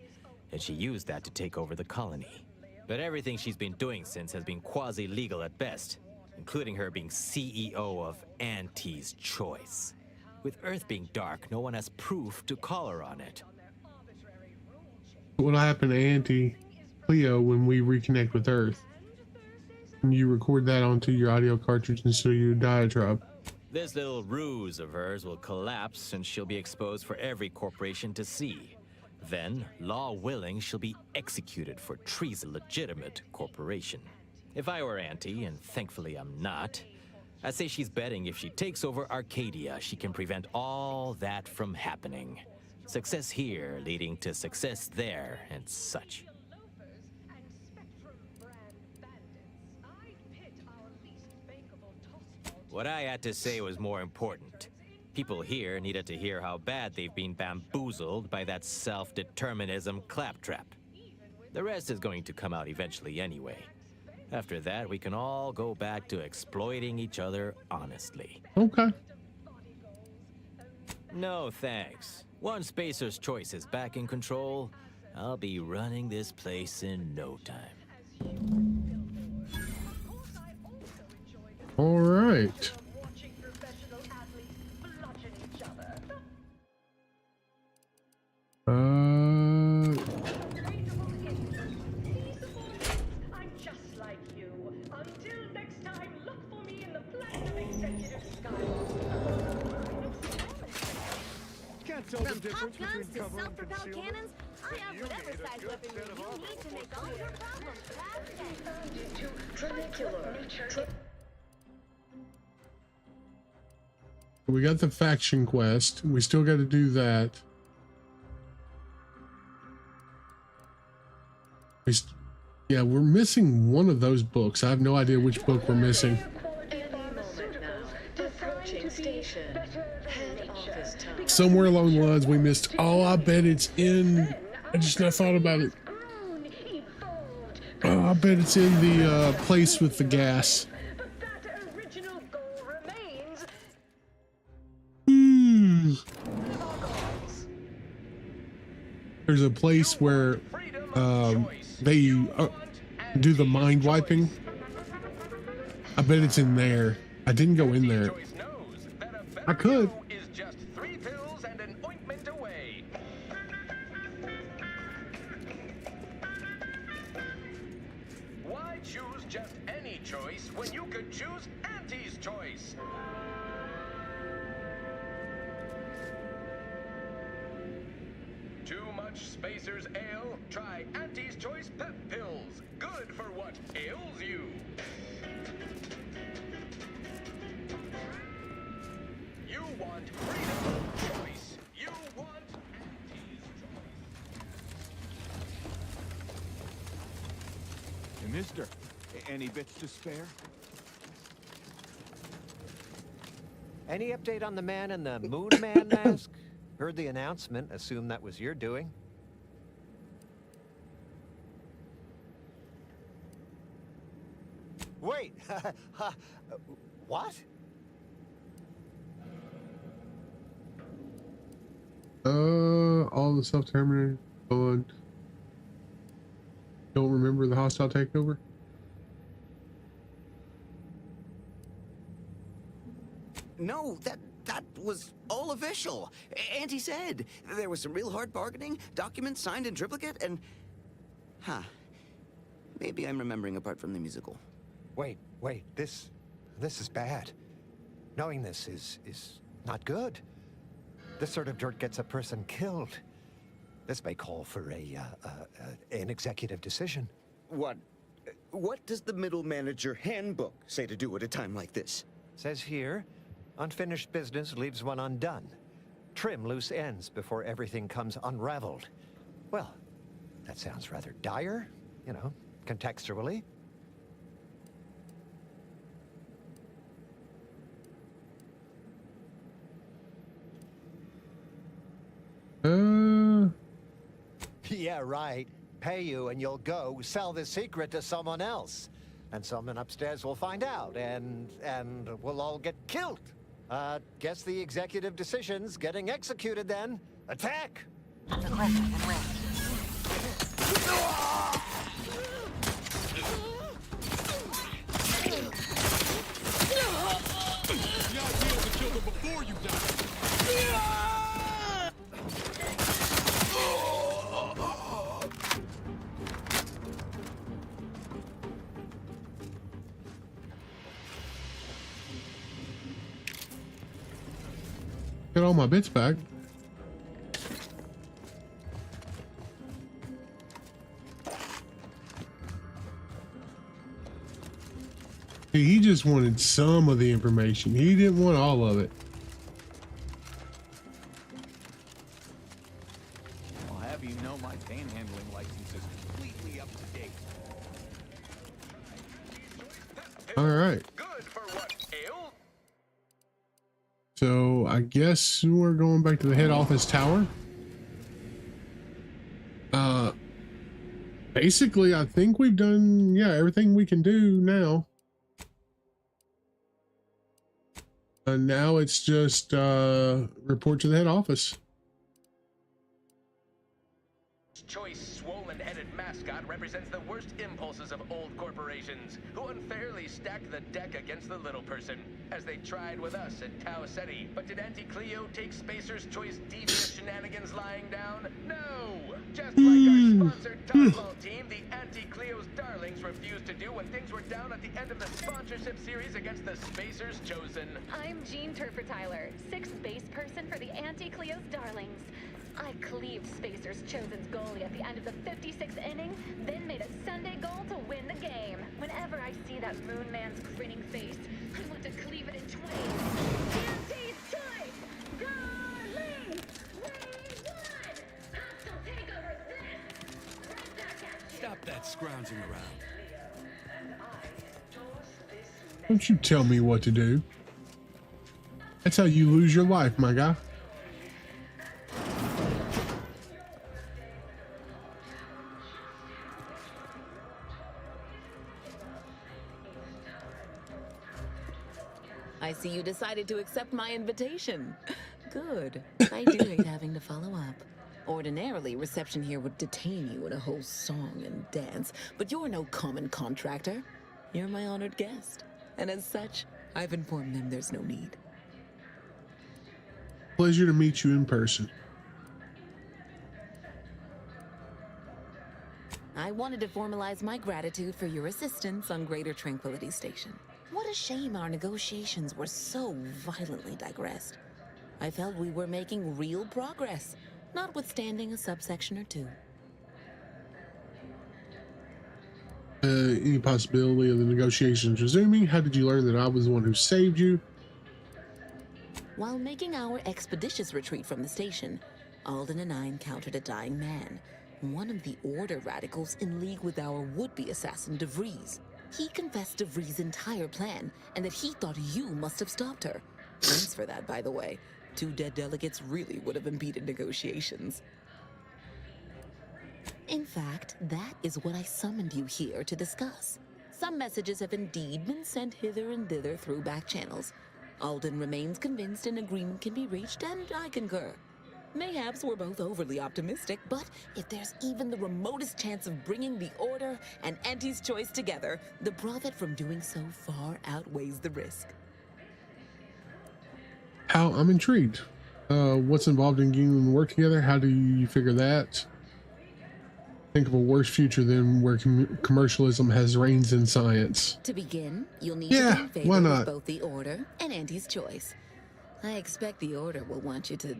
and she used that to take over the colony. But everything she's been doing since has been quasi-legal at best, including her being CEO of Auntie's Choice. With Earth being dark, no one has proof to call her on it. What'll happen to Auntie Cleo when we reconnect with Earth? And you record that onto your audio cartridge instead of your diatribe. This little ruse of hers will collapse and she'll be exposed for every corporation to see. Then, law willing, she'll be executed for treason, legitimate corporation. If I were Auntie, and thankfully I'm not, I'd say she's betting if she takes over Arcadia, she can prevent all that from happening. Success here leading to success there and such. What I had to say was more important. People here needed to hear how bad they've been bamboozled by that self-determinism claptrap. The rest is going to come out eventually anyway. After that, we can all go back to exploiting each other honestly. Okay. No thanks. Once Spacer's Choice is back in control, I'll be running this place in no time. All right. I'm just like you. Until next time, look for me in the platinum executive Can't tell the From pop difference guns between to cover and self-propelled concealment. cannons, I have whatever size weaponry you need to make all your problems. We got the faction quest. We still got to do that. Yeah, we're missing one of those books. I have no idea which book we're missing. Somewhere along the lines we missed. Oh, I bet it's in. I just not thought about it. Oh, I bet it's in the place with the gas. There's a place where they do the mind wiping. I bet it's in there. I didn't go in there. I could. Is just 3 pills and an ointment away. Why choose just any choice when you could choose Auntie's Choice? Too much Spacer's Ale? Try Auntie's Choice Pep Pills. Good for what ails you. You want freedom of choice. You want Auntie's Choice. Hey, mister, any bits to spare? Any update on the man in the Moon Man mask? Heard the announcement. Assume that was your doing. Wait. What? All the self-terminated. Don't remember the hostile takeover. No, that was all official. Auntie said there was some real hard bargaining, documents signed in triplicate, and... Huh. Maybe I'm remembering apart from the musical. Wait, this is bad. Knowing this is not good. This sort of dirt gets a person killed. This may call for an executive decision. What does the middle manager handbook say to do at a time like this? Says here, unfinished business leaves one undone. Trim loose ends before everything comes unraveled. Well, that sounds rather dire, you know, contextually. Yeah, right. Pay you and you'll go sell the secret to someone else. And someone upstairs will find out, and we'll all get killed. Guess the executive decision's getting executed then. Attack! Before you die. Get all my bits back. He just wanted some of the information. He didn't want all of it. I'll have you know my panhandling license is completely up to date. All right. So I guess we're going back to the head office tower. Basically, I think we've done, everything we can do now. Now it's just report to the head office. Choice swollen-headed mascot represents the worst impulses of old corporations, who unfairly stacked the deck against the little person, as they tried with us at Tau Ceti. But did Auntie Cleo take Spacer's Choice devious shenanigans lying down? No! Just like our sponsored Tomball team, the Auntie Cleo's Darlings refused to do when things were down at the end of the sponsorship series against the Spacer's Chosen. I'm Jean Turfer-Tyler, 6th base person for the Auntie Cleo's Darlings. I cleaved Spacer's Chosen's goalie at the end of the 56th inning, then made a Sunday goal to win the game. Whenever I see that Moon Man's grinning face, I want to cleave it in twain. Auntie's Choice! Darlings! We won! Hostile takeover this! Right back at you! Stop that scrounging around. Don't you tell me what to do. That's how you lose your life, my guy. I see you decided to accept my invitation. Good. I do hate having to follow up. Ordinarily, reception here would detain you in a whole song and dance, but you're no common contractor. You're my honored guest. And as such, I've informed them there's no need. Pleasure to meet you in person. I wanted to formalize my gratitude for your assistance on Greater Tranquility Station. What a shame our negotiations were so violently digressed. I felt we were making real progress, notwithstanding a subsection or two. Any possibility of the negotiations resuming? How did you learn that I was the one who saved you? While making our expeditious retreat from the station, Alden and I encountered a dying man, one of the Order radicals in league with our would-be assassin DeVries. He confessed DeVries' entire plan, and that he thought you must have stopped her. Thanks for that, by the way. 2 dead delegates really would have impeded negotiations. In fact, that is what I summoned you here to discuss. Some messages have indeed been sent hither and thither through back channels. Alden remains convinced an agreement can be reached, and I concur. Mayhaps we're both overly optimistic, but if there's even the remotest chance of bringing the Order and Auntie's Choice together, the profit from doing so far outweighs the risk. How? I'm intrigued. What's involved in getting them to work together? How do you figure that? think of a worse future than where commercialism has reigns in science. To begin, you'll need Yeah, to be in why favor not? with both the Order and Auntie's Choice. I expect the Order will want you to,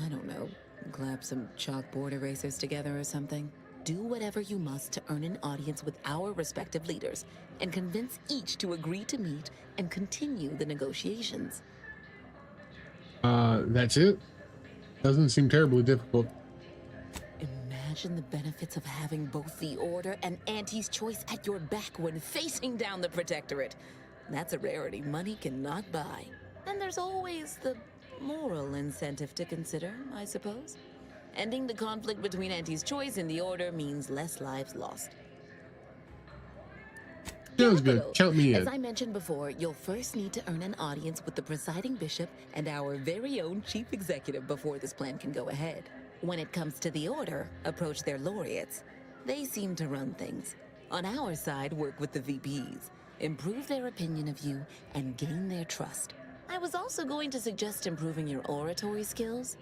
I don't know, clap some chalkboard erasers together or something. Do whatever you must to earn an audience with our respective leaders and convince each to agree to meet and continue the negotiations. That's it? Doesn't seem terribly difficult. Imagine the benefits of having both the Order and Auntie's Choice at your back when facing down the Protectorate. That's a rarity money cannot buy. And there's always the moral incentive to consider, I suppose. Ending the conflict between Auntie's Choice and the Order means less lives lost. Sounds good. Count me As in. I mentioned before, you'll first need to earn an audience with the presiding bishop and our very own chief executive before this plan can go ahead. When it comes to the Order, approach their laureates. They seem to run things. On our side, work with the VPs, improve their opinion of you, and gain their trust. I was also going to suggest improving your oratory skills,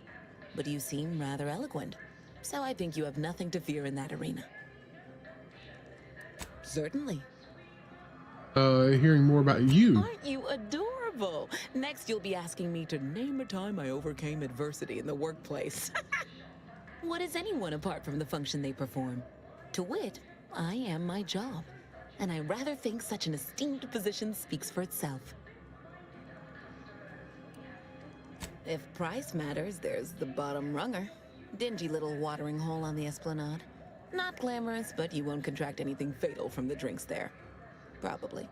but you seem rather eloquent, so I think you have nothing to fear in that arena. Certainly. Hearing more about you. Aren't you adorable? Next, you'll be asking me to name a time I overcame adversity in the workplace. What is anyone apart from the function they perform? To wit, I am my job, and I rather think such an esteemed position speaks for itself. If price matters, there's the bottom runger. Dingy little watering hole on the Esplanade. Not glamorous, but you won't contract anything fatal from the drinks there. Probably.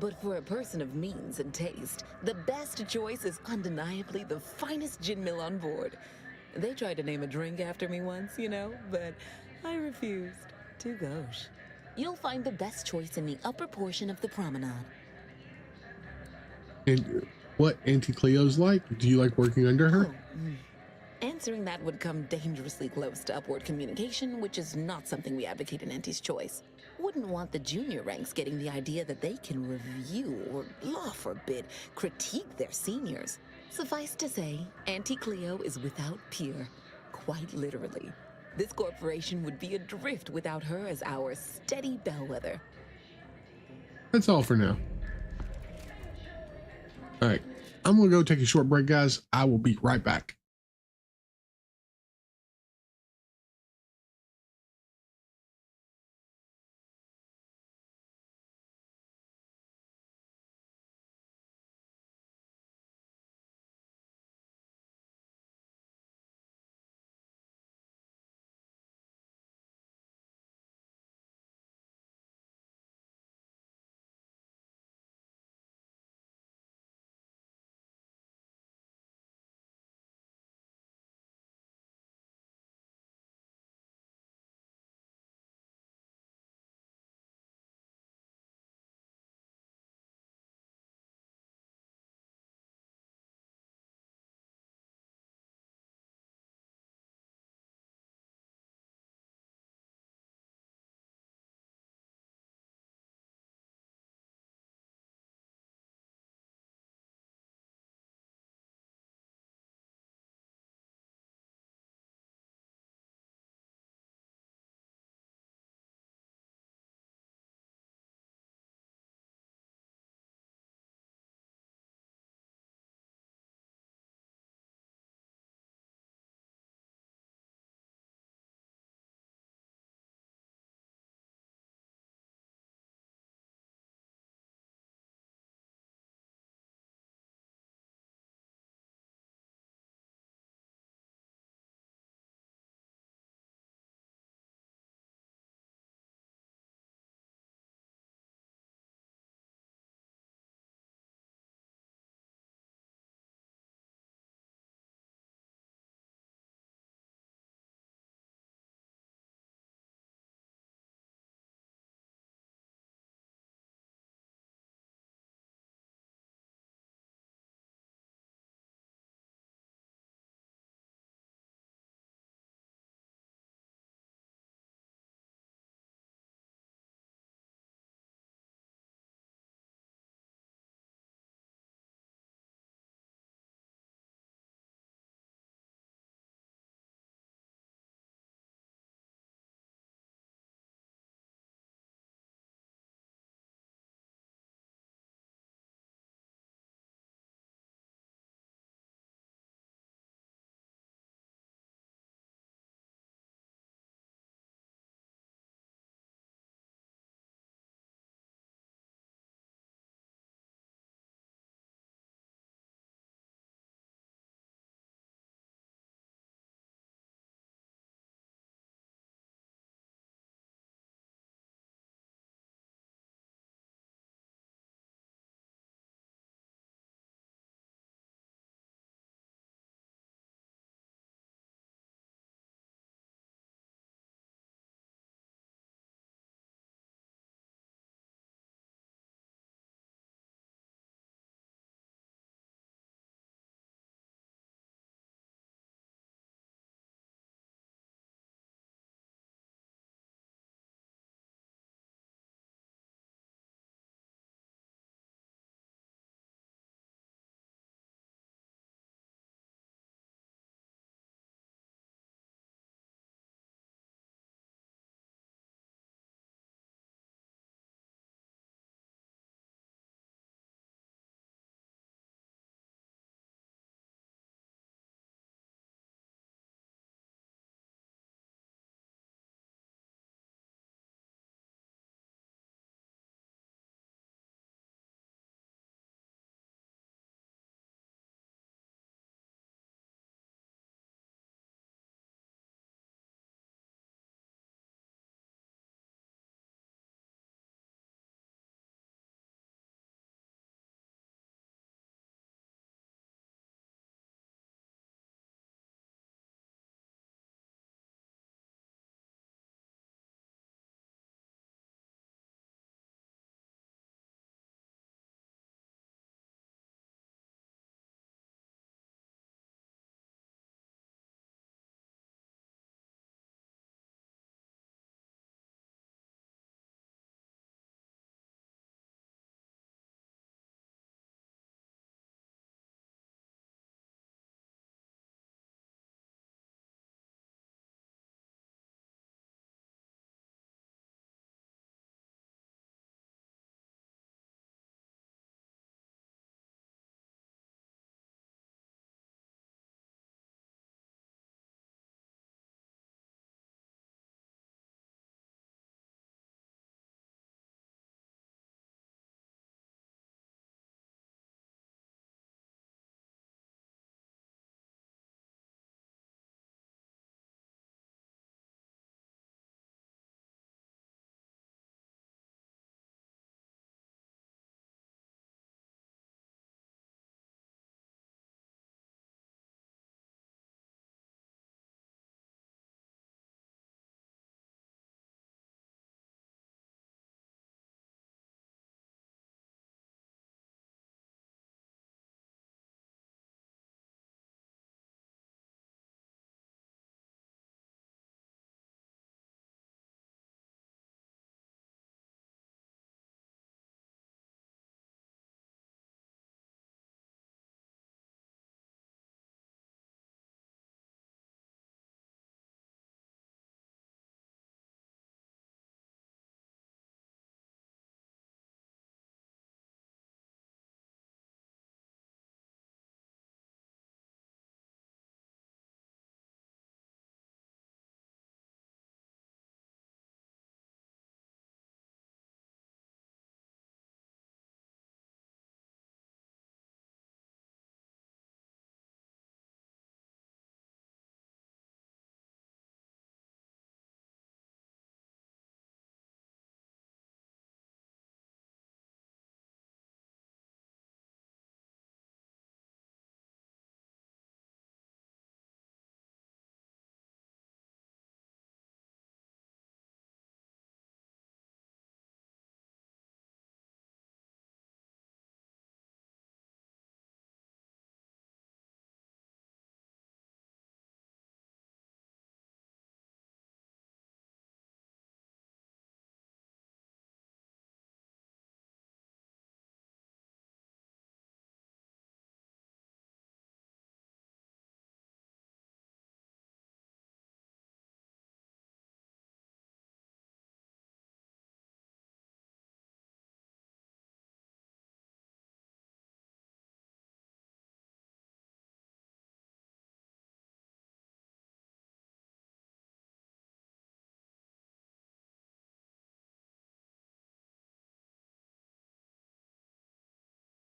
But for a person of means and taste, the best choice is undeniably the finest gin mill on board. They tried to name a drink after me once, you know, but I refused. Too gauche. You'll find the best choice in the upper portion of the promenade. And what Auntie Cleo's like? Do you like working under her? Answering that would come dangerously close to upward communication, which is not something we advocate in Auntie's Choice. Wouldn't want the junior ranks getting the idea that they can review or, law forbid, critique their seniors. Suffice to say, Auntie Cleo is without peer, quite literally. This corporation would be adrift without her as our steady bellwether. That's all for now. All right, I'm gonna go take a short break, guys. I will be right back.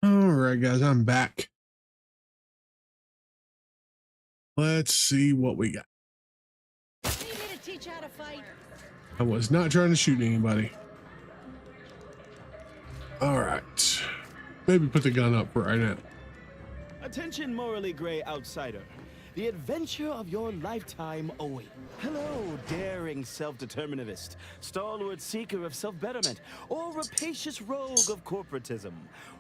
All right, guys, I'm back. Let's see what we got. Need me to teach you how to fight? I was not trying to shoot anybody. All right. Maybe put the gun up for right now. Attention, morally gray outsider. The adventure of your lifetime awaits. Hello, daring self-determinativist, stalwart seeker of self-betterment, or rapacious rogue of corporatism.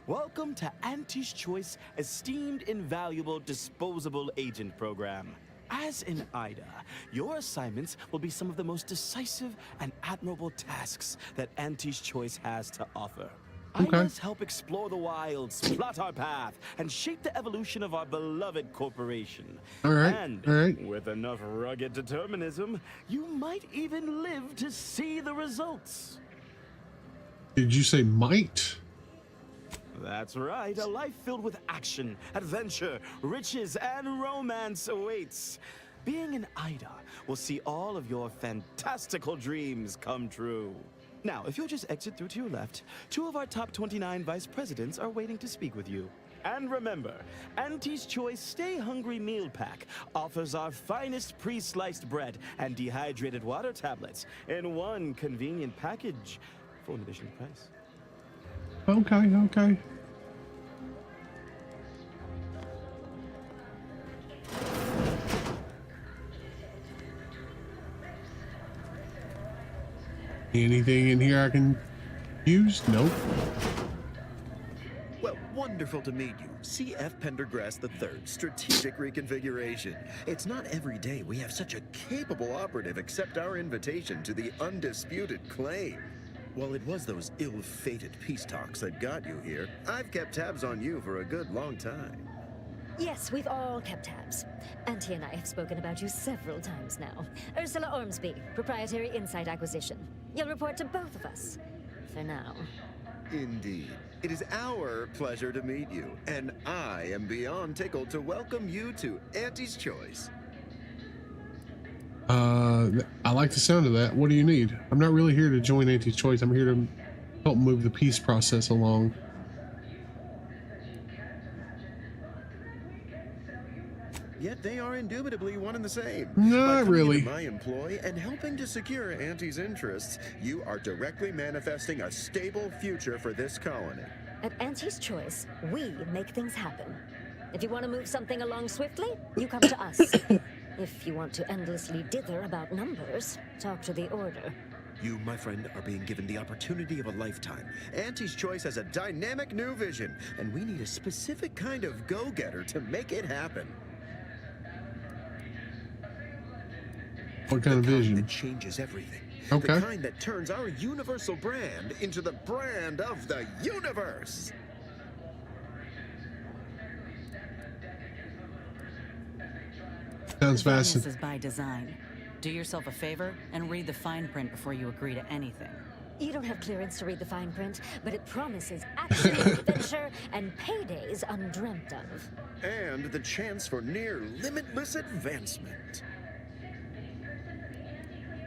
Welcome to Auntie's Choice Esteemed Invaluable Disposable Agent Program. As in IDA, your assignments will be some of the most decisive and admirable tasks that Auntie's Choice has to offer. I must help explore the wilds, plot our path, and shape the evolution of our beloved corporation. All right. And with enough rugged determinism, you might even live to see the results. Did you say might? That's right. A life filled with action, adventure, riches, and romance awaits. Being an IDA will see all of your fantastical dreams come true. Now, if you'll just exit through to your left, 2 of our top 29 vice presidents are waiting to speak with you. And remember, Auntie's Choice Stay Hungry Meal Pack offers our finest pre-sliced bread and dehydrated water tablets in one convenient package for an additional price. Okay. Anything in here I can use? Nope. Well, wonderful to meet you. C.F. Pendergrass III, Strategic Reconfiguration. It's not every day we have such a capable operative accept our invitation to the undisputed claim. While it was those ill-fated peace talks that got you here, I've kept tabs on you for a good long time. Yes, we've all kept tabs. Auntie and I have spoken about you several times now. Ursula Ormsby, Proprietary Insight Acquisition. You'll report to both of us. For now. Indeed. It is our pleasure to meet you, and I am beyond tickled to welcome you to Auntie's Choice. I like the sound of that. What do you need? I'm not really here to join Auntie's Choice. I'm here to help move the peace process along. Yet they are indubitably one and the same. Not really. My employ and helping to secure Auntie's interests, you are directly manifesting a stable future for this colony. At Auntie's Choice, we make things happen. If you want to move something along swiftly, you come to us. If you want to endlessly dither about numbers, talk to the Order. You, my friend, are being given the opportunity of a lifetime. Auntie's Choice has a dynamic new vision, and we need a specific kind of go-getter to make it happen. What kind of vision? That changes everything. Okay. The kind that turns our universal brand into the brand of the universe. Sounds This fascinating. is by design. Do yourself a favor and read the fine print before you agree to anything. You don't have clearance to read the fine print, but it promises action, adventure, and paydays undreamt of. And the chance for near limitless advancement.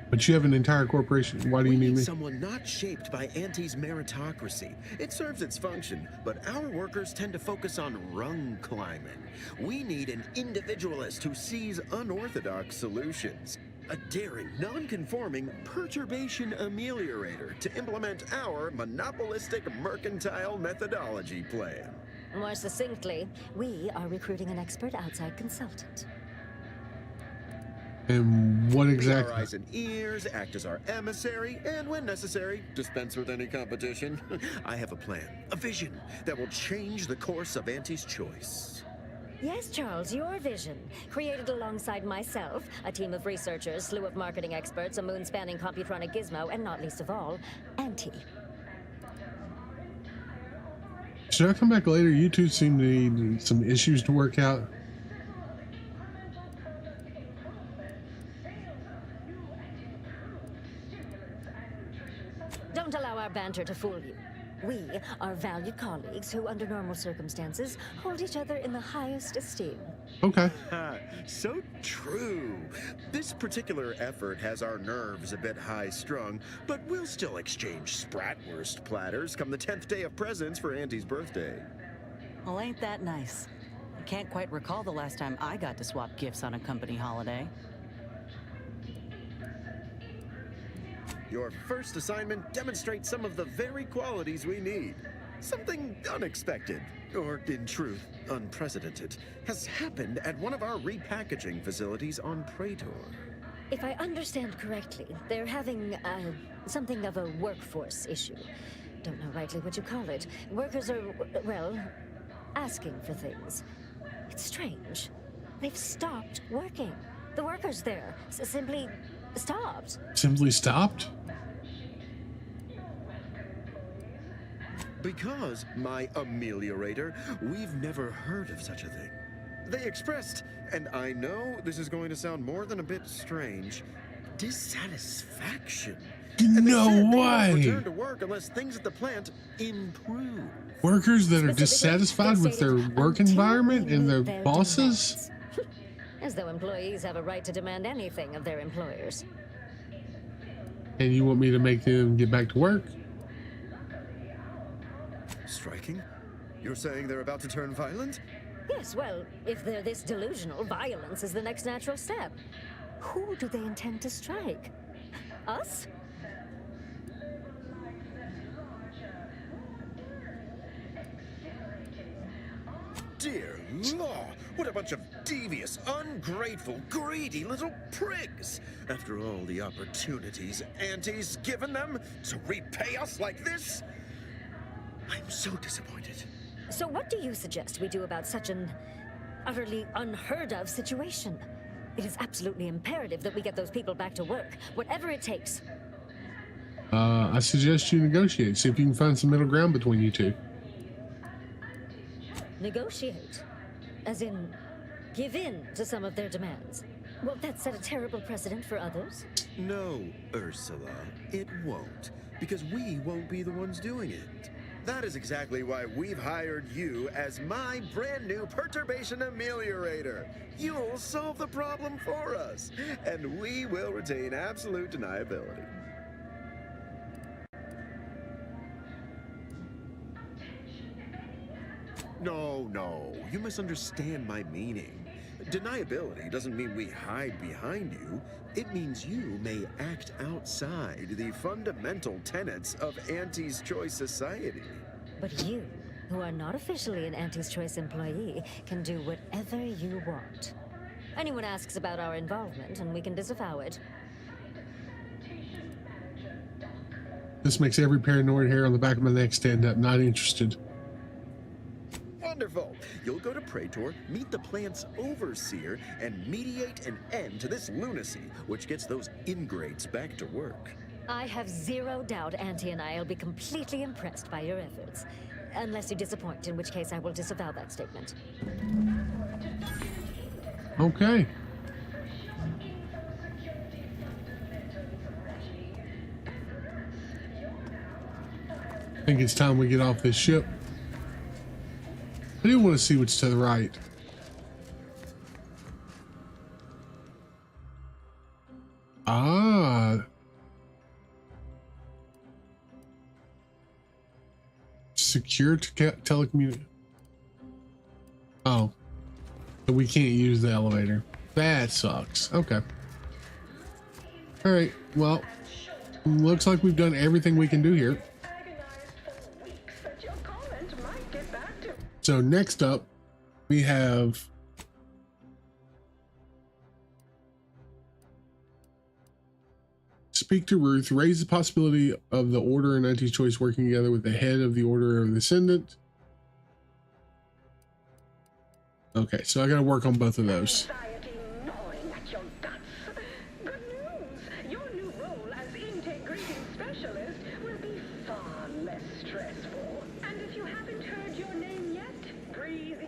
But you have an entire corporation. Why do you need me? Someone not shaped by Auntie's meritocracy. It serves its function, but our workers tend to focus on rung climbing. We need an individualist who sees unorthodox solutions. A daring, non-conforming perturbation ameliorator to implement our monopolistic mercantile methodology plan. More succinctly, we are recruiting an expert outside consultant. And what Be exactly? our eyes and ears, act as our emissary, and when necessary, dispense with any competition. I have a plan, a vision that will change the course of Auntie's Choice. Yes, Charles, your vision. Created alongside myself, a team of researchers, slew of marketing experts, a moon-spanning computronic gizmo, and not least of all, Auntie. Should I come back later? You two seem to need some issues to work out. Don't allow our banter to fool you. We are valued colleagues who, under normal circumstances, hold each other in the highest esteem. Okay. So true. This particular effort has our nerves a bit high-strung, but we'll still exchange Spratwurst platters come the 10th day of presents for Auntie's birthday. Well, ain't that nice? I can't quite recall the last time I got to swap gifts on a company holiday. Your first assignment demonstrates some of the very qualities we need. Something unexpected, or in truth, unprecedented, has happened at one of our repackaging facilities on Praetor. If I understand correctly, they're having something of a workforce issue. Don't know rightly what you call it. Workers are, well, asking for things. It's strange. They've stopped working. The workers there simply stopped. Simply stopped? Because, my ameliorator, we've never heard of such a thing. They expressed, and I know this is going to sound more than a bit strange, dissatisfaction. And No they won't way. return to work unless things at the plant improve. Workers that are dissatisfied with their work environment and their bosses? As though employees have a right to demand anything of their employers. And you want me to make them get back to work? Striking? You're saying they're about to turn violent? Yes, well, if they're this delusional, violence is the next natural step. Who do they intend to strike? Us? Dear law, what a bunch of devious, ungrateful, greedy little prigs! After all the opportunities Auntie's given them to repay us like this? I'm so disappointed. So what do you suggest we do about such an utterly unheard of situation? It is absolutely imperative that we get those people back to work, whatever it takes. I suggest you negotiate. See if you can find some middle ground between you two. Negotiate? As in, give in to some of their demands? Won't that set a terrible precedent for others? No, Ursula, it won't, because we won't be the ones doing it. That is exactly why we've hired you as my brand new perturbation ameliorator. You'll solve the problem for us, and we will retain absolute deniability. No, you misunderstand my meaning. Deniability doesn't mean we hide behind you. It means you may act outside the fundamental tenets of Auntie's Choice Society. But you, who are not officially an Auntie's Choice employee, can do whatever you want. Anyone asks about our involvement, and we can disavow it. This makes every paranoid hair on the back of my neck stand up. Not interested. Wonderful! You'll go to Praetor, meet the plant's overseer, and mediate an end to this lunacy, which gets those ingrates back to work. I have zero doubt Auntie and I will be completely impressed by your efforts. Unless you disappoint, in which case I will disavow that statement. Okay. I think it's time we get off this ship. I do want to see what's to the right. Ah. Secure telecommunication. Oh. So we can't use the elevator. That sucks. Okay. All right. Well, looks like we've done everything we can do here. So next up, we have speak to Ruth, raise the possibility of the Order and Auntie's Choice working together with the head of the Order of the Ascendant. Okay, so I got to work on both of those.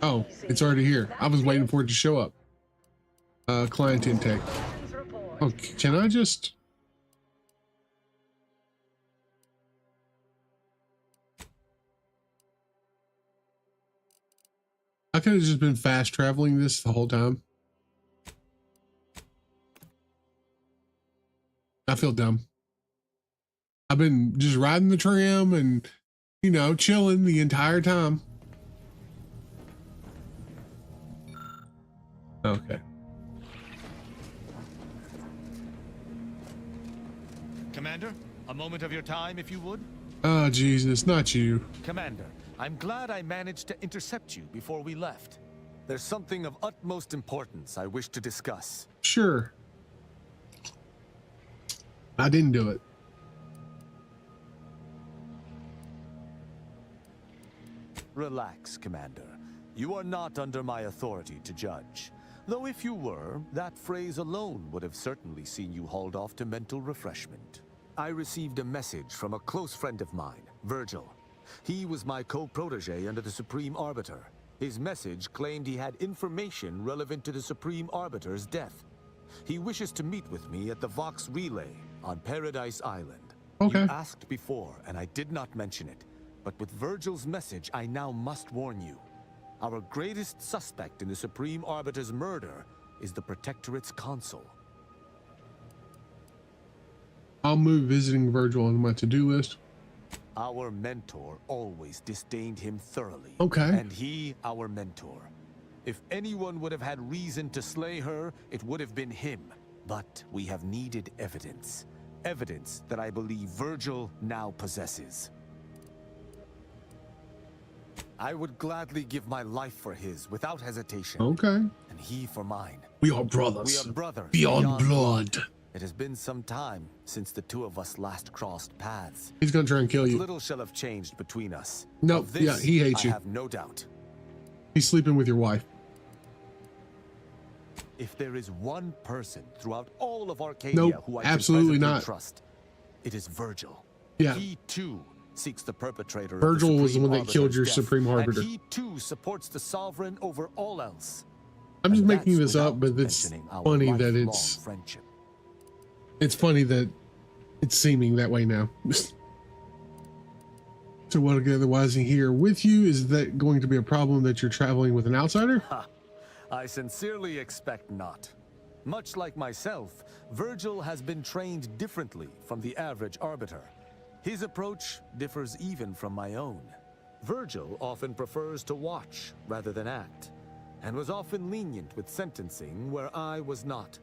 Oh, it's already here. I was waiting for it to show up. Client intake. Oh, can I just... I could have just been fast traveling this the whole time. I feel dumb. I've been just riding the tram and, you know, chilling the entire time. Okay. Commander, a moment of your time, if you would. Oh, Jesus, not you. Commander, I'm glad I managed to intercept you before we left. There's something of utmost importance I wish to discuss. Sure. I didn't do it. Relax, Commander. You are not under my authority to judge. Though if you were, that phrase alone would have certainly seen you hauled off to mental refreshment. I received a message from a close friend of mine, Virgil. He was my co-protege under the Supreme Arbiter. His message claimed he had information relevant to the Supreme Arbiter's death. He wishes to meet with me at the Vox Relay on Paradise Island. Okay. You asked before, and I did not mention it. But with Virgil's message, I now must warn you. Our greatest suspect in the Supreme Arbiter's murder is the Protectorate's consul. I'll move visiting Virgil on my to-do list. Our mentor always disdained him thoroughly. Okay. And he, our mentor. If anyone would have had reason to slay her, it would have been him. But we have needed evidence. Evidence that I believe Virgil now possesses. I would gladly give my life for his without hesitation. Okay. And he for mine. We are brothers. We are brothers. Beyond blood. It has been some time since the two of us last crossed paths. He's gonna try and kill you. Little shall have changed between us. No, Of this, yeah, he hates you. I have no doubt. He's sleeping with your wife. If there is one person throughout all of Arcadia Nope, who I absolutely can presently not. trust, it is Virgil. Yeah. He too seeks the perpetrator. Virgil of the was the one that Supreme killed your Arbiter's death, Supreme Arbiter. And he too supports the Sovereign over all else. I'm just And making that's this up, without but it's mentioning our funny that lifelong it's friendship. funny that it's seeming that way now. So what otherwise here with you? Is that going to be a problem that you're traveling with an outsider? Ha! I sincerely expect not. Much like myself, Virgil has been trained differently from the average arbiter. His approach differs even from my own. Virgil often prefers to watch rather than act, and was often lenient with sentencing where I was not.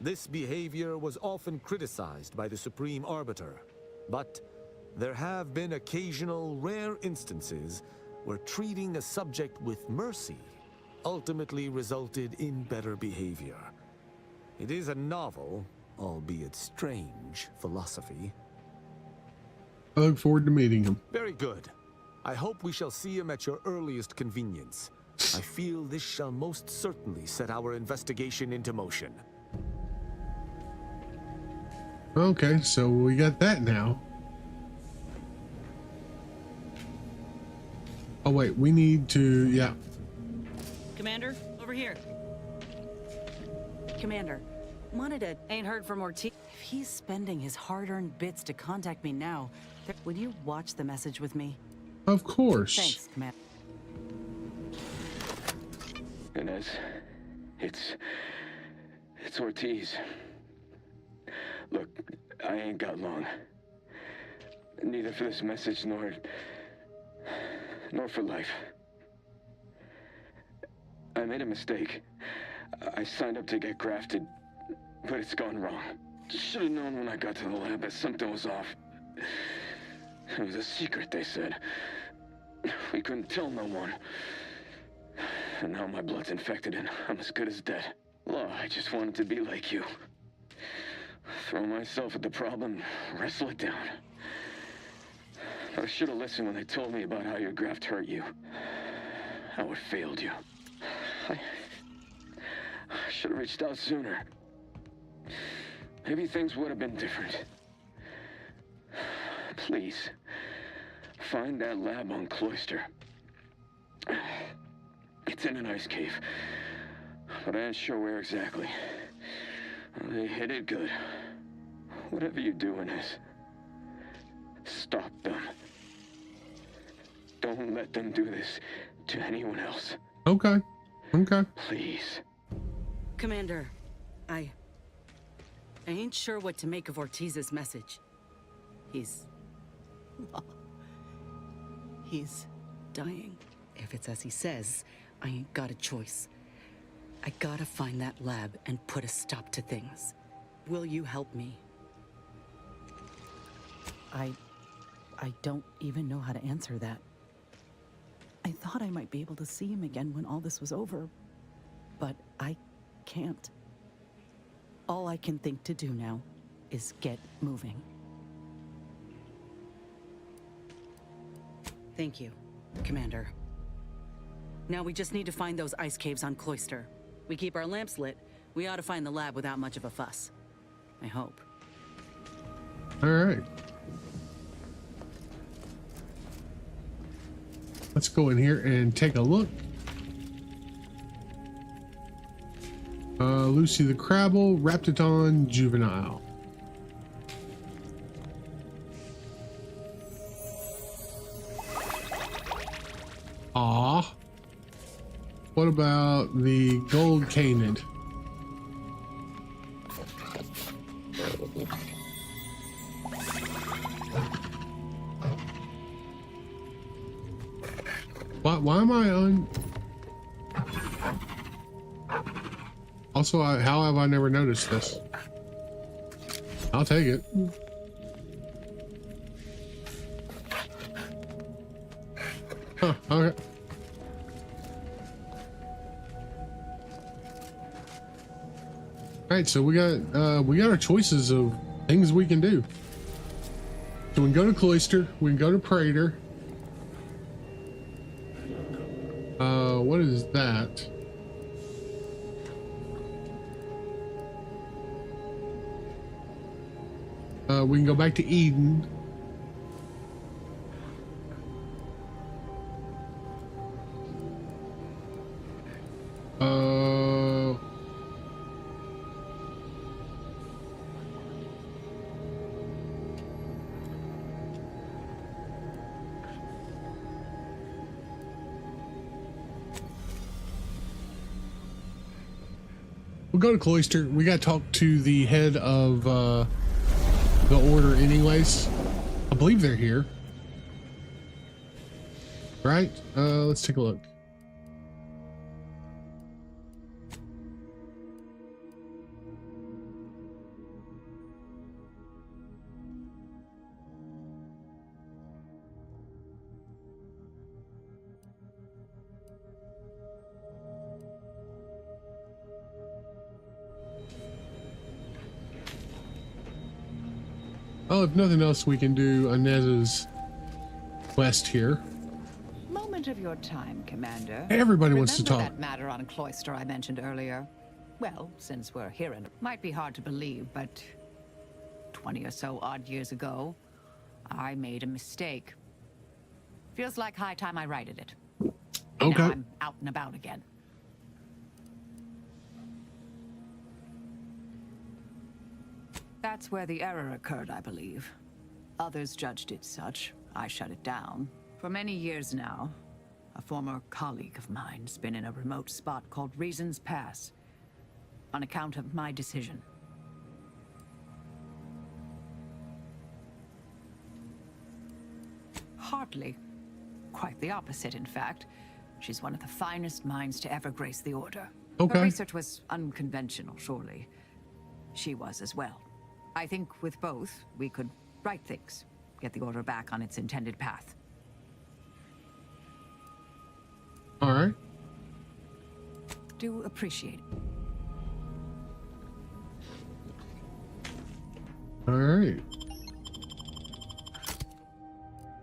This behavior was often criticized by the Supreme Arbiter, but there have been occasional rare instances where treating a subject with mercy ultimately resulted in better behavior. It is a novel, albeit strange, philosophy. I look forward to meeting him. Very good. I hope we shall see him at your earliest convenience. I feel this shall most certainly set our investigation into motion. Okay, so we got that now. Oh wait, we need to, yeah. Commander, over here. Commander, wanted to... Ain't heard from Ortiz. If he's spending his hard-earned bits to contact me now, would you watch the message with me? Of course. Thanks, Commander. Inez, it's Ortiz. Look, I ain't got long. Neither for this message nor for life. I made a mistake. I signed up to get grafted, but it's gone wrong. Should have known when I got to the lab that something was off. It was a secret, they said. We couldn't tell no one. And now my blood's infected and I'm as good as dead. Law, I just wanted to be like you. Throw myself at the problem, wrestle it down. I should have listened when they told me about how your graft hurt you. How it failed you. I should have reached out sooner. Maybe things would have been different. Please, find that lab on Cloister. It's in an ice cave, but I ain't sure where exactly. They hid it good. Whatever you do in this, stop them. Don't let them do this to anyone else. Okay. Okay. Please. Commander, I ain't sure what to make of Ortiz's message. He's dying. If it's as he says, I ain't got a choice. I gotta find that lab and put a stop to things. Will you help me? I don't even know how to answer that. I thought I might be able to see him again when all this was over, but I can't. All I can think to do now is get moving. Thank you, Commander. Now we just need to find those ice caves on Cloister. We keep our lamps lit, we ought to find the lab without much of a fuss. I hope. All right. Let's go in here and take a look. Lucy the Crabble, Raptidon Juvenile. Aw. What about the Gold Canid? Why am I on? Also, how have I never noticed this? I'll take it. Huh, okay. Alright, so we got our choices of things we can do. So we can go to Cloister, we can go to Praetor. What is that? We can go back to Eden. We'll go to Cloister. We got to talk to the head of the Order anyways. I believe they're here. Right? Let's take a look. Oh, if nothing else, we can do Inez's quest here. Moment of your time, Commander. Everybody wants to Remember talk. that matter on Cloister I mentioned earlier? Well, since we're here, and it might be hard to believe, but 20 or so odd years ago, I made a mistake. Feels like high time I righted it. Okay. Now I'm out and about again. That's where the error occurred, I believe. Others judged it such. I shut it down. For many years now, a former colleague of mine's been in a remote spot called Reasons Pass, on account of my decision. Hardly. Quite the opposite, in fact. She's one of the finest minds to ever grace the Order. Okay. Her research was unconventional, surely. She was as well. I think with both, we could right things, get the Order back on its intended path. All right. Do appreciate it. All right.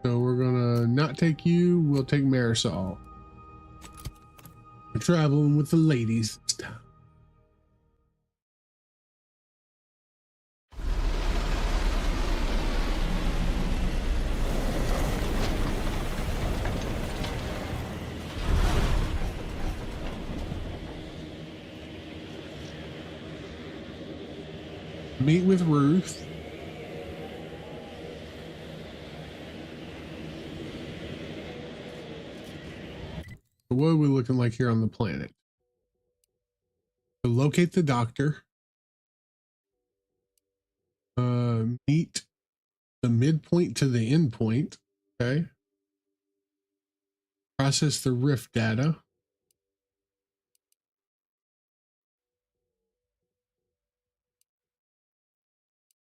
So we're gonna not take you. We'll take Marisol. We're traveling with the ladies this time. Meet with Ruth. What are we looking like here on the planet? To locate the doctor. Meet the midpoint to the endpoint. Okay. Process the rift data.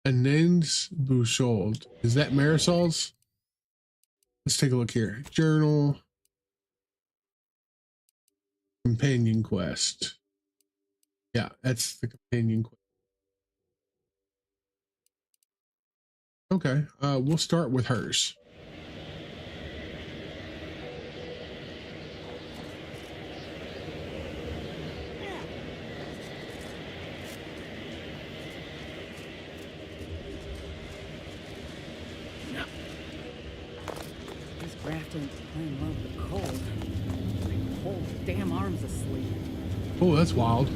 Anens Bouchold. Is that Marisol's? Let's take a look here. Journal. Companion quest. Yeah, that's the companion quest. Okay, we'll start with hers. These Grafton's playing well with the cold. My whole damn arm's asleep. Oh, that's wild.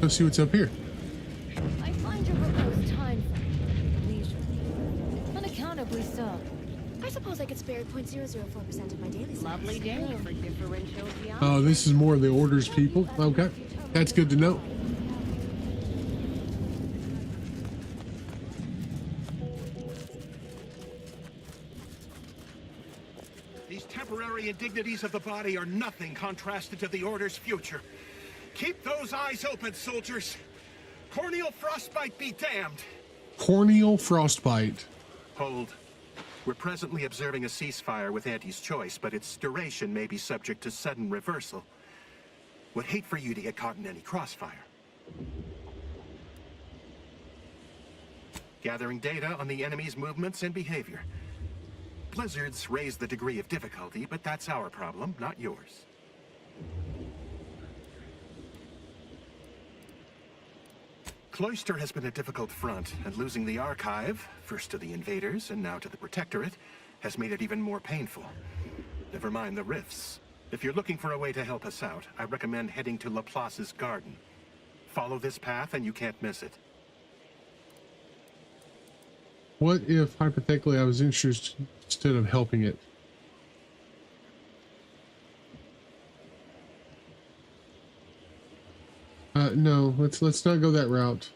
Let's see what's up here. I find your proposed time frame leisurely. Unaccountably so. I suppose I could spare 0.004% of my daily salary. Lovely day for differential geometry. Oh, this is more of the orders people. Okay, that's good to know. These temporary indignities of the body are nothing contrasted to the Order's future. Keep those eyes open, soldiers. Corneal frostbite be damned. Corneal frostbite. Hold. We're presently observing a ceasefire with Auntie's choice, but its duration may be subject to sudden reversal. Would hate for you to get caught in any crossfire. Gathering data on the enemy's movements and behavior. Blizzards raise the degree of difficulty, but that's our problem, not yours. Cloister has been a difficult front, and losing the Archive, first to the invaders and now to the Protectorate, has made it even more painful. Never mind the rifts. If you're looking for a way to help us out, I recommend heading to Laplace's garden. Follow this path and you can't miss it. What if, hypothetically, I was interested instead of helping it? No, let's not go that route.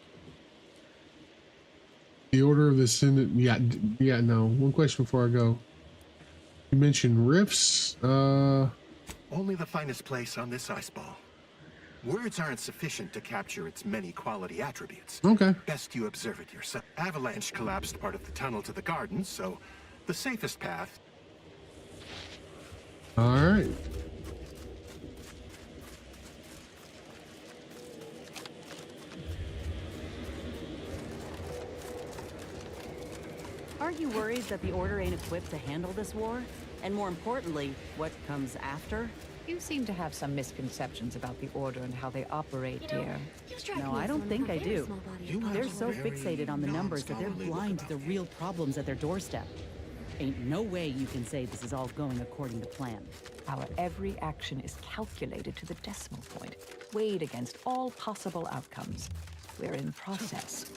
The Order of the Senate. Yeah, no. One question before I go. You mentioned rifts. Only the finest place on this ice ball. Words aren't sufficient to capture its many quality attributes. Okay. Best you observe it yourself. Avalanche collapsed part of the tunnel to the garden, so the safest path. All right. Aren't you worried that the Order ain't equipped to handle this war? And more importantly, what comes after? You seem to have some misconceptions about the Order and how they operate, dear. No, I don't think I do. They're so fixated on the numbers that they're blind to the real problems at their doorstep. Ain't no way you can say this is all going according to plan. Our every action is calculated to the decimal point, weighed against all possible outcomes. We're in process.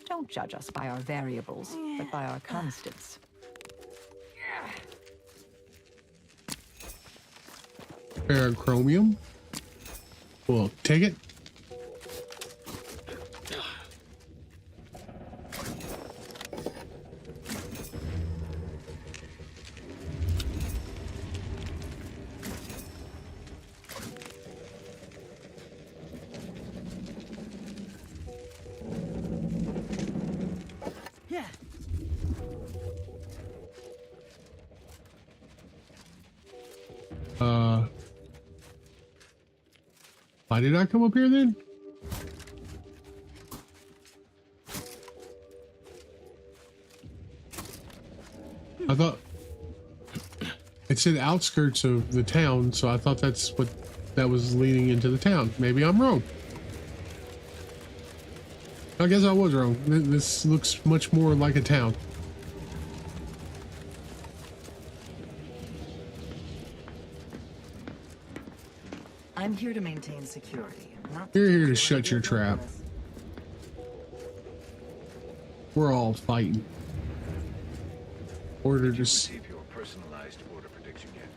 Don't judge us by our variables, but by our constants. Ferrochromium. We'll take it. Yeah. Why did I come up here then? I thought it said outskirts of the town, so I thought that's what that was leading into the town. Maybe I'm wrong. I guess I was wrong. This looks much more like a town. I'm here to maintain security. You're here to shut your trap. We're all fighting. Order to receive your personalized order prediction yet.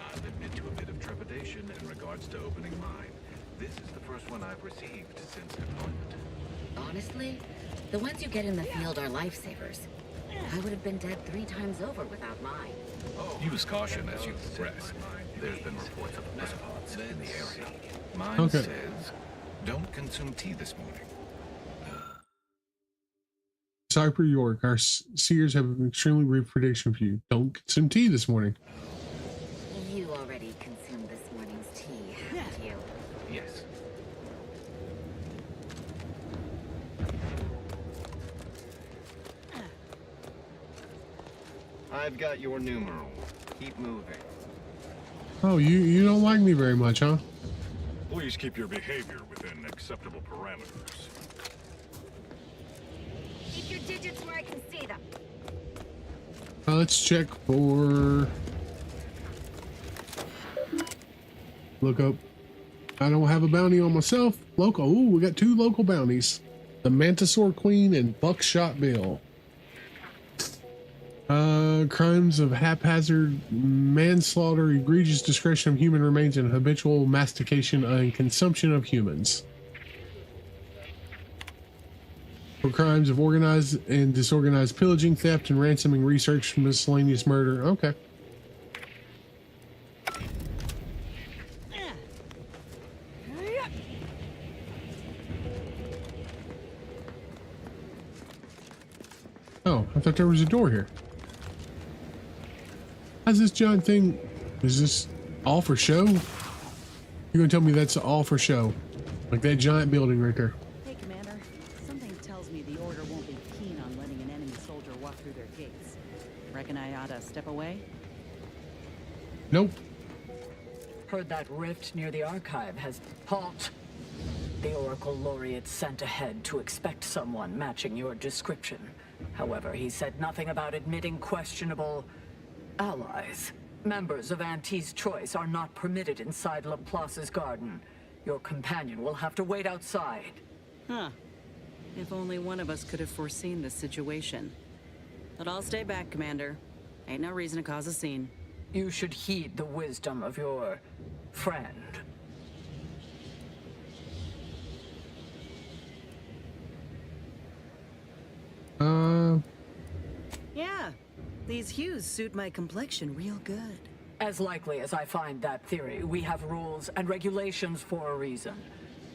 I'll admit to a bit of trepidation in regards to opening mine. This is the first one I've received since deployment. Honestly, the ones you get in the field are lifesavers. I would have been dead 3 times over without mine. Use caution as you progress. There's been reports of blizzards in the area. Mine Okay. says, don't consume tea this morning. Cypher York, our seers have an extremely brief prediction for you. Don't consume tea this morning. You already consumed this morning's tea, haven't you? Yes. I've got your numeral. Keep moving. Oh, you don't like me very much, huh? Please keep your behavior within acceptable parameters. Keep your digits where I can see them. Let's check for... Look up. I don't have a bounty on myself. Local. Ooh, we got 2 local bounties. The Mantisaur Queen and Buckshot Bill. Crimes of haphazard manslaughter, egregious discretion of human remains, and habitual mastication and consumption of humans. For crimes of organized and disorganized pillaging, theft, and ransoming, research, miscellaneous murder. Okay. Oh, I thought there was a door here. How's this giant thing? Is this all for show? You're gonna tell me that's all for show? Like that giant building right there. Hey, Commander. Something tells me the Order won't be keen on letting an enemy soldier walk through their gates. Reckon I oughta step away? Nope. Heard that rift near the archive has... Halt! The Oracle Laureate sent ahead to expect someone matching your description. However, he said nothing about admitting questionable... allies. Members of Auntie's Choice are not permitted inside Laplace's garden. Your companion will have to wait outside. Huh. If only one of us could have foreseen this situation. But I'll stay back, Commander. Ain't no reason to cause a scene. You should heed the wisdom of your... friend. Yeah. These hues suit my complexion real good. As likely as I find that theory, we have rules and regulations for a reason.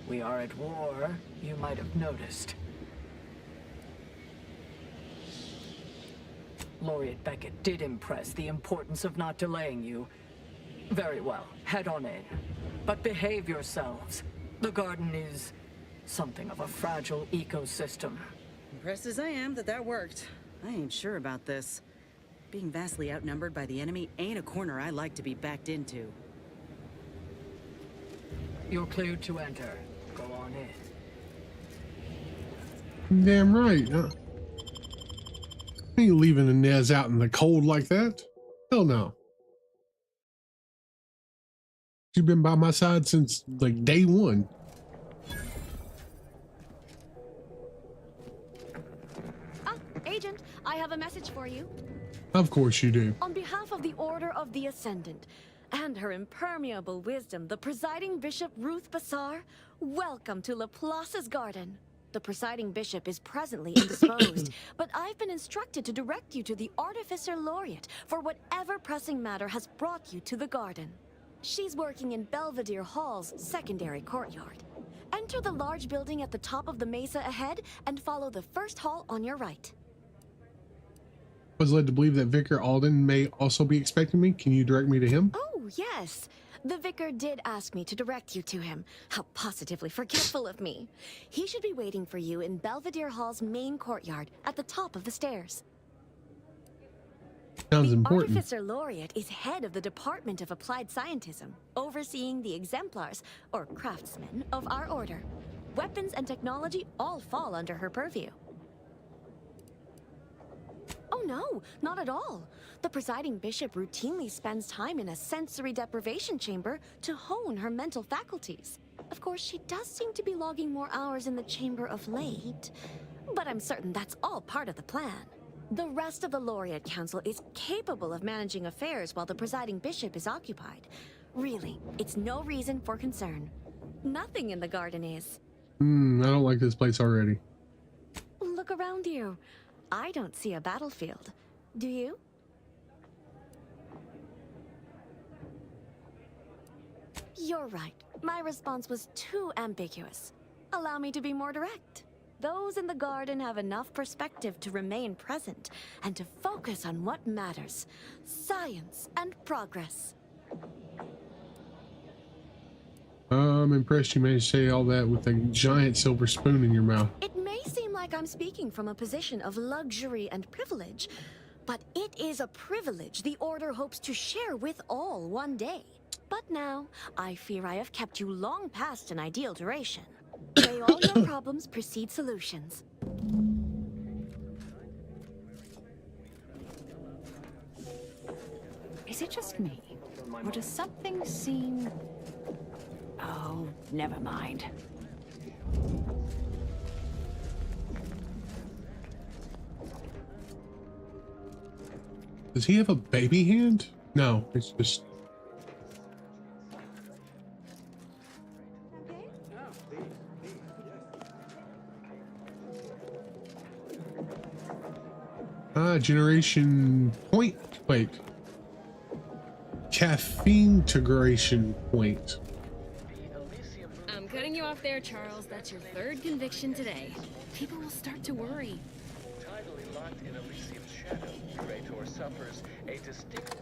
We are at war, you might have noticed. Laureate Beckett did impress the importance of not delaying you. Very well, head on in. But behave yourselves. The garden is something of a fragile ecosystem. Impressed as I am that worked, I ain't sure about this. Being vastly outnumbered by the enemy ain't a corner I like to be backed into. You're cleared to enter. Go on in. Damn right. I ain't leaving Inez out in the cold like that. Hell no. She's been by my side since like day one. Agent, I have a message for you. Of course you do. On behalf of the Order of the Ascendant and her impermeable wisdom, the presiding Bishop Ruth Bassar, welcome to Laplace's garden. The presiding bishop is presently indisposed, but I've been instructed to direct you to the Artificer Laureate for whatever pressing matter has brought you to the garden. She's working in Belvedere Hall's secondary courtyard. Enter the large building at the top of the mesa ahead and follow the first hall on your right. I was led to believe that Vicar Alden may also be expecting me. Can you direct me to him? Oh, yes. The vicar did ask me to direct you to him. How positively forgetful of me. He should be waiting for you in Belvedere Hall's main courtyard at the top of the stairs. Sounds important. Artificer Laureate is head of the Department of Applied Scientism, overseeing the exemplars, or craftsmen, of our order. Weapons and technology all fall under her purview. Oh no, not at all. The presiding bishop routinely spends time in a sensory deprivation chamber to hone her mental faculties. Of course, she does seem to be logging more hours in the chamber of late, but I'm certain that's all part of the plan. The rest of the Laureate Council is capable of managing affairs while the presiding bishop is occupied. Really, it's no reason for concern. Nothing in the garden is. I don't like this place already. Look around you. I don't see a battlefield. Do you? You're right. My response was too ambiguous. Allow me to be more direct. those in the garden have enough perspective to remain present and to focus on what matters: science and progress. I'm impressed you managed to say all that with a giant silver spoon in your mouth. It may seem like I'm speaking from a position of luxury and privilege, but it is a privilege the Order hopes to share with all one day. But now, I fear I have kept you long past an ideal duration. May all your problems precede solutions. Is it just me? Or does something seem... Oh, never mind. Does he have a baby hand? No, it's just... generation point. Wait. Caffeine integration point. I'm cutting you off there, Charles. That's your third conviction today. People will start to worry. Tidally locked in Elysium's shadow, Curator suffers a distinct...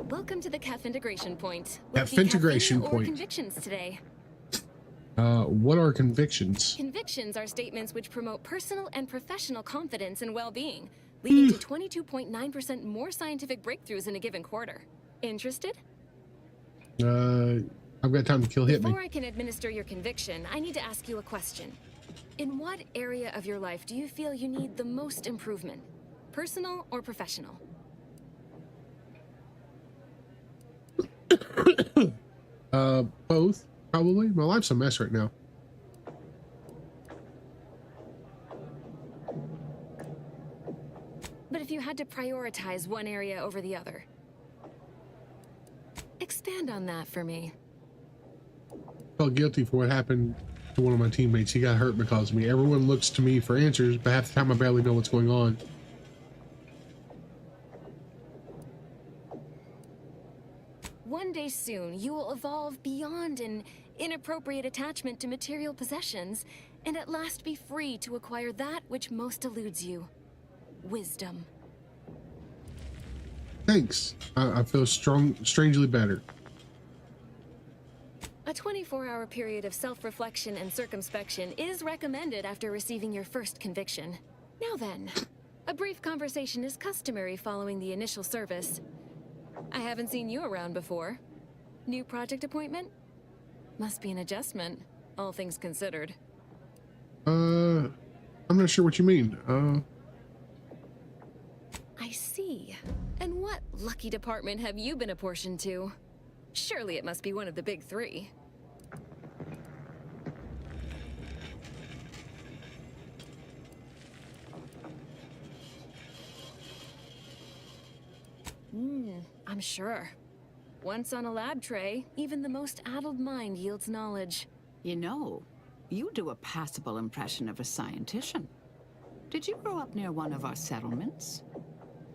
Welcome to the CAF integration point. Integration or point. Convictions today. What are convictions? Convictions are statements which promote personal and professional confidence and well-being, leading to 22.9% more scientific breakthroughs in a given quarter. Interested? I've got time to kill. Hit me. Before I can administer your conviction, I need to ask you a question. In what area of your life do you feel you need the most improvement? Personal or professional? Both, probably. My life's a mess right now. But if you had to prioritize one area over the other, expand on that for me. Felt guilty for what happened to one of my teammates. He got hurt because of me. Everyone looks to me for answers, but half the time I barely know what's going on. One day soon, you will evolve beyond an inappropriate attachment to material possessions, and at last be free to acquire that which most eludes you. Wisdom. Thanks. I feel strangely better. A 24-hour period of self-reflection and circumspection is recommended after receiving your first conviction. Now then, a brief conversation is customary following the initial service. I haven't seen you around before. New project appointment? Must be an adjustment, all things considered. I'm not sure what you mean. I see. And what lucky department have you been apportioned to? Surely it must be one of the big three. I'm sure. Once on a lab tray, even the most addled mind yields knowledge. You know, you do a passable impression of a scientician. Did you grow up near one of our settlements?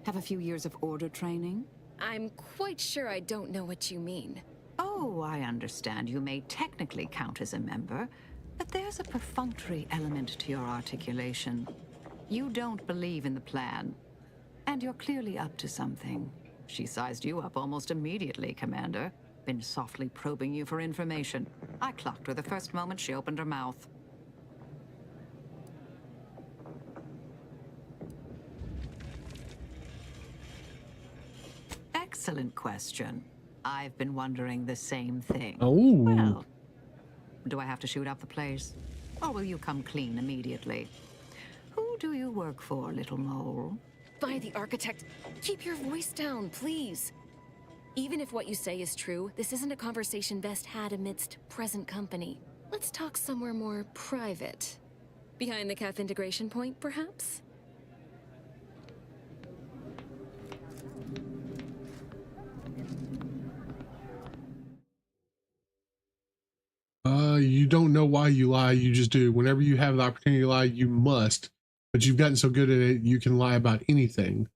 Have a few years of order training? I'm quite sure I don't know what you mean. Oh, I understand you may technically count as a member, but there's a perfunctory element to your articulation. You don't believe in the plan, and you're clearly up to something. She sized you up almost immediately, Commander. Been softly probing you for information. I clocked her the first moment she opened her mouth. Excellent question. I've been wondering the same thing. Oh. Well, do I have to shoot up the place? Or will you come clean immediately? Who do you work for, little mole? By the architect, keep your voice down, please. Even if what you say is true, this isn't a conversation best had amidst present company. Let's talk somewhere more private. Behind the CAF integration point, perhaps? You don't know why you lie, you just do. Whenever you have the opportunity to lie, you must. But you've gotten so good at it, you can lie about anything.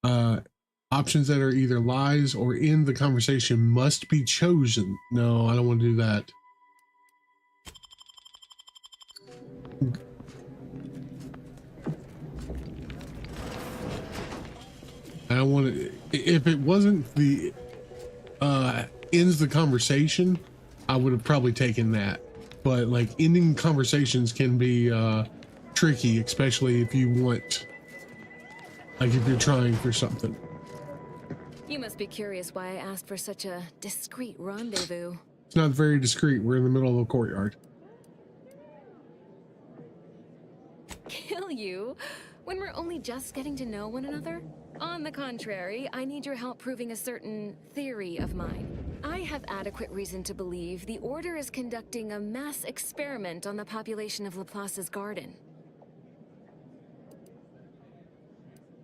Options that are either lies or in the conversation must be chosen. No, I don't want to do that. I don't want to. If it wasn't the ends the conversation, I would have probably taken that. But like ending conversations can be tricky, especially if you want, like if you're trying for something. You must be curious why I asked for such a discreet rendezvous. It's not very discreet. We're in the middle of a courtyard. Kill you? When we're only just getting to know one another? On the contrary, I need your help proving a certain theory of mine. I have adequate reason to believe the Order is conducting a mass experiment on the population of Laplace's garden.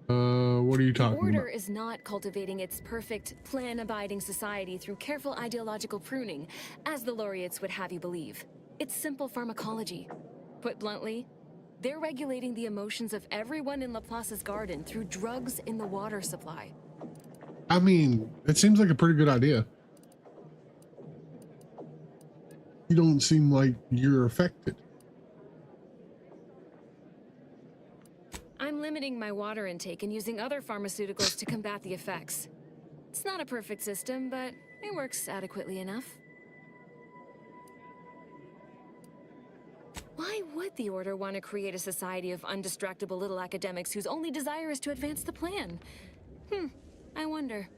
What are you talking The Order about? is not cultivating its perfect, plan-abiding society through careful ideological pruning, as the laureates would have you believe. It's simple pharmacology. Put bluntly, they're regulating the emotions of everyone in Laplace's garden through drugs in the water supply. I mean, it seems like a pretty good idea. You don't seem like you're affected. I'm limiting my water intake and using other pharmaceuticals to combat the effects. It's not a perfect system, but it works adequately enough. Why would the Order want to create a society of undistractable little academics whose only desire is to advance the plan? I wonder.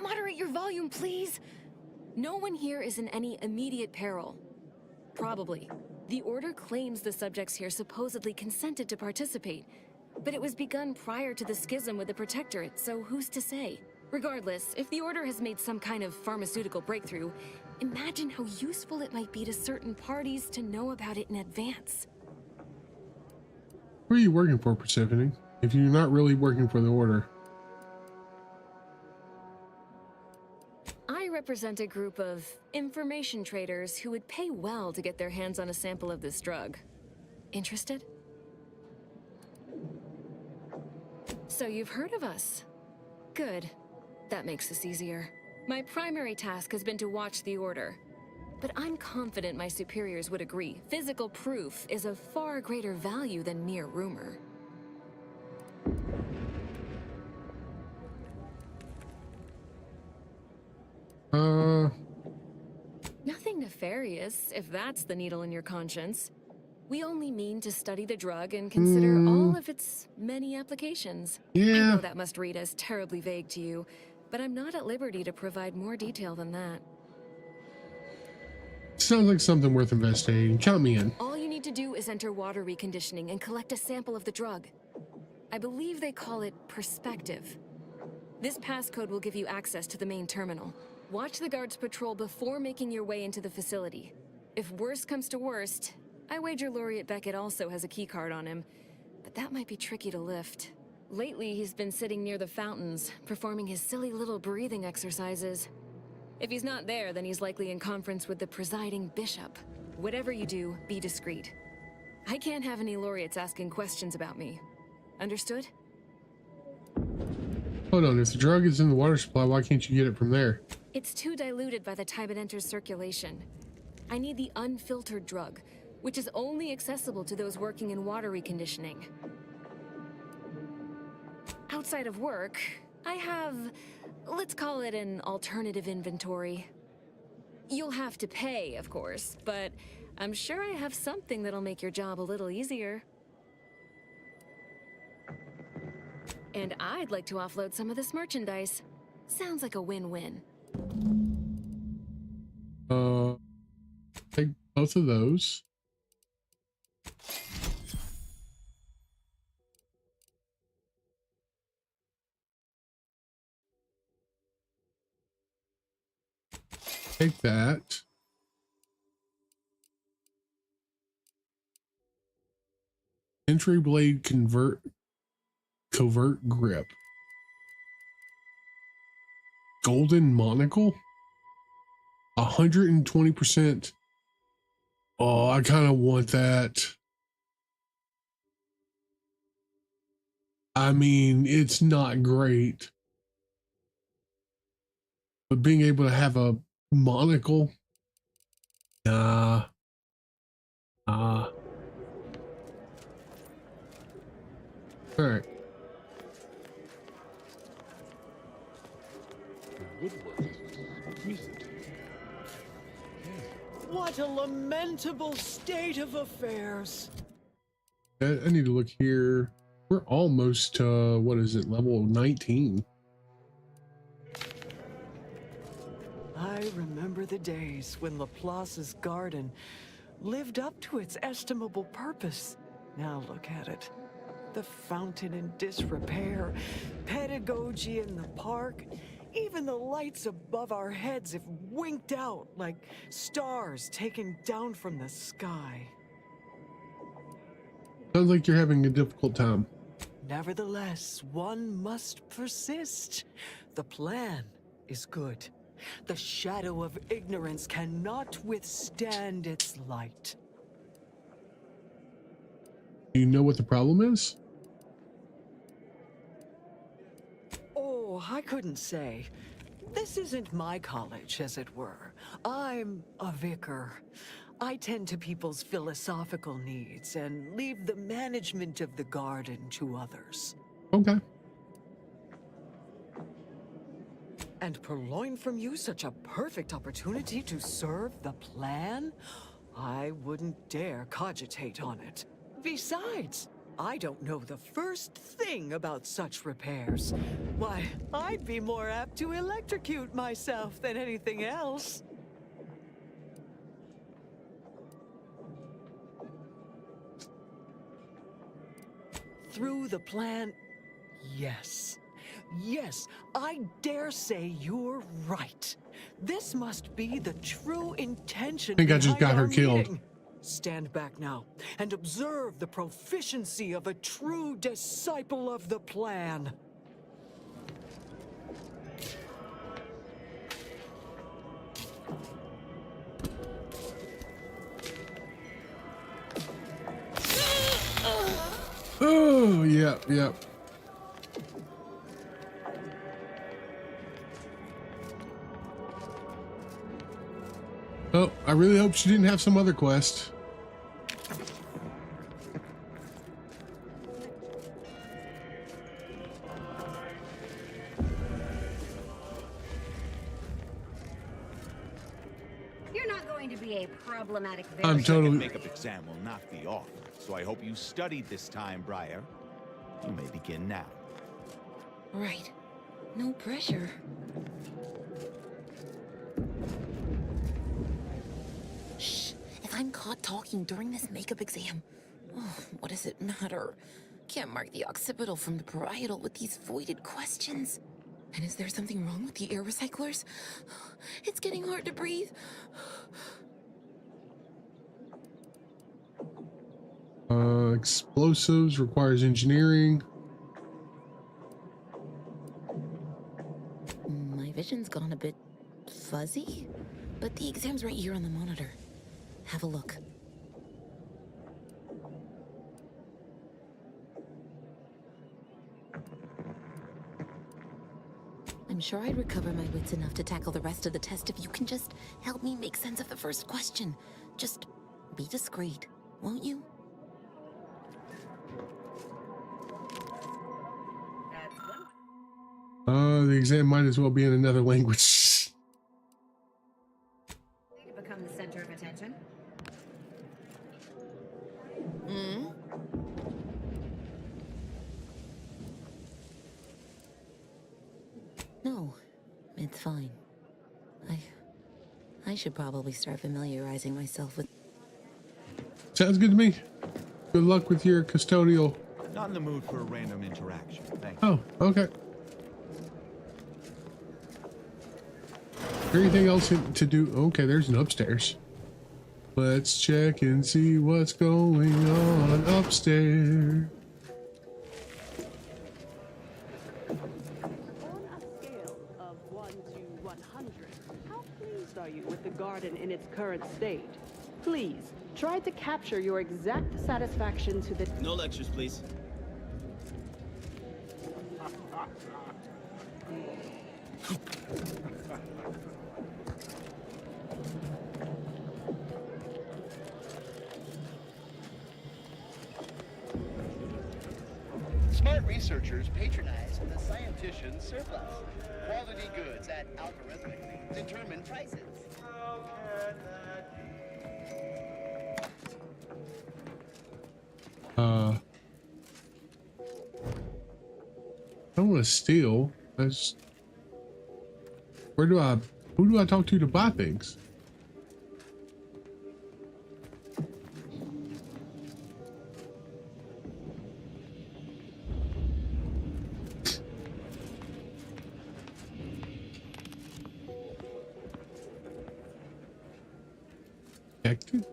Moderate your volume, please. No one here is in any immediate peril. Probably. The Order claims the subjects here supposedly consented to participate, but it was begun prior to the schism with the Protectorate, so who's to say? Regardless, if the Order has made some kind of pharmaceutical breakthrough, imagine how useful it might be to certain parties to know about it in advance. Who are you working for, Persephone? If you're not really working for the Order. I represent a group of information traders who would pay well to get their hands on a sample of this drug. Interested? So you've heard of us. Good. That makes this easier. My primary task has been to watch the Order. But I'm confident my superiors would agree. Physical proof is of far greater value than mere rumor. Nothing nefarious, if that's the needle in your conscience. We only mean to study the drug and consider all of its many applications. Yeah. I know that must read as terribly vague to you, but I'm not at liberty to provide more detail than that. Sounds like something worth investigating. Count me in. All you need to do is enter water reconditioning and collect a sample of the drug. I believe they call it Perspective. This passcode will give you access to the main terminal. Watch the guards patrol before making your way into the facility. If worst comes to worst, I wager Laureate Beckett also has a keycard on him, but that might be tricky to lift. Lately, he's been sitting near the fountains, performing his silly little breathing exercises. If he's not there, then he's likely in conference with the presiding bishop. Whatever you do, be discreet. I can't have any laureates asking questions about me. Understood? Hold on, if the drug is in the water supply, why can't you get it from there? It's too diluted by the time it enters circulation. I need the unfiltered drug, which is only accessible to those working in water reconditioning. Outside of work, I have, let's call it an alternative inventory. You'll have to pay, of course, but I'm sure I have something that'll make your job a little easier. And I'd like to offload some of this merchandise. Sounds like a win-win. Take both of those. Take that. Entry blade covert grip. Golden monocle. 120%. Oh, I kind of want that. I mean, it's not great. But being able to have a monocle, all right. What a lamentable state of affairs. I need to look here. We're almost what is it, level 19. I remember the days when Laplace's garden lived up to its estimable purpose. Now look at it. The fountain in disrepair, pedagogy in the park, even the lights above our heads have winked out like stars taken down from the sky. Sounds like you're having a difficult time. Nevertheless, one must persist. The plan is good. The shadow of ignorance cannot withstand its light. Do you know what the problem is? Oh, I couldn't say. This isn't my college, as it were. I'm a vicar. I tend to people's philosophical needs and leave the management of the garden to others. Okay. And purloin from you such a perfect opportunity to serve the plan? I wouldn't dare cogitate on it. Besides, I don't know the first thing about such repairs. Why, I'd be more apt to electrocute myself than anything else. Through the plan, yes. Yes, I dare say you're right. This must be the true intention. I think I just got her killed. Stand back now and observe the proficiency of a true disciple of the plan. Oh, yeah, yeah. Oh, I really hope she didn't have some other quest. You're not going to be a problematic I'm villain. totally- Makeup exam will not be off, so I hope you studied this time, Briar. You may begin now. Right. No pressure. Shh. If I'm caught talking during this makeup exam, oh, what does it matter? Can't mark the occipital from the parietal with these voided questions. And is there something wrong with the air recyclers? It's getting hard to breathe. Explosives requires engineering. My vision's gone a bit fuzzy, but the exam's right here on the monitor. Have a look. I'm sure I'd recover my wits enough to tackle the rest of the test if you can just help me make sense of the first question. Just be discreet, won't you? The exam might as well be in another language. To become the center of attention. Hmm? No, it's fine. I should probably start familiarizing myself with... Sounds good to me. Good luck with your custodial. Not in the mood for a random interaction, thank you. Oh, okay. Anything else to do? Okay, there's an upstairs. Let's check and see what's going on upstairs. On a scale of 1 to 100, how pleased are you with the garden in its current state? Please, try to capture your exact satisfaction to the... No lectures, please. Smart researchers patronize the scientician's surplus. Quality goods at algorithmically determined prices. I don't want to steal. That's who do I talk to buy things? Connected?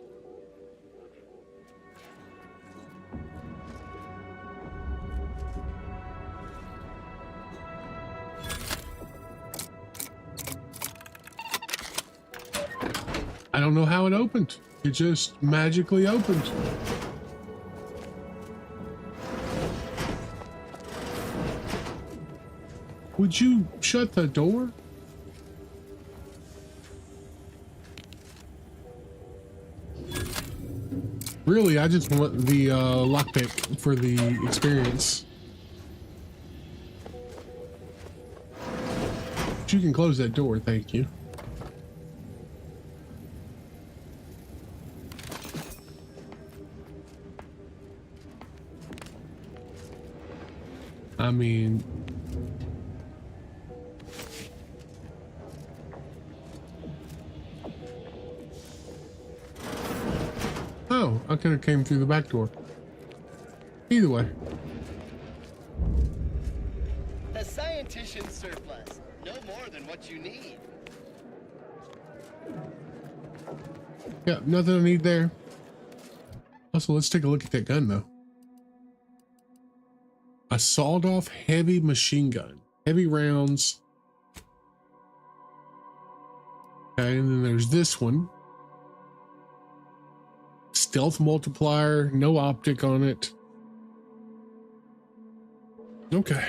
I don't know how it opened. It just magically opened. Would you shut the door? Really, I just want the lockpick for the experience. But you can close that door, thank you. I mean, oh, I could have came through the back door. Either way. The scientician's surplus. No more than what you need. Yeah, nothing I need there. Also, let's take a look at that gun though. A sawed-off heavy machine gun. Heavy rounds. Okay, and then there's this one. Stealth multiplier, no optic on it. Okay.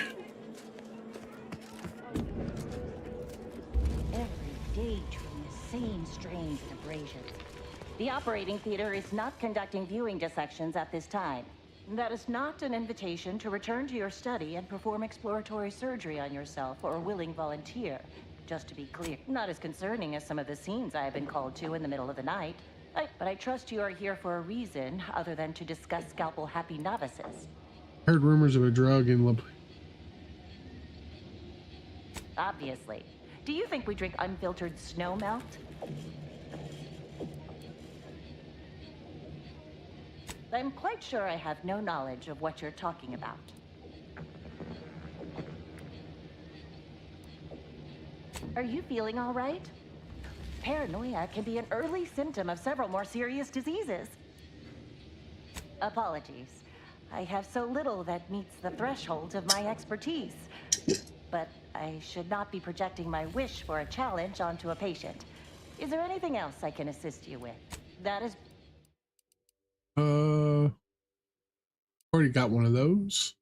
Every day during the same strains and abrasions. The operating theater is not conducting viewing dissections at this time. That is not an invitation to return to your study and perform exploratory surgery on yourself or a willing volunteer. Just to be clear, not as concerning as some of the scenes I have been called to in the middle of the night. But I trust you are here for a reason other than to discuss scalpel-happy novices. Heard rumors of a drug in Obviously. Do you think we drink unfiltered snow melt? I'm quite sure I have no knowledge of what you're talking about. Are you feeling all right? Paranoia can be an early symptom of several more serious diseases. Apologies. I have so little that meets the threshold of my expertise. But I should not be projecting my wish for a challenge onto a patient. Is there anything else I can assist you with? That is... already got one of those.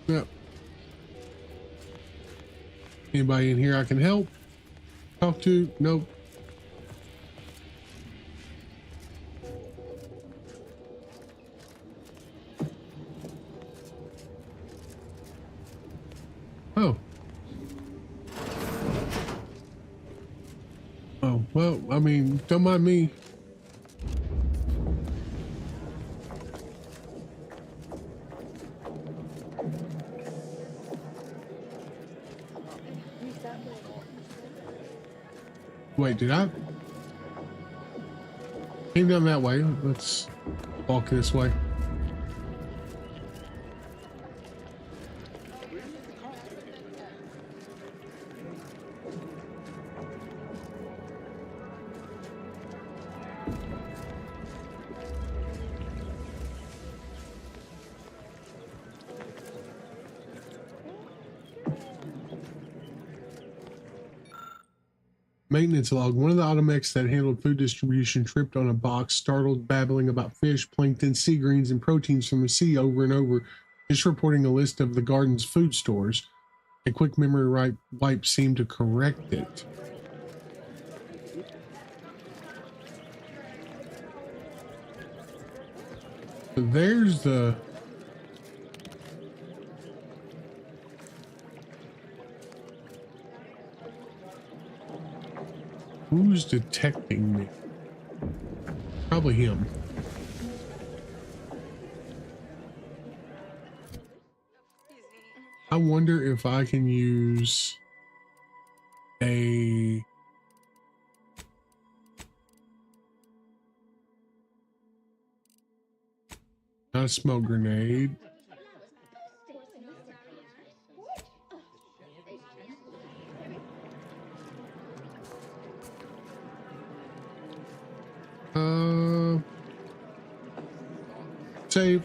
Yep. Anybody in here I can help? Talk to? Nope. Oh. Oh, well, I mean, don't mind me. Wait, did I? Came down that way. Let's walk this way. Maintenance log. One of the automechs that handled food distribution tripped on a box, startled, babbling about fish, plankton, sea greens, and proteins from the sea over and over, just reporting a list of the garden's food stores. A quick memory wipe seemed to correct it. So there's the... Who's detecting me? Probably him. I wonder if I can use a... Not a smoke grenade. Save.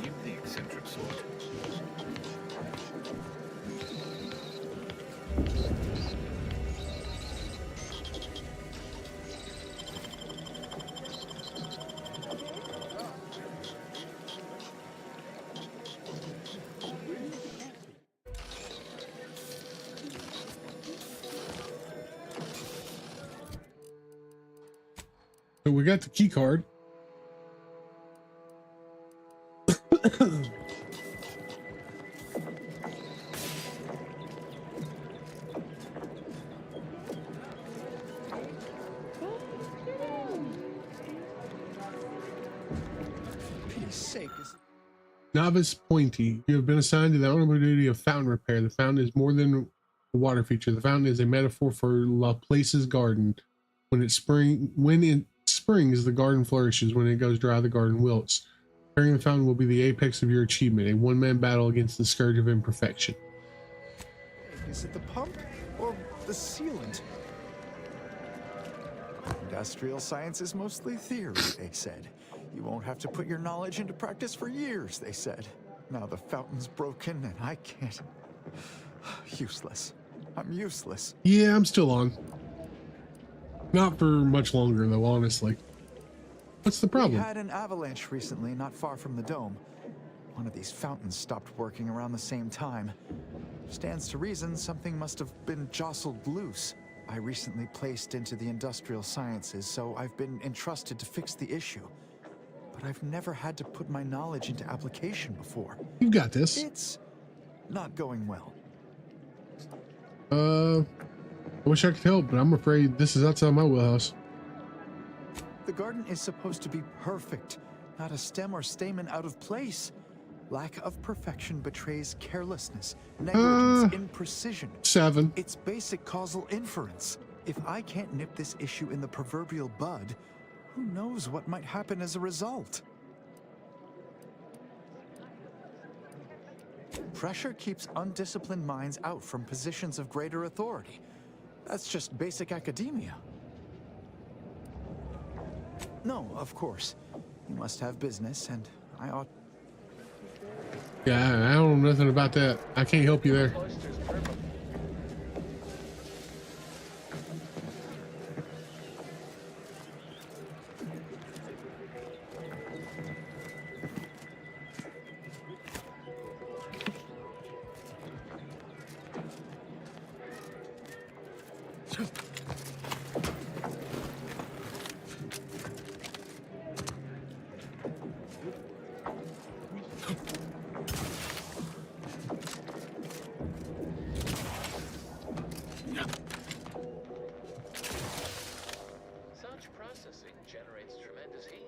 You the eccentric sort. So we got the key card. Peace sake, is Novice Pointy, you have been assigned to the honorable duty of fountain repair. The fountain is more than a water feature. The fountain is a metaphor for Laplace's garden. When it springs, the garden flourishes. When it goes dry, the garden wilts. Repairing the fountain will be the apex of your achievement, a one-man battle against the scourge of imperfection. is it the pump or the sealant? Industrial science is mostly theory, they said. You won't have to put your knowledge into practice for years, they said. Now the fountain's broken and I can't. Useless. I'm useless. Yeah, I'm still on. Not for much longer, though, honestly. What's the problem? We had an avalanche recently, not far from the dome. One of these fountains stopped working around the same time. Stands to reason something must have been jostled loose. I recently placed into the industrial sciences, so I've been entrusted to fix the issue. But I've never had to put my knowledge into application before. You got this. It's not going well. I wish I could help, but I'm afraid this is outside my wheelhouse. The garden is supposed to be perfect, not a stem or stamen out of place. Lack of perfection betrays carelessness, negligence, imprecision. 7. It's basic causal inference. If I can't nip this issue in the proverbial bud, who knows what might happen as a result? Pressure keeps undisciplined minds out from positions of greater authority. That's just basic academia. No, of course. You must have business, and I ought... Yeah, I don't know nothing about that. I can't help you there. Such processing generates tremendous heat,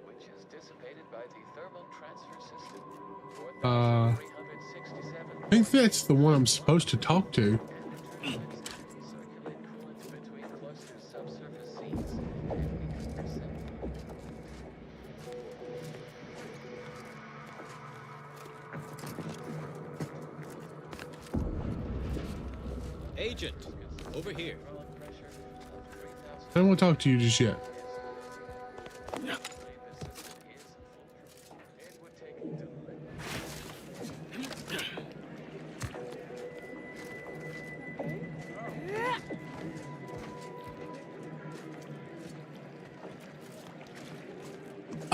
which is dissipated by the thermal transfer system. I think that's the one I'm supposed to talk to. Agent, over here. I don't want to talk to you just yet.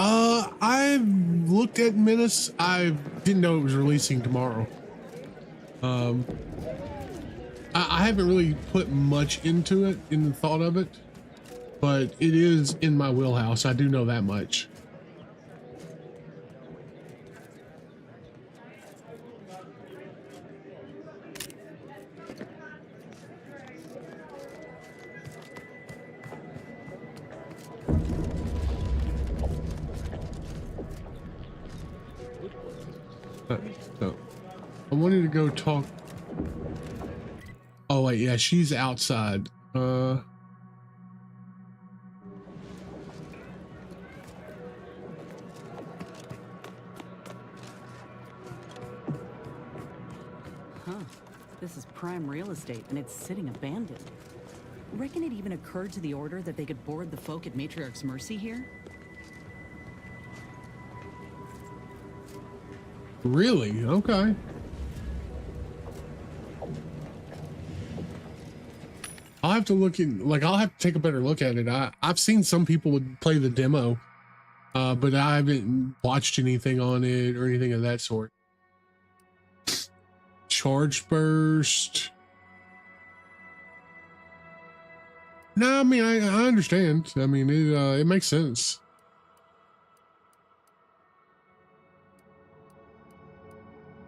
I've looked at Menace. I didn't know it was releasing tomorrow. I haven't really put much into it in the thought of it, but it is in my wheelhouse. I do know that much. So I wanted to go talk. Oh wait, yeah, she's outside. Huh. This is prime real estate, and it's sitting abandoned. Reckon it even occurred to the Order that they could board the folk at Matriarch's Mercy here? Really? Okay. I'll have to look in, like, I'll have to take a better look at it. I've seen some people would play the demo, but I haven't watched anything on it or anything of that sort. Charge burst. No, I mean, I understand. I mean, it makes sense.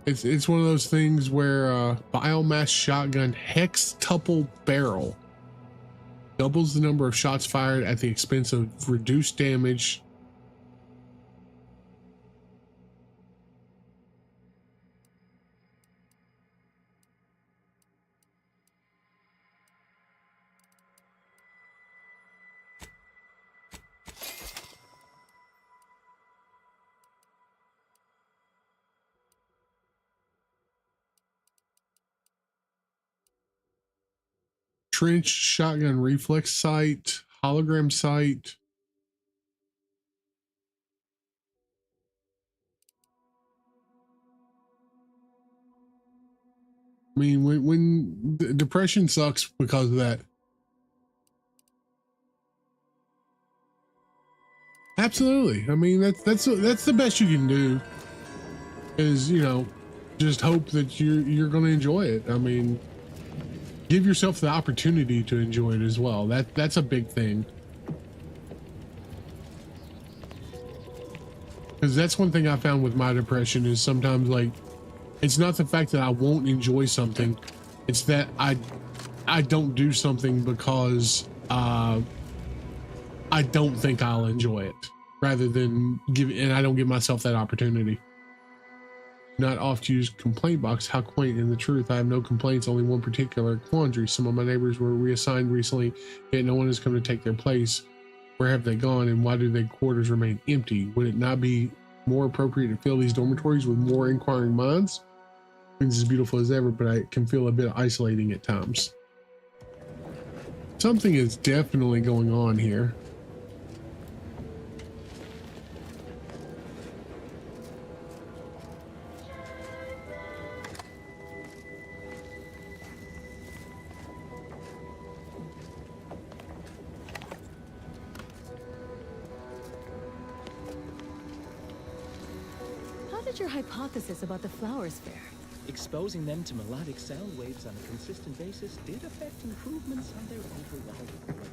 It's one of those things where biomass shotgun hextuple barrel doubles the number of shots fired at the expense of reduced damage. Trench shotgun reflex sight, hologram sight. I mean, when depression sucks because of that. Absolutely. I mean, that's the best you can do. Is, you know, just hope that you're going to enjoy it. I mean, give yourself the opportunity to enjoy it as well. That's a big thing. Because that's one thing I found with my depression is sometimes, like, it's not the fact that I won't enjoy something. It's that I don't do something because I don't think I'll enjoy it, rather than and I don't give myself that opportunity. Not oft used complaint box. How quaint. In the truth, I have no complaints, only one particular quandary. Some of my neighbors were reassigned recently, yet no one has come to take their place. Where have they gone, and why do their quarters remain empty? Would it not be more appropriate to fill these dormitories with more inquiring minds? Things as beautiful as ever, but I can feel a bit isolating at times. Something is definitely going on here. Your hypothesis about the flowers fair. Exposing them to melodic sound waves on a consistent basis did affect improvements on their overall growth.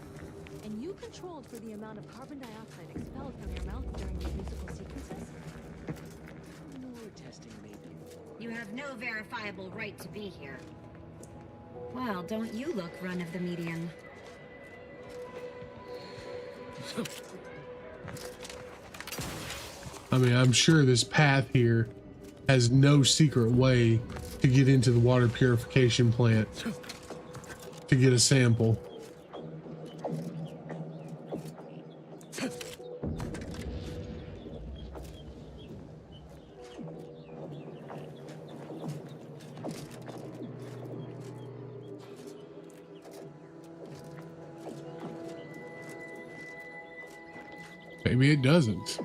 And you controlled for the amount of carbon dioxide expelled from your mouth during these musical sequences? More testing may be. You have no verifiable right to be here. Well, don't you look run of the median. I mean, I'm sure this path here has no secret way to get into the water purification plant to get a sample. Maybe it doesn't.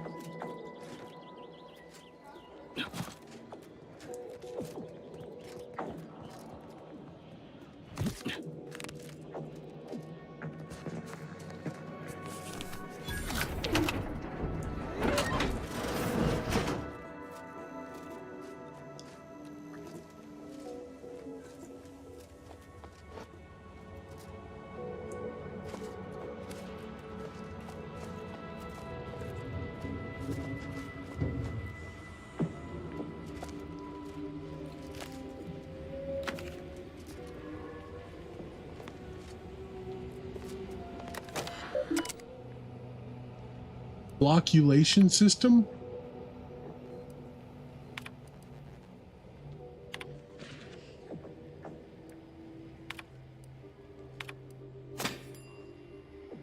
Flocculation system?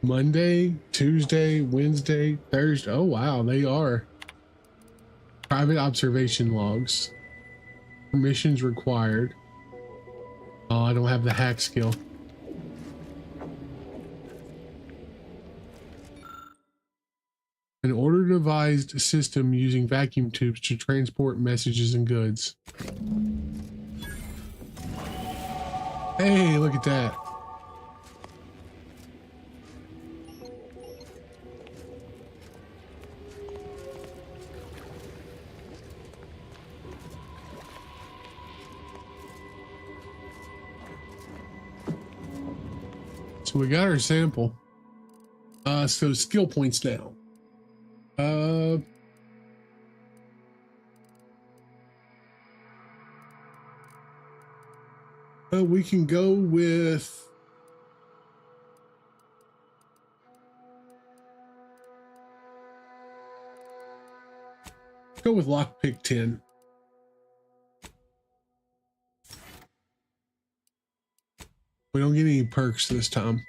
Monday, Tuesday, Wednesday, Thursday. Oh wow, they are. Private observation logs. Permissions required. Oh, I don't have the hack skill. An order devised system using vacuum tubes to transport messages and goods. Hey, look at that. So we got our sample. So skill points now. We can go with lockpick 10. We don't get any perks this time.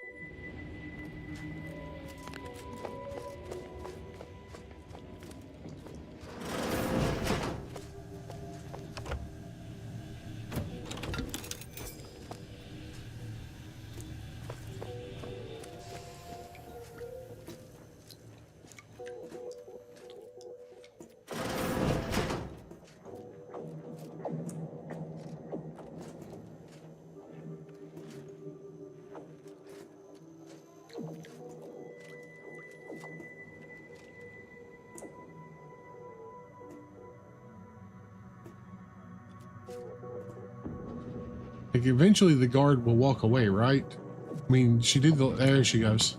Like eventually the guard will walk away, right? I mean, she did the, there she goes.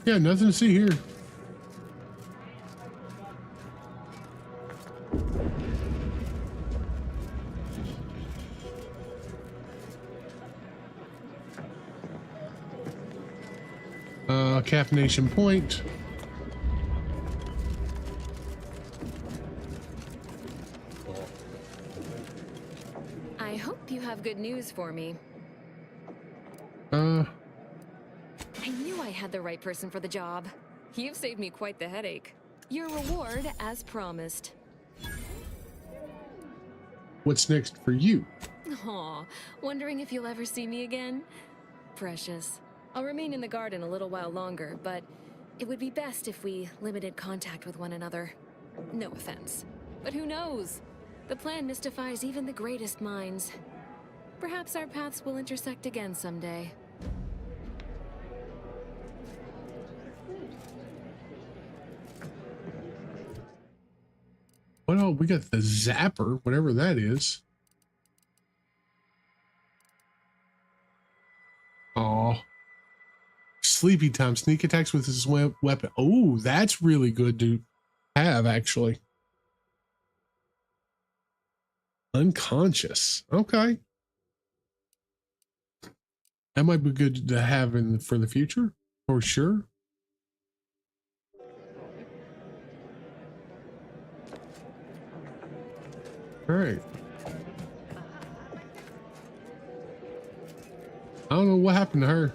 Yeah, nothing to see here. Caffeination point. I hope you have good news for me. I knew I had the right person for the job. You've saved me quite the headache. Your reward, as promised. What's next for you? Aw, wondering if you'll ever see me again? Precious. I'll remain in the garden a little while longer, but it would be best if we limited contact with one another. No offense. But who knows? The plan mystifies even the greatest minds. Perhaps our paths will intersect again someday. Well, we got the zapper, whatever that is. Oh, sleepy time, sneak attacks with his weapon. Oh, that's really good to have, actually. Unconscious. Okay. That might be good to have for the future, for sure. All right. I don't know what happened to her.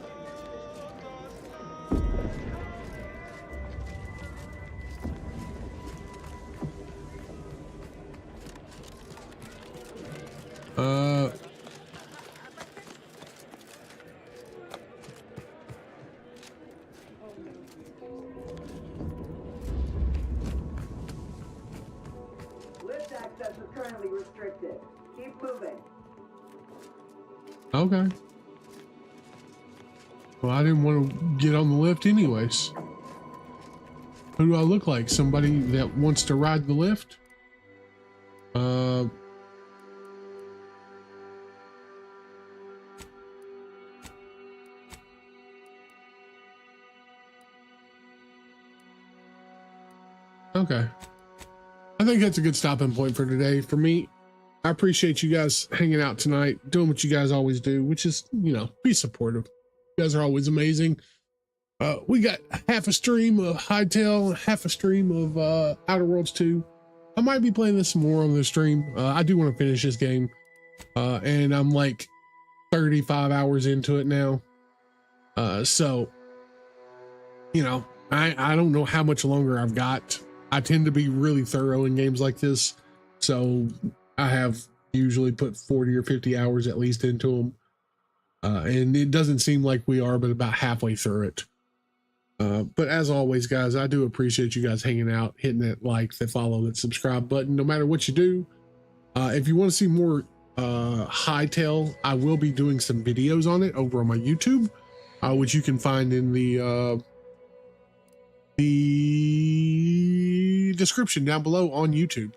Lift access is currently restricted. Keep moving. Okay. Well, I didn't want to get on the lift anyways. Who do I look like? Somebody that wants to ride the lift? Okay. I think that's a good stopping point for today. For me, I appreciate you guys hanging out tonight, doing what you guys always do, which is, you know, be supportive. You guys are always amazing. We got half a stream of Hytale, half a stream of Outer Worlds 2. I might be playing this some more on the stream. I do want to finish this game. And I'm like 35 hours into it now. So, you know, I don't know how much longer I've got. I tend to be really thorough in games like this. So I have usually put 40 or 50 hours at least into them. And it doesn't seem like we are, but about halfway through it. But as always, guys, I do appreciate you guys hanging out, hitting that like, that follow, that subscribe button, no matter what you do. If you want to see more Hytale, I will be doing some videos on it over on my YouTube, which you can find in the description down below on YouTube,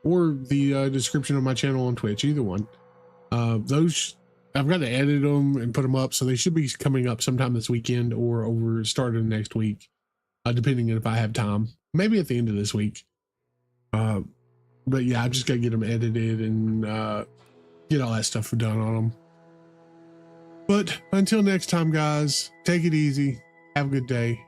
or the description of my channel on Twitch, either one. Those I've got to edit them and put them up, so they should be coming up sometime this weekend or over start of next week, depending on if I have time. Maybe at the end of this week. But yeah, I just got to get them edited and get all that stuff done on them. But until next time, guys, take it easy. Have a good day.